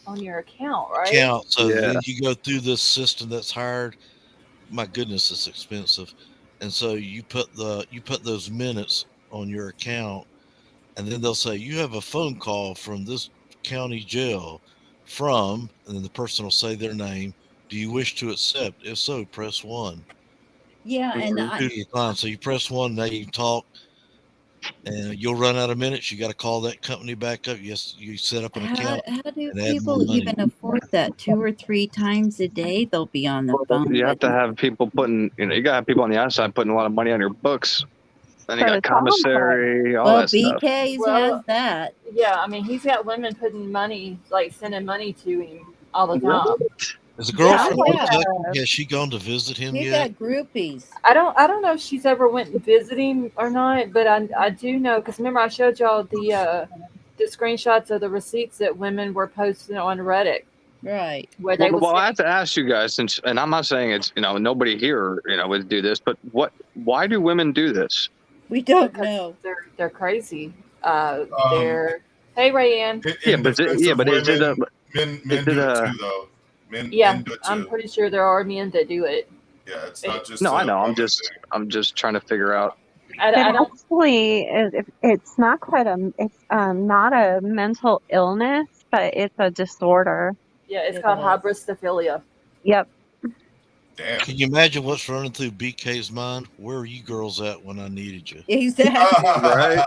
account, right? account. So then you go through this system that's hired. My goodness, it's expensive, and so you put those minutes on your account, and then they'll say you have a phone call from this county jail and then the person will say their name. Do you wish to accept? If so, press 1. Yeah, and so you press 1, now you can talk, and you'll run out of minutes. You got to call that company back up. Yes, you set up an account. How do people even afford that 2 or 3 times a day they'll be on the phone. You have with to me. have people putting, you gotta have people on the outside putting a lot of money on your books. Then you For got the phone call. commissary, all Well, that stuff. BK's has that. Yeah, I mean, he's got women putting money, like sending money to him all the time. Is the girl from Yeah. Kentucky, has she gone to visit him He yet? got groupies. I don't know if she's ever went and visit him or not, but I do know, because remember I showed y'all the screenshots of the receipts that women were posting on Reddit. Right. Where they Well, I have to ask you guys, and I'm not saying it's, nobody here, would do this, but why do women do this? We don't know. They're crazy. They're hey Rayanne. Men do it too, though. Men do it too. I'm pretty sure there are men that do it. Yeah, it's not just. No, I know. I'm just trying to figure out. Actually, it's not quite it's not a mental illness, but it's a disorder. Yeah, it's called hybristophilia. Yep. Damn. Can you imagine what's running through BK's mind? Where are you girls at when I needed you? Exactly. Right.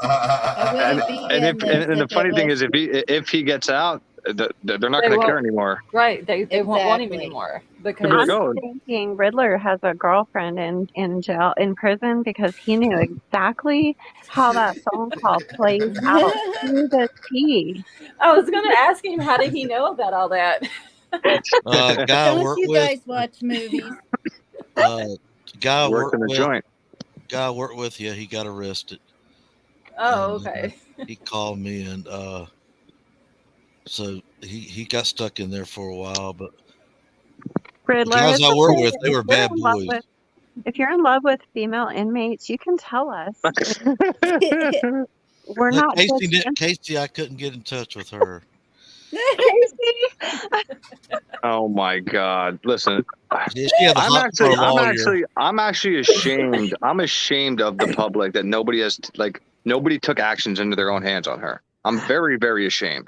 And the funny thing is, if he gets out, they're not going to care anymore. Right. They won't want him anymore because I'm thinking Riddler has a girlfriend in jail, in prison, because he knew exactly how that phone call plays out to the T. I was going to ask him, how did he know about all that? Don't you guys watch movies? Guy worked in the joint. Guy I worked with, yeah, he got arrested. Oh, okay. He called me, and so he got stuck in there for a while. But Riddler, the guys I work with, they were bad boys. If you're in love with female inmates, you can tell us. We're not. Casey, I couldn't get in touch with her. Oh my God! Listen, I'm actually ashamed. I'm ashamed of the public that nobody took actions into their own hands on her. I'm very, very ashamed.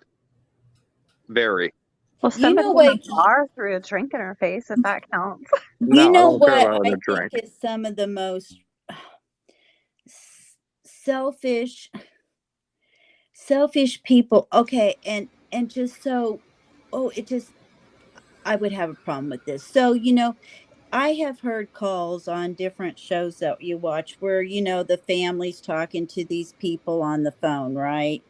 Very. Well, somebody in the bar threw a drink in her face, if that counts. You know what I think is some of the most selfish people. Okay, and just so, I would have a problem with this. So, I have heard calls on different shows that you watch where, the family's talking to these people on the phone, right?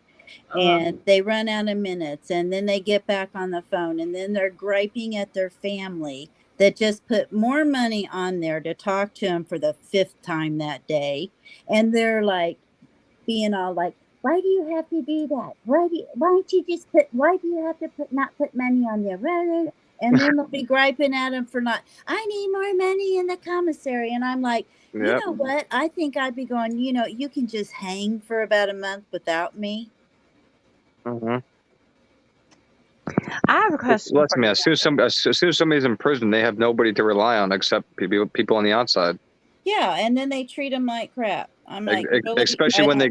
And they run out of minutes, and then they get back on the phone, and then they're griping at their family that just put more money on there to talk to them for the 5th time that day. And they're like being all like, why do you have to do that? Why do you have to not put money on there? And then they'll be griping at them for not, I need more money in the commissary. And I'm like, you know what? I think I'd be going, you can just hang for about a month without me. Mm-hmm. I have a question. Listen, man, as soon as somebody's in prison, they have nobody to rely on except people on the outside. Yeah, and then they treat them like crap. I'm like, especially when they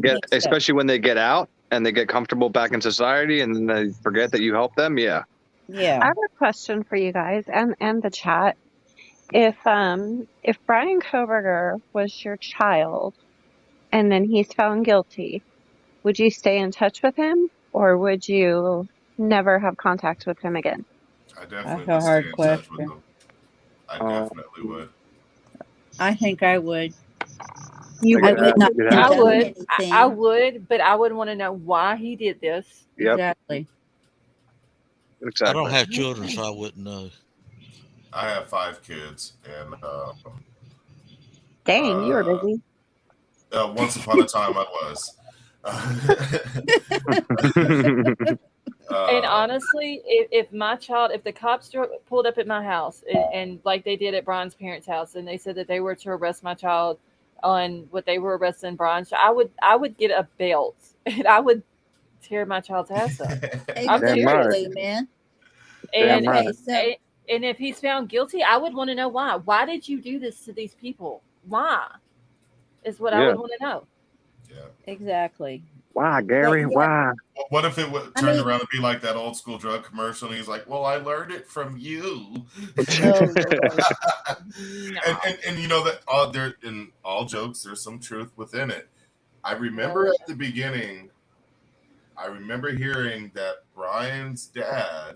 get out and they get comfortable back in society, and then they forget that you helped them. Yeah. Yeah. I have a question for you guys and the chat. If Bryan Kohberger was your child, and then he's found guilty, would you stay in touch with him, or would you never have contact with him again? I definitely would stay in touch with him. I definitely would. I think I would. I would, but I would want to know why he did this. Exactly. I don't have children, so I wouldn't know. I have 5 kids, and dang, you were busy. Once upon a time, I was. And honestly, if the cops pulled up at my house and like they did at Bryan's parents' house, and they said that they were to arrest my child on what they were arresting Bryan, I would get a belt and I would tear my child's ass up. I'm serious, man. And if he's found guilty, I would want to know why. Why did you do this to these people? Why? Is what I would want to know. Yeah. Exactly. Why, Gary? Why? What if it turned around and be like that old school drug commercial, and he's like, "Well, I learned it from you." And that in all jokes, there's some truth within it. I remember at the beginning, hearing that Bryan's dad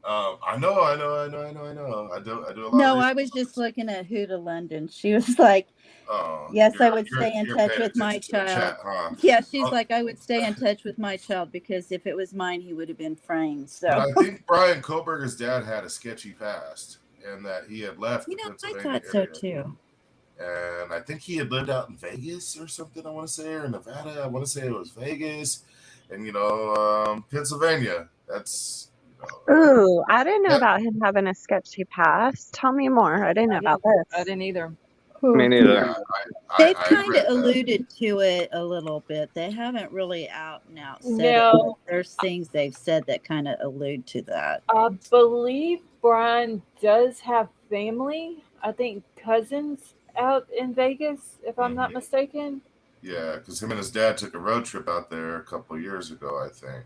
I know. I do a lot of No, research. I was just looking at who to London. She was like, yes, I would stay in touch paying with my attention to the child. chat, huh? Yeah, she's like, I would stay in touch with my child because if it was mine, he would have been framed. But So, I think Bryan Kohberger's dad had a sketchy past, and that he had left the I Pennsylvania thought so area. too. And I think he had lived out in Vegas or something, I want to say, or Nevada. I want to say it was Vegas. And, Pennsylvania, that's, Ooh, I didn't know yeah. about him having a sketchy past. Tell me more. I didn't know about I this. didn't either. Me neither. They've I kind read of that. alluded to it a little bit. They haven't really out and out said it. No. But there's things they've said that kind of allude to that. I believe Bryan does have family. I think cousins out in Vegas, if I'm not mistaken. Yeah, because him and his dad took a road trip out there a couple of years ago, I think.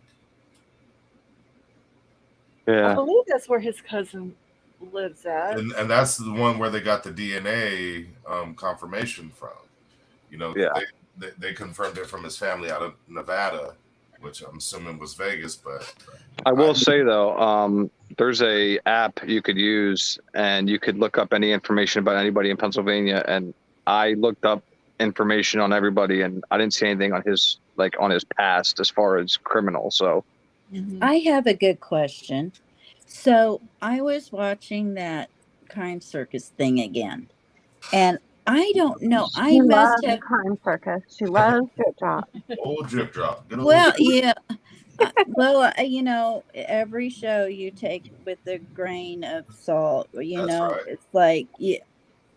I Yeah. believe that's where his cousin lives at. And that's the one where they got the DNA confirmation from. Yeah. They confirmed it from his family out of Nevada, which I'm assuming was Vegas. But I will say though, there's a app you could use, and you could look up any information about anybody in Pennsylvania. And I looked up information on everybody, and I didn't see anything on his past as far as criminal. So I have a good question. So I was watching that Crime Circus thing again, and I don't know. She loves Crime Circus. She loves Drip Drop. Old Drip Drop. Well, yeah. Every show you take with a grain of salt. That's right. It's like, yeah,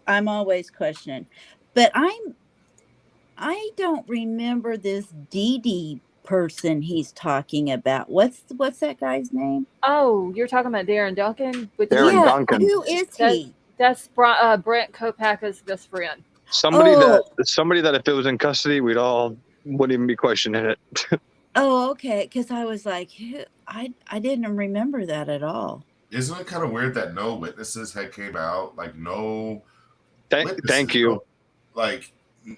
I'm always questioning, but I don't remember this Dee person he's talking about. What's that guy's name? Oh, you're talking about Darren Duncan? Darren Duncan. Who is he? That's Brent Kopacka's best friend. Somebody that if it was in custody, wouldn't even be questioning it. Oh, okay. Because I was like, I didn't remember that at all. Isn't it kind of weird that no witnesses had came out? Like no. Thank you. Like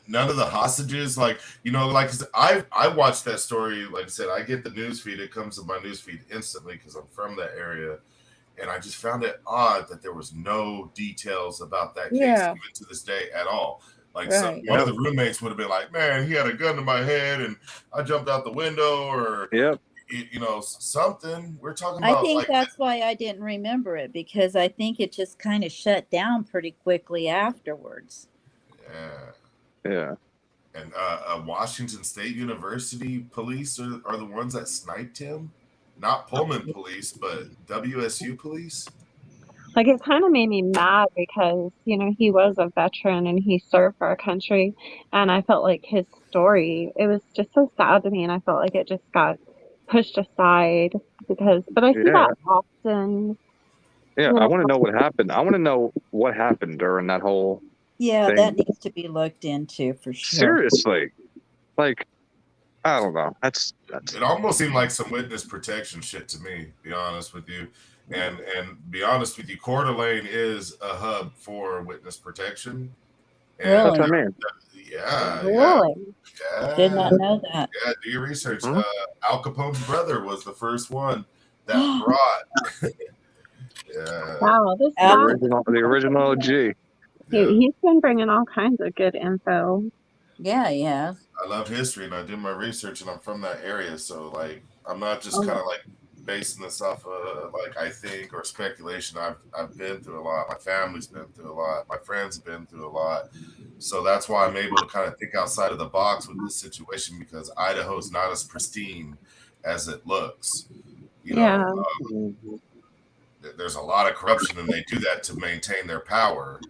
none of the hostages. Like I watched that story. Like I said, I get the news feed. It comes to my news feed instantly because I'm from that area, and I just found it odd that there was no details about that case even to this day at all. Like one of the roommates would have been like, "Man, he had a gun to my head, and I jumped out the window," or something. We're talking about. I think that's why I didn't remember it, because I think it just kind of shut down pretty quickly afterwards. Yeah. And Washington State University police are the ones that sniped him, not Pullman police, but WSU police. Like, it kind of made me mad because, he was a veteran and he served for our country. And I felt like his story, it was just so sad to me. And I felt like it just got pushed aside but I see that often. Yeah, I want to know what happened. I want to know what happened during that whole thing. That needs to be looked into for sure. Seriously. Like, I don't know. That's it almost seemed like some witness protection shit to me, to be honest with you. And be honest with you, Coeur d'Alene is a hub for witness protection. And really? That's what I mean. Yeah. Really? Yeah. Did not know that. Yeah, do your research. Al Capone's brother was the first one that brought. Wow, the original OG. He's been bringing all kinds of good info. Yeah. I love history and I do my research and I'm from that area. So like, I'm not just kind of like basing this off of like I think or speculation. I've been through a lot. My family's been through a lot. My friends have been through a lot. So that's why I'm able to kind of think outside of the box with this situation, because Idaho is not as pristine as it looks. There's a lot of corruption and they do that to maintain their power.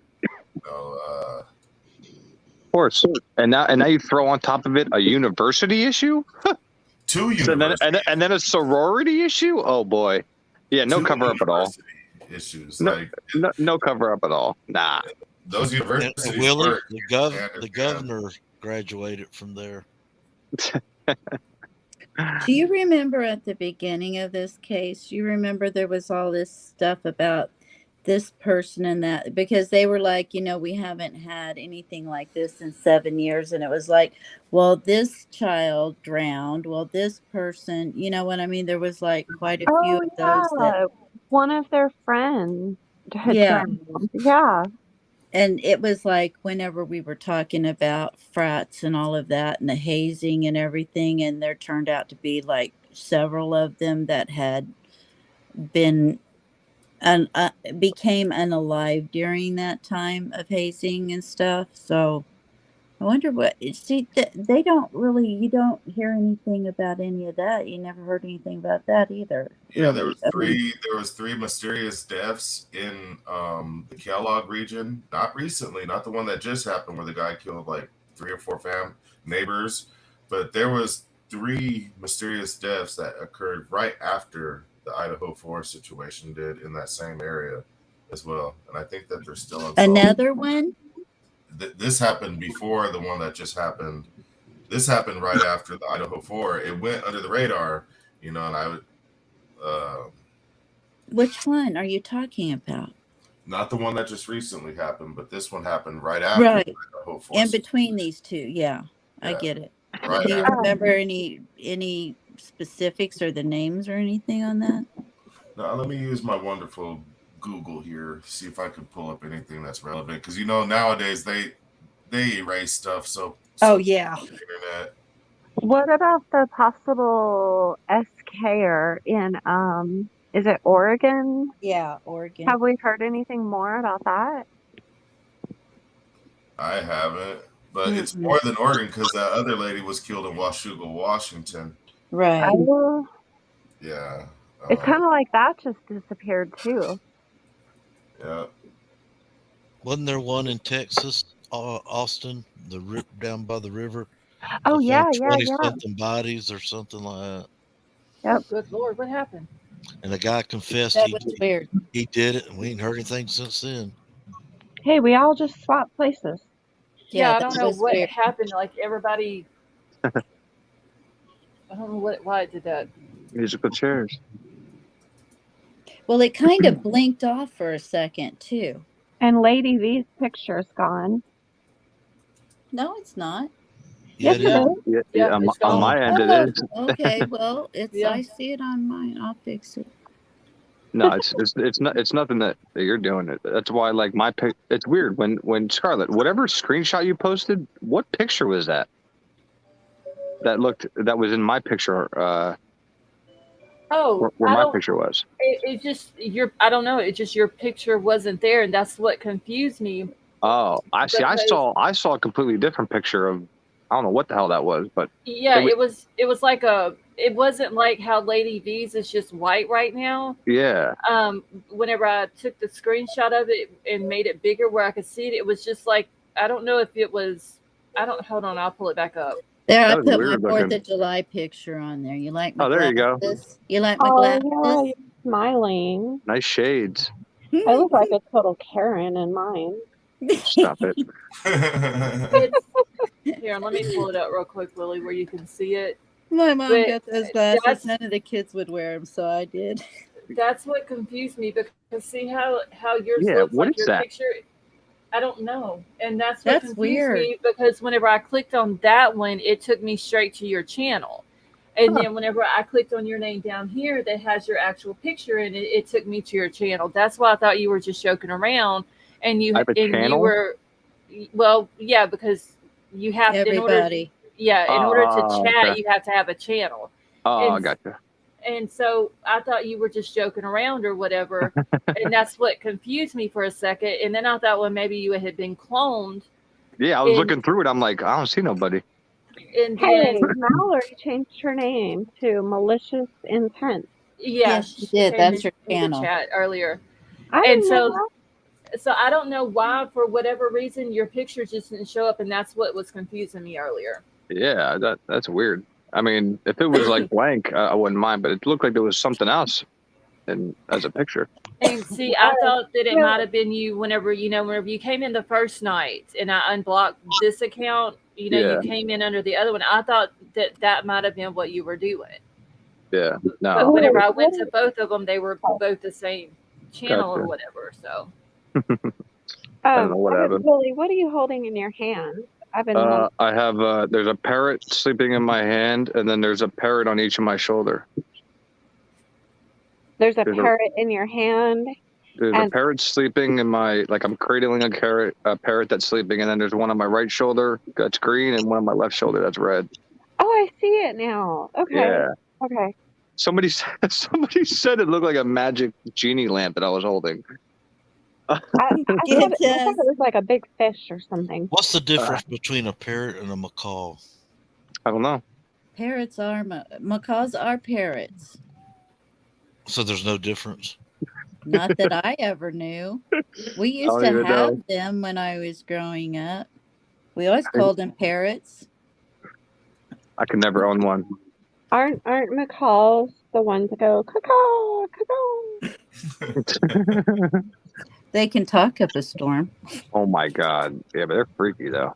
Of course. And now you throw on top of it a university issue? Two universities. And then a sorority issue? Oh boy. Yeah, no cover up at all. Issues. No cover up at all. Nah. Those universities Willie, the governor graduated from there. Do you remember at the beginning of this case, you remember there was all this stuff about this person and that, because they were like, we haven't had anything like this in 7 years. And it was like, well, this child drowned. Well, this person, you know what I mean? There was like quite a few Oh of those that, yeah, one of their friends had yeah. drowned. Yeah. And it was like whenever we were talking about frats and all of that and the hazing and everything, and there turned out to be like several of them that had been became unalive during that time of hazing and stuff. So I wonder they don't really, you don't hear anything about any of that. You never heard anything about that either. Yeah, Really. there was three mysterious deaths in the Kellogg region. Not recently, not the one that just happened where the guy killed like 3 or 4 neighbors, but there was 3 mysterious deaths that occurred right after the Idaho 4 situation did in that same area as well. And I think that they're still unsolved. Another one? This happened before the one that just happened. This happened right after the Idaho 4. It went under the radar, and I would which one are you talking about? not the one that just recently happened, but this one happened right after. Right. The in between these two. Yeah, I get it. Right Do you after. remember any specifics or the names or anything on that? Now, let me use my wonderful Google here, see if I can pull up anything that's relevant. Because, nowadays they erase stuff. So Oh, yeah. Internet. What about the possible SKer in is it Oregon? Yeah, Oregon. Have we heard anything more about that? I haven't, but it's more than Oregon because that other lady was killed in Washougal, Washington. Right. Yeah. It's kind of like that just disappeared too. Yeah. Wasn't there one in Texas, Austin, down by the river? Oh yeah, 20 something bodies or something like that. Yep. Good Lord, what happened? And the guy confessed That was weird. He did it, and we ain't heard anything since then. Hey, we all just swapped places. Yeah, I don't know what happened. Like everybody, I don't know why it did that. Musical chairs. Well, it kind of blinked off for a second too. And Lady V's picture's gone. No, it's not. Yeah, Yes, it is. Yeah, on my end it is. Okay, well, I see it on mine. I'll fix it. No, it's nothing that you're doing. That's why, like, it's weird when Scarlett, whatever screenshot you posted, what picture was that? That was in my picture. Where my picture was. It just I don't know. It just your picture wasn't there, and that's what confused me. Oh, I see. I saw a completely different picture of. I don't know what the hell that was, but yeah, it was like it wasn't like how Lady V's is just white right now. Yeah. Whenever I took the screenshot of it and made it bigger where I could see it, it was just like, I don't know if it was, hold on, I'll pull it back up. There, I put my 4th of July picture on there. You like my there glasses? You go. You like my glasses? Yeah, you're smiling. Nice shades. I look like a total Karen in mine. Stop it. Here, let me pull it up real quick, Willie, where you can see it. My mom got those glasses. None of the kids would wear them, so I did. That's what confused me, because see how yours looks what like is your that? picture. I don't know, and that's what confused weird. me, because whenever I clicked on that one, it took me straight to your channel, and then whenever I clicked on your name down here that has your actual picture in it, it took me to your channel. That's why I thought you were just joking around, and you channel? You were, well, yeah, because you have everybody. in order to chat, you have to have a channel. Oh, I gotcha. And so I thought you were just joking around or whatever. And that's what confused me for a second. And then I thought, well, maybe you had been cloned. Yeah, I was looking through it. I'm like, I don't see nobody. And hey, Mallory changed her name to Malicious Intent. Yeah, she did. That's her channel. Chat earlier. And so I don't know why, for whatever reason, your picture just didn't show up. And that's what was confusing me earlier. Yeah, that's weird. I mean, if it was like blank, I wouldn't mind, but it looked like there was something else as a picture. And see, I thought that it might have been you whenever you came in the first night and I unblocked this account, you came in under the other one. I thought that might have been what you were doing. Yeah, no. But whenever I went to both of them, they were both the same. channel or Gotcha. whatever. So I don't know what happened. Willie, what are you holding in your hand? I've been I have there's a parrot sleeping in my hand, and then there's a parrot on each of my shoulder. There's a parrot in your hand. There's a parrot sleeping in my, like I'm cradling a parrot that's sleeping, and then there's one on my right shoulder that's green, and one on my left shoulder that's red. Oh, I see it now. Okay. Yeah. Okay. Somebody said it looked like a magic genie lamp that I was holding. I thought it was like a big fish or something. What's the difference between a parrot and a macaw? I don't know. Parrots are macaws are parrots. So there's no difference. Not that I ever knew. We used to have them when I was growing up. We always called them parrots. I could never own one. Aren't macaws the ones that go caw caw? They can talk up a storm. Oh my God. Yeah, but they're freaky though.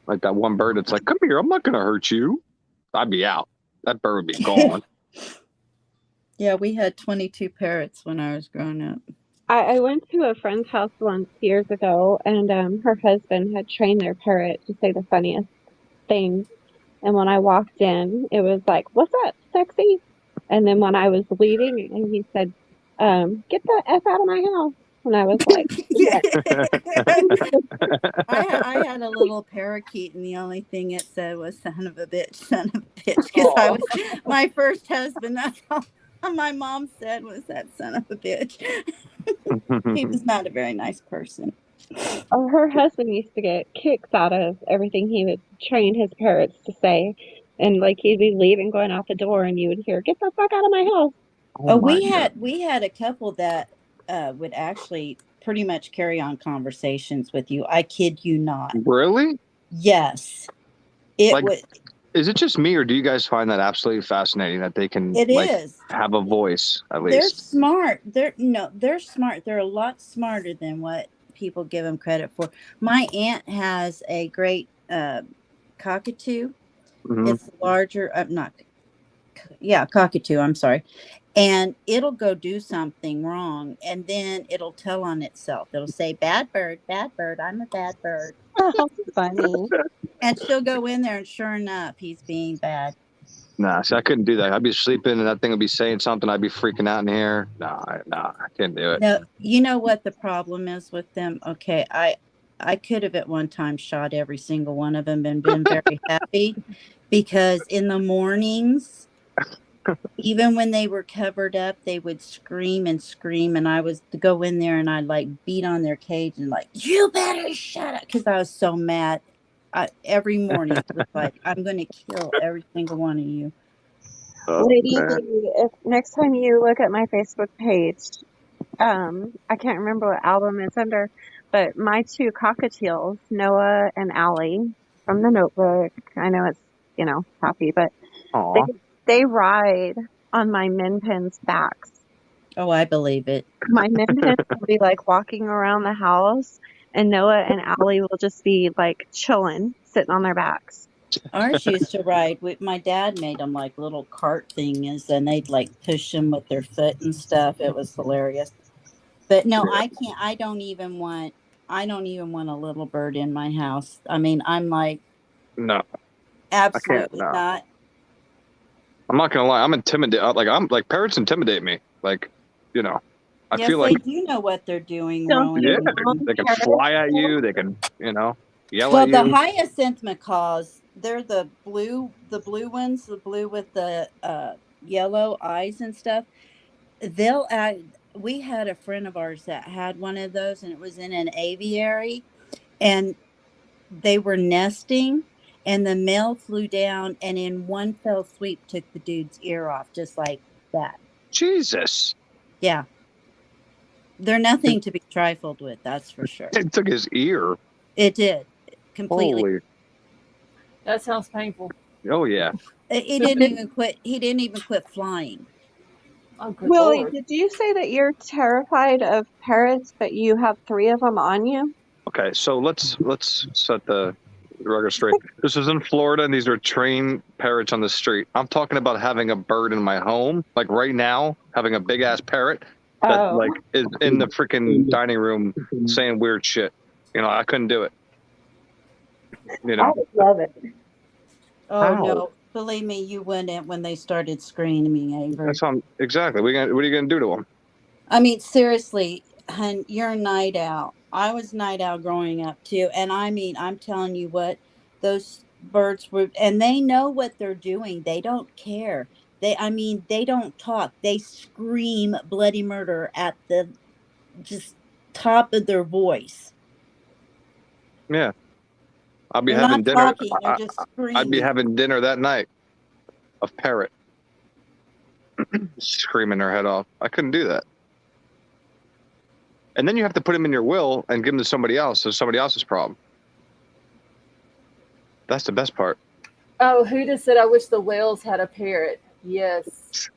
Like that one bird that's like, come here, I'm not gonna hurt you. I'd be out. That bird would be gone. Yeah, we had 22 parrots when I was growing up. I went to a friend's house once years ago, and her husband had trained their parrot to say the funniest things. And when I walked in, it was like, "What's up, sexy?" And then when I was leaving, and he said, "Get the F out of my house." And I was like, I had a little parakeet, and the only thing it said was "son of a bitch, son of a bitch," because I was my first husband. That's all my mom said was that son of a bitch. He was not a very nice person. Oh, her husband used to get kicks out of everything he would train his parrots to say. And like he'd be leaving, going out the door, and you would hear, "Get the fuck out of my house." Oh, we had a couple that would actually pretty much carry on conversations with you. I kid you not. Really? Yes. Is it just me, or do you guys find that absolutely fascinating that they can have a voice at least? They're smart. They're smart. They're a lot smarter than what people give them credit for. My aunt has a great cockatoo. Mm-hmm. It's larger. Cockatoo. I'm sorry. And it'll go do something wrong, and then it'll tell on itself. It'll say, bad bird, I'm a bad bird." Oh, funny. And she'll go in there, and sure enough, he's being bad. Nah, see, I couldn't do that. I'd be sleeping, and that thing would be saying something. I'd be freaking out in here. Nah, I can't do it. No, you know what the problem is with them? Okay, I could have at one time shot every single one of them and been very happy, because in the mornings, even when they were covered up, they would scream, and I was to go in there and I'd like beat on their cage and like, "You better shut up," because I was so mad. Every morning it was like, "I'm going to kill every single one of you." Lady, if next time you look at my Facebook page, I can't remember what album it's under, but my two cockatiels, Noah and Allie from The Notebook. I know it's happy, but they ride on my min pins' backs. Oh, I believe it. My min pins will be like walking around the house, and Noah and Allie will just be like chilling, sitting on their backs. Ours used to ride. My dad made them like little cart things, and they'd like push them with their foot and stuff. It was hilarious. But no, I can't. I don't even want a little bird in my house. I mean, I'm like, no, absolutely not. I'm not gonna lie. I'm intimidated. Like parrots intimidate me. Like, I feel like they do know what they're doing. Yeah, they can fly at you. They can, yell at you. Well, the hyacinth macaws, they're the blue ones, the blue with the yellow eyes and stuff. We had a friend of ours that had one of those, and it was in an aviary, and they were nesting, and the male flew down and in one fell sweep took the dude's ear off, just like that. Jesus. Yeah. They're nothing to be trifled with, that's for sure. It took his ear. It did. Completely. Holy. That sounds painful. Oh yeah. He didn't even quit flying. Oh, good Willie, Lord. did you say that you're terrified of parrots, but you have 3 of them on you? Okay, so let's set the record straight. This is in Florida, and these are trained parrots on the street. I'm talking about having a bird in my home, like right now, having a big ass parrot. that like is in the freaking dining room saying weird shit. You know, I couldn't do it. You I know, would love it. Oh how? no, believe me, you wouldn't when they started screaming, Avery. That's how exactly. What are you gonna do to them? I mean, seriously, hun, you're a night owl. I was night owl growing up too, and I mean, I'm telling you what, those birds were, and they know what they're doing. They don't care. I mean, they don't talk. They scream bloody murder at the just top of their voice. Yeah, I'll be They're having not dinner. talking. They're just I'd be screaming. having dinner that night. A parrot screaming their head off. I couldn't do that. And then you have to put them in your will and give them to somebody else. So somebody else's problem. That's the best part. Oh, who just said I wish the whales had a parrot? Yes.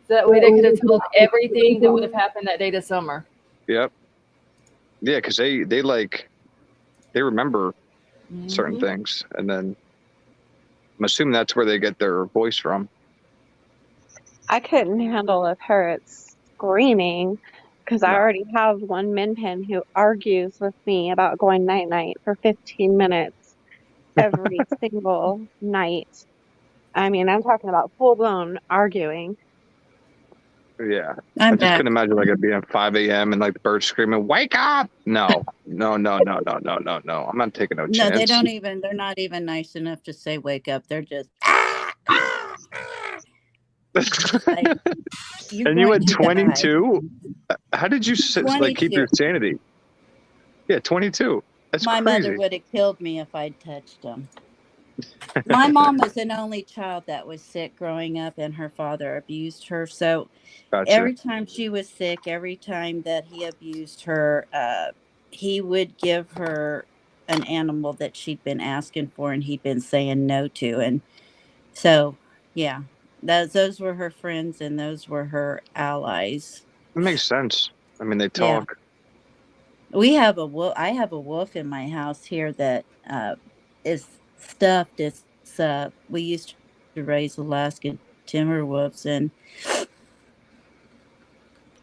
That way they could have told everything that would have happened that day to Summer. Yep. Yeah, because they remember certain things, and then I'm assuming that's where they get their voice from. I couldn't handle a parrot screaming because I No. already have one min pin who argues with me about going night night for 15 minutes every single night. I mean, I'm talking about full blown arguing. Yeah. I'm I just back. couldn't imagine like it being 5 a.m. and like the birds screaming, "Wake up!" No. I'm not taking no chance. No, they don't even. They're not even nice enough to say "wake up." They're just. Like, and you had 22? How did you like keep 22. your sanity? Yeah, 22. That's My crazy. mother would have killed me if I'd touched them. My mom was an only child that was sick growing up, and her father abused her. So Gotcha. every time she was sick, every time that he abused her, he would give her an animal that she'd been asking for and he'd been saying no to. And so, yeah, those were her friends and those were her allies. It makes sense. I mean, they Yeah. talk. We have a wolf. I have a wolf in my house here that is stuffed. It's we used to raise Alaskan timber wolves, and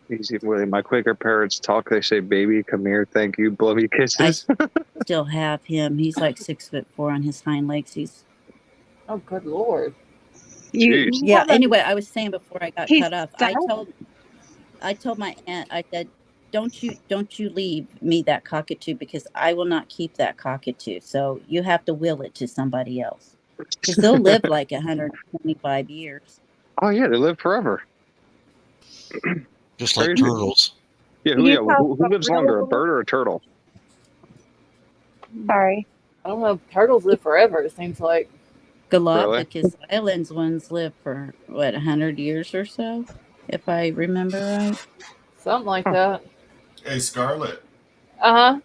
Easy, Willie. My Quaker parrots talk. They say, "Baby, come here. Thank you. Blow me I kisses." still have him. He's like 6'4" on his hind legs. He's Oh, good Lord. Jeez. yeah. Anyway, I was saying before I got He's cut off. stuffed? I told my aunt. I said, don't you leave me that cockatoo because I will not keep that cockatoo. So you have to will it to somebody else because they'll live like 125 years. Oh yeah, they live forever. Just like Crazy. turtles. Yeah, You who lives longer, a bird or a turtle? Sorry. I don't know. Turtles live forever, it seems like. Galapagos Islands ones live for what 100 years or so, if I remember right. Something like that. Hey, Scarlett. Uh-huh.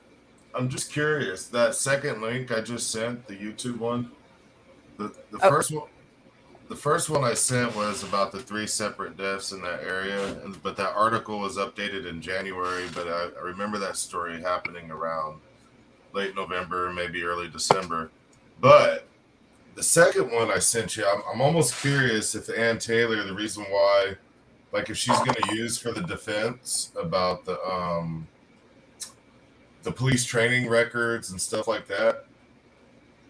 I'm just curious. That second link I just sent, the YouTube one, the first one I sent was about the 3 separate deaths in that area, but that article was updated in January. But I remember that story happening around late November, maybe early December. But the second one I sent you, I'm almost curious if Ann Taylor, the reason why, like if she's going to use for the defense about the police training records and stuff like that.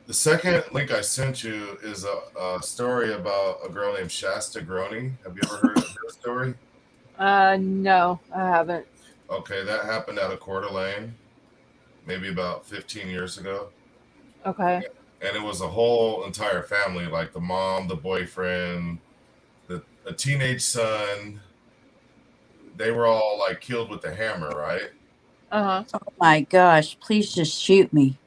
The second link I sent you is a story about a girl named Shasta Groney. Have you ever heard of her story? No, I haven't. Okay, that happened out of Coeur d'Alene, maybe about 15 years ago. Okay. And it was a whole entire family, like the mom, the boyfriend, a teenage son. They were all like killed with the hammer, right? Uh-huh. Oh my gosh, please just shoot me.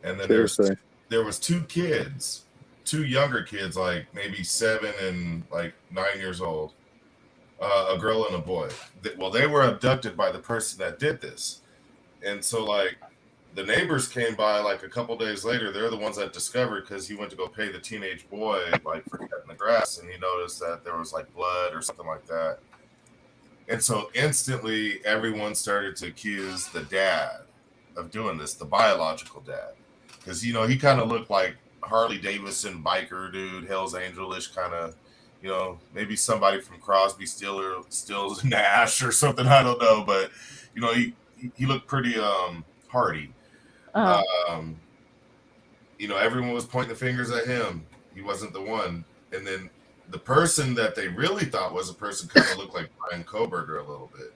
And then Seriously. there was 2 kids, 2 younger kids, like maybe 7 and like 9 years old, a girl and a boy. They were abducted by the person that did this. And so like the neighbors came by like a couple days later. They're the ones that discovered, because he went to go pay the teenage boy like for cutting the grass, and he noticed that there was like blood or something like that. And so instantly everyone started to accuse the dad of doing this, the biological dad. Because, he kind of looked like Harley Davidson biker dude, Hell's Angel-ish kind of, You know, maybe somebody from Crosby, Stills, Nash or something. I don't know, but you know, he looked pretty hardy. Um, you know, everyone was pointing the fingers at him. He wasn't the one. And then the person that they really thought was a person kind of looked like Bryan Kohberger a little bit.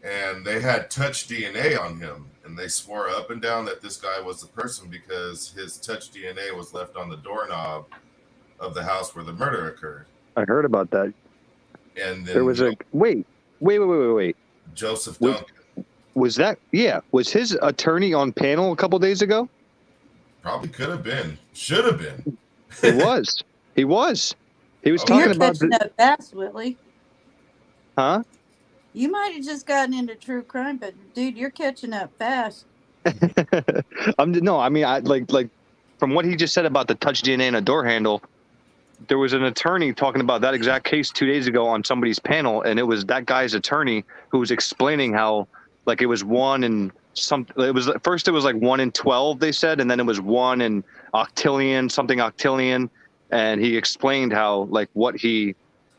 And they had touch DNA on him, and they swore up and down that this guy was the person because his touch DNA was left on the doorknob of the house where the murder occurred. I heard about that. And then there was wait. Joseph Duncan. Was his attorney on panel a couple days ago? Probably could have been. Should have been. He was. He was. He was talking about catching up fast, Willie. Huh? You might have just gotten into true crime, but dude, you're catching up fast. I like from what he just said about the touch DNA and a door handle, there was an attorney talking about that exact case 2 days ago on somebody's panel, and it was that guy's attorney who was explaining how like it was 1 in some. It was first it was like 1 in 12 they said, and then it was 1 in octillion, and he explained how like what he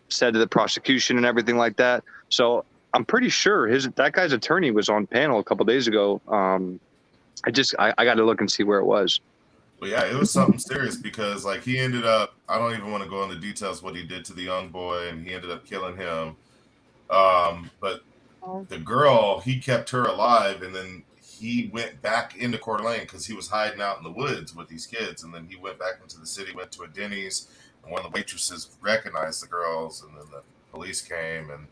said to the prosecution and everything like that. So I'm pretty sure that guy's attorney was on panel a couple days ago. I got to look and see where it was. Well, yeah, it was something serious because like he ended up, I don't even want to go into details what he did to the young boy, and he ended up killing him. But the girl, he kept her alive, and then he went back into Coeur d'Alene because he was hiding out in the woods with these kids, and then he went back into the city, went to a Denny's, and one of the waitresses recognized the girls, and then the police came, and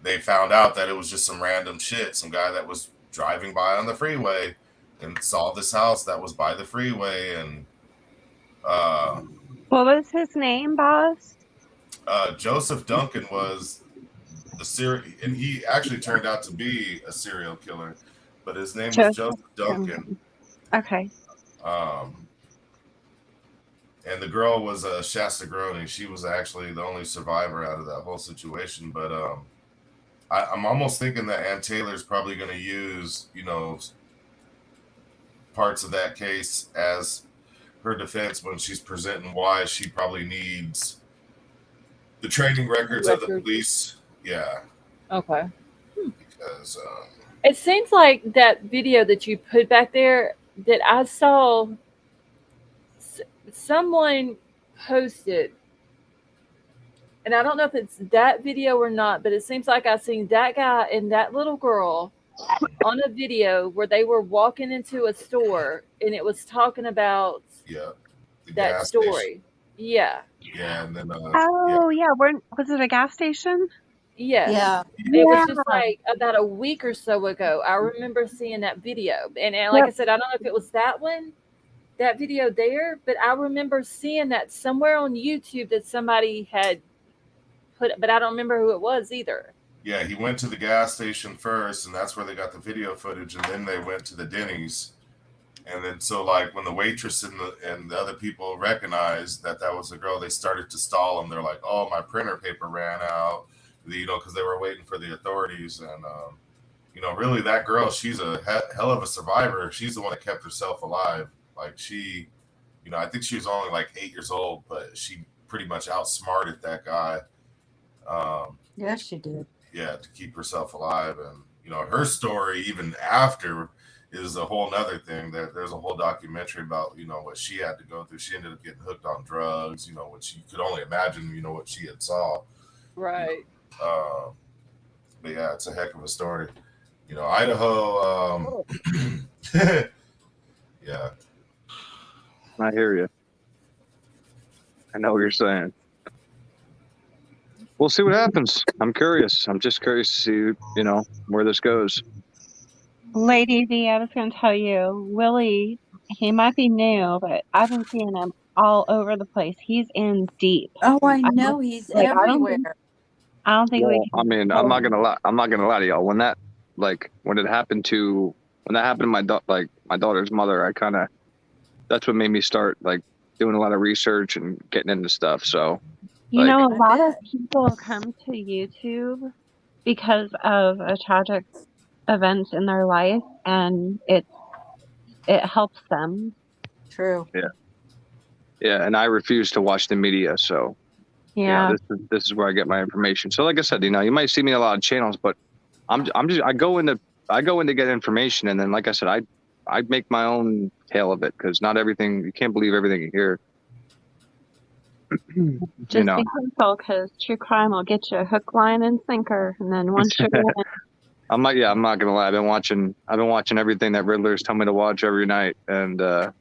they found out that it was just some random shit, some guy that was driving by on the freeway and saw this house that was by the freeway. And what was his name, boss? Joseph Duncan was and he actually turned out to be a serial killer, but his name was Joseph Duncan. Okay. And the girl was Shasta Groening. She was actually the only survivor out of that whole situation. But I'm almost thinking that Ann Taylor's probably going to use, you know, parts of that case as her defense when she's presenting why she probably needs the training records of the police. Yeah. Okay. Because it seems like that video that you put back there that I saw someone posted, and I don't know if it's that video or not, but it seems like I seen that guy and that little girl on a video where they were walking into a store, and it was talking about that story. Station. Yeah. Yeah, and then was it a gas station? Yes. Yeah. It was just like about a week or so ago. I remember seeing that video, and like I said, I don't know if it was that one, that video there, but I remember seeing that somewhere on YouTube that somebody had put, but I don't remember who it was either. Yeah, he went to the gas station first, and that's where they got the video footage, and then they went to the Denny's. And then so like when the waitress and the other people recognized that was the girl, they started to stall him. They're like, "Oh, my printer paper ran out," you know, because they were waiting for the authorities. And you know, really that girl, she's a hell of a survivor. She's the one that kept herself alive. Like she, you know, I think she was only like 8 years old, but she pretty much outsmarted that guy. Yes, she did. Yeah, to keep herself alive. And you know, her story even after is a whole nother thing. There's a whole documentary about, you know, what she had to go through. She ended up getting hooked on drugs, you know, which you could only imagine, you know, what she had saw. Right. You know, but yeah, it's a heck of a story. You know, Idaho, yeah. I hear you. I know what you're saying. We'll see what happens. I'm curious. I'm just curious to see, you know, where this goes. Lady V, I was going to tell you, Willie, he might be new, but I've been seeing him all over the place. He's in deep. Oh, I know. He's everywhere. I don't think we can. I mean, I'm not gonna lie. I'm not gonna lie to y'all. When that happened to my daughter's mother, that's what made me start like doing a lot of research and getting into stuff. So, you know, a lot of people come to YouTube because of a tragic event in their life, and it helps them. True. Yeah, and I refuse to watch the media. So, Yeah. This is where I get my information. So like I said, you might see me in a lot of channels, but I go in to get information, and then like I said, I make my own tale of it, because not everything, you can't believe everything you hear. Just be careful, because true crime will get you hook, line, and sinker, and then once you're in, I'm not gonna lie. I've been watching everything that Riddlers tell me to watch every night, and yeah,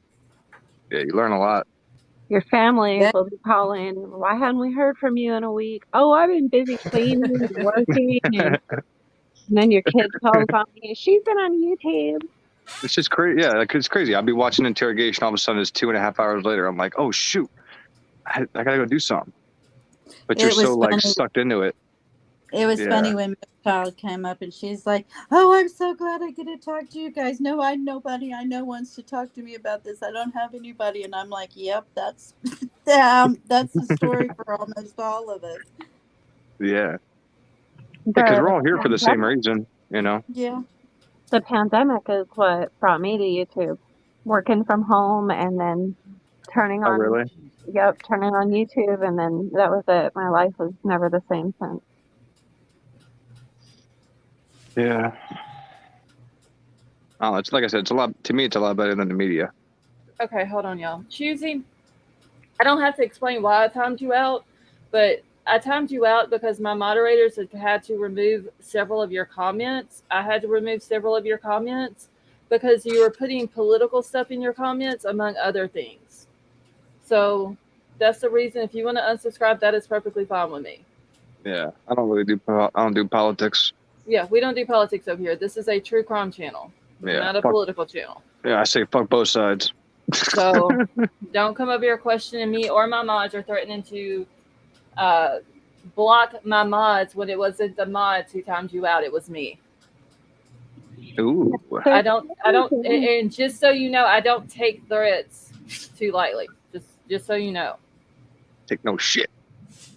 you learn a lot. your family will be calling, why hadn't we heard from you in a week? Oh, I've been busy cleaning and working, and then your kid calls on me, she's been on YouTube. It's just crazy. Yeah, it's crazy. I'll be watching interrogation, all of a sudden it's 2.5 hours later. I'm like, oh shoot, I gotta go do something. But you're so like sucked into it. It was funny when Miss Child came up and she's like, "Oh, I'm so glad I get to talk to you guys. No, nobody I know wants to talk to me about this. I don't have anybody." And I'm like, "Yep, that's that's the story for almost all of us." Yeah, because we're all here for the same reason, Yeah. The pandemic is what brought me to YouTube. Working from home and then turning on. Oh, really? Yep, turning on YouTube, and then that was it. My life was never the same since. Yeah. Oh, it's like I said, it's a lot better than the media. Okay, hold on, y'all. Choosing. I don't have to explain why I timed you out, but I timed you out because my moderators had to remove several of your comments. I had to remove several of your comments because you were putting political stuff in your comments, among other things. So that's the reason. If you want to unsubscribe, that is perfectly fine with me. Yeah, I don't do politics. Yeah, we don't do politics over here. This is a true crime channel, not a political channel. Yeah, I say fuck both sides. So don't come over here questioning me or my mods or threatening to block my mods when it wasn't the mods who timed you out. It was me. Ooh. I don't, and just so you know, I don't take threats too lightly. Just so you know. Take no shit.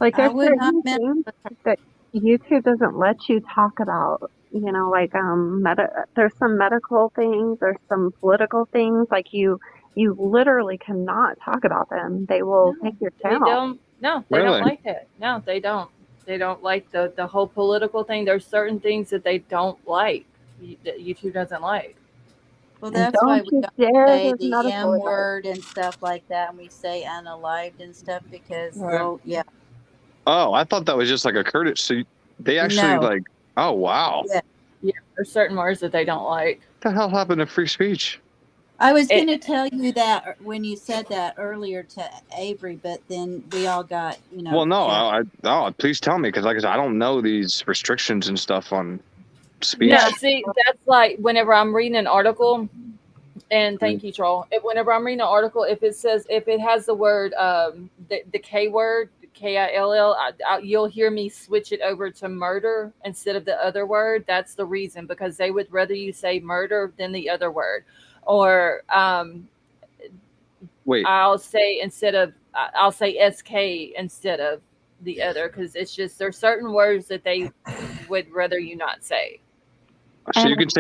Like there's certain things that YouTube doesn't let you talk about. Like there's some medical things, there's some political things. Like you literally cannot talk about them. They will take your channel. They don't like that. No, they don't. They don't like the whole political thing. There's certain things that they don't like, that YouTube doesn't like. Well, that's why we don't say the M word and stuff like that, and we say unalived and stuff because, yeah. Oh, I thought that was just like a courtesy. So they actually oh, wow. Yeah, there's certain words that they don't like. What the hell happened to free speech? I was going to tell you that when you said that earlier to Avery, but then we all got, Well, no, please tell me, because like I said, I don't know these restrictions and stuff on speech. No, see, that's like whenever I'm reading an article, and thank you, Troll. Whenever I'm reading an article, if it has the word, the K word, KILL, you'll hear me switch it over to murder instead of the other word. That's the reason, because they would rather you say murder than the other word. Or wait, I'll say SK instead of the other, because it's just there's certain words that they would rather you not say. So you could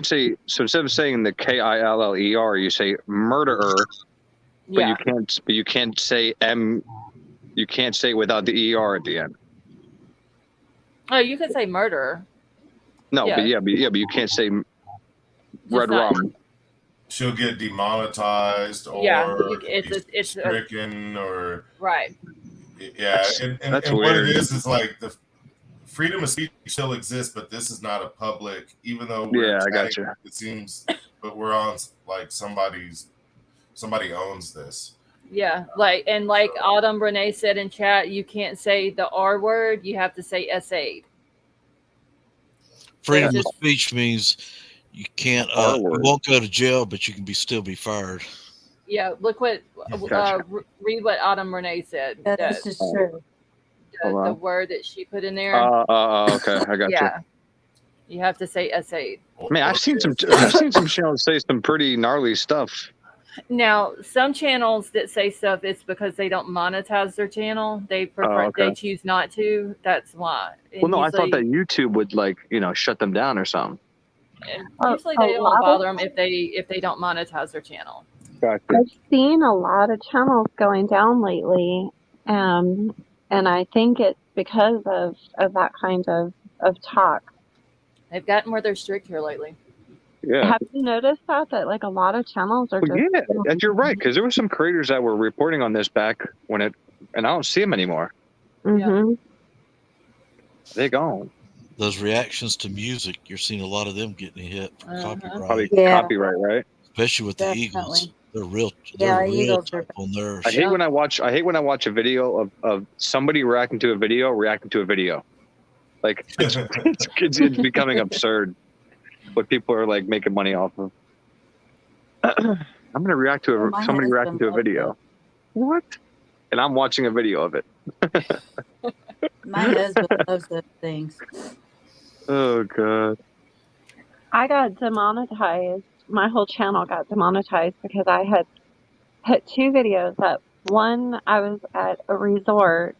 say instead of saying the KILLER, you say murderer, but you can't say M. You can't say it without the ER at the end. Oh, you can say murderer. No, but you can't say red rum. She'll get demonetized, or it's stricken, or right. Yeah, and weird. What it is like the freedom of speech still exists, but this is not a public. Even though I got you. It seems, but we're on like somebody owns this. Yeah, like Autumn Renee said in chat, you can't say the R word. You have to say SA. Freedom of speech means you can't. You won't go to jail, but you can still be fired. Yeah, look what read what Autumn Renee said. This is true. The word that she put in there. Okay, I got you. You have to say SA. Man, I've seen some channels say some pretty gnarly stuff. Now, some channels that say stuff, it's because they don't monetize their channel. They prefer they choose not to. That's why. Well, no, I thought that YouTube would shut them down or something. Usually they don't bother them if they don't monetize their channel. Gotcha. I've seen a lot of channels going down lately, and And I think it's because of that kind of talk. They've gotten more they're strict here lately. Yeah. Have you noticed that like a lot of channels are Well, just yeah, and you're right, because there were some creators that were reporting on this back when and I don't see them anymore. Mhm. They're gone. Those reactions to music, you're seeing a lot of them getting hit for copyright. Probably Yeah. copyright, right? Especially with the Definitely. Eagles. They're real Yeah, real Eagles are tough on theirs. I hate when I watch a video of somebody reacting to a video. Like it's becoming absurd what people are like making money off of. I'm gonna react to my somebody reacting husband to a loves video. What? And I'm watching a video of it. My husband loves those things. Oh god. I got demonetized. My whole channel got demonetized because I had put two videos up. One, I was at a resort,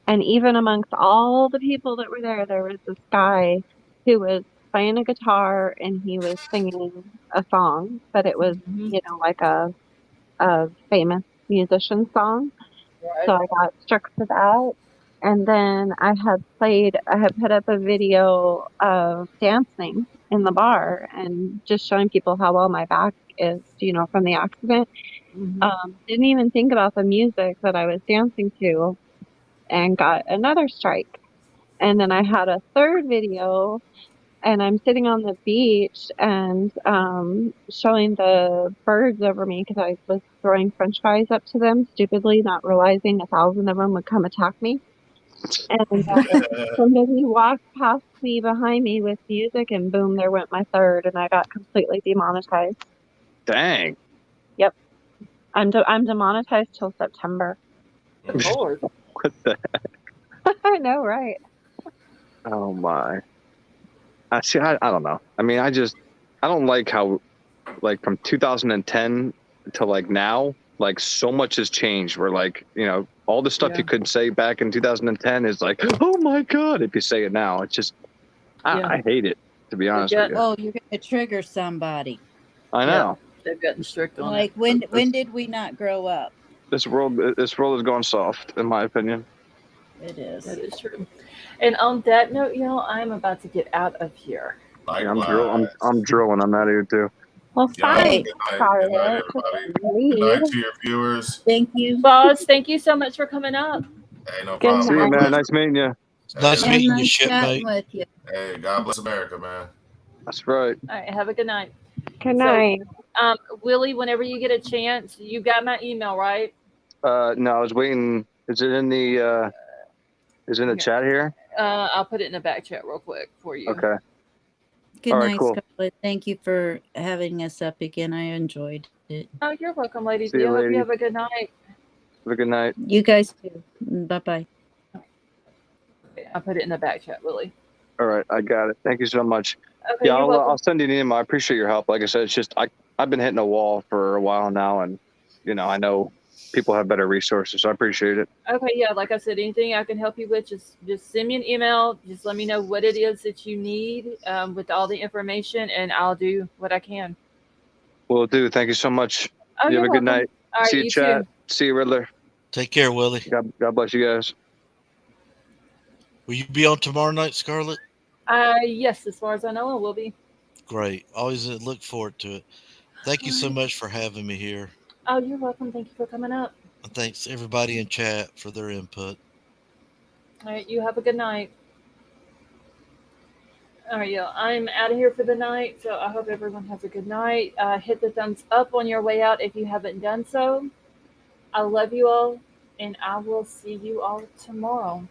and even amongst all the people that were there was this guy who was playing a guitar and he was singing a song, but it was, like a famous musician song. So I got struck for that. And then I had put up a video of dancing in the bar and just showing people how well my back is, from the accident. Didn't even think about the music that I was dancing to and got another strike. And then I had a third video and I'm sitting on the beach and showing the birds over me because I was throwing French fries up to them, stupidly, not realizing 1,000 of them would come attack me. And somebody walked past me behind me with music, and boom, there went my third, and I got completely demonetized. Dang. Yep, I'm demonetized till September. Lord. What the heck? I know, right? Oh my. I see. I don't know. I mean, I don't like how, like, from 2010 to like now, like so much has changed. Where like all the stuff you could say back in 2010 is like, oh my god, if you say it now, it's just I hate it, to be honest with you. Oh, you're gonna trigger somebody. I know. They've gotten strict on Like it. when did we not grow up? This world is going soft, in my opinion. It is. That is true. And on that note, I'm about to get out of here. Yeah, I'm drilling. I'm out of here too. Well, Yeah, fine. good night, everybody. Good night to your viewers. Thank you, boss. Thank you so much for coming up. Hey, no Good problem. See you, night. man. Nice meeting you. Nice Hey, meeting you, nice chatting shipmate. with you. hey, God bless America, man. That's right. All right. Have a good night. Good night. Willie, whenever you get a chance, you got my email, right? No, I was waiting. Is it in the chat here? I'll put it in the back chat real quick for you. Okay. Good All right, night, cool. Scarlett. Thank you for having us up again. I enjoyed it. Oh, you're welcome, lady. See you, I hope lady. you have a good night. Have a good night. You guys too. Bye bye. I'll put it in the back chat, Willie. All right, I got it. Thank you so much. Okay, Yeah, you're welcome. I'll send you an email. I appreciate your help. Like I said, it's just I've been hitting a wall for a while now, and I know people have better resources, so I appreciate it. Okay, yeah, like I said, anything I can help you with, just send me an email. Just let me know what it is that you need with all the information, and I'll do what I can. Will do. Thank you so much. Oh, You have you're a good welcome. night. All right, See you, you chat. too. See you, Riddler. Take care, Willie. God bless you guys. Will you be on tomorrow night, Scarlett? Yes, as far as I know, I will be. Great. Always look forward to it. Thank you so much for having me here. Oh, you're welcome. Thank you for coming up. And thanks everybody in chat for their input. All right, you have a good night. All right, yeah, I'm out of here for the night, so I hope everyone has a good night. Hit the thumbs up on your way out if you haven't done so. I love you all, and I will see you all tomorrow.